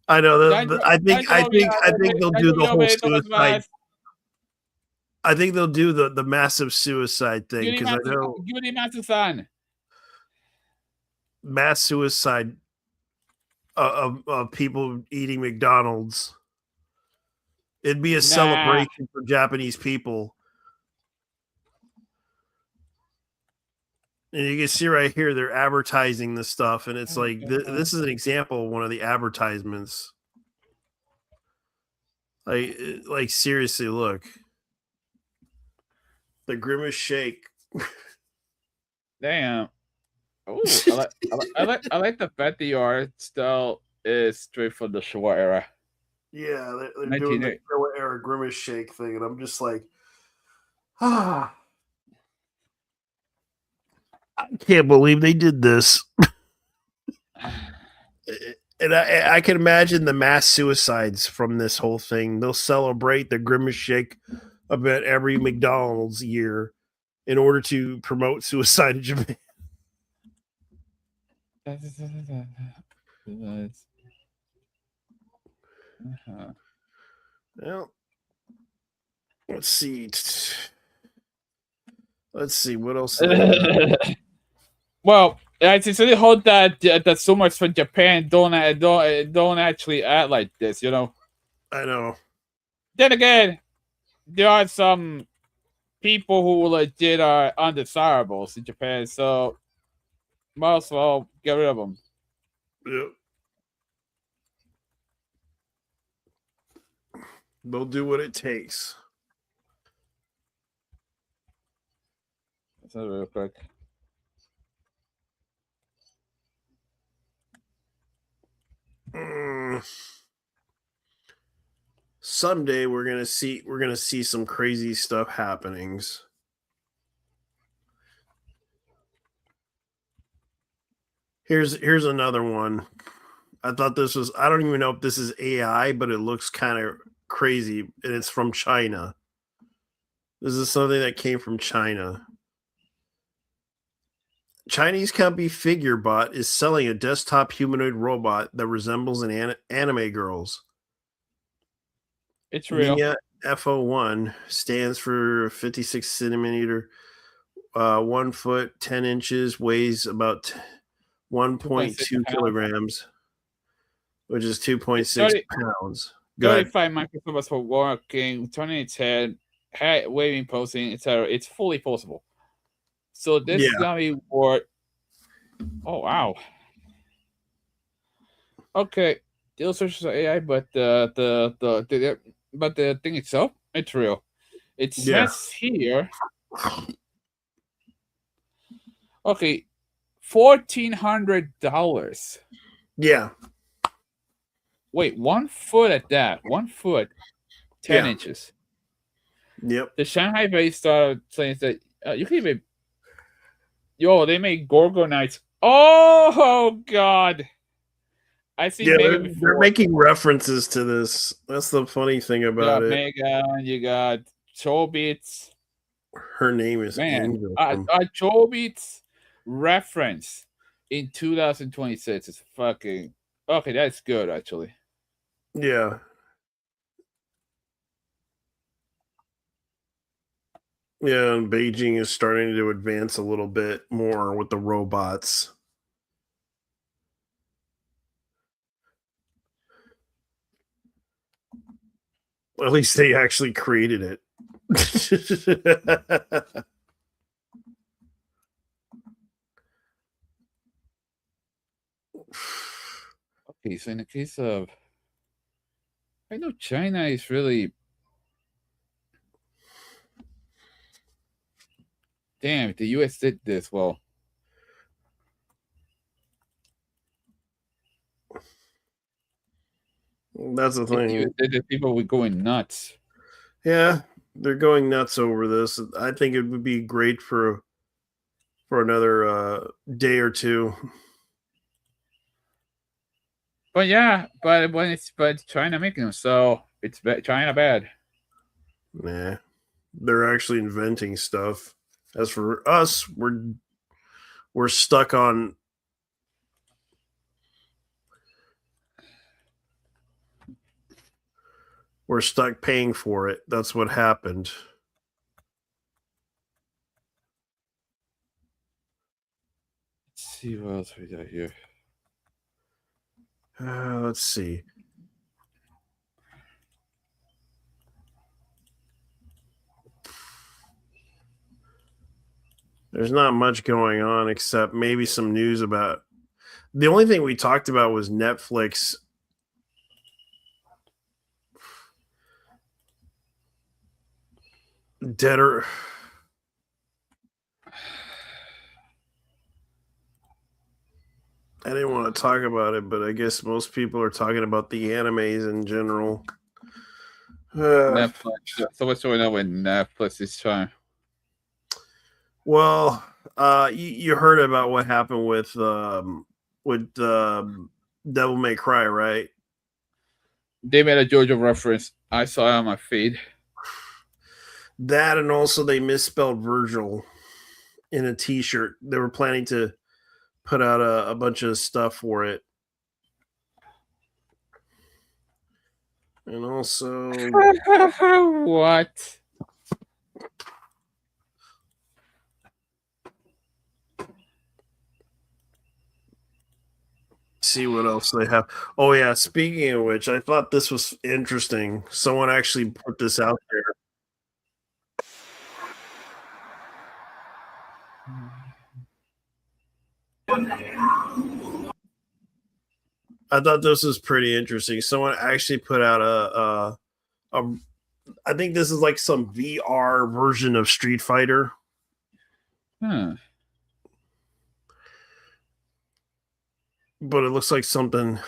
I know. I think they'll do the whole suicide. I think they'll do the massive suicide thing because I know mass suicide of people eating McDonald's. It'd be a celebration for Japanese people. And you can see right here, they're advertising this stuff. And it's like, this is an example of one of the advertisements. Like seriously, look. The Grimace Shake.
Damn. Oh, I like the fact the art style is straight from the Showa era.
Yeah, they're doing the Showa era Grimace Shake thing. And I'm just like, I can't believe they did this. And I can imagine the mass suicides from this whole thing. They'll celebrate the Grimace Shake about every McDonald's year in order to promote suicide in Japan. Well, let's see. Let's see what else.
Well, I sincerely hope that so much from Japan don't actually act like this. You know.
I know.
Then again, there are some people who legit are undesirables in Japan, so might as well get rid of them.
Yep. They'll do what it takes.
That's real quick.
Someday we're gonna see some crazy stuff happenings. Here's another one. I thought this was, I don't even know if this is AI, but it looks kind of crazy, and it's from China. This is something that came from China. Chinese company FigureBot is selling a desktop humanoid robot that resembles an anime girls.
It's real.
Nia FO1 stands for 56 centimeter, 1 foot 10 inches, weighs about 1.2 kilograms, which is 2.6 pounds. Go ahead.
35 microfibers for working, turning its head waving, posing, etc. It's fully posable. So this is gonna be worth. Oh wow. Okay, the illustrations are AI, but the thing itself, it's real. It says here. Okay, $1,400.
Yeah.
Wait, 1 foot at that. 1 foot, 10 inches.
Yep.
The Shanghai-based startup saying that you can even. Yo, they make Gorgonites. Oh God! I see.
Yeah, they're making references to this. That's the funny thing about it.
Megan, you got Chobits.
Her name is Angel.
A Chobits reference in 2026 is fucking okay. That's good, actually.
Yeah. Yeah, and Beijing is starting to advance a little bit more with the robots. At least they actually created it.
Okay, so in the case of, I know China is really. Damn, the U.S. did this well.
That's the thing.
The people were going nuts.
Yeah, they're going nuts over this. I think it would be great for another day or two.
But yeah, but China making them, so it's China bad.
Nah, they're actually inventing stuff. As for us, we're stuck on. We're stuck paying for it. That's what happened.
Let's see what else we got here.
Let's see. There's not much going on except maybe some news about. The only thing we talked about was Netflix. Deader. I didn't want to talk about it, but I guess most people are talking about the animes in general.
Netflix. So what's going on with Netflix this time?
Well, you heard about what happened with Devil May Cry, right?
They made a JoJo reference. I saw it on my feed.
That, and also they misspelled Virgil in a T-shirt. They were planning to put out a bunch of stuff for it. And also...
What?
See what else they have. Oh, yeah. Speaking of which, I thought this was interesting. Someone actually put this out there. I thought this was pretty interesting. Someone actually put out I think this is like some VR version of Street Fighter.
Huh.
But it looks like something.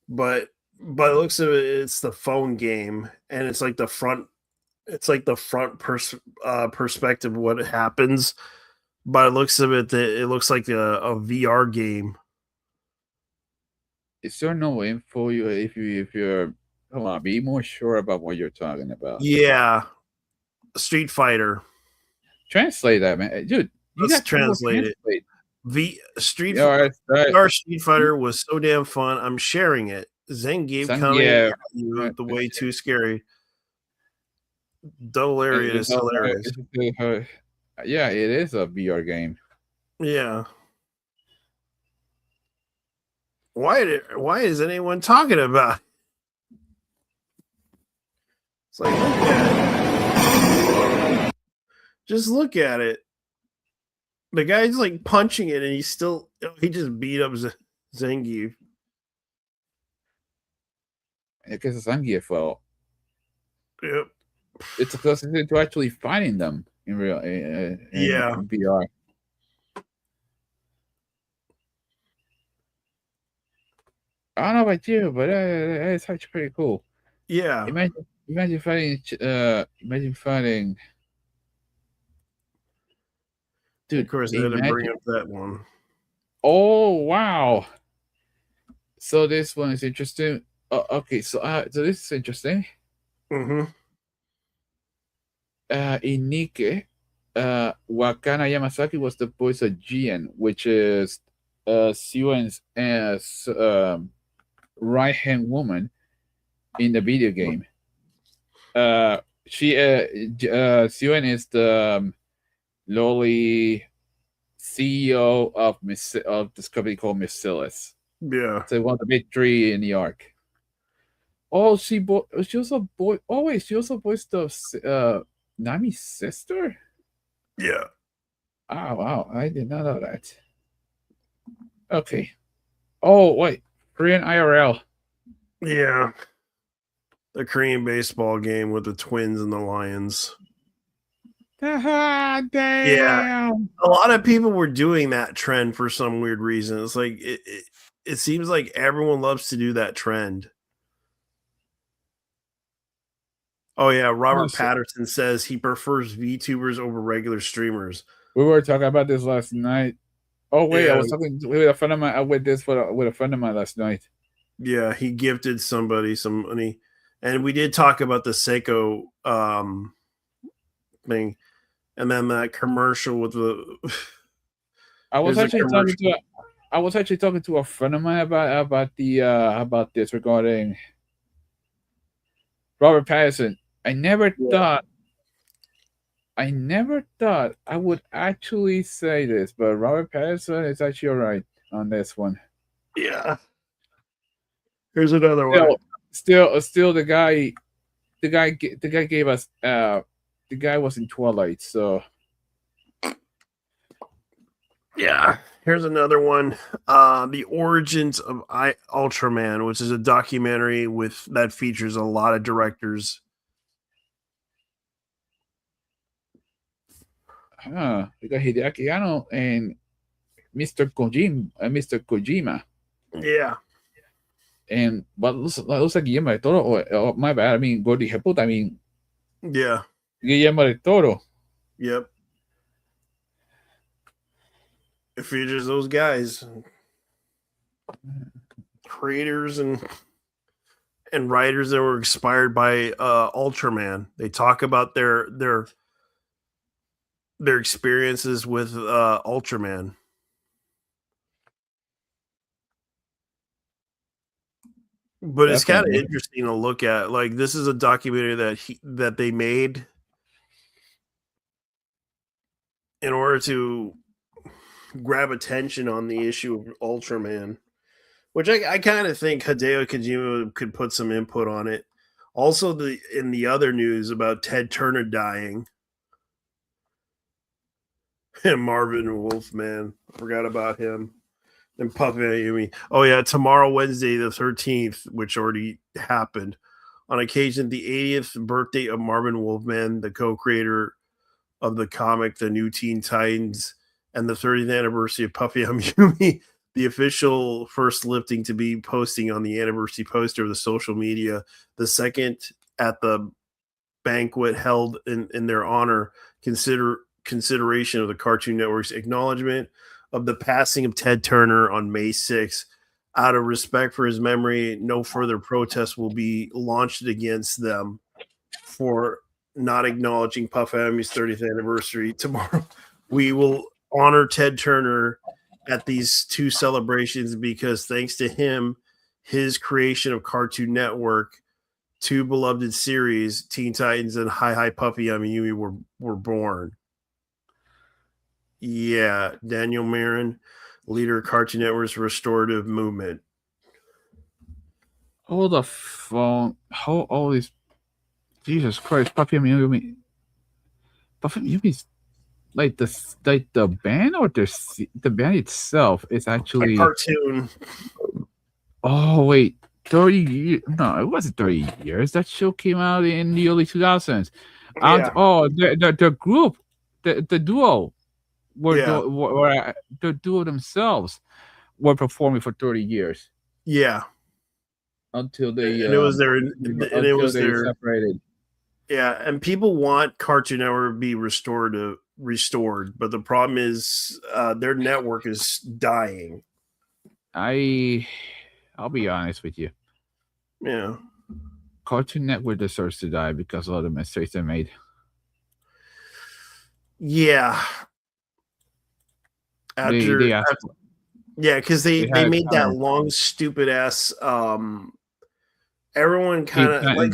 But by the looks of it, it's the phone game, and it's like the front. It's like the front perspective of what happens. By the looks of it, it looks like a VR game.
Is there no info if you're hold on, be more sure about what you're talking about?
Yeah, Street Fighter.
Translate that, man, dude. You got
translate it. Street Fighter was so damn fun. I'm sharing it. Zangief coming. The way too scary. Double area is hilarious.
Yeah, it is a VR game.
Yeah. Why is anyone talking about it? It's like, look at it. Just look at it. The guy's like punching it, and he just beat up Zangief.
I guess it's Zangief. Well,
yep.
It's close to actually fighting them in real. In VR. I don't know about you, but it's actually pretty cool.
Yeah.
Imagine fighting. Dude,
of course, I had to bring up that one.
Oh wow! So this one is interesting. Okay, so this is interesting.
Mm-hmm.
Inike, Wakana Yamasaki was the voice of Jian, which is Suen's right-hand woman in the video game. Suen is the lowly CEO of this company called Miscelis.
Yeah.
So one of the big three in New York. Oh, she also voiced Nami's sister?
Yeah.
Oh, wow. I did not know that. Okay. Oh, wait. Korean IRL.
Yeah. The Korean baseball game with the Twins and the Lions.
Damn.
Yeah. A lot of people were doing that trend for some weird reason. It's like it seems like everyone loves to do that trend. Oh yeah, Robert Patterson says he prefers VTubers over regular streamers.
We were talking about this last night. Oh wait,
Yeah.
I was talking with a friend of mine. With a friend of mine last night.
Yeah, he gifted somebody some money, and we did talk about the Seiko thing, and then that commercial with the.
I was actually talking to a friend of mine about this regarding Robert Pattinson. I never thought I would actually say this, but Robert Pattinson is actually all right on this one.
Yeah. Here's another one.
Still, the guy gave us the guy was in Twilight, so
yeah. Here's another one. The Origins of Ultraman, which is a documentary that features a lot of directors.
We got Hideaki Anno and Mr. Kojima.
Yeah.
And but looks like Guillermo del Toro. Oh, my bad. I mean, Gordy Heput. I mean,
yeah,
Guillermo del Toro.
Yep. It features those guys, creators and writers that were inspired by Ultraman. They talk about their experiences with Ultraman. But it's kind of interesting to look at. Like, this is a documentary that they made in order to grab attention on the issue of Ultraman, which I kind of think Hideo Kojima could put some input on it. Also, in the other news about Ted Turner dying and Marvin Wolfman, forgot about him. And Puffy Ayumi. Oh yeah, tomorrow, Wednesday the 13th, which already happened, on occasion the 80th birthday of Marvin Wolfman, the co-creator of the comic The New Teen Titans, and the 30th anniversary of Puffy Ayumi, the official first lifting to be posting on the anniversary poster of the social media, the second at the banquet held in their honor, consideration of the Cartoon Network's acknowledgement of the passing of Ted Turner on May 6th. Out of respect for his memory, no further protests will be launched against them for not acknowledging Puff Ayumi's 30th anniversary. Tomorrow, we will honor Ted Turner at these two celebrations because thanks to him, his creation of Cartoon Network two beloved series, Teen Titans and Hi Hi Puppy Yumi were born. Yeah, Daniel Marin, leader of Cartoon Network's restorative movement.
Hold the phone. How old is Jesus Christ? Puppy Yumi. Puppy Yumi's like the band or the band itself is actually
a cartoon.
Oh wait, 30 years? No, it wasn't 30 years. That show came out in the early 2000s.
Yeah.
The group, the duo,
Yeah.
the duo themselves were performing for 30 years
Yeah.
until they
And it was their
separated.
Yeah, and people want Cartoon Network to be restored, but the problem is their network is dying.
I'll be honest with you.
Yeah.
Cartoon Network deserves to die because of all the mistakes they made.
Yeah. Yeah, because they made that long, stupid ass. Everyone kind of like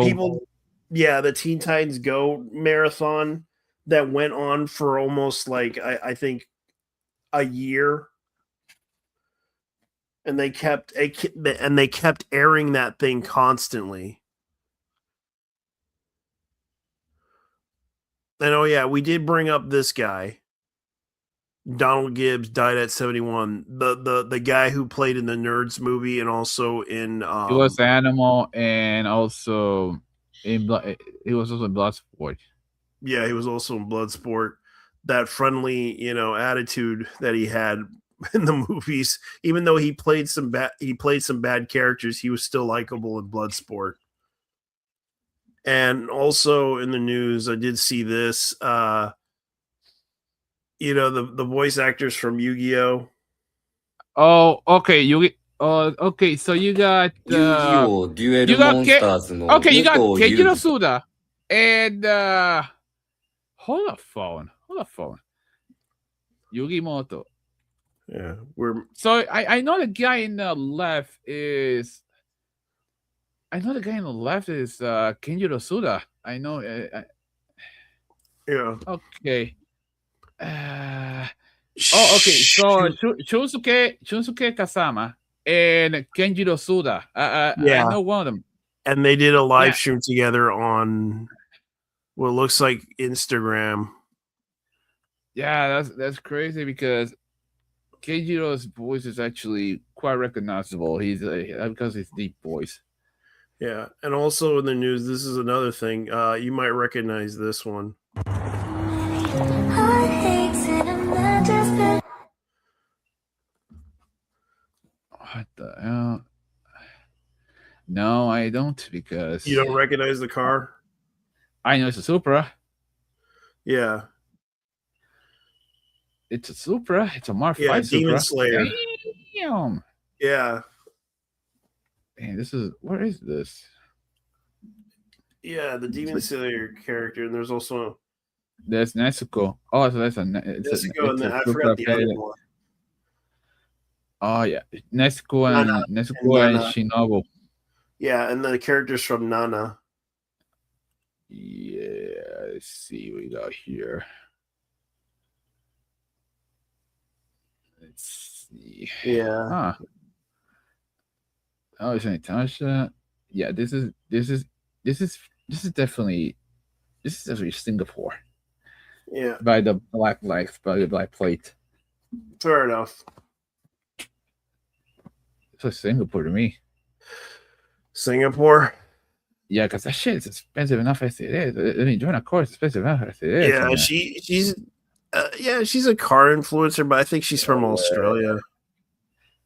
people. Yeah, the Teen Titans Go marathon that went on for almost like I think a year, and they kept airing that thing constantly. And oh yeah, we did bring up this guy. Donald Gibbs died at 71. The guy who played in the Nerds movie and also in
he was Animal and also he was also in Bloodsport.
Yeah, he was also in Bloodsport. That friendly, attitude that he had in the movies, even though he played some bad characters, he was still likable in Bloodsport. And also in the news, I did see this. The voice actors from Yu-Gi-Oh.
Oh, okay. Okay. So you got Kenjiro Suda and hold the phone. Yugi Moto.
Yeah,
so I know the guy in the left is. Kenjiro Suda. I know.
Yeah.
Okay. Okay. So Shunsuke Kasama and Kenjiro Suda. I know one of them.
And they did a live stream together on what looks like Instagram.
Yeah, that's crazy because Kenjiro's voice is actually quite recognizable. He's because it's deep voice.
Yeah, and also in the news, this is another thing. You might recognize this one.
What the hell? No, I don't, because
you don't recognize the car.
I know it's a Supra.
Yeah,
it's a Supra. It's a Mark 5
Demon
Supra.
Slayer.
Damn.
Yeah.
Man, where is this?
Yeah, the Demon Slayer character, and there's also
Nezuko. Oh, so that's
Nezuko, and I forgot the other one.
Oh yeah, Nezuko and Shinobu.
Yeah, and the characters from Nana.
Yeah, let's see what we got here. Let's see.
Yeah.
Huh. Oh, it's Natasha. Yeah, this is definitely Singapore.
Yeah.
By the black lights, by the black plate.
Fair enough.
It's like Singapore to me.
Singapore?
Yeah, because that shit is expensive enough as it is. I mean, doing a car is expensive enough as it is.
Yeah, she's a car influencer, but I think she's from Australia.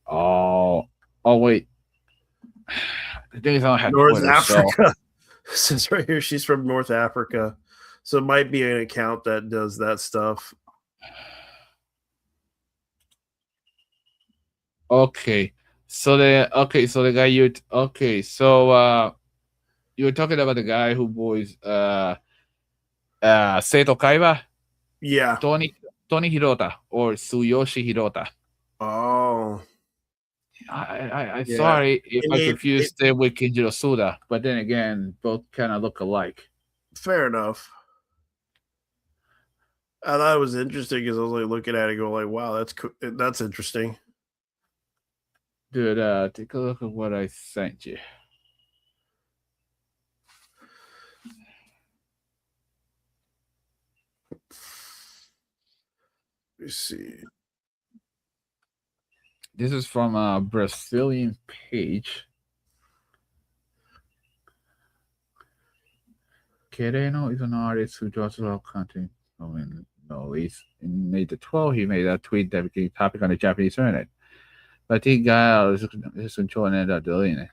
Oh wait. The thing is, I don't have
North
Twitter,
Africa. So. It says right here she's from North Africa. So it might be an account that does that stuff.
Okay. So the guy you were talking about the guy who voiced Seto Kaiba?
Yeah.
Tony Hirota or Tsuyoshi Hirota.
Oh.
I Yeah. sorry if
It
I
made-
confused it with Kinjiro Suda, but then again, both kind of look alike.
Fair enough. I thought it was interesting because I was like looking at it, go like, "Wow, that's interesting."
Dude, take a look at what I sent you.
Let me see.
This is from a Brazilian page. Quereno is an artist who draws a lot of content. In May the 12th, he made a tweet that became a topic on the Japanese internet. But he got his control and ended up deleting it.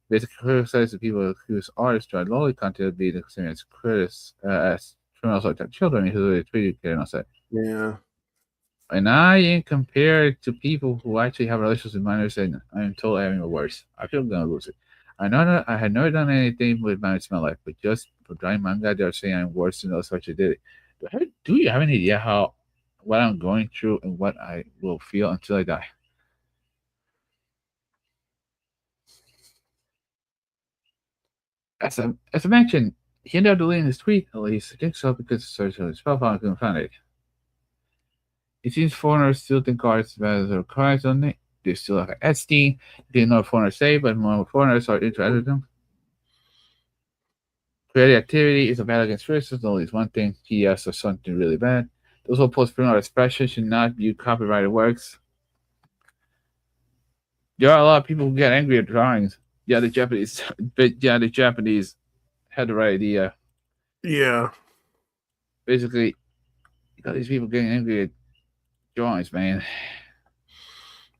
Basically, criticizes the people whose artists draw lolly content being the same as as criminals like children who tweeted Quereno said.
Yeah.
And I am compared to people who actually have relations with minors, and I'm told I'm even worse. I feel I'm gonna lose it. I know that I had never done anything with minors in my life, but just for drawing manga, they're saying I'm worse than those who actually did it. Do you have any idea what I'm going through and what I will feel until I die? As I mentioned, he ended up deleting his tweet. At least I think so because search on his profile, I couldn't find it. It seems foreigners still think artists better than cards on it. They still like Etsy. They know what foreigners say, but more foreigners are interested in them. Creative activity is a battle against racism. Only is one thing. PS or something really bad. Those who post print art expression should not view copyrighted works. There are a lot of people who get angry at drawings. Yeah, the Japanese had the right idea.
Yeah.
Basically, you got these people getting angry at drawings, man.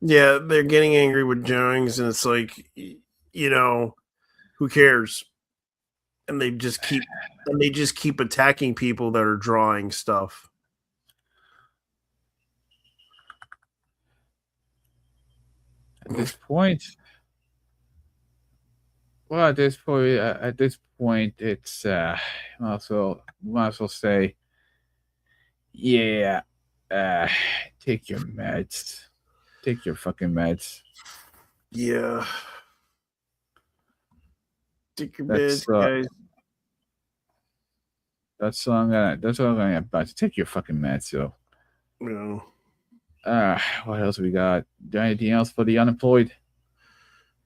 Yeah, they're getting angry with drawings, and it's like, who cares? And they just keep attacking people that are drawing stuff.
At this point, it's might as well say, yeah, take your meds, take your fucking meds.
Yeah, take your
That's,
meds, guys.
That's what I'm gonna advise. Take your fucking meds, yo.
No.
What else we got? Is there anything else for the unemployed?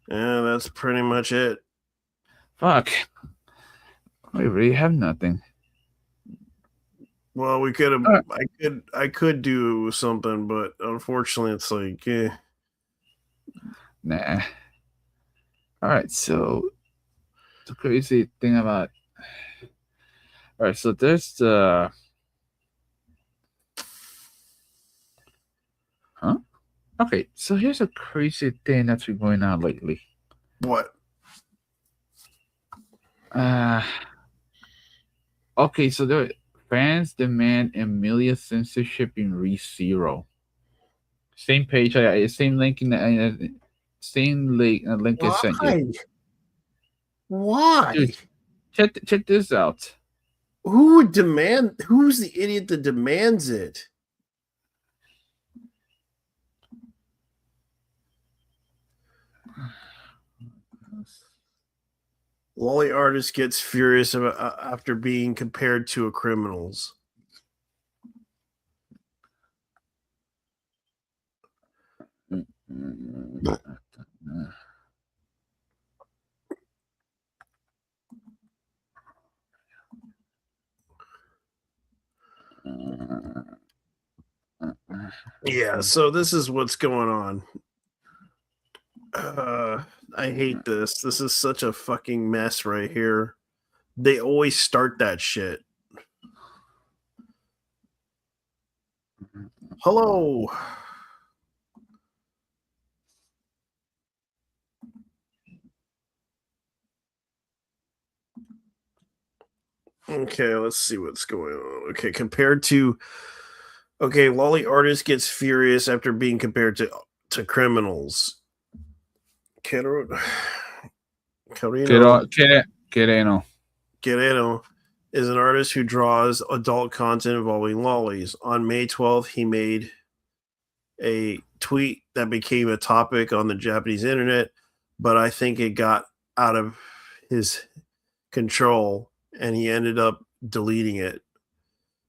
Yeah, that's pretty much it.
Fuck. We really have nothing.
Well, we could have. I could do something, but unfortunately, it's like,
Nah. All right. So the crazy thing about. All right. So there's the. Huh? Okay. So here's a crazy thing that's been going on lately.
What?
Okay. So there. Fans demand Emilia censorship in ReZero. Same page, same link in the same link I sent you.
Why?
Dude, check this out.
Who would demand? Who's the idiot that demands it? Lolly artist gets furious after being compared to a criminals. Yeah, so this is what's going on. I hate this. This is such a fucking mess right here. They always start that shit. Hello. Okay, let's see what's going on. Okay, Lolly artist gets furious after being compared to criminals. Quereno is an artist who draws adult content involving lollies. On May 12th, he made a tweet that became a topic on the Japanese internet, but I think it got out of his control and he ended up deleting it.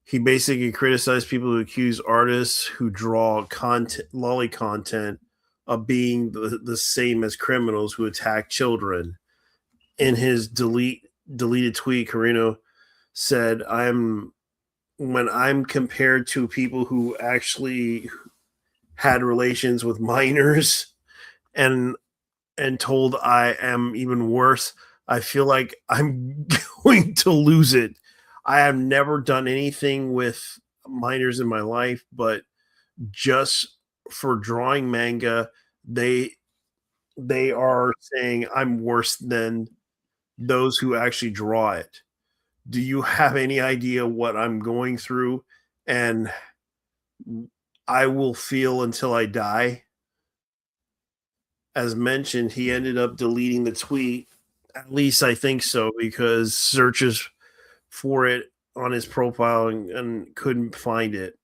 He basically criticized people who accuse artists who draw lolly content of being the same as criminals who attack children. In his deleted tweet, Carino said, when I'm compared to people who actually had relations with minors and told I am even worse, I feel like I'm going to lose it. I have never done anything with minors in my life, but just for drawing manga, they are saying I'm worse than those who actually draw it. Do you have any idea what I'm going through and I will feel until I die? As mentioned, he ended up deleting the tweet. At least I think so, because searches for it on his profile and couldn't find it.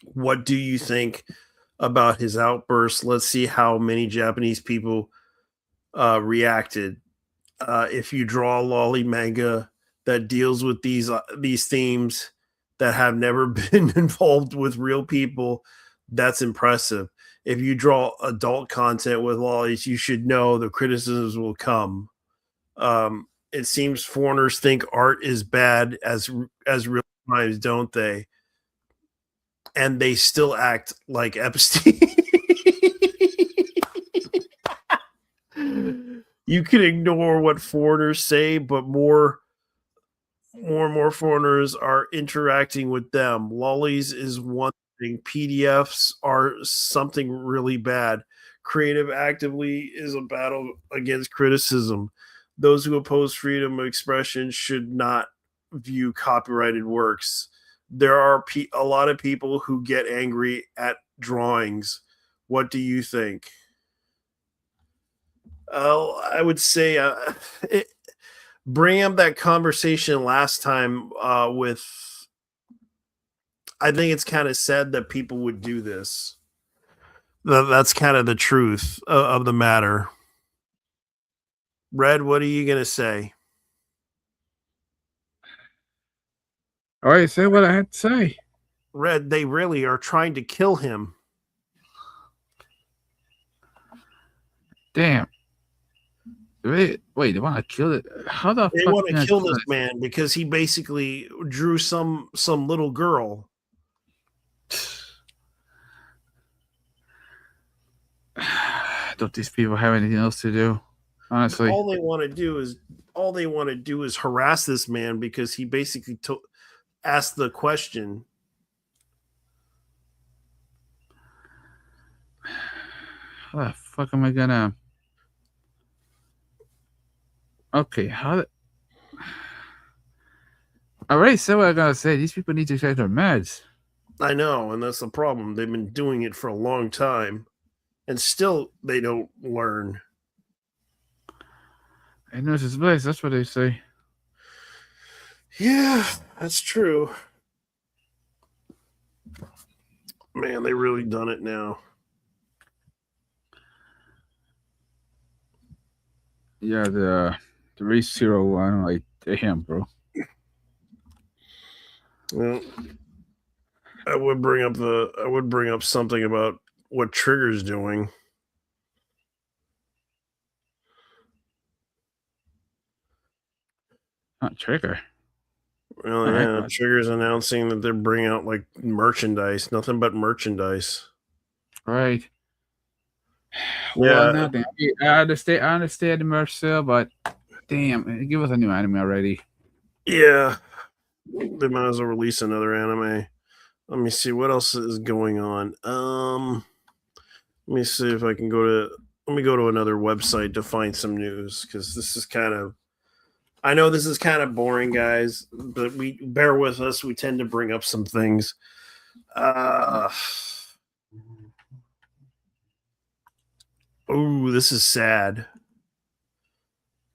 What do you think about his outburst? Let's see how many Japanese people reacted. If you draw a lolly manga that deals with these themes that have never been involved with real people, that's impressive. If you draw adult content with lollies, you should know the criticisms will come. It seems foreigners think art is bad as real lives, don't they? And they still act like Epstein. You can ignore what foreigners say, but more and more foreigners are interacting with them. Lollies is one thing. PDFs are something really bad. Creative actively is a battle against criticism. Those who oppose freedom of expression should not view copyrighted works. There are a lot of people who get angry at drawings. What do you think? I would say bring up that conversation last time with. I think it's kind of sad that people would do this. That's kind of the truth of the matter. Red, what are you going to say?
All right, say what I had to say.
Red, they really are trying to kill him.
Damn. Wait, they want to kill it? How the
They
fuck
want
can
to
I
kill
do
this
it?
man because he basically drew some little girl.
Don't these people have anything else to do? Honestly,
All they want to do is harass this man because he basically asked the question.
how the fuck am I gonna? Okay, I already said what I gotta say. These people need to check their meds.
I know, and that's the problem. They've been doing it for a long time, and still they don't learn.
I know this place. That's what they say.
Yeah, that's true. Man, they really done it now.
Yeah, the race 01. Like, damn, bro.
Well, I would bring up something about what Trigger's doing.
Not Trigger.
Well,
All right,
yeah,
bud.
Trigger's announcing that they're bringing out like merchandise, nothing but merchandise.
Right.
Yeah.
Well, now then, I understand the merch sale, but damn, give us a new anime already.
Yeah, they might as well release another anime. Let me see what else is going on. Let me see if I can let me go to another website to find some news because this is kind of. I know this is kind of boring, guys, but we bear with us. We tend to bring up some things. Oh, this is sad.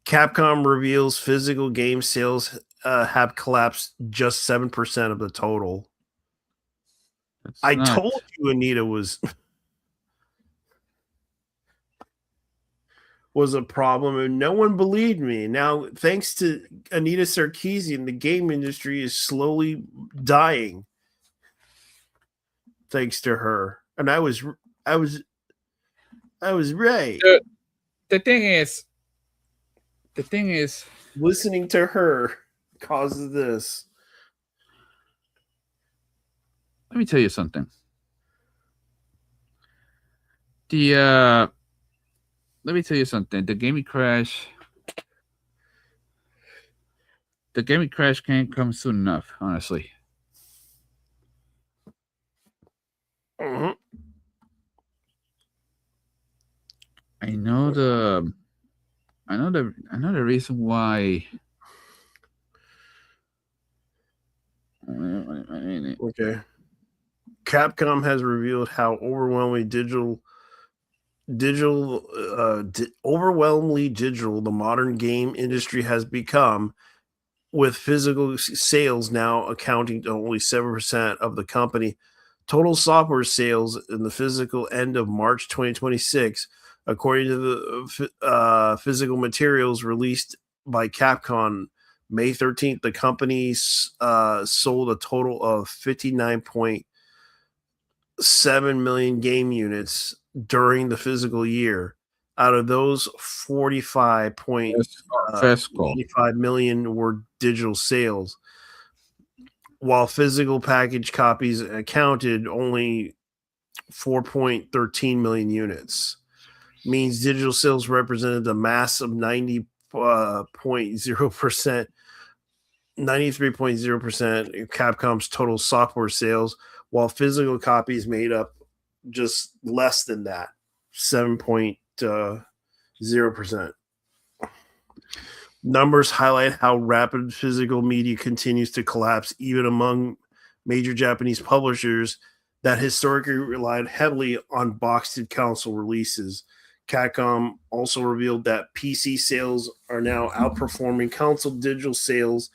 Capcom reveals physical game sales have collapsed just 7% of the total. I
not-
told you Anita was a problem, and no one believed me. Now, thanks to Anita Sarkeesian, the game industry is slowly dying. Thanks to her, and I was right.
The thing is,
Listening to her causes this.
let me tell you something. Let me tell you something. The gaming crash can't come soon enough, honestly.
Mhm.
I know the reason why.
Okay. Capcom has revealed how overwhelmingly digital the modern game industry has become, with physical sales now accounting to only 7% of the company total software sales in the physical end of March 2026, according to the physical materials released by Capcom May 13th. The company sold a total of 59.7 million game units during the physical year. Out of those, 45.85 million were digital sales, while physical package copies accounted only 4.13 million units. Means digital sales represented a massive 90.0%, 93.0% of Capcom's total software sales, while physical copies made up just less than that, 7.0%. Numbers highlight how rapid physical media continues to collapse, even among major Japanese publishers that historically relied heavily on boxed console releases. Capcom also revealed that PC sales are now outperforming console digital sales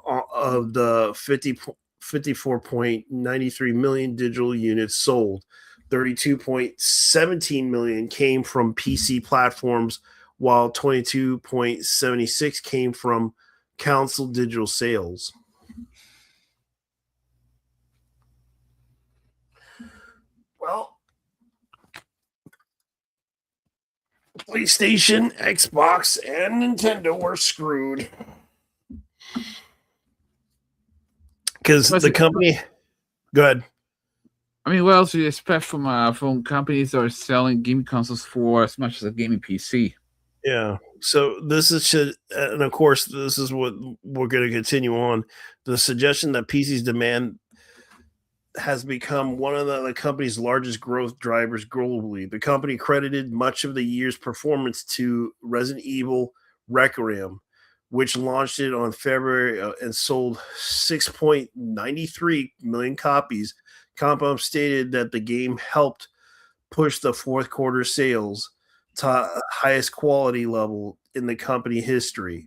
of the 54.93 million digital units sold. 32.17 million came from PC platforms, while 22.76 came from console digital sales. Well, PlayStation, Xbox, and Nintendo were screwed. Because the company... Go ahead.
I mean, what else do you expect from companies that are selling gaming consoles for as much as a gaming PC?
Yeah. So this is and of course, this is what we're going to continue on. The suggestion that PC's demand has become one of the company's largest growth drivers globally. The company credited much of the year's performance to Resident Evil Requiem, which launched it on February and sold 6.93 million copies. Capcom stated that the game helped push the fourth quarter sales to highest quality level in the company history.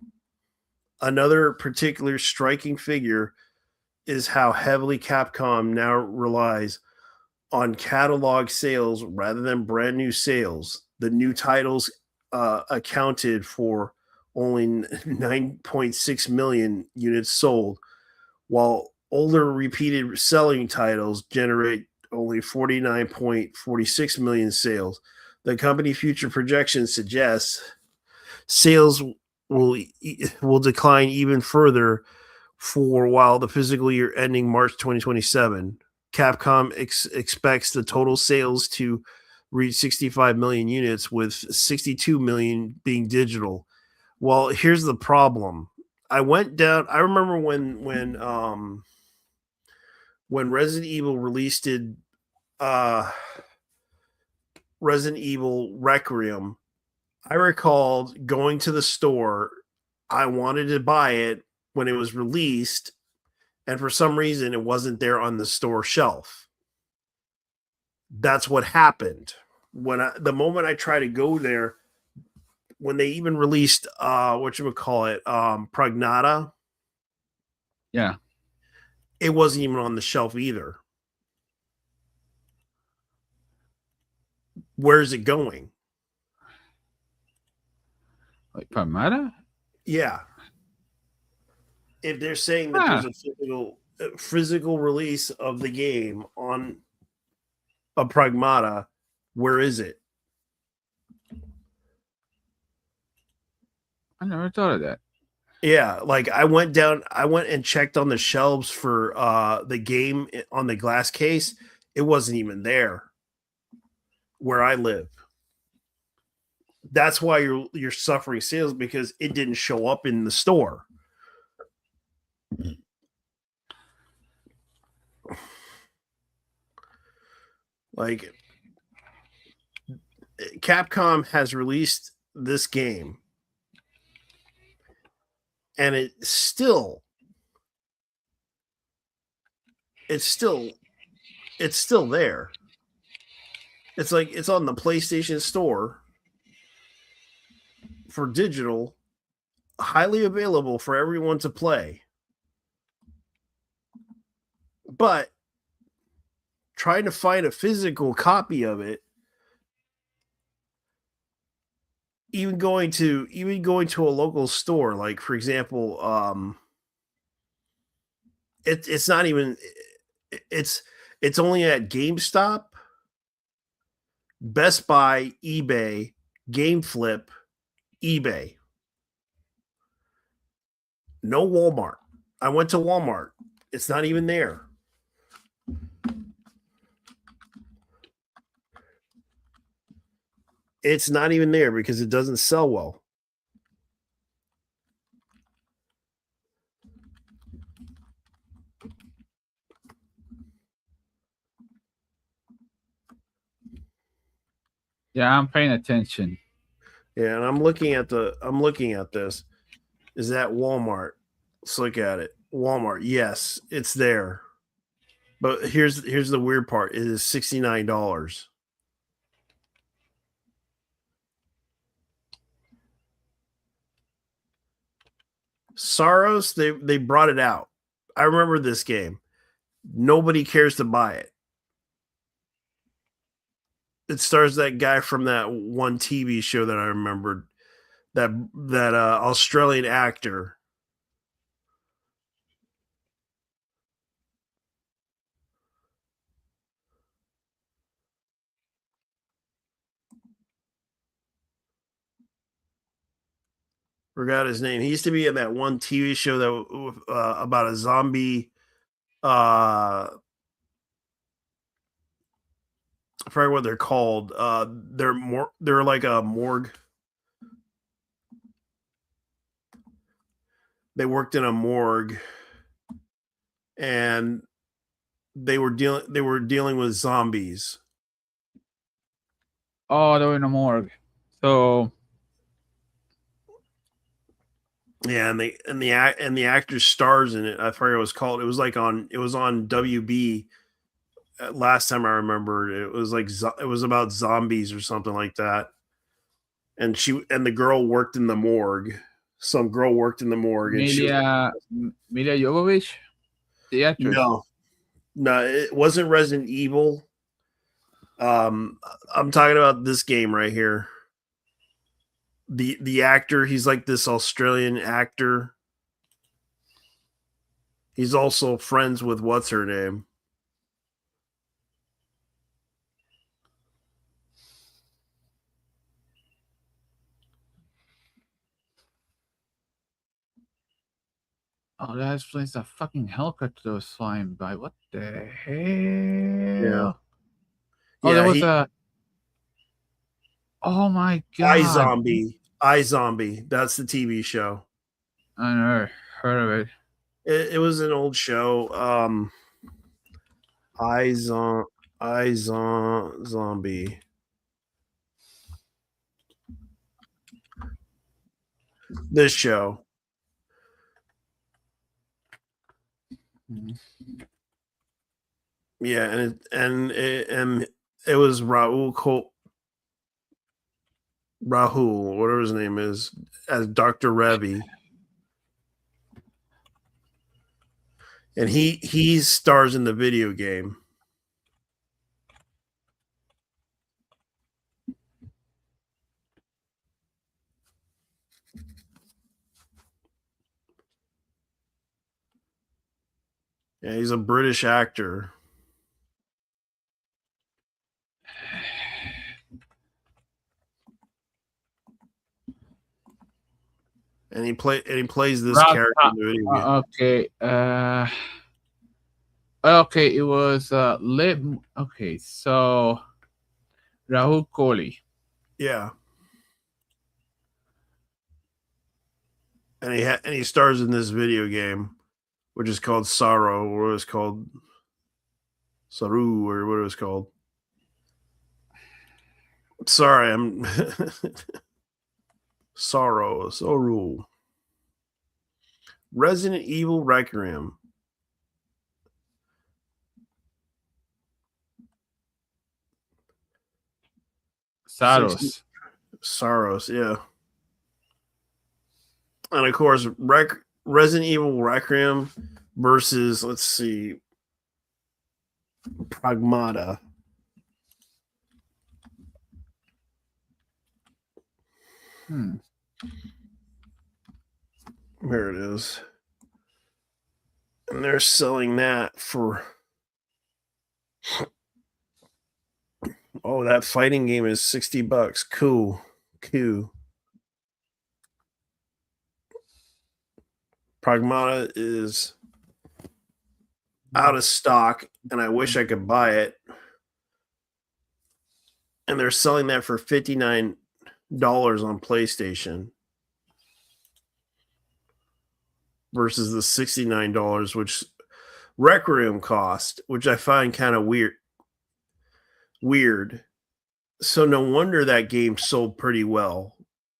Another particular striking figure is how heavily Capcom now relies on catalog sales rather than brand new sales. The new titles accounted for only 9.6 million units sold, while older repeated selling titles generate only 49.46 million sales. The company future projections suggest sales will decline even further for while the physical year ending March 2027. Capcom expects the total sales to reach 65 million units, with 62 million being digital. Well, here's the problem. I remember when Resident Evil released Resident Evil Requiem, I recalled going to the store. I wanted to buy it when it was released, and for some reason it wasn't there on the store shelf. That's what happened. The moment I tried to go there, when they even released Prognata.
Yeah.
It wasn't even on the shelf either. where's it going?
Like Pragmata?
Yeah. If they're saying that there's a physical release of the game on a Pragmata, where is it?
I never thought of that.
Yeah, like I went and checked on the shelves for the game on the glass case. It wasn't even there where I live. That's why you're suffering sales, because it didn't show up in the store. Like Capcom has released this game and it's still there. It's like it's on the PlayStation Store for digital, highly available for everyone to play. But trying to find a physical copy of it, even going to a local store, like for example, it's not even it's only at GameStop, Best Buy, eBay, GameFlip, eBay. No Walmart. I went to Walmart. It's not even there. It's not even there because it doesn't sell well.
Yeah, I'm paying attention.
Yeah, and I'm looking at this. Is that Walmart? Let's look at it. Walmart. Yes, it's there. But here's the weird part. It is $69. Soros, they brought it out. I remember this game. Nobody cares to buy it. It stars that guy from that one TV show that I remembered. That Australian actor. Forgot his name. He used to be in that one TV show that about a zombie. I forget what they're called. They're like a morgue. They worked in a morgue, and they were dealing with zombies.
Oh, they were in the morgue. So
yeah, and the actor stars in it. I forget what it was called. It was on WB. Last time I remember, it was about zombies or something like that. And the girl worked in the morgue. Some girl worked in the morgue.
Mila Jovovich, the actress.
No, it wasn't Resident Evil. I'm talking about this game right here. The actor, he's like this Australian actor. He's also friends with what's her name.
Oh, that explains the fucking helicopter was flying by. What the hell?
Yeah.
Oh, there was a. Oh my god!
iZombie. That's the TV show.
I never heard of it.
It was an old show. iZombie. This show. Yeah, and it was Rahul, whatever his name is, as Dr. Revy. And he stars in the video game. Yeah, he's a British actor. And he plays this character in the video game.
Okay. Okay, it was okay, so Rahul Kohli.
Yeah. And he stars in this video game, which is called Sorrow, or it was called Saru, or what it was called. Sorry, I'm Sorrow. Resident Evil Requiem. Saros, yeah. And of course, Resident Evil Requiem versus, let's see, Pragmata. Here it is. And they're selling that for... Oh, that fighting game is $60. Cool. Pragmata is out of stock, and I wish I could buy it. And they're selling that for $59 on PlayStation versus the $69 which Requiem cost, which I find kind of weird. So no wonder that game sold pretty well,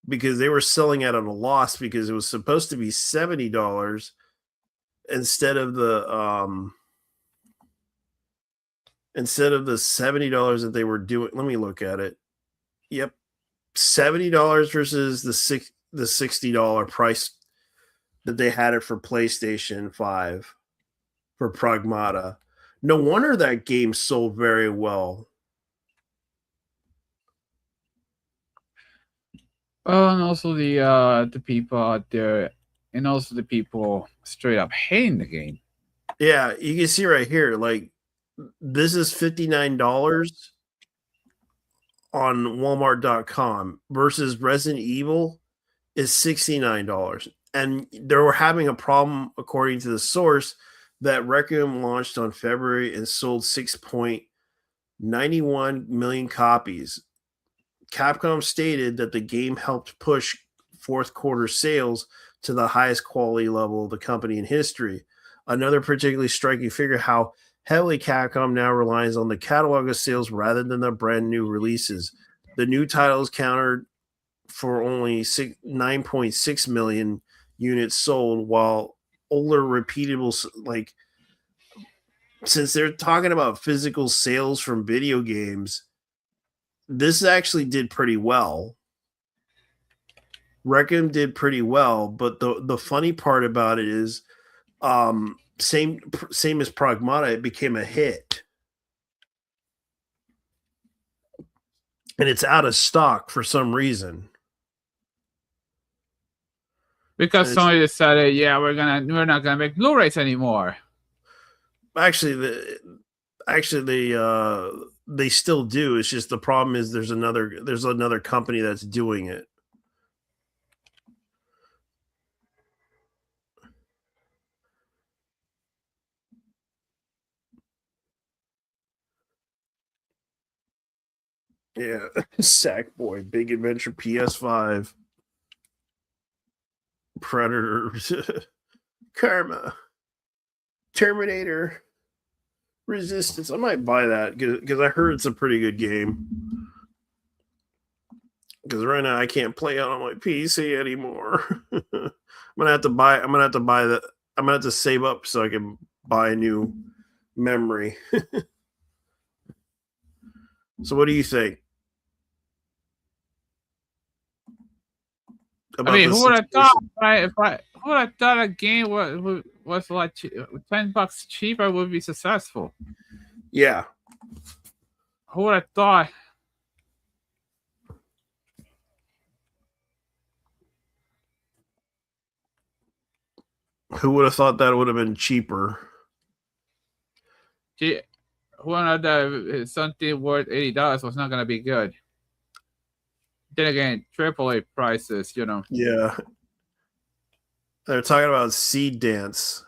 because they were selling it at a loss, because it was supposed to be $70 instead of the $70 that they were doing. Let me look at it. Yep. $70 versus the $60 price that they had it for PlayStation 5 for Pragmata. No wonder that game sold very well.
Oh, and also the people out there, and also the people straight up hating the game.
Yeah, you can see right here, like, this is $59 on Walmart.com versus Resident Evil is $69. And they were having a problem, according to the source, that Requiem launched on February and sold 6.91 million copies. Capcom stated that the game helped push fourth quarter sales to the highest quality level of the company in history. Another particularly striking figure how heavily Capcom now relies on the catalog of sales rather than the brand new releases. The new titles countered for only 9.6 million units sold, while older repeatable, like, since they're talking about physical sales from video games, this actually did pretty well. Requiem did pretty well, but the funny part about it is, same as Pragmata, it became a hit, and it's out of stock for some reason.
Because Sony decided, yeah, we're not gonna make Blu-rays anymore.
Actually, they still do. It's just the problem is there's another company that's doing it. Yeah, Sackboy, Big Adventure, PS5, Predator, Karma, Terminator, Resistance. I might buy that because I heard it's a pretty good game. Because right now I can't play it on my PC anymore. I'm gonna have to save up so I can buy a new memory. So what do you think?
I mean, who would have thought? Who would have thought a game was like $10 cheaper would be successful?
Yeah.
Who would have thought?
Who would have thought that would have been cheaper?
who another something worth $80 was not gonna be good. Then again, AAA prices, you know.
Yeah. They're talking about Seed Dance.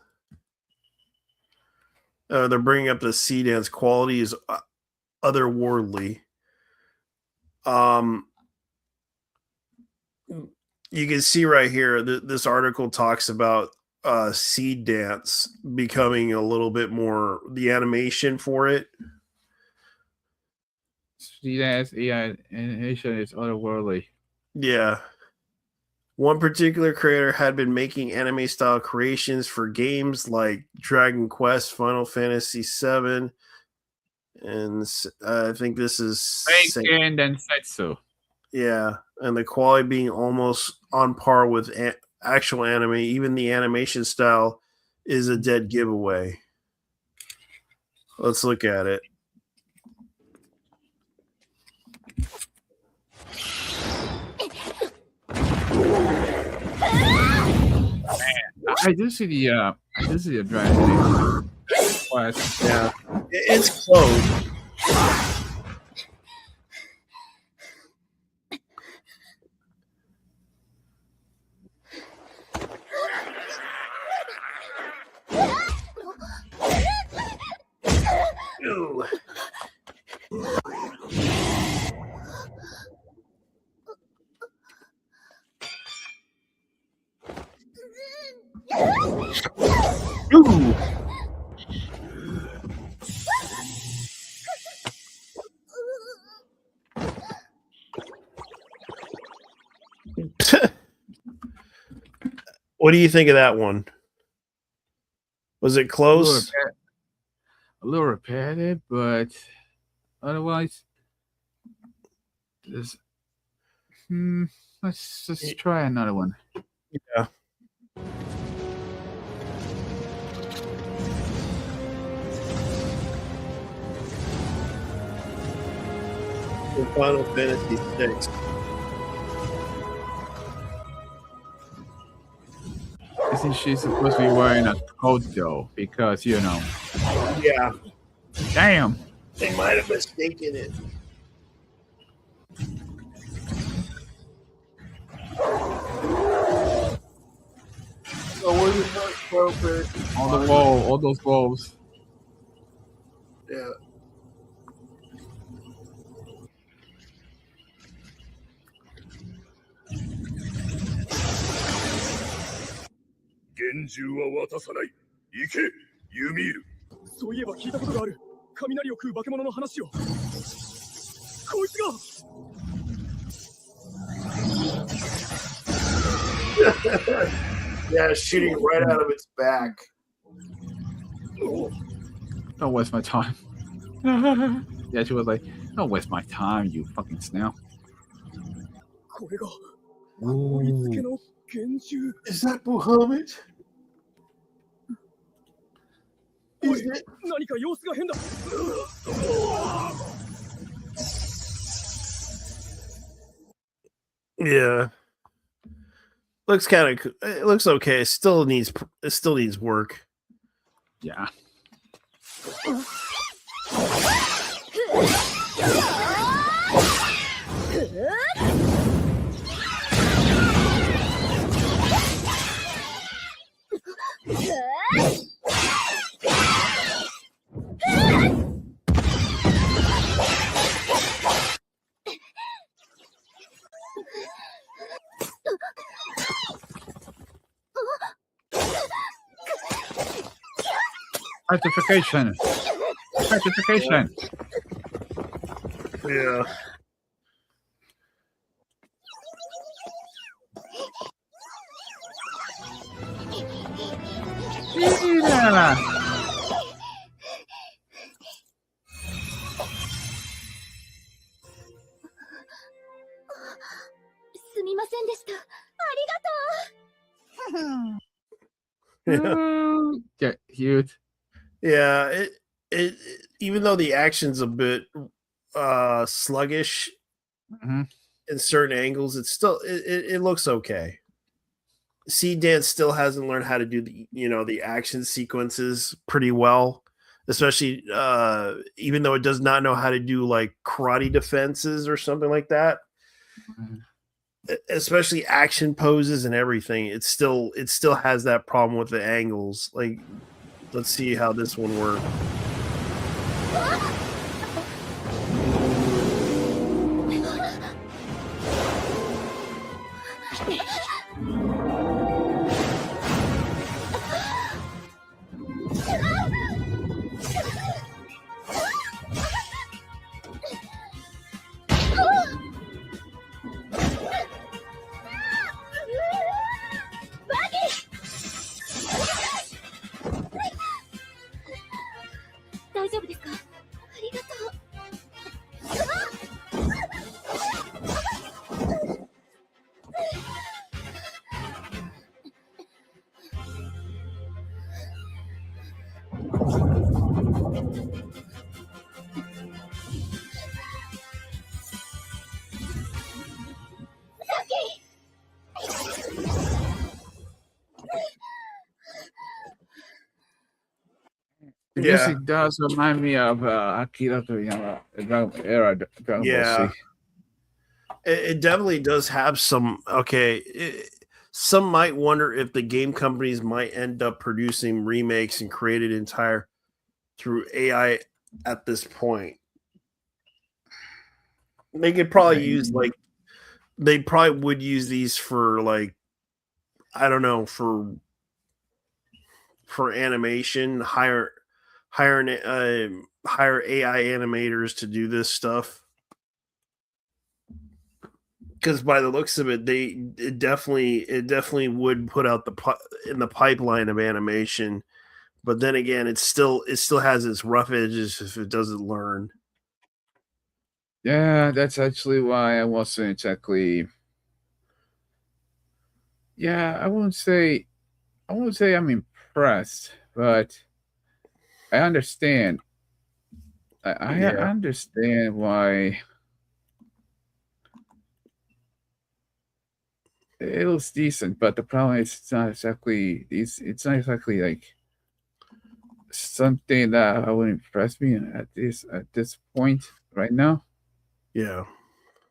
They're bringing up the Seed Dance quality is otherworldly. You can see right here this article talks about Seed Dance becoming a little bit more the animation for it.
Seed Dance, yeah, animation is otherworldly.
Yeah. One particular creator had been making anime style creations for games like Dragon Quest, Final Fantasy VII, and I think this is
and then Setsu.
Yeah, and the quality being almost on par with actual anime. Even the animation style is a dead giveaway. Let's look at it.
I do see the Dragon Quest.
Yeah, it's close. Ooh. Ooh. What do you think of that one? Was it close?
A little repetitive, but otherwise, let's just try another one.
Yeah. Final Fantasy VI.
Isn't she supposed to be wearing a coat though? Because you know.
Yeah.
Damn.
They might have mistaken it. So what is not appropriate?
All those wolves.
Yeah.
そういえば聞いたことがある。雷を食う化け物の話を。こいつが。
Yeah, shooting right out of its back.
Don't waste my time. Yeah, she was like, don't waste my time, you fucking snail.
これが追いつけの拳銃。
Is that Muhammad?
おい、何か様子が変だ。
Yeah. Looks kind of. It looks okay. It still needs work.
Yeah. Certification.
Yeah.
Yeah.
すみませんでした。ありがとう。
Yeah.
Get cute.
Yeah. It even though the action's a bit sluggish in certain angles, it's still it looks okay. Seed Dance still hasn't learned how to do the action sequences pretty well, especially even though it does not know how to do like karate defenses or something like that. Especially action poses and everything, it still has that problem with the angles. Like, let's see how this one works.
The
Yeah.
music does remind me of Akira Toriyama era Dragon Ball Z.
It definitely does have some. Okay, some might wonder if the game companies might end up producing remakes and created entire through AI at this point. They could probably use like they probably would use these for like, I don't know, for animation, hire AI animators to do this stuff. Because by the looks of it, it definitely would put out in the pipeline of animation, but then again, it still has its rough edges if it doesn't learn.
Yeah, that's actually why I wasn't exactly. Yeah, I won't say I'm impressed, but I understand. I understand why it looks decent, but the problem is it's not exactly like something that would impress me at this point right now.
Yeah,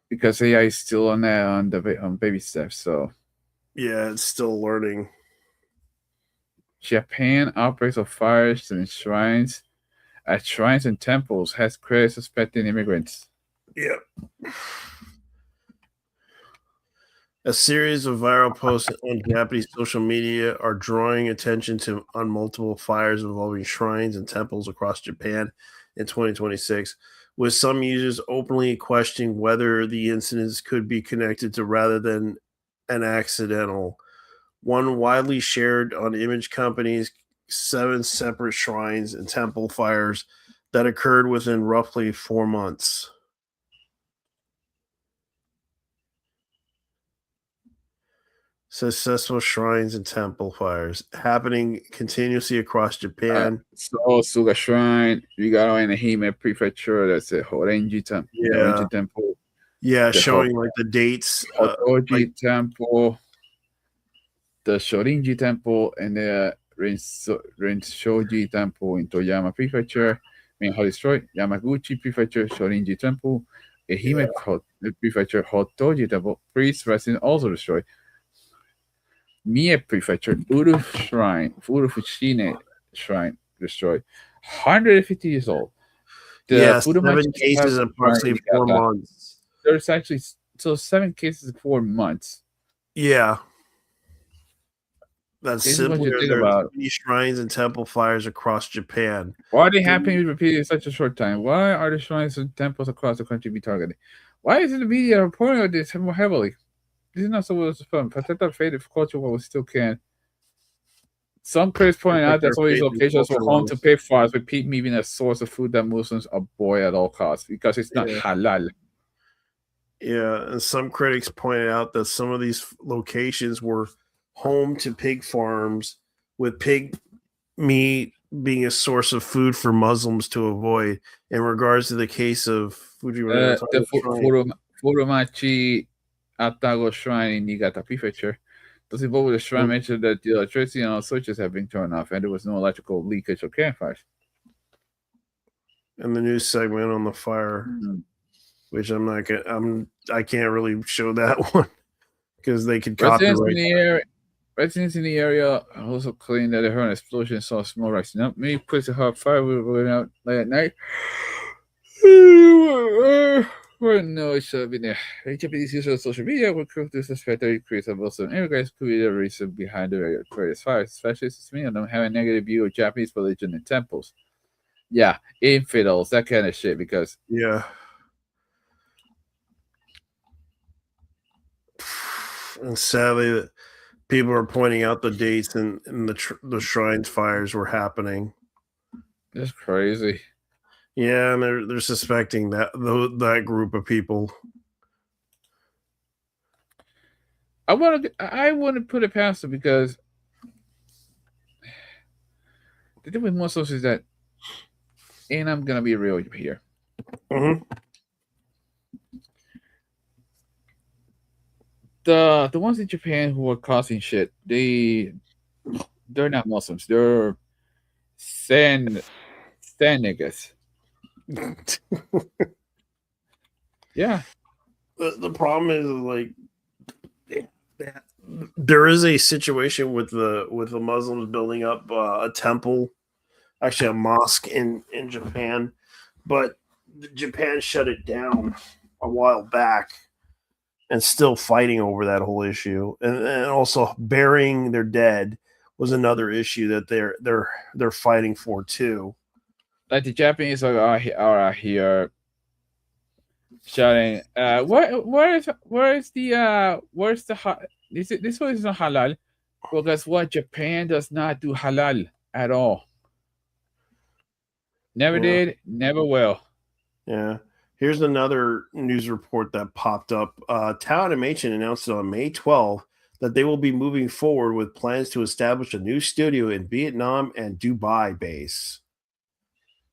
because AI is still on baby steps. So
yeah, it's still learning.
Japan outbreaks of fires and shrines and temples has created suspecting immigrants.
Yep. A series of viral posts on Japanese social media are drawing attention on multiple fires involving shrines and temples across Japan in 2026, with some users openly questioning whether the incidents could be connected to rather than an accidental. One widely shared on image companies 7 separate shrines and temple fires that occurred within roughly 4 months. Successful shrines and temple fires happening continuously across Japan.
So Suga Shrine, we got in the Hime Prefecture. That's a Horenji Temple.
Yeah, showing like the dates.
Hotoji Temple, the Shorinji Temple, and the Renshoji Temple in Toyama Prefecture. Holy destroyed. Yamaguchi Prefecture, Shorinji Temple. Ehime Prefecture, Hotoji Temple. Priest resident also destroyed. Mie Prefecture, Urufushine Shrine destroyed. 150 years old.
The 7 cases in approximately 4 months.
There's actually 7 cases in 4 months.
Yeah. That's simply
about
these shrines and temple fires across Japan.
Why are they happening repeatedly in such a short time? Why are the shrines and temples across the country be targeted? Why isn't the media reporting on this more heavily? This is not so much fun. Protect our faith culture while we still can. Some critics pointing out that some of these locations were home to pig farms, with pig meat being a source of food that Muslims avoid at all costs because it's not halal.
Yeah, and some critics pointed out that some of these locations were home to pig farms, with pig meat being a source of food for Muslims to avoid. In regards to the case of
Furumachi Atago Shrine in Niigata Prefecture, those involved with the shrine mentioned that the electricity and all switches have been turned off and there was no electrical leakage or campfires.
in the news segment on the fire, which I'm not gonna. I can't really show that one because they could copyright.
Residents in the area also claim that they heard an explosion and saw smoke rising up. Many places have fire went out late at night. No, it should have been there. The Japanese users of social media were quick to suspect that it creates a Muslim immigrants could be the reason behind the various fires, especially since many of them have a negative view of Japanese religion and temples. Yeah, infidels, that kind of shit, because
yeah. And sadly, people are pointing out the dates and the shrine fires were happening.
That's crazy.
Yeah, and they're suspecting that group of people.
I want to put it past them, because the thing with Muslims is that, and I'm gonna be real here.
Mm-hmm.
The ones in Japan who are causing shit, they're not Muslims. They're Stan niggas. Yeah.
The problem is, like, there is a situation with the Muslims building up a temple, actually a mosque in Japan, but Japan shut it down a while back and still fighting over that whole issue. And also burying their dead was another issue that they're fighting for too.
Like the Japanese are here shouting, where's the this one is not halal, because what, Japan does not do halal at all. Never did, never will.
Yeah. Here's another news report that popped up. Tao Animation announced on May 12th that they will be moving forward with plans to establish a new studio in Vietnam and Dubai base.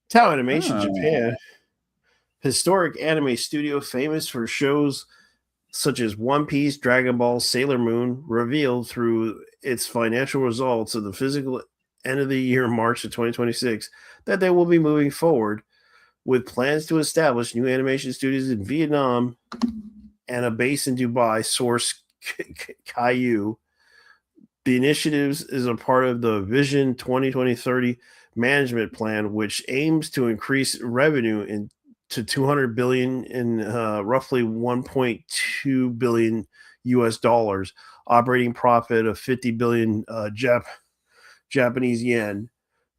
Tao Animation Japan, historic anime studio famous for shows such as One Piece, Dragon Ball, Sailor Moon, revealed through its financial results of the physical end of the year, March of 2026, that they will be moving forward with plans to establish new animation studios in Vietnam and a base in Dubai, source Caillou. The initiatives is a part of the Vision 2020-30 management plan, which aims to increase revenue to 200 billion in roughly 1.2 billion US dollars, operating profit of 50 billion Japanese yen,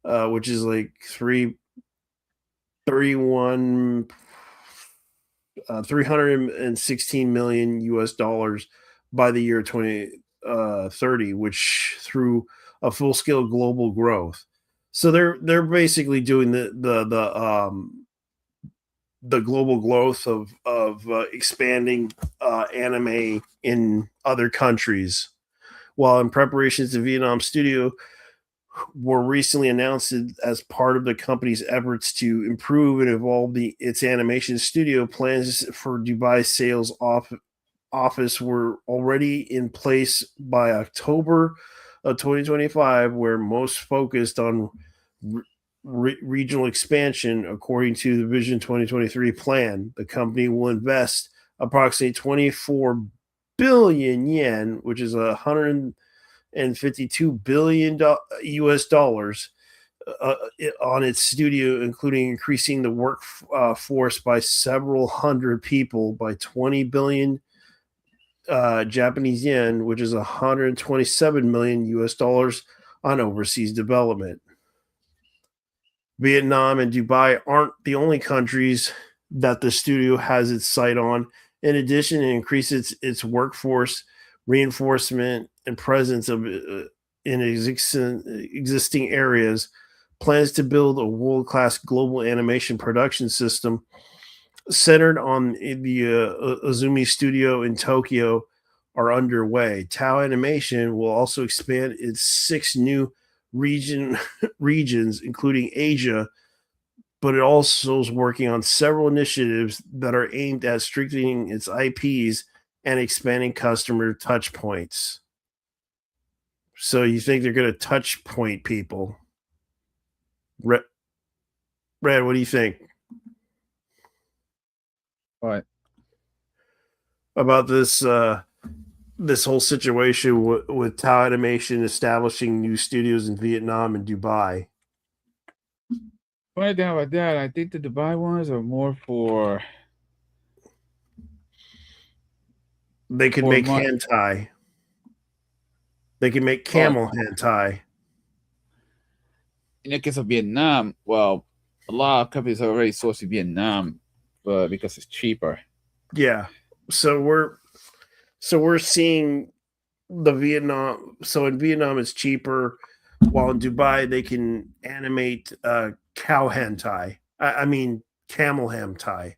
which is like 316 million US dollars by the year 2030, which through a full-scale global growth. So they're basically doing the global growth of expanding anime in other countries, while in preparations the Vietnam studio were recently announced as part of the company's efforts to improve and evolve its animation studio. Plans for Dubai sales office were already in place by October of 2025, where most focused on regional expansion. According to the Vision 2023 plan, the company will invest approximately 24 billion yen, which is 152 billion US dollars, on its studio, including increasing the workforce by several hundred people by 20 billion Japanese yen, which is 127 million US dollars on overseas development. Vietnam and Dubai aren't the only countries that the studio has its sight on. In addition, it increases its workforce reinforcement and presence in existing areas. Plans to build a world-class global animation production system centered on the Azumi Studio in Tokyo are underway. Tao Animation will also expand its 6 new regions, including Asia, but it also is working on several initiatives that are aimed at strengthening its IPs and expanding customer touch points. So you think they're going to touch point people? Red, what do you think?
What?
About this whole situation with Tao Animation establishing new studios in Vietnam and Dubai.
Funny thing about that, I think the Dubai ones are more for.
They could
For
make
mon-
hentai. They can make camel hentai.
In the case of Vietnam, well, a lot of companies are already sourcing Vietnam, but because it's cheaper.
Yeah. So we're seeing the Vietnam. So in Vietnam it's cheaper, while in Dubai they can animate cow hentai. I mean camel hentai.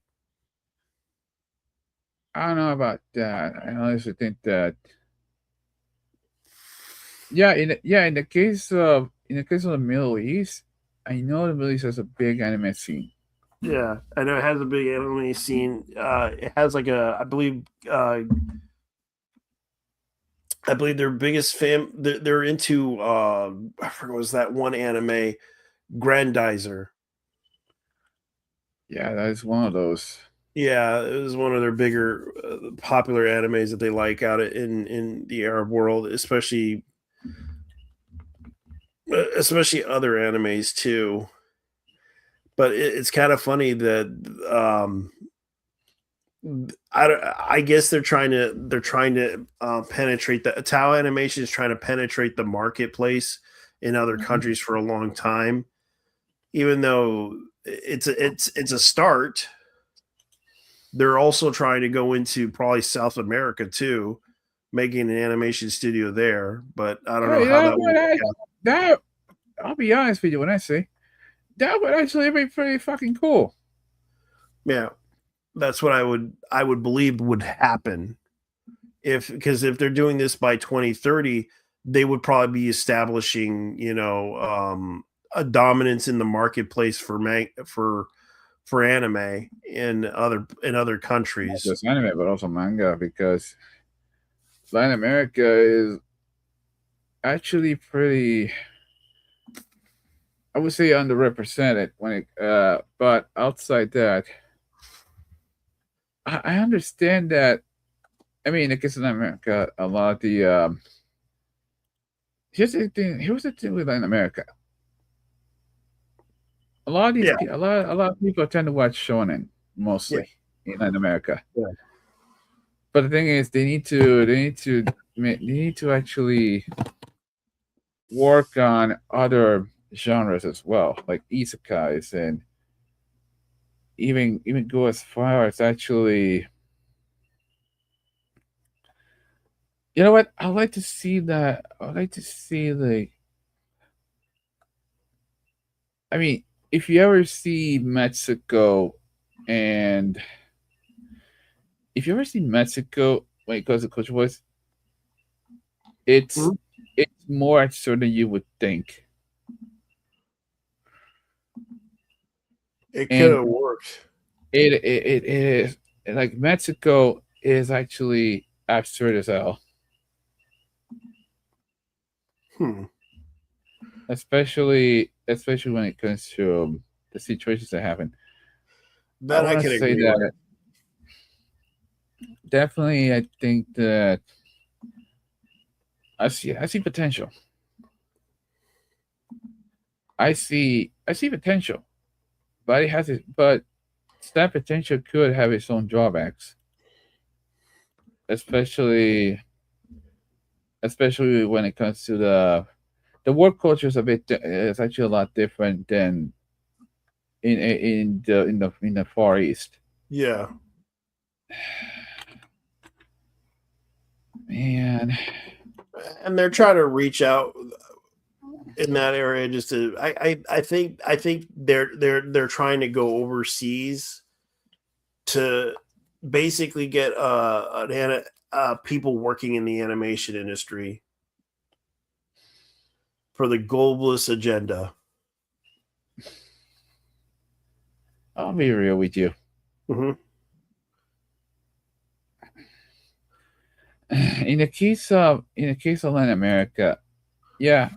I don't know about that. I honestly think that. Yeah, in the case of the Middle East, I know the Middle East has a big anime scene.
Yeah, I know it has a big anime scene. It has like I believe their biggest they're into I forget what was that one anime, Grandizer.
Yeah, that is one of those.
Yeah, it was one of their bigger popular animes that they like out in the Arab world, especially other animes too. But it's kind of funny that I guess they're trying to penetrate the Tao Animation is trying to penetrate the marketplace in other countries for a long time, even though it's a start. They're also trying to go into probably South America too, making an animation studio there. But I don't know how that would work out.
That I'll be honest with you when I say that would actually be pretty fucking cool.
Yeah, that's what I would believe would happen because if they're doing this by 2030, they would probably be establishing a dominance in the marketplace for anime in other countries.
Not just anime, but also manga, because Latin America is actually pretty, I would say, underrepresented but outside that, I understand that. I mean, in the case of Latin America, a lot of the here's the thing with Latin America. A lot of these, a lot of people tend to watch shonen mostly in Latin America.
Yeah.
But the thing is, they need to actually work on other genres as well, like isekais, and even go as far as actually. You know what? I'd like to see that. I'd like to see I mean, if you ever see Mexico when it comes to Culture Wars, it's more absurd than you would think.
It could have worked.
It is like Mexico is actually absurd as hell. Especially when it comes to the situations that happen.
That I can agree with.
Definitely, I think that I see potential. I see potential, but that potential could have its own drawbacks, especially when it comes to the work culture is it's actually a lot different than in the Far East.
Yeah.
Man.
And they're trying to reach out in that area just to I think they're trying to go overseas to basically get people working in the animation industry for the globalist agenda.
I'll be real with you. In the case of Latin America, yeah,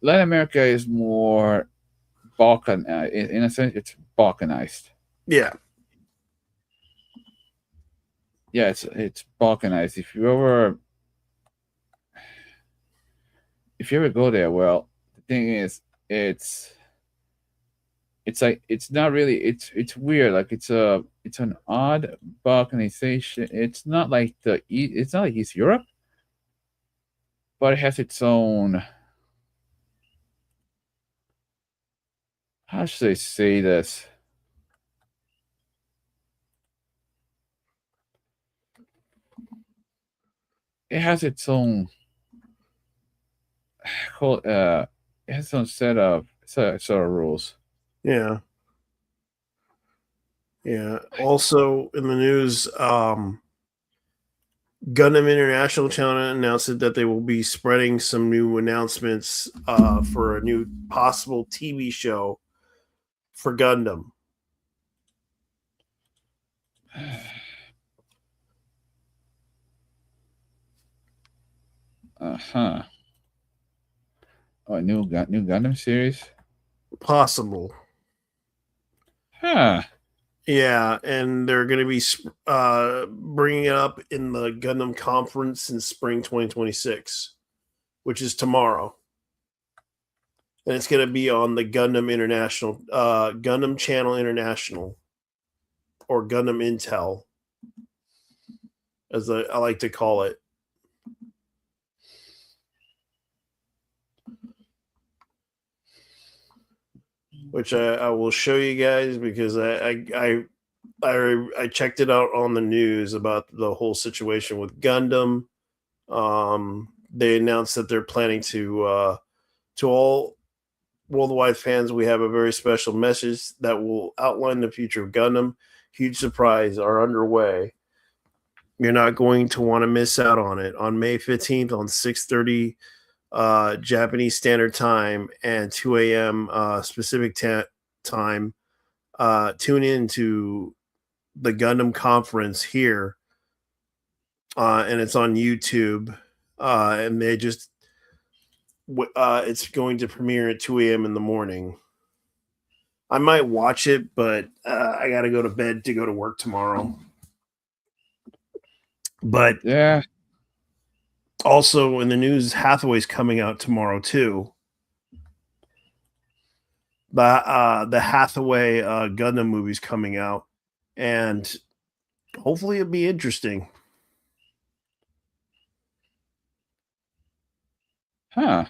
Latin America is more Balkan. In a sense, it's Balkanized.
Yeah.
yeah, it's balkanized. If you ever go there, well, the thing is, it's like it's not really it's weird. Like it's an odd balkanization. It's not like it's not like East Europe, but it has its own. How should I say this? It has its own it has its own set of rules.
Yeah. Yeah. Also in the news, Gundam International Channel announced that they will be spreading some new announcements for a new possible TV show for Gundam.
Uh-huh. Oh, new Gundam series?
Possible.
Huh.
Yeah, and they're going to be bringing it up in the Gundam conference in spring 2026, which is tomorrow. And it's going to be on the Gundam International, Gundam Channel International, or Gundam Intel, as I like to call it. Which I will show you guys because I checked it out on the news about the whole situation with Gundam. They announced that they're planning to all worldwide fans, we have a very special message that will outline the future of Gundam. Huge surprise are underway. You're not going to want to miss out on it. On May 15th on 6:30 Japanese Standard Time and 2 a.m. Specific time. Tune in to the Gundam conference here, and it's on YouTube. And they just it's going to premiere at 2 a.m. in the morning. I might watch it, but I got to go to bed to go to work tomorrow. But
yeah.
Also in the news, Hathaway's coming out tomorrow too. The Hathaway Gundam movie's coming out, and hopefully it'll be interesting.
Huh.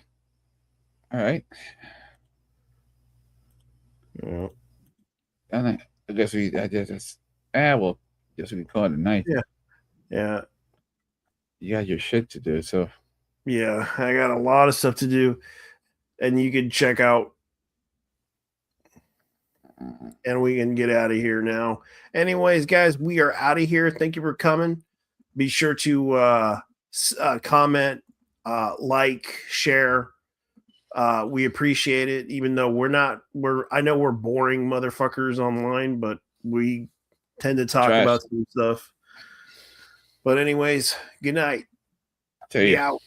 All right.
Yeah.
And I guess we guess we call it a night.
Yeah. Yeah.
You got your shit to do, so
yeah, I got a lot of stuff to do, and you can check out, and we can get out of here now. Anyways, guys, we are out of here. Thank you for coming. Be sure to comment, like, share. We appreciate it, even though I know we're boring motherfuckers online, but we tend to talk about some stuff. But anyways, good night.
Tell you.
Out.